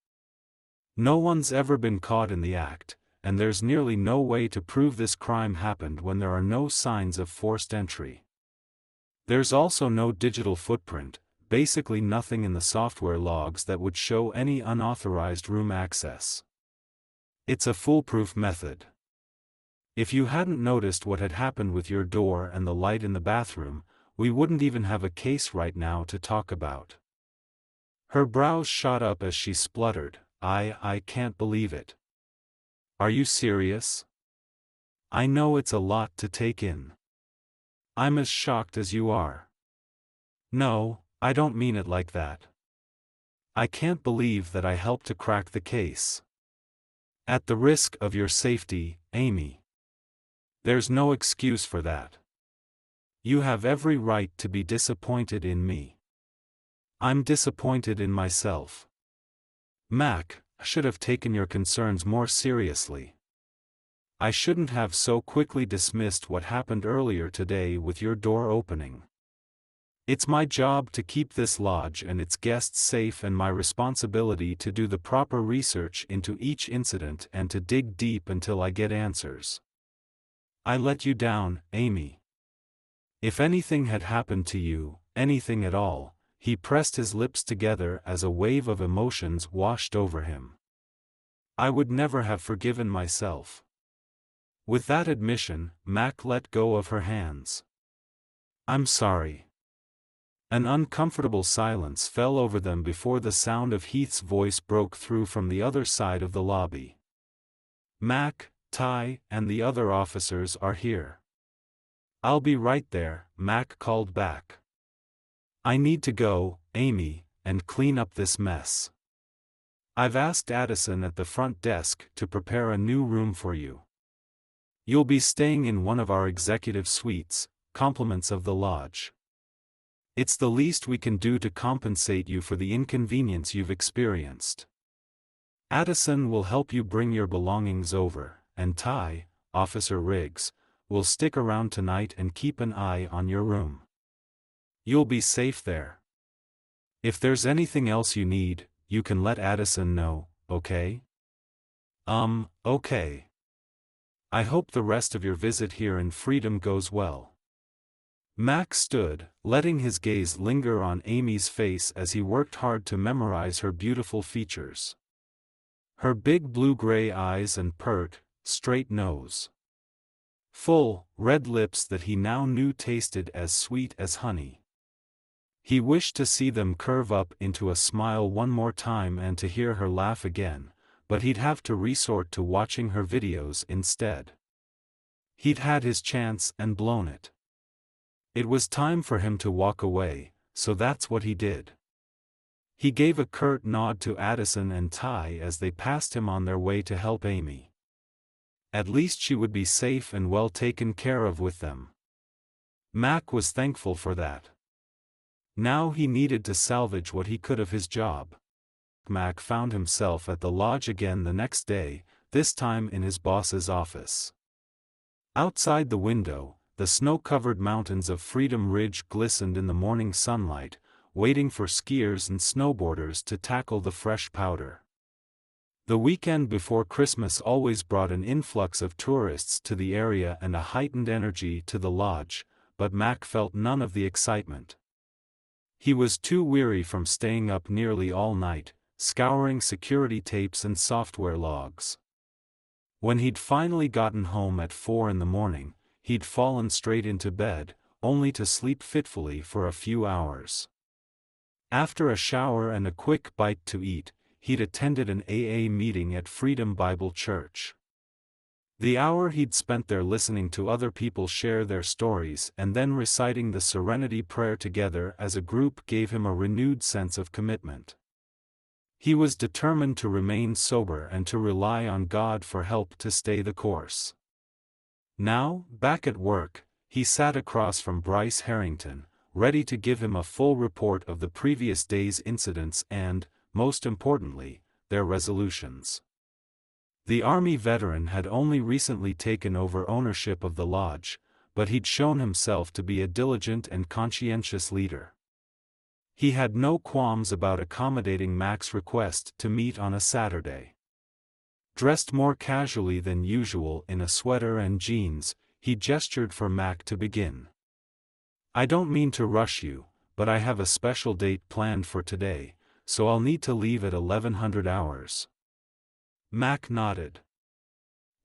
No one's ever been caught in the act, and there's nearly no way to prove this crime happened when there are no signs of forced entry. There's also no digital footprint, basically nothing in the software logs that would show any unauthorized room access. It's a foolproof method." If you hadn't noticed what had happened with your door and the light in the bathroom, we wouldn't even have a case right now to talk about." Her brows shot up as she spluttered, I can't believe it. Are you serious? I know it's a lot to take in. I'm as shocked as you are. No, I don't mean it like that. I can't believe that I helped to crack the case. At the risk of your safety, Amy. There's no excuse for that. You have every right to be disappointed in me. I'm disappointed in myself. Mac, I should have taken your concerns more seriously. I shouldn't have so quickly dismissed what happened earlier today with your door opening. It's my job to keep this lodge and its guests safe and my responsibility to do the proper research into each incident and to dig deep until I get answers. I let you down, Amy. If anything had happened to you, anything at all, he pressed his lips together as a wave of emotions washed over him. I would never have forgiven myself. With that admission, Mac let go of her hands. I'm sorry. An uncomfortable silence fell over them before the sound of Heath's voice broke through from the other side of the lobby. Mac, Ty, and the other officers are here. I'll be right there, Mac called back. I need to go, Amy, and clean up this mess. I've asked Addison at the front desk to prepare a new room for you. You'll be staying in one of our executive suites, compliments of the lodge. It's the least we can do to compensate you for the inconvenience you've experienced. Addison will help you bring your belongings over, and Ty, Officer Riggs, will stick around tonight and keep an eye on your room. You'll be safe there. If there's anything else you need, you can let Addison know, okay? Okay. I hope the rest of your visit here in Freedom goes well. Mac stood, letting his gaze linger on Amy's face as he worked hard to memorize her beautiful features. Her big blue-gray eyes and pert, straight nose. Full, red lips that he now knew tasted as sweet as honey. He wished to see them curve up into a smile one more time and to hear her laugh again, but he'd have to resort to watching her videos instead. He'd had his chance and blown it. It was time for him to walk away, so that's what he did. He gave a curt nod to Addison and Ty as they passed him on their way to help Amy. At least she would be safe and well taken care of with them. Mac was thankful for that. Now he needed to salvage what he could of his job. Mac found himself at the lodge again the next day, this time in his boss's office. Outside the window, the snow-covered mountains of Freedom Ridge glistened in the morning sunlight, waiting for skiers and snowboarders to tackle the fresh powder. The weekend before Christmas always brought an influx of tourists to the area and a heightened energy to the lodge, but Mac felt none of the excitement. He was too weary from staying up nearly all night, scouring security tapes and software logs. When he'd finally gotten home at 4 a.m, he'd fallen straight into bed, only to sleep fitfully for a few hours. After a shower and a quick bite to eat, he'd attended an AA meeting at Freedom Bible Church. The hour he'd spent there listening to other people share their stories and then reciting the Serenity Prayer together as a group gave him a renewed sense of commitment. He was determined to remain sober and to rely on God for help to stay the course. Now, back at work, he sat across from Bryce Harrington, ready to give him a full report of the previous day's incidents and, most importantly, their resolutions. The Army veteran had only recently taken over ownership of the lodge, but he'd shown himself to be a diligent and conscientious leader. He had no qualms about accommodating Mac's request to meet on a Saturday. Dressed more casually than usual in a sweater and jeans, he gestured for Mac to begin. I don't mean to rush you, but I have a special date planned for today, so I'll need to leave at 1100 hours. Mac nodded.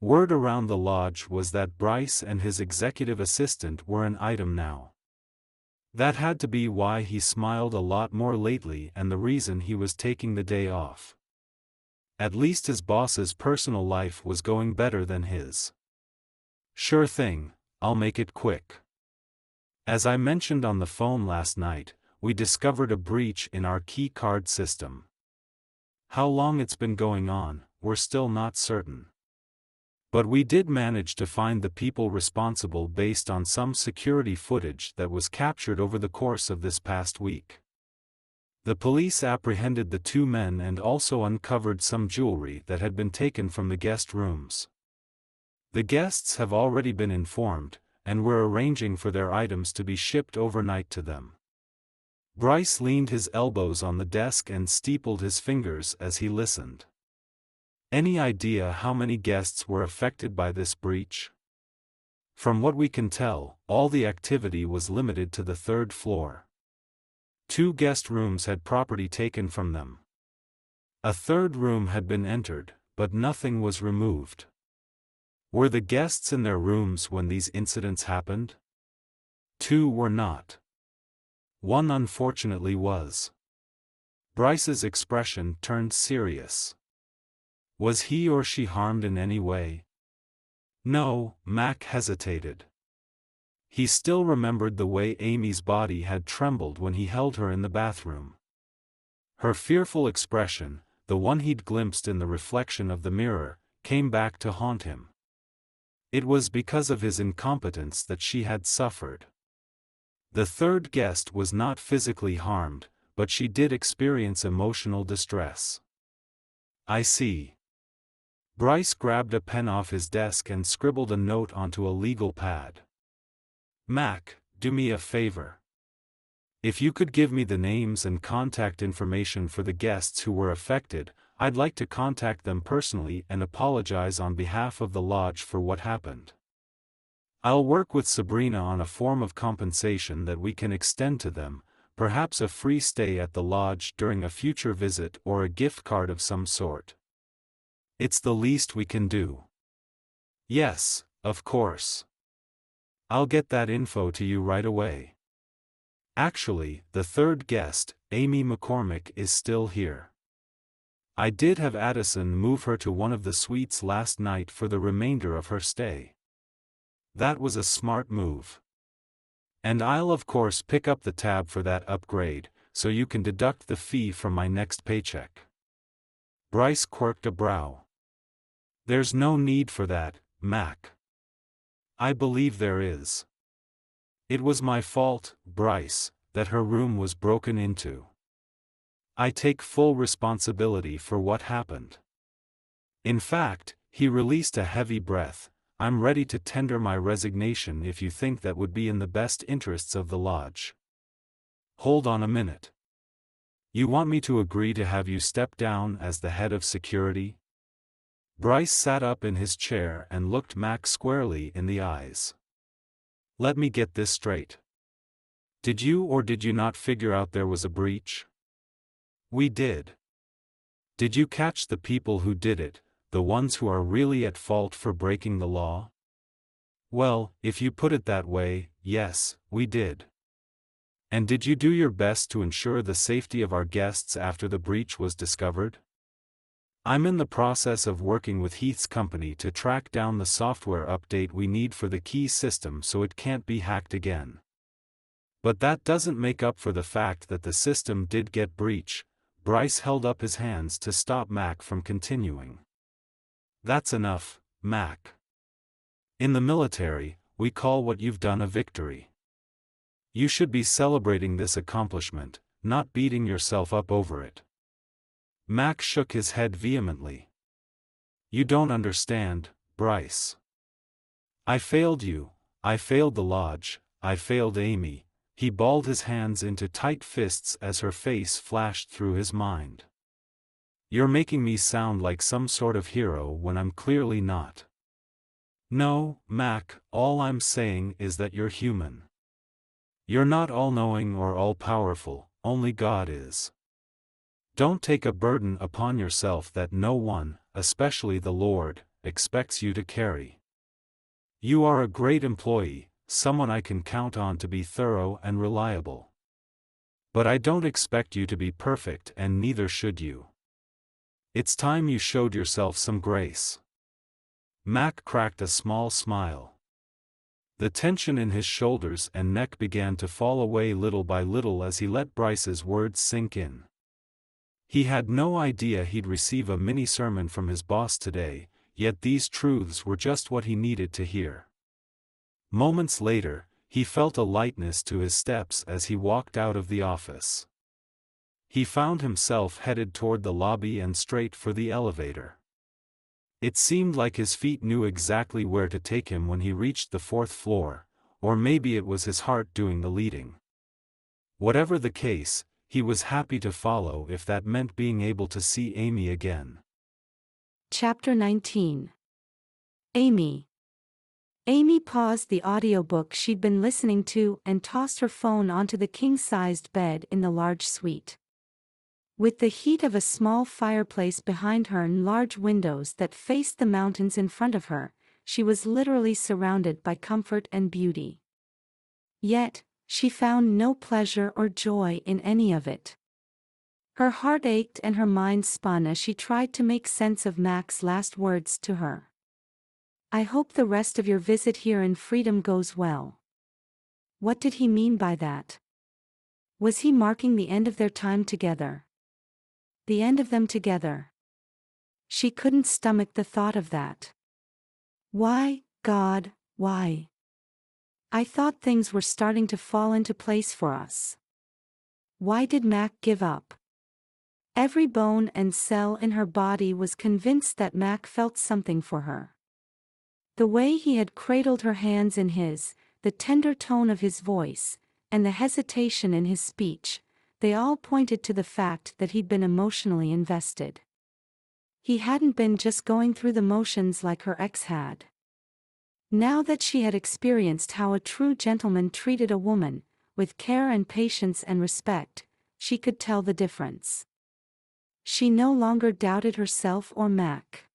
Word around the lodge was that Bryce and his executive assistant were an item now. That had to be why he smiled a lot more lately and the reason he was taking the day off. At least his boss's personal life was going better than his. Sure thing, I'll make it quick. As I mentioned on the phone last night, we discovered a breach in our key card system. How long it's been going on, we're still not certain. But we did manage to find the people responsible based on some security footage that was captured over the course of this past week. The police apprehended the two men and also uncovered some jewelry that had been taken from the guest rooms. The guests have already been informed, and we're arranging for their items to be shipped overnight to them. Bryce leaned his elbows on the desk and steepled his fingers as he listened. Any idea how many guests were affected by this breach? From what we can tell, all the activity was limited to the third floor. 2 guest rooms had property taken from them. A third room had been entered, but nothing was removed. Were the guests in their rooms when these incidents happened? 2 were not. 1 unfortunately was. Bryce's expression turned serious. Was he or she harmed in any way? No, Mac hesitated. He still remembered the way Amy's body had trembled when he held her in the bathroom. Her fearful expression, the one he'd glimpsed in the reflection of the mirror, came back to haunt him. It was because of his incompetence that she had suffered. The third guest was not physically harmed, but she did experience emotional distress. I see. Bryce grabbed a pen off his desk and scribbled a note onto a legal pad. Mac, do me a favor. If you could give me the names and contact information for the guests who were affected, I'd like to contact them personally and apologize on behalf of the lodge for what happened. I'll work with Sabrina on a form of compensation that we can extend to them, perhaps a free stay at the lodge during a future visit or a gift card of some sort. It's the least we can do. Yes, of course. I'll get that info to you right away. Actually, the third guest, Amy McCormick, is still here. I did have Addison move her to one of the suites last night for the remainder of her stay. That was a smart move. And I'll of course pick up the tab for that upgrade, so you can deduct the fee from my next paycheck. Bryce quirked a brow. There's no need for that, Mac. I believe there is. It was my fault, Bryce, that her room was broken into. I take full responsibility for what happened. In fact, he released a heavy breath. I'm ready to tender my resignation if you think that would be in the best interests of the lodge. Hold on a minute. You want me to agree to have you step down as the head of security? Bryce sat up in his chair and looked Mac squarely in the eyes. Let me get this straight. Did you or did you not figure out there was a breach? We did. Did you catch the people who did it, the ones who are really at fault for breaking the law? Well, if you put it that way, yes, we did. And did you do your best to ensure the safety of our guests after the breach was discovered? I'm in the process of working with Heath's company to track down the software update we need for the key system so it can't be hacked again. But that doesn't make up for the fact that the system did get breached. Bryce held up his hands to stop Mac from continuing. That's enough, Mac. In the military, we call what you've done a victory. You should be celebrating this accomplishment, not beating yourself up over it. Mac shook his head vehemently. You don't understand, Bryce. I failed you, I failed the lodge, I failed Amy. He balled his hands into tight fists as her face flashed through his mind. You're making me sound like some sort of hero when I'm clearly not. No, Mac, all I'm saying is that you're human. You're not all-knowing or all-powerful, only God is. Don't take a burden upon yourself that no one, especially the Lord, expects you to carry. You are a great employee, someone I can count on to be thorough and reliable. But I don't expect you to be perfect, and neither should you. It's time you showed yourself some grace." Mac cracked a small smile. The tension in his shoulders and neck began to fall away little by little as he let Bryce's words sink in. He had no idea he'd receive a mini-sermon from his boss today, yet these truths were just what he needed to hear. Moments later, he felt a lightness to his steps as he walked out of the office. He found himself headed toward the lobby and straight for the elevator. It seemed like his feet knew exactly where to take him when he reached the 4th floor, or maybe it was his heart doing the leading. Whatever the case, he was happy to follow if that meant being able to see Amy again. Chapter 19. Amy. Amy paused the audiobook she'd been listening to and tossed her phone onto the king-sized bed in the large suite. With the heat of a small fireplace behind her and large windows that faced the mountains in front of her, she was literally surrounded by comfort and beauty. Yet, she found no pleasure or joy in any of it. Her heart ached and her mind spun as she tried to make sense of Mac's last words to her. "I hope the rest of your visit here in freedom goes well." What did he mean by that? Was he marking the end of their time together? The end of them together? She couldn't stomach the thought of that. Why, God, why? I thought things were starting to fall into place for us. Why did Mac give up? Every bone and cell in her body was convinced that Mac felt something for her. The way he had cradled her hands in his, the tender tone of his voice, and the hesitation in his speech, they all pointed to the fact that he'd been emotionally invested. He hadn't been just going through the motions like her ex had. Now that she had experienced how a true gentleman treated a woman, with care and patience and respect, she could tell the difference. She no longer doubted herself or Mac.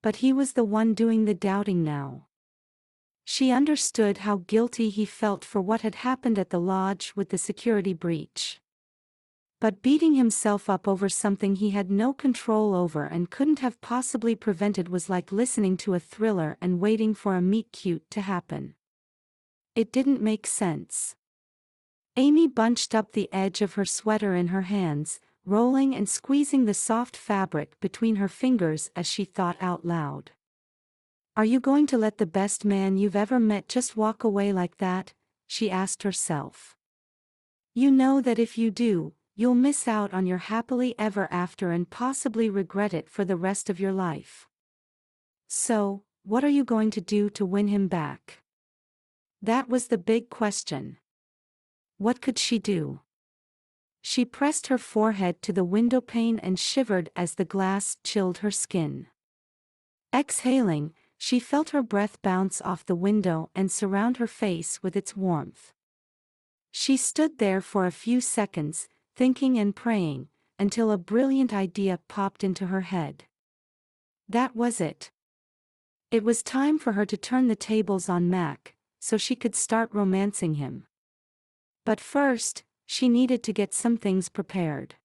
But he was the one doing the doubting now. She understood how guilty he felt for what had happened at the lodge with the security breach. But beating himself up over something he had no control over and couldn't have possibly prevented was like listening to a thriller and waiting for a meet-cute to happen. It didn't make sense. Amy bunched up the edge of her sweater in her hands, rolling and squeezing the soft fabric between her fingers as she thought out loud. "Are you going to let the best man you've ever met just walk away like that?" she asked herself. "You know that if you do, you'll miss out on your happily ever after and possibly regret it for the rest of your life. So, what are you going to do to win him back?" That was the big question. What could she do? She pressed her forehead to the windowpane and shivered as the glass chilled her skin. Exhaling, she felt her breath bounce off the window and surround her face with its warmth. She stood there for a few seconds, thinking and praying, until a brilliant idea popped into her head. That was it. It was time for her to turn the tables on Mac, so she could start romancing him. But first, she needed to get some things prepared.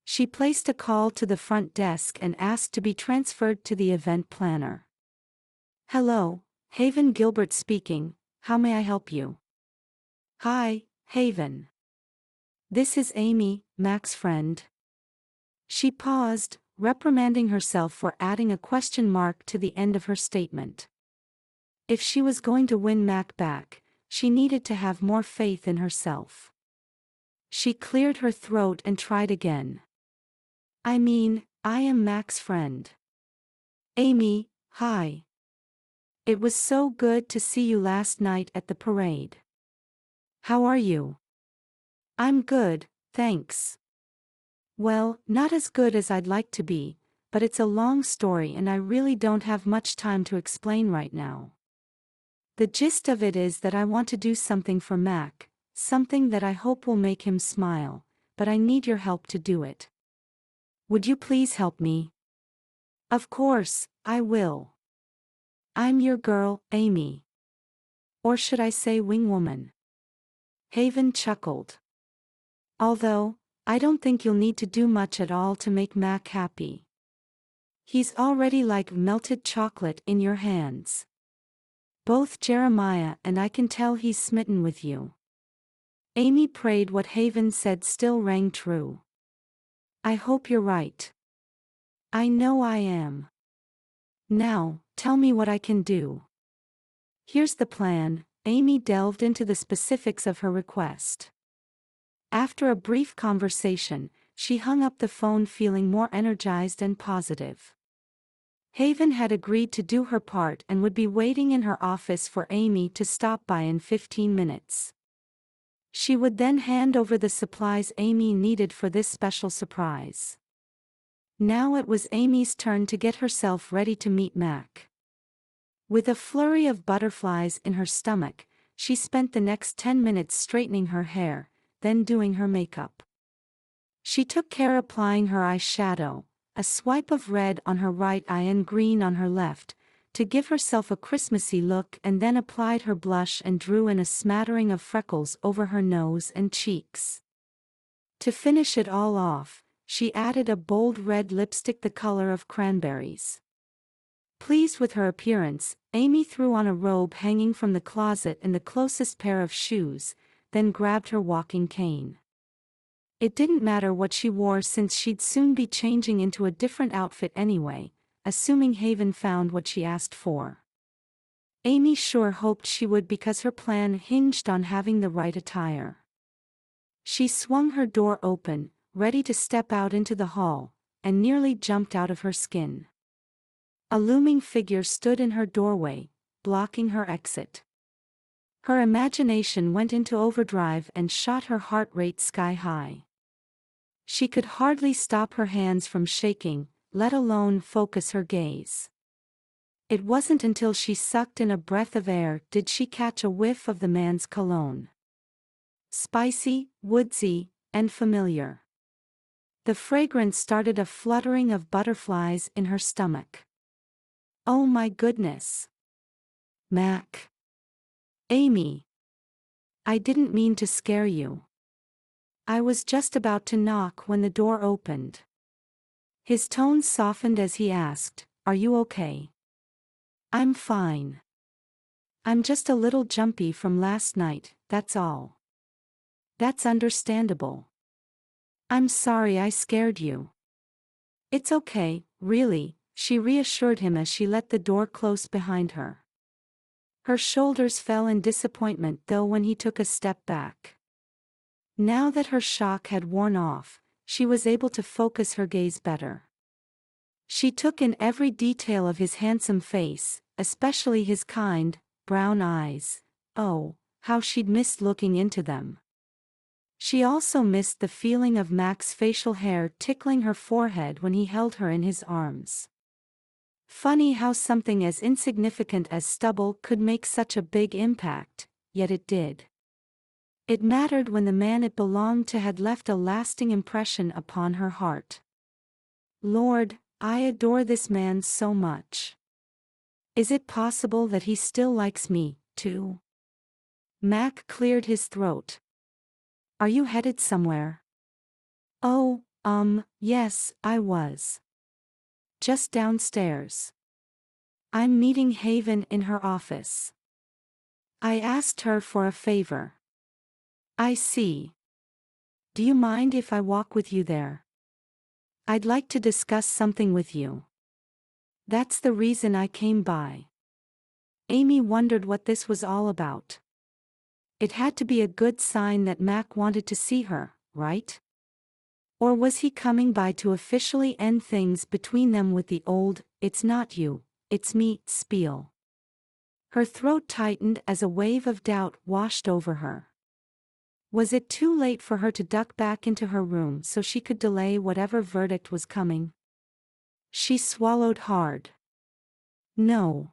She placed a call to the front desk and asked to be transferred to the event planner. "Hello, Haven Gilbert speaking, how may I help you?" "Hi, Haven. This is Amy, Mac's friend." She paused, reprimanding herself for adding a question mark to the end of her statement. If she was going to win Mac back, she needed to have more faith in herself. She cleared her throat and tried again. "I am Mac's friend." "Amy, hi. It was so good to see you last night at the parade. How are you?" "I'm good, thanks." "Well, not as good as I'd like to be, but it's a long story and I really don't have much time to explain right now. The gist of it is that I want to do something for Mac, something that I hope will make him smile, but I need your help to do it. Would you please help me?" Of course, I will. I'm your girl, Amy. Or should I say wingwoman? Haven chuckled. Although, I don't think you'll need to do much at all to make Mac happy. He's already like melted chocolate in your hands. Both Jeremiah and I can tell he's smitten with you. Amy prayed what Haven said still rang true. I hope you're right. I know I am. Now, tell me what I can do. Here's the plan. Amy delved into the specifics of her request. After a brief conversation, she hung up the phone feeling more energized and positive. Haven had agreed to do her part and would be waiting in her office for Amy to stop by in 15 minutes. She would then hand over the supplies Amy needed for this special surprise. Now it was Amy's turn to get herself ready to meet Mac. With a flurry of butterflies in her stomach, she spent the next 10 minutes straightening her hair, then doing her makeup. She took care applying her eyeshadow, a swipe of red on her right eye and green on her left, to give herself a Christmassy look, and then applied her blush and drew in a smattering of freckles over her nose and cheeks. To finish it all off, she added a bold red lipstick the color of cranberries. Pleased with her appearance, Amy threw on a robe hanging from the closet and the closest pair of shoes, then grabbed her walking cane. It didn't matter what she wore since she'd soon be changing into a different outfit anyway, assuming Haven found what she asked for. Amy sure hoped she would, because her plan hinged on having the right attire. She swung her door open, ready to step out into the hall, and nearly jumped out of her skin. A looming figure stood in her doorway, blocking her exit. Her imagination went into overdrive and shot her heart rate sky high. She could hardly stop her hands from shaking, let alone focus her gaze. It wasn't until she sucked in a breath of air did she catch a whiff of the man's cologne. Spicy, woodsy, and familiar. The fragrance started a fluttering of butterflies in her stomach. Oh my goodness. Mac. Amy. I didn't mean to scare you. I was just about to knock when the door opened. His tone softened as he asked, "Are you okay?" "I'm fine. I'm just a little jumpy from last night, that's all." "That's understandable. I'm sorry I scared you." "It's okay, really," she reassured him as she let the door close behind her. Her shoulders fell in disappointment though when he took a step back. Now that her shock had worn off, she was able to focus her gaze better. She took in every detail of his handsome face, especially his kind, brown eyes. Oh, how she'd missed looking into them. She also missed the feeling of Mac's facial hair tickling her forehead when he held her in his arms. Funny how something as insignificant as stubble could make such a big impact, yet it did. It mattered when the man it belonged to had left a lasting impression upon her heart. Lord, I adore this man so much. Is it possible that he still likes me, too? Mac cleared his throat. Are you headed somewhere? Oh, yes, I was. Just downstairs. I'm meeting Haven in her office. I asked her for a favor. I see. Do you mind if I walk with you there? I'd like to discuss something with you. That's the reason I came by. Amy wondered what this was all about. It had to be a good sign that Mac wanted to see her, right? Or was he coming by to officially end things between them with the old, "It's not you, it's me" spiel? Her throat tightened as a wave of doubt washed over her. Was it too late for her to duck back into her room so she could delay whatever verdict was coming? She swallowed hard. No.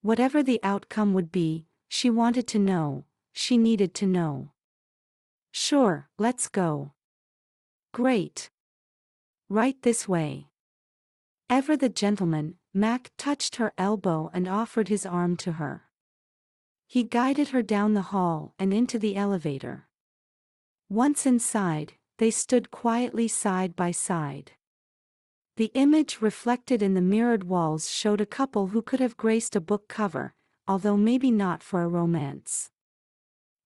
Whatever the outcome would be, she wanted to know, she needed to know. Sure, let's go. Great. Right this way. Ever the gentleman, Mac touched her elbow and offered his arm to her. He guided her down the hall and into the elevator. Once inside, they stood quietly side by side. The image reflected in the mirrored walls showed a couple who could have graced a book cover, although maybe not for a romance.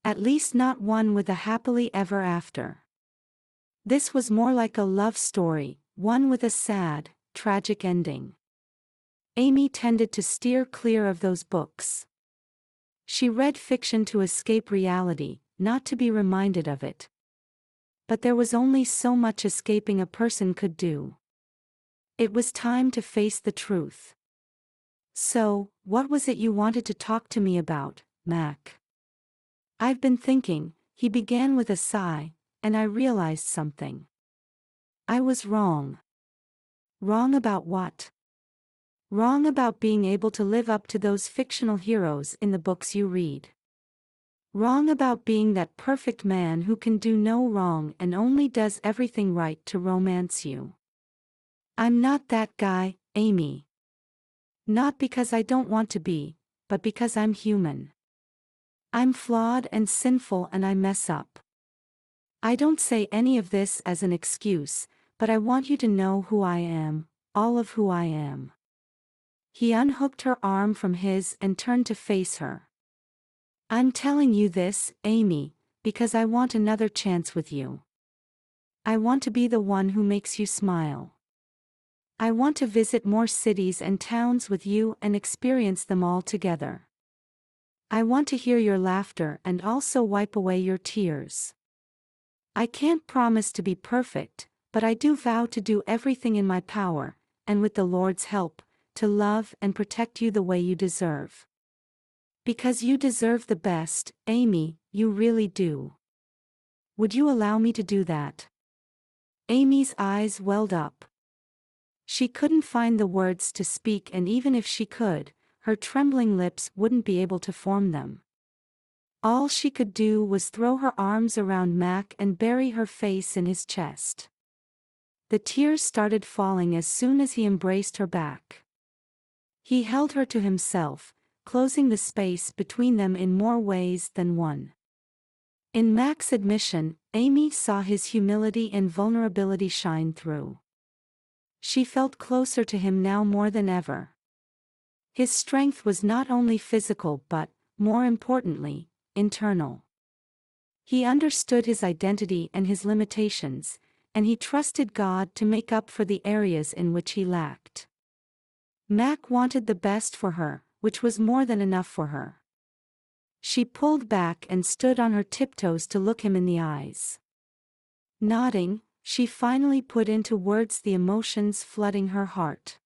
At least not one with a happily ever after. This was more like a love story, one with a sad, tragic ending. Amy tended to steer clear of those books. She read fiction to escape reality, not to be reminded of it. But there was only so much escaping a person could do. It was time to face the truth. So, what was it you wanted to talk to me about, Mac? I've been thinking, he began with a sigh, and I realized something. I was wrong. Wrong about what? Wrong about being able to live up to those fictional heroes in the books you read. Wrong about being that perfect man who can do no wrong and only does everything right to romance you. I'm not that guy, Amy. Not because I don't want to be, but because I'm human. I'm flawed and sinful and I mess up. I don't say any of this as an excuse, but I want you to know who I am, all of who I am. He unhooked her arm from his and turned to face her. I'm telling you this, Amy, because I want another chance with you. I want to be the one who makes you smile. I want to visit more cities and towns with you and experience them all together. I want to hear your laughter and also wipe away your tears. I can't promise to be perfect, but I do vow to do everything in my power, and with the Lord's help, to love and protect you the way you deserve. Because you deserve the best, Amy, you really do. Would you allow me to do that? Amy's eyes welled up. She couldn't find the words to speak, and even if she could, her trembling lips wouldn't be able to form them. All she could do was throw her arms around Mac and bury her face in his chest. The tears started falling as soon as he embraced her back. He held her to himself, closing the space between them in more ways than one. In Mac's admission, Amy saw his humility and vulnerability shine through. She felt closer to him now more than ever. His strength was not only physical but, more importantly, internal. He understood his identity and his limitations, and he trusted God to make up for the areas in which he lacked. Mac wanted the best for her, which was more than enough for her. She pulled back and stood on her tiptoes to look him in the eyes. Nodding, she finally put into words the emotions flooding her heart.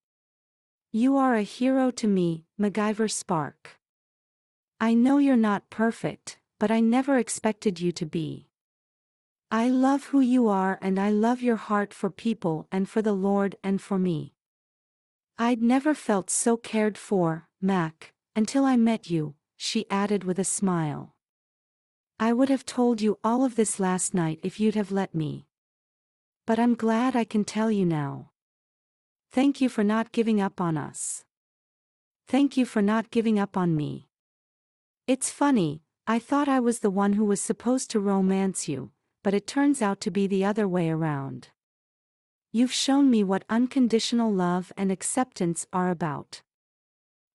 You are a hero to me, MacGyver Spark. I know you're not perfect, but I never expected you to be. I love who you are and I love your heart for people and for the Lord and for me. I'd never felt so cared for, Mac, until I met you, she added with a smile. I would have told you all of this last night if you'd have let me. But I'm glad I can tell you now. Thank you for not giving up on us. Thank you for not giving up on me. It's funny, I thought I was the one who was supposed to romance you, but it turns out to be the other way around. You've shown me what unconditional love and acceptance are about.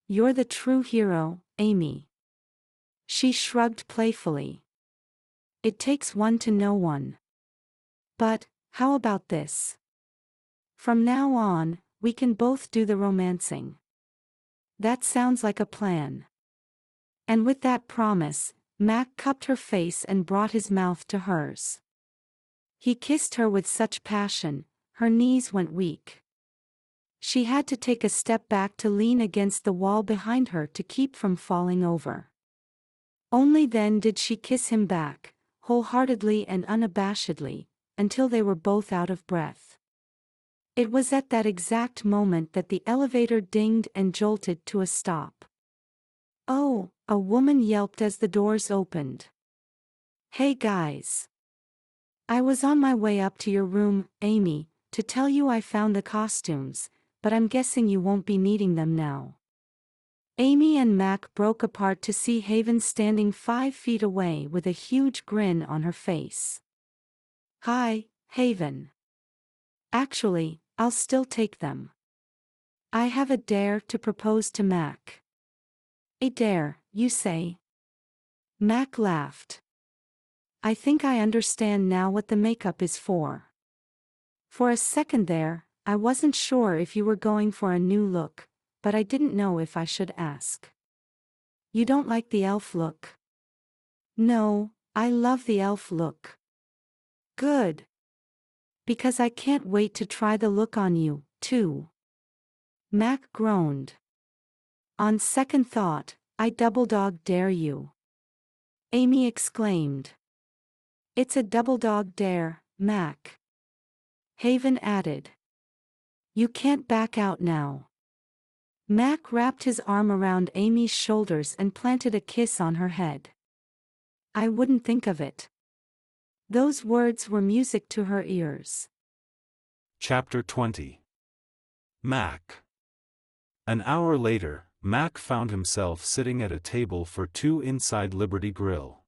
You're the true hero, Amy. She shrugged playfully. It takes one to know one. But, how about this? From now on, we can both do the romancing. That sounds like a plan. And with that promise, Mac cupped her face and brought his mouth to hers. He kissed her with such passion, her knees went weak. She had to take a step back to lean against the wall behind her to keep from falling over. Only then did she kiss him back, wholeheartedly and unabashedly, until they were both out of breath. It was at that exact moment that the elevator dinged and jolted to a stop. Oh, a woman yelped as the doors opened. Hey guys. I was on my way up to your room, Amy, to tell you I found the costumes, but I'm guessing you won't be needing them now. Amy and Mac broke apart to see Haven standing 5 feet away with a huge grin on her face. Hi, Haven. Actually, I'll still take them. I have a dare to propose to Mac. A dare, you say? Mac laughed. I think I understand now what the makeup is for. For a second there, I wasn't sure if you were going for a new look, but I didn't know if I should ask. You don't like the elf look? No, I love the elf look. Good. Because I can't wait to try the look on you, too. Mac groaned. On second thought, I double dog dare you. Amy exclaimed. It's a double dog dare, Mac. Haven added. You can't back out now. Mac wrapped his arm around Amy's shoulders and planted a kiss on her head. I wouldn't think of it. Those words were music to her ears. Chapter 20. Mac. An hour later, Mac found himself sitting at a table for 2 inside Liberty Grill.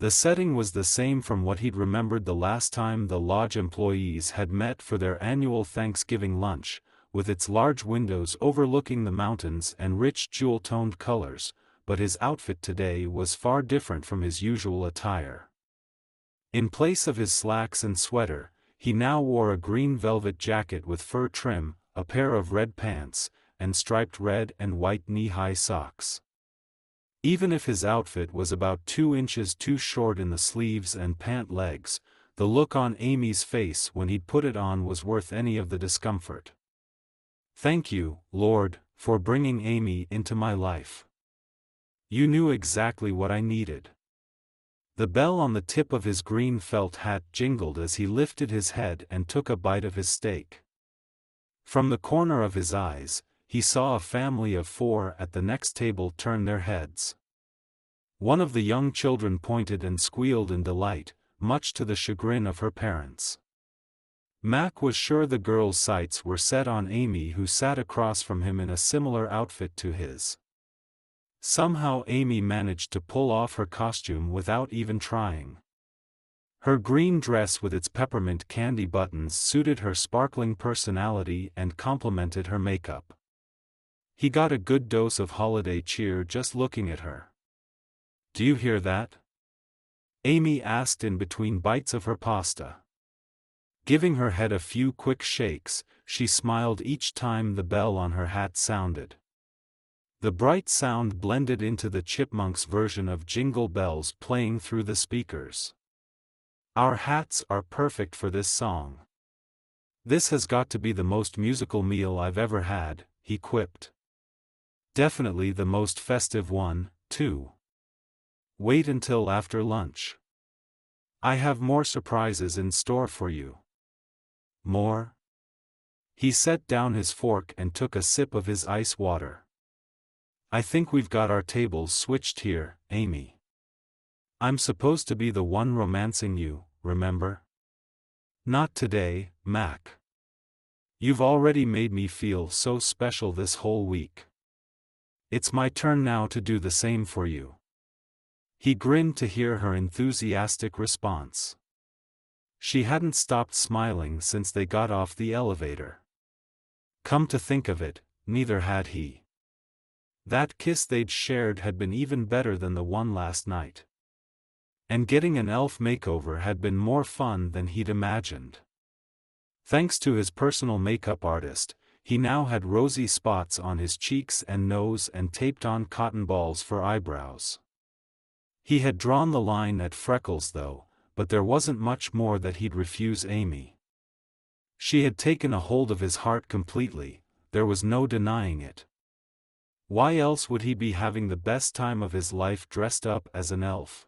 The setting was the same from what he'd remembered the last time the lodge employees had met for their annual Thanksgiving lunch, with its large windows overlooking the mountains and rich jewel-toned colors, but his outfit today was far different from his usual attire. In place of his slacks and sweater, he now wore a green velvet jacket with fur trim, a pair of red pants, and striped red and white knee-high socks. Even if his outfit was about 2 inches too short in the sleeves and pant legs, the look on Amy's face when he'd put it on was worth any of the discomfort. Thank you, Lord, for bringing Amy into my life. You knew exactly what I needed. The bell on the tip of his green felt hat jingled as he lifted his head and took a bite of his steak. From the corner of his eyes, he saw a family of 4 at the next table turn their heads. One of the young children pointed and squealed in delight, much to the chagrin of her parents. Mac was sure the girls' sights were set on Amy, who sat across from him in a similar outfit to his. Somehow Amy managed to pull off her costume without even trying. Her green dress with its peppermint candy buttons suited her sparkling personality and complemented her makeup. He got a good dose of holiday cheer just looking at her. Do you hear that? Amy asked in between bites of her pasta. Giving her head a few quick shakes, she smiled each time the bell on her hat sounded. The bright sound blended into the Chipmunks' version of Jingle Bells playing through the speakers. Our hats are perfect for this song. This has got to be the most musical meal I've ever had, he quipped. Definitely the most festive one, too. Wait until after lunch. I have more surprises in store for you. More? He set down his fork and took a sip of his ice water. I think we've got our tables switched here, Amy. I'm supposed to be the one romancing you, remember? Not today, Mac. You've already made me feel so special this whole week. It's my turn now to do the same for you. He grinned to hear her enthusiastic response. She hadn't stopped smiling since they got off the elevator. Come to think of it, neither had he. That kiss they'd shared had been even better than the one last night. And getting an elf makeover had been more fun than he'd imagined. Thanks to his personal makeup artist, he now had rosy spots on his cheeks and nose and taped on cotton balls for eyebrows. He had drawn the line at freckles though, but there wasn't much more that he'd refuse Amy. She had taken a hold of his heart completely, there was no denying it. Why else would he be having the best time of his life dressed up as an elf?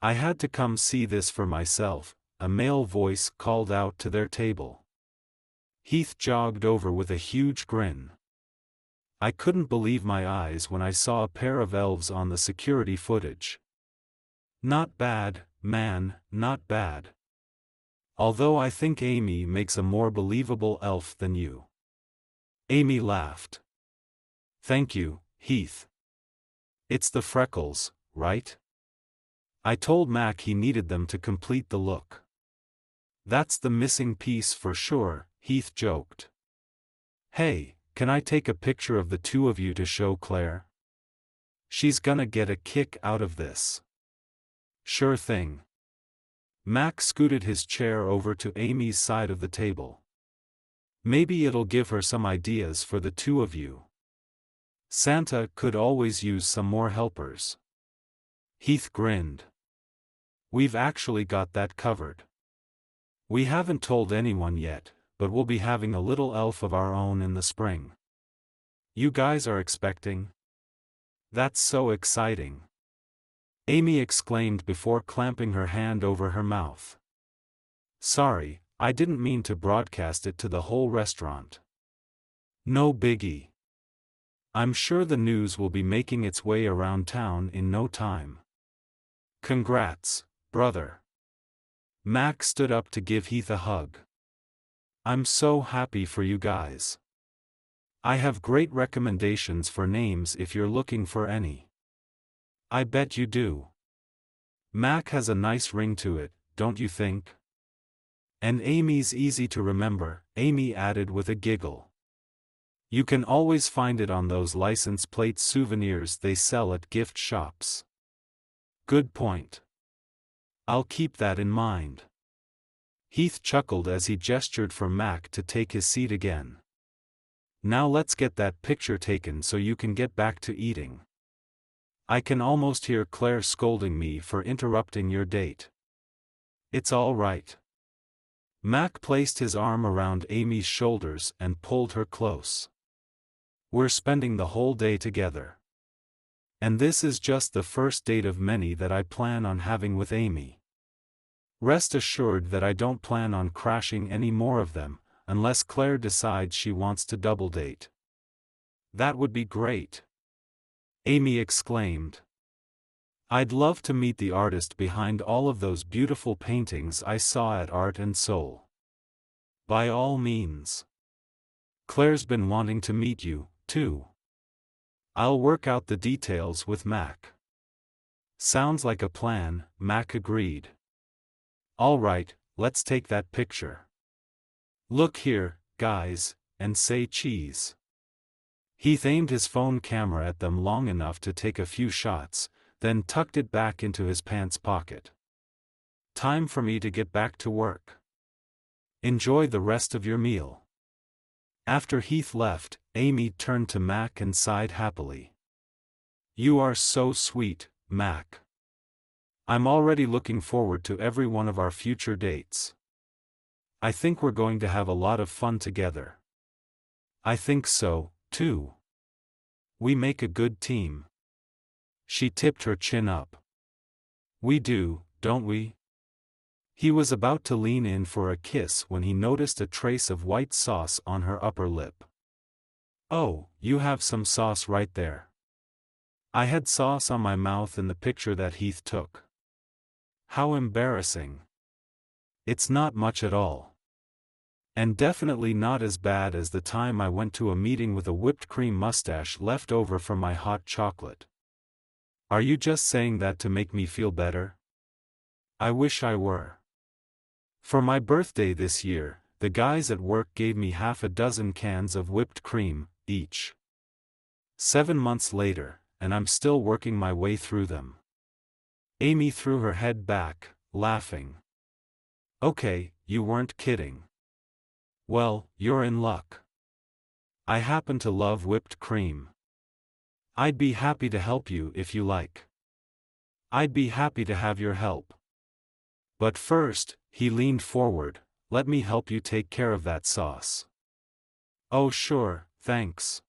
I had to come see this for myself, a male voice called out to their table. Heath jogged over with a huge grin. I couldn't believe my eyes when I saw a pair of elves on the security footage. Not bad, man, not bad. Although I think Amy makes a more believable elf than you. Amy laughed. Thank you, Heath. It's the freckles, right? I told Mac he needed them to complete the look. That's the missing piece for sure, Heath joked. Hey, can I take a picture of the two of you to show Claire? She's gonna get a kick out of this. Sure thing. Mac scooted his chair over to Amy's side of the table. Maybe it'll give her some ideas for the two of you. Santa could always use some more helpers. Heath grinned. We've actually got that covered. We haven't told anyone yet, but we'll be having a little elf of our own in the spring. You guys are expecting? That's so exciting. Amy exclaimed before clamping her hand over her mouth. Sorry, I didn't mean to broadcast it to the whole restaurant. No biggie. I'm sure the news will be making its way around town in no time. Congrats, brother. Mac stood up to give Heath a hug. I'm so happy for you guys. I have great recommendations for names if you're looking for any. I bet you do. Mac has a nice ring to it, don't you think? And Amy's easy to remember, Amy added with a giggle. You can always find it on those license plate souvenirs they sell at gift shops. Good point. I'll keep that in mind. Heath chuckled as he gestured for Mac to take his seat again. Now let's get that picture taken so you can get back to eating. I can almost hear Claire scolding me for interrupting your date. It's all right. Mac placed his arm around Amy's shoulders and pulled her close. We're spending the whole day together. And this is just the first date of many that I plan on having with Amy. Rest assured that I don't plan on crashing any more of them, unless Claire decides she wants to double date. That would be great. Amy exclaimed. I'd love to meet the artist behind all of those beautiful paintings I saw at Art and Soul. By all means. Claire's been wanting to meet you, too. I'll work out the details with Mac. Sounds like a plan, Mac agreed. All right, let's take that picture. Look here, guys, and say cheese. Heath aimed his phone camera at them long enough to take a few shots, then tucked it back into his pants pocket. Time for me to get back to work. Enjoy the rest of your meal. After Heath left, Amy turned to Mac and sighed happily. You are so sweet, Mac. I'm already looking forward to every one of our future dates. I think we're going to have a lot of fun together. I think so, too. We make a good team. She tipped her chin up. We do, don't we? He was about to lean in for a kiss when he noticed a trace of white sauce on her upper lip. Oh, you have some sauce right there. I had sauce on my mouth in the picture that Heath took. How embarrassing. It's not much at all. And definitely not as bad as the time I went to a meeting with a whipped cream mustache left over from my hot chocolate. Are you just saying that to make me feel better? I wish I were. For my birthday this year, the guys at work gave me half a dozen cans of whipped cream, each. 7 months later, and I'm still working my way through them. Amy threw her head back, laughing. Okay, you weren't kidding. Well, you're in luck. I happen to love whipped cream. I'd be happy to help you if you like. I'd be happy to have your help. But first, he leaned forward, let me help you take care of that sauce. Oh sure, thanks.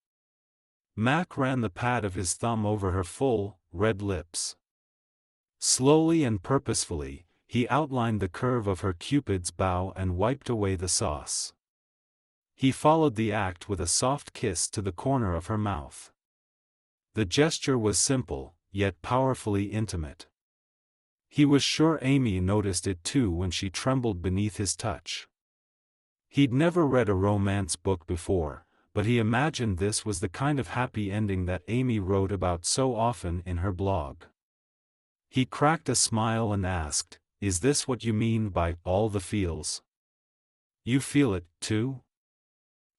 Mac ran the pad of his thumb over her full, red lips. Slowly and purposefully, he outlined the curve of her Cupid's bow and wiped away the sauce. He followed the act with a soft kiss to the corner of her mouth. The gesture was simple, yet powerfully intimate. He was sure Amy noticed it too when she trembled beneath his touch. He'd never read a romance book before, but he imagined this was the kind of happy ending that Amy wrote about so often in her blog. He cracked a smile and asked, "Is this what you mean by all the feels? You feel it, too?"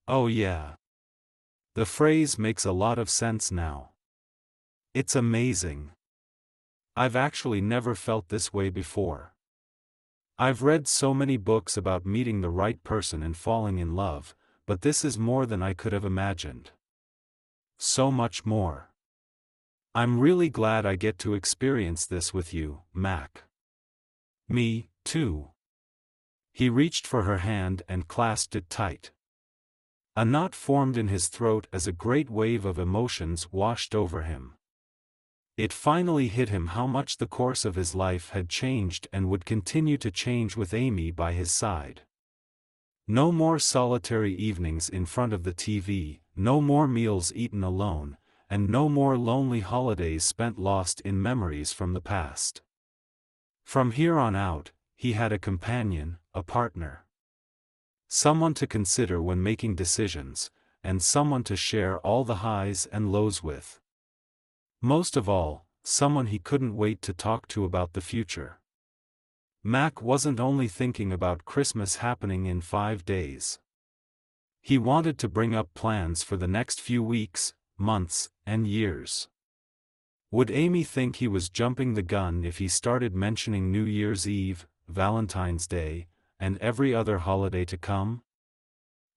"Oh yeah. The phrase makes a lot of sense now. It's amazing. I've actually never felt this way before. I've read so many books about meeting the right person and falling in love, but this is more than I could have imagined. So much more. I'm really glad I get to experience this with you, Mac." "Me, too." He reached for her hand and clasped it tight. A knot formed in his throat as a great wave of emotions washed over him. It finally hit him how much the course of his life had changed and would continue to change with Amy by his side. No more solitary evenings in front of the TV, no more meals eaten alone, and no more lonely holidays spent lost in memories from the past. From here on out, he had a companion, a partner. Someone to consider when making decisions, and someone to share all the highs and lows with. Most of all, someone he couldn't wait to talk to about the future. Mac wasn't only thinking about Christmas happening in 5 days. He wanted to bring up plans for the next few weeks, months, and years. Would Amy think he was jumping the gun if he started mentioning New Year's Eve, Valentine's Day, and every other holiday to come?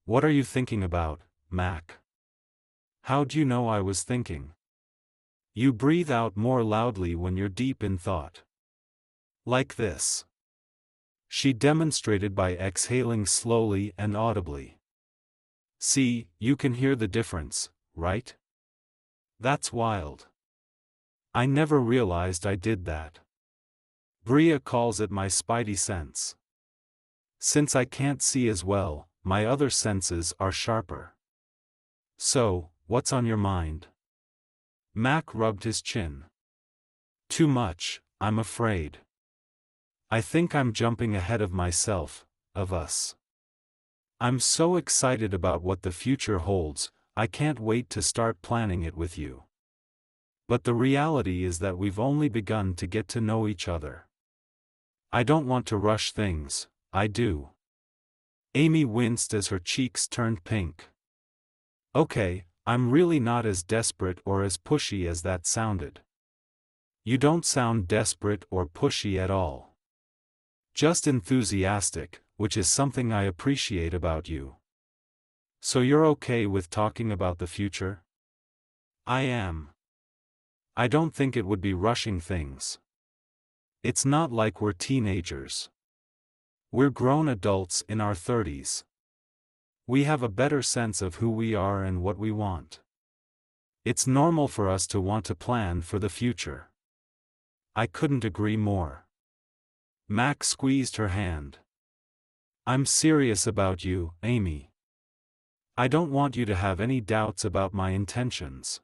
"What are you thinking about, Mac?" "How'd you know I was thinking?" "You breathe out more loudly when you're deep in thought. Like this." She demonstrated by exhaling slowly and audibly. "See, you can hear the difference, right? That's wild. I never realized I did that. Bria calls it my spidey sense. Since I can't see as well, my other senses are sharper. So, what's on your mind?" Mac rubbed his chin. "Too much, I'm afraid. I think I'm jumping ahead of myself, of us. I'm so excited about what the future holds, I can't wait to start planning it with you. But the reality is that we've only begun to get to know each other. I don't want to rush things, I do." Amy winced as her cheeks turned pink. "Okay, I'm really not as desperate or as pushy as that sounded." "You don't sound desperate or pushy at all. Just enthusiastic, which is something I appreciate about you. So you're okay with talking about the future?" "I am. I don't think it would be rushing things. It's not like we're teenagers. We're grown adults in our 30s. We have a better sense of who we are and what we want. It's normal for us to want to plan for the future." "I couldn't agree more." Mac squeezed her hand. "I'm serious about you, Amy. I don't want you to have any doubts about my intentions.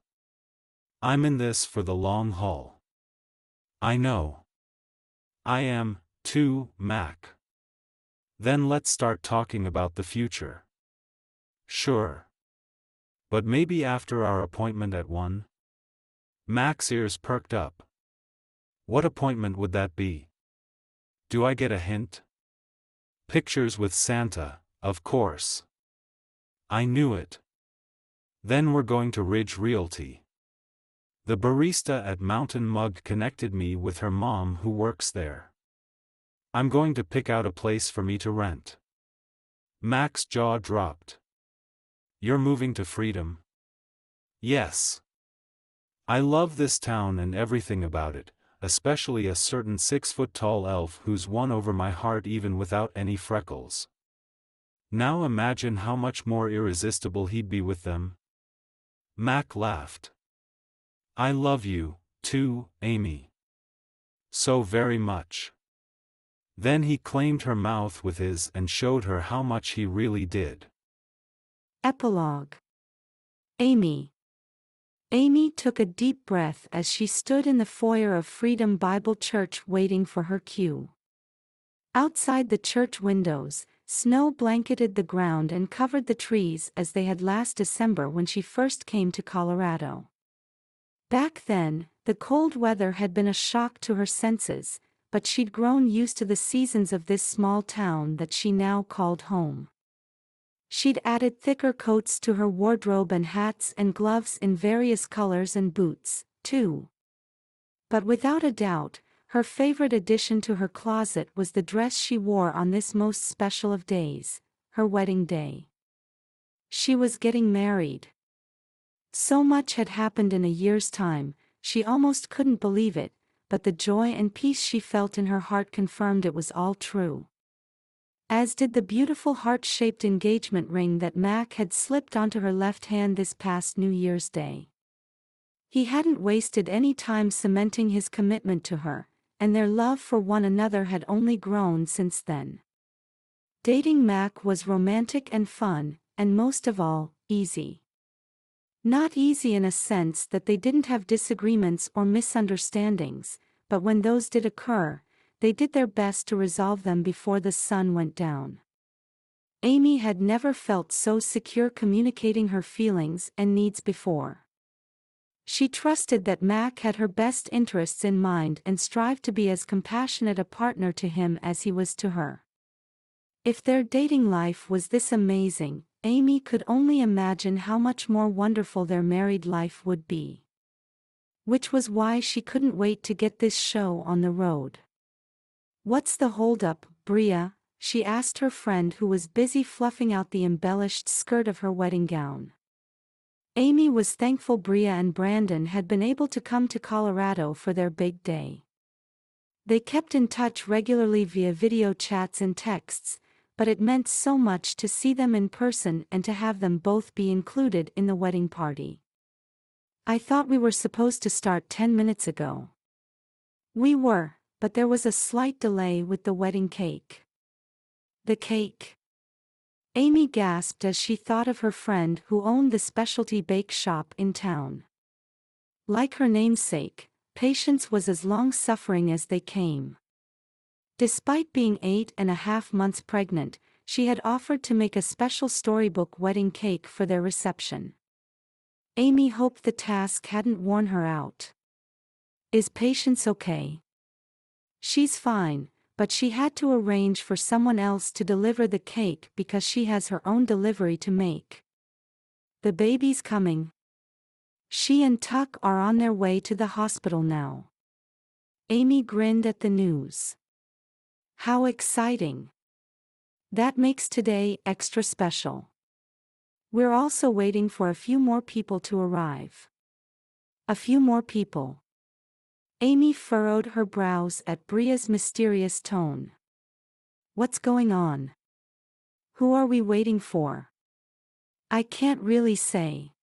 I'm in this for the long haul." "I know. I am, too, Mac." "Then let's start talking about the future." "Sure. But maybe after our appointment at 1? Mac's ears perked up. "What appointment would that be? Do I get a hint?" "Pictures with Santa, of course." "I knew it. Then we're going to Ridge Realty. The barista at Mountain Mug connected me with her mom who works there. I'm going to pick out a place for me to rent." Mac's jaw dropped. "You're moving to Freedom?" "Yes. I love this town and everything about it, especially a certain 6-foot-tall elf who's won over my heart even without any freckles. Now imagine how much more irresistible he'd be with them." Mac laughed. "I love you, too, Amy. So very much." Then he claimed her mouth with his and showed her how much he really did. Epilogue. Amy. Amy took a deep breath as she stood in the foyer of Freedom Bible Church waiting for her cue. Outside the church windows, Snow blanketed the ground and covered the trees as they had last December when she first came to Colorado. Back then, the cold weather had been a shock to her senses, but she'd grown used to the seasons of this small town that she now called home. She'd added thicker coats to her wardrobe and hats and gloves in various colors and boots, too. But without a doubt, her favorite addition to her closet was the dress she wore on this most special of days, her wedding day. She was getting married. So much had happened in a year's time, she almost couldn't believe it, but the joy and peace she felt in her heart confirmed it was all true. As did the beautiful heart-shaped engagement ring that Mac had slipped onto her left hand this past New Year's Day. He hadn't wasted any time cementing his commitment to her, and their love for one another had only grown since then. Dating Mac was romantic and fun, and most of all, easy. Not easy in a sense that they didn't have disagreements or misunderstandings, but when those did occur, they did their best to resolve them before the sun went down. Amy had never felt so secure communicating her feelings and needs before. She trusted that Mac had her best interests in mind and strived to be as compassionate a partner to him as he was to her. If their dating life was this amazing, Amy could only imagine how much more wonderful their married life would be. Which was why she couldn't wait to get this show on the road. "What's the holdup, Bria?" she asked her friend who was busy fluffing out the embellished skirt of her wedding gown. Amy was thankful Bria and Brandon had been able to come to Colorado for their big day. They kept in touch regularly via video chats and texts, but it meant so much to see them in person and to have them both be included in the wedding party. "I thought we were supposed to start 10 minutes ago." "We were, but there was a slight delay with the wedding cake." "The cake?" Amy gasped as she thought of her friend who owned the specialty bake shop in town. Like her namesake, Patience was as long-suffering as they came. Despite being 8.5 months pregnant, she had offered to make a special storybook wedding cake for their reception. Amy hoped the task hadn't worn her out. "Is Patience okay?" "She's fine, but she had to arrange for someone else to deliver the cake because she has her own delivery to make." "The baby's coming." "She and Tuck are on their way to the hospital now." Amy grinned at the news. "How exciting. That makes today extra special. We're also waiting for a few more people to arrive." "A few more people?" Amy furrowed her brows at Bria's mysterious tone. "What's going on? Who are we waiting for?" "I can't really say.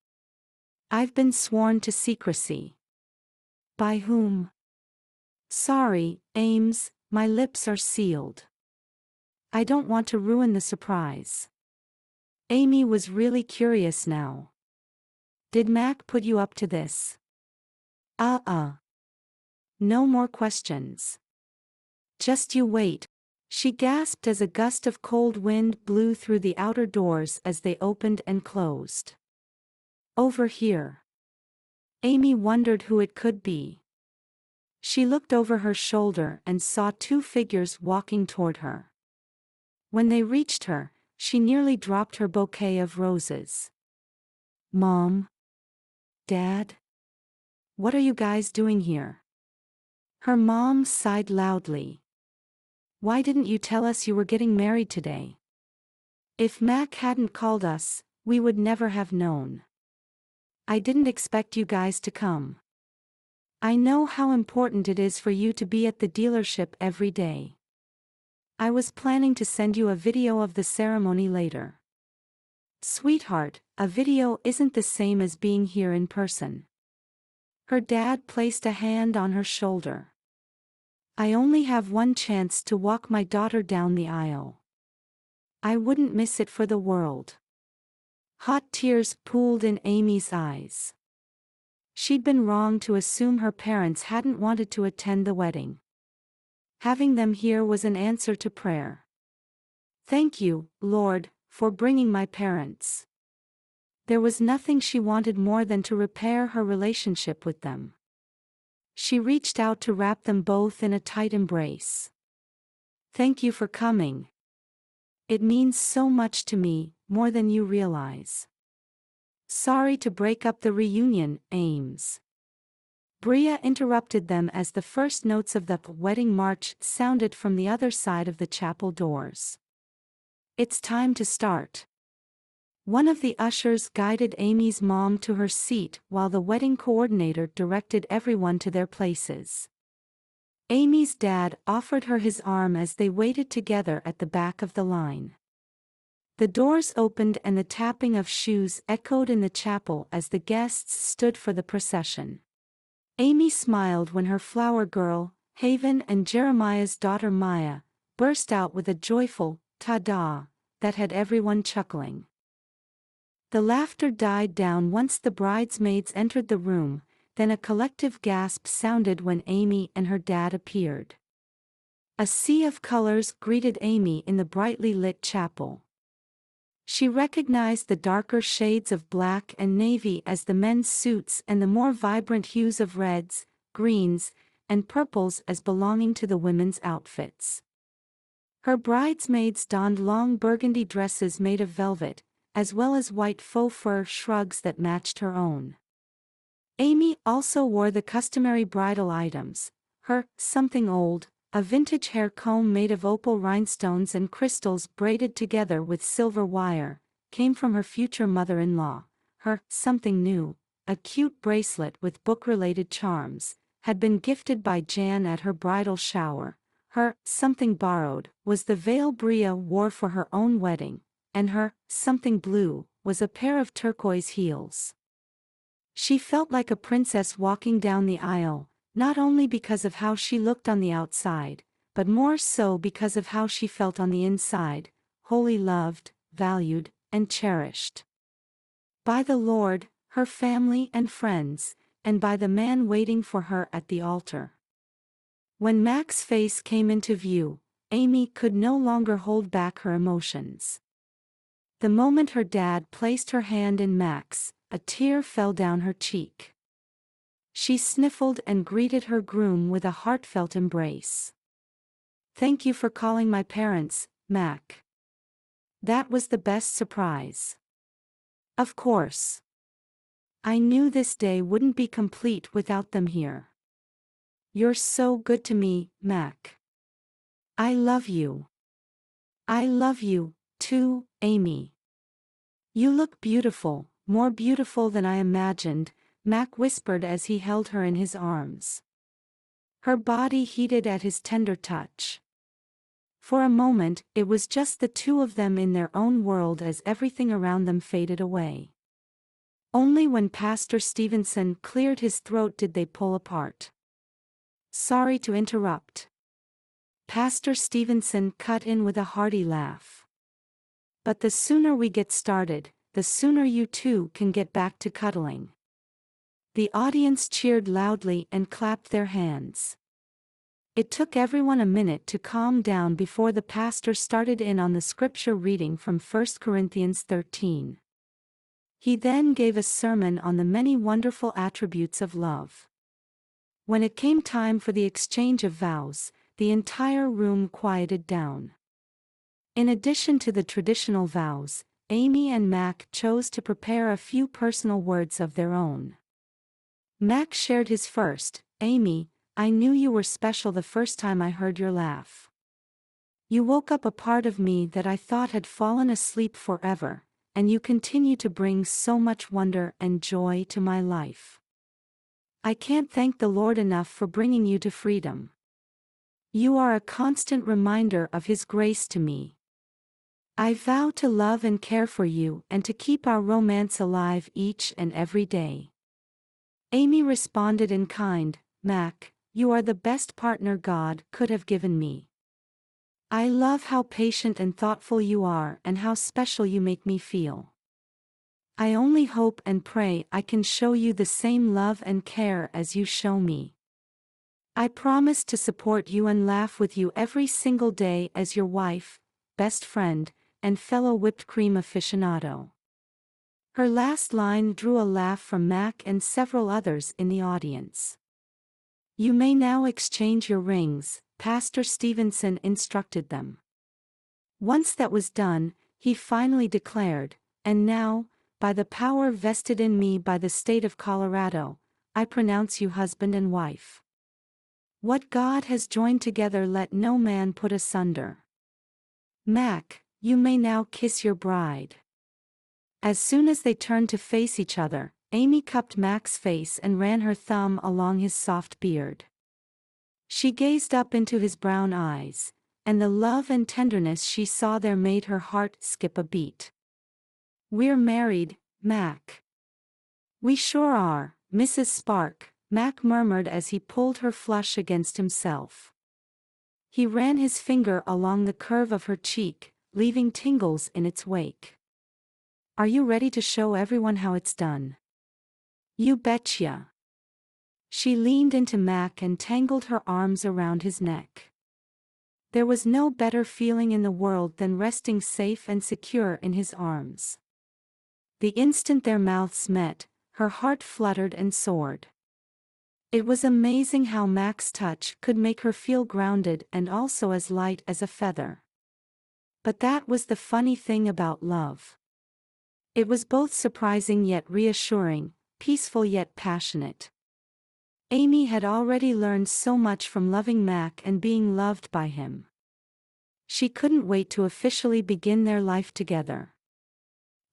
I've been sworn to secrecy." "By whom?" "Sorry, Ames, my lips are sealed. I don't want to ruin the surprise." Amy was really curious now. "Did Mac put you up to this?" No more questions. "Just you wait," she gasped as a gust of cold wind blew through the outer doors as they opened and closed. "Over here." Amy wondered who it could be. She looked over her shoulder and saw two figures walking toward her. When they reached her, she nearly dropped her bouquet of roses. "Mom? Dad? What are you guys doing here?" Her mom sighed loudly. "Why didn't you tell us you were getting married today? If Mac hadn't called us, we would never have known. I didn't expect you guys to come. I know how important it is for you to be at the dealership every day. I was planning to send you a video of the ceremony later." "Sweetheart, a video isn't the same as being here in person." Her dad placed a hand on her shoulder. "I only have one chance to walk my daughter down the aisle. I wouldn't miss it for the world." Hot tears pooled in Amy's eyes. She'd been wrong to assume her parents hadn't wanted to attend the wedding. Having them here was an answer to prayer. Thank you, Lord, for bringing my parents. There was nothing she wanted more than to repair her relationship with them. She reached out to wrap them both in a tight embrace. Thank you for coming. It means so much to me, more than you realize. Sorry to break up the reunion, Ames. Bria interrupted them as the first notes of the wedding march sounded from the other side of the chapel doors. It's time to start. One of the ushers guided Amy's mom to her seat while the wedding coordinator directed everyone to their places. Amy's dad offered her his arm as they waited together at the back of the line. The doors opened and the tapping of shoes echoed in the chapel as the guests stood for the procession. Amy smiled when her flower girl, Haven, and Jeremiah's daughter Maya, burst out with a joyful, "Ta-da," that had everyone chuckling. The laughter died down once the bridesmaids entered the room, then a collective gasp sounded when Amy and her dad appeared. A sea of colors greeted Amy in the brightly lit chapel. She recognized the darker shades of black and navy as the men's suits and the more vibrant hues of reds, greens, and purples as belonging to the women's outfits. Her bridesmaids donned long burgundy dresses made of velvet, as well as white faux fur shrugs that matched her own. Amy also wore the customary bridal items, her something old, a vintage hair comb made of opal rhinestones and crystals braided together with silver wire, came from her future mother-in-law. Her something new, a cute bracelet with book-related charms, had been gifted by Jan at her bridal shower. Her something borrowed was the veil Bria wore for her own wedding, and her something blue was a pair of turquoise heels. She felt like a princess walking down the aisle, not only because of how she looked on the outside, but more so because of how she felt on the inside, wholly loved, valued, and cherished. By the Lord, her family and friends, and by the man waiting for her at the altar. When Mac's face came into view, Amy could no longer hold back her emotions. The moment her dad placed her hand in Mac's, a tear fell down her cheek. She sniffled and greeted her groom with a heartfelt embrace. Thank you for calling my parents, Mac. That was the best surprise. Of course. I knew this day wouldn't be complete without them here. You're so good to me, Mac. I love you. I love you, too, Amy. You look beautiful, more beautiful than I imagined, Mac whispered as he held her in his arms. Her body heated at his tender touch. For a moment, it was just the two of them in their own world as everything around them faded away. Only when Pastor Stevenson cleared his throat did they pull apart. Sorry to interrupt. Pastor Stevenson cut in with a hearty laugh. But the sooner we get started, the sooner you two can get back to cuddling. The audience cheered loudly and clapped their hands. It took everyone a minute to calm down before the pastor started in on the scripture reading from 1 Corinthians 13. He then gave a sermon on the many wonderful attributes of love. When it came time for the exchange of vows, the entire room quieted down. In addition to the traditional vows, Amy and Mac chose to prepare a few personal words of their own. Mac shared his first. Amy, I knew you were special the first time I heard your laugh. You woke up a part of me that I thought had fallen asleep forever, and you continue to bring so much wonder and joy to my life. I can't thank the Lord enough for bringing you to freedom. You are a constant reminder of His grace to me. I vow to love and care for you and to keep our romance alive each and every day. Amy responded in kind, Mac, you are the best partner God could have given me. I love how patient and thoughtful you are and how special you make me feel. I only hope and pray I can show you the same love and care as you show me. I promise to support you and laugh with you every single day as your wife, best friend, and fellow whipped cream aficionado. Her last line drew a laugh from Mac and several others in the audience. "You may now exchange your rings," Pastor Stevenson instructed them. Once that was done, he finally declared, "And now, by the power vested in me by the state of Colorado, I pronounce you husband and wife. What God has joined together let no man put asunder. Mac, you may now kiss your bride." As soon as they turned to face each other, Amy cupped Mac's face and ran her thumb along his soft beard. She gazed up into his brown eyes, and the love and tenderness she saw there made her heart skip a beat. "We're married, Mac." "We sure are, Mrs. Spark," Mac murmured as he pulled her flush against himself. He ran his finger along the curve of her cheek, leaving tingles in its wake. "Are you ready to show everyone how it's done?" "You betcha." She leaned into Mac and tangled her arms around his neck. There was no better feeling in the world than resting safe and secure in his arms. The instant their mouths met, her heart fluttered and soared. It was amazing how Mac's touch could make her feel grounded and also as light as a feather. But that was the funny thing about love. It was both surprising yet reassuring, peaceful yet passionate. Amy had already learned so much from loving Mac and being loved by him. She couldn't wait to officially begin their life together.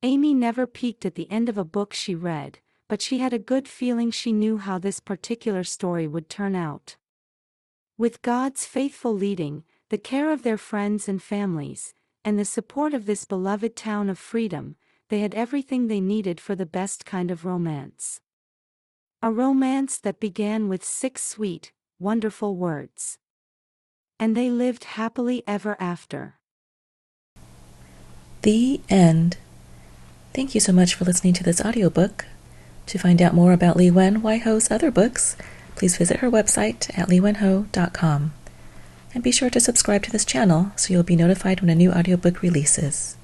Amy never peeked at the end of a book she read, but she had a good feeling she knew how this particular story would turn out. With God's faithful leading, the care of their friends and families, and the support of this beloved town of freedom, they had everything they needed for the best kind of romance. A romance that began with 6 sweet, wonderful words. And they lived happily ever after. The end. Thank you so much for listening to this audiobook. To find out more about Liwen Waiho's other books, please visit her website at liwenho.com. And be sure to subscribe to this channel so you'll be notified when a new audiobook releases.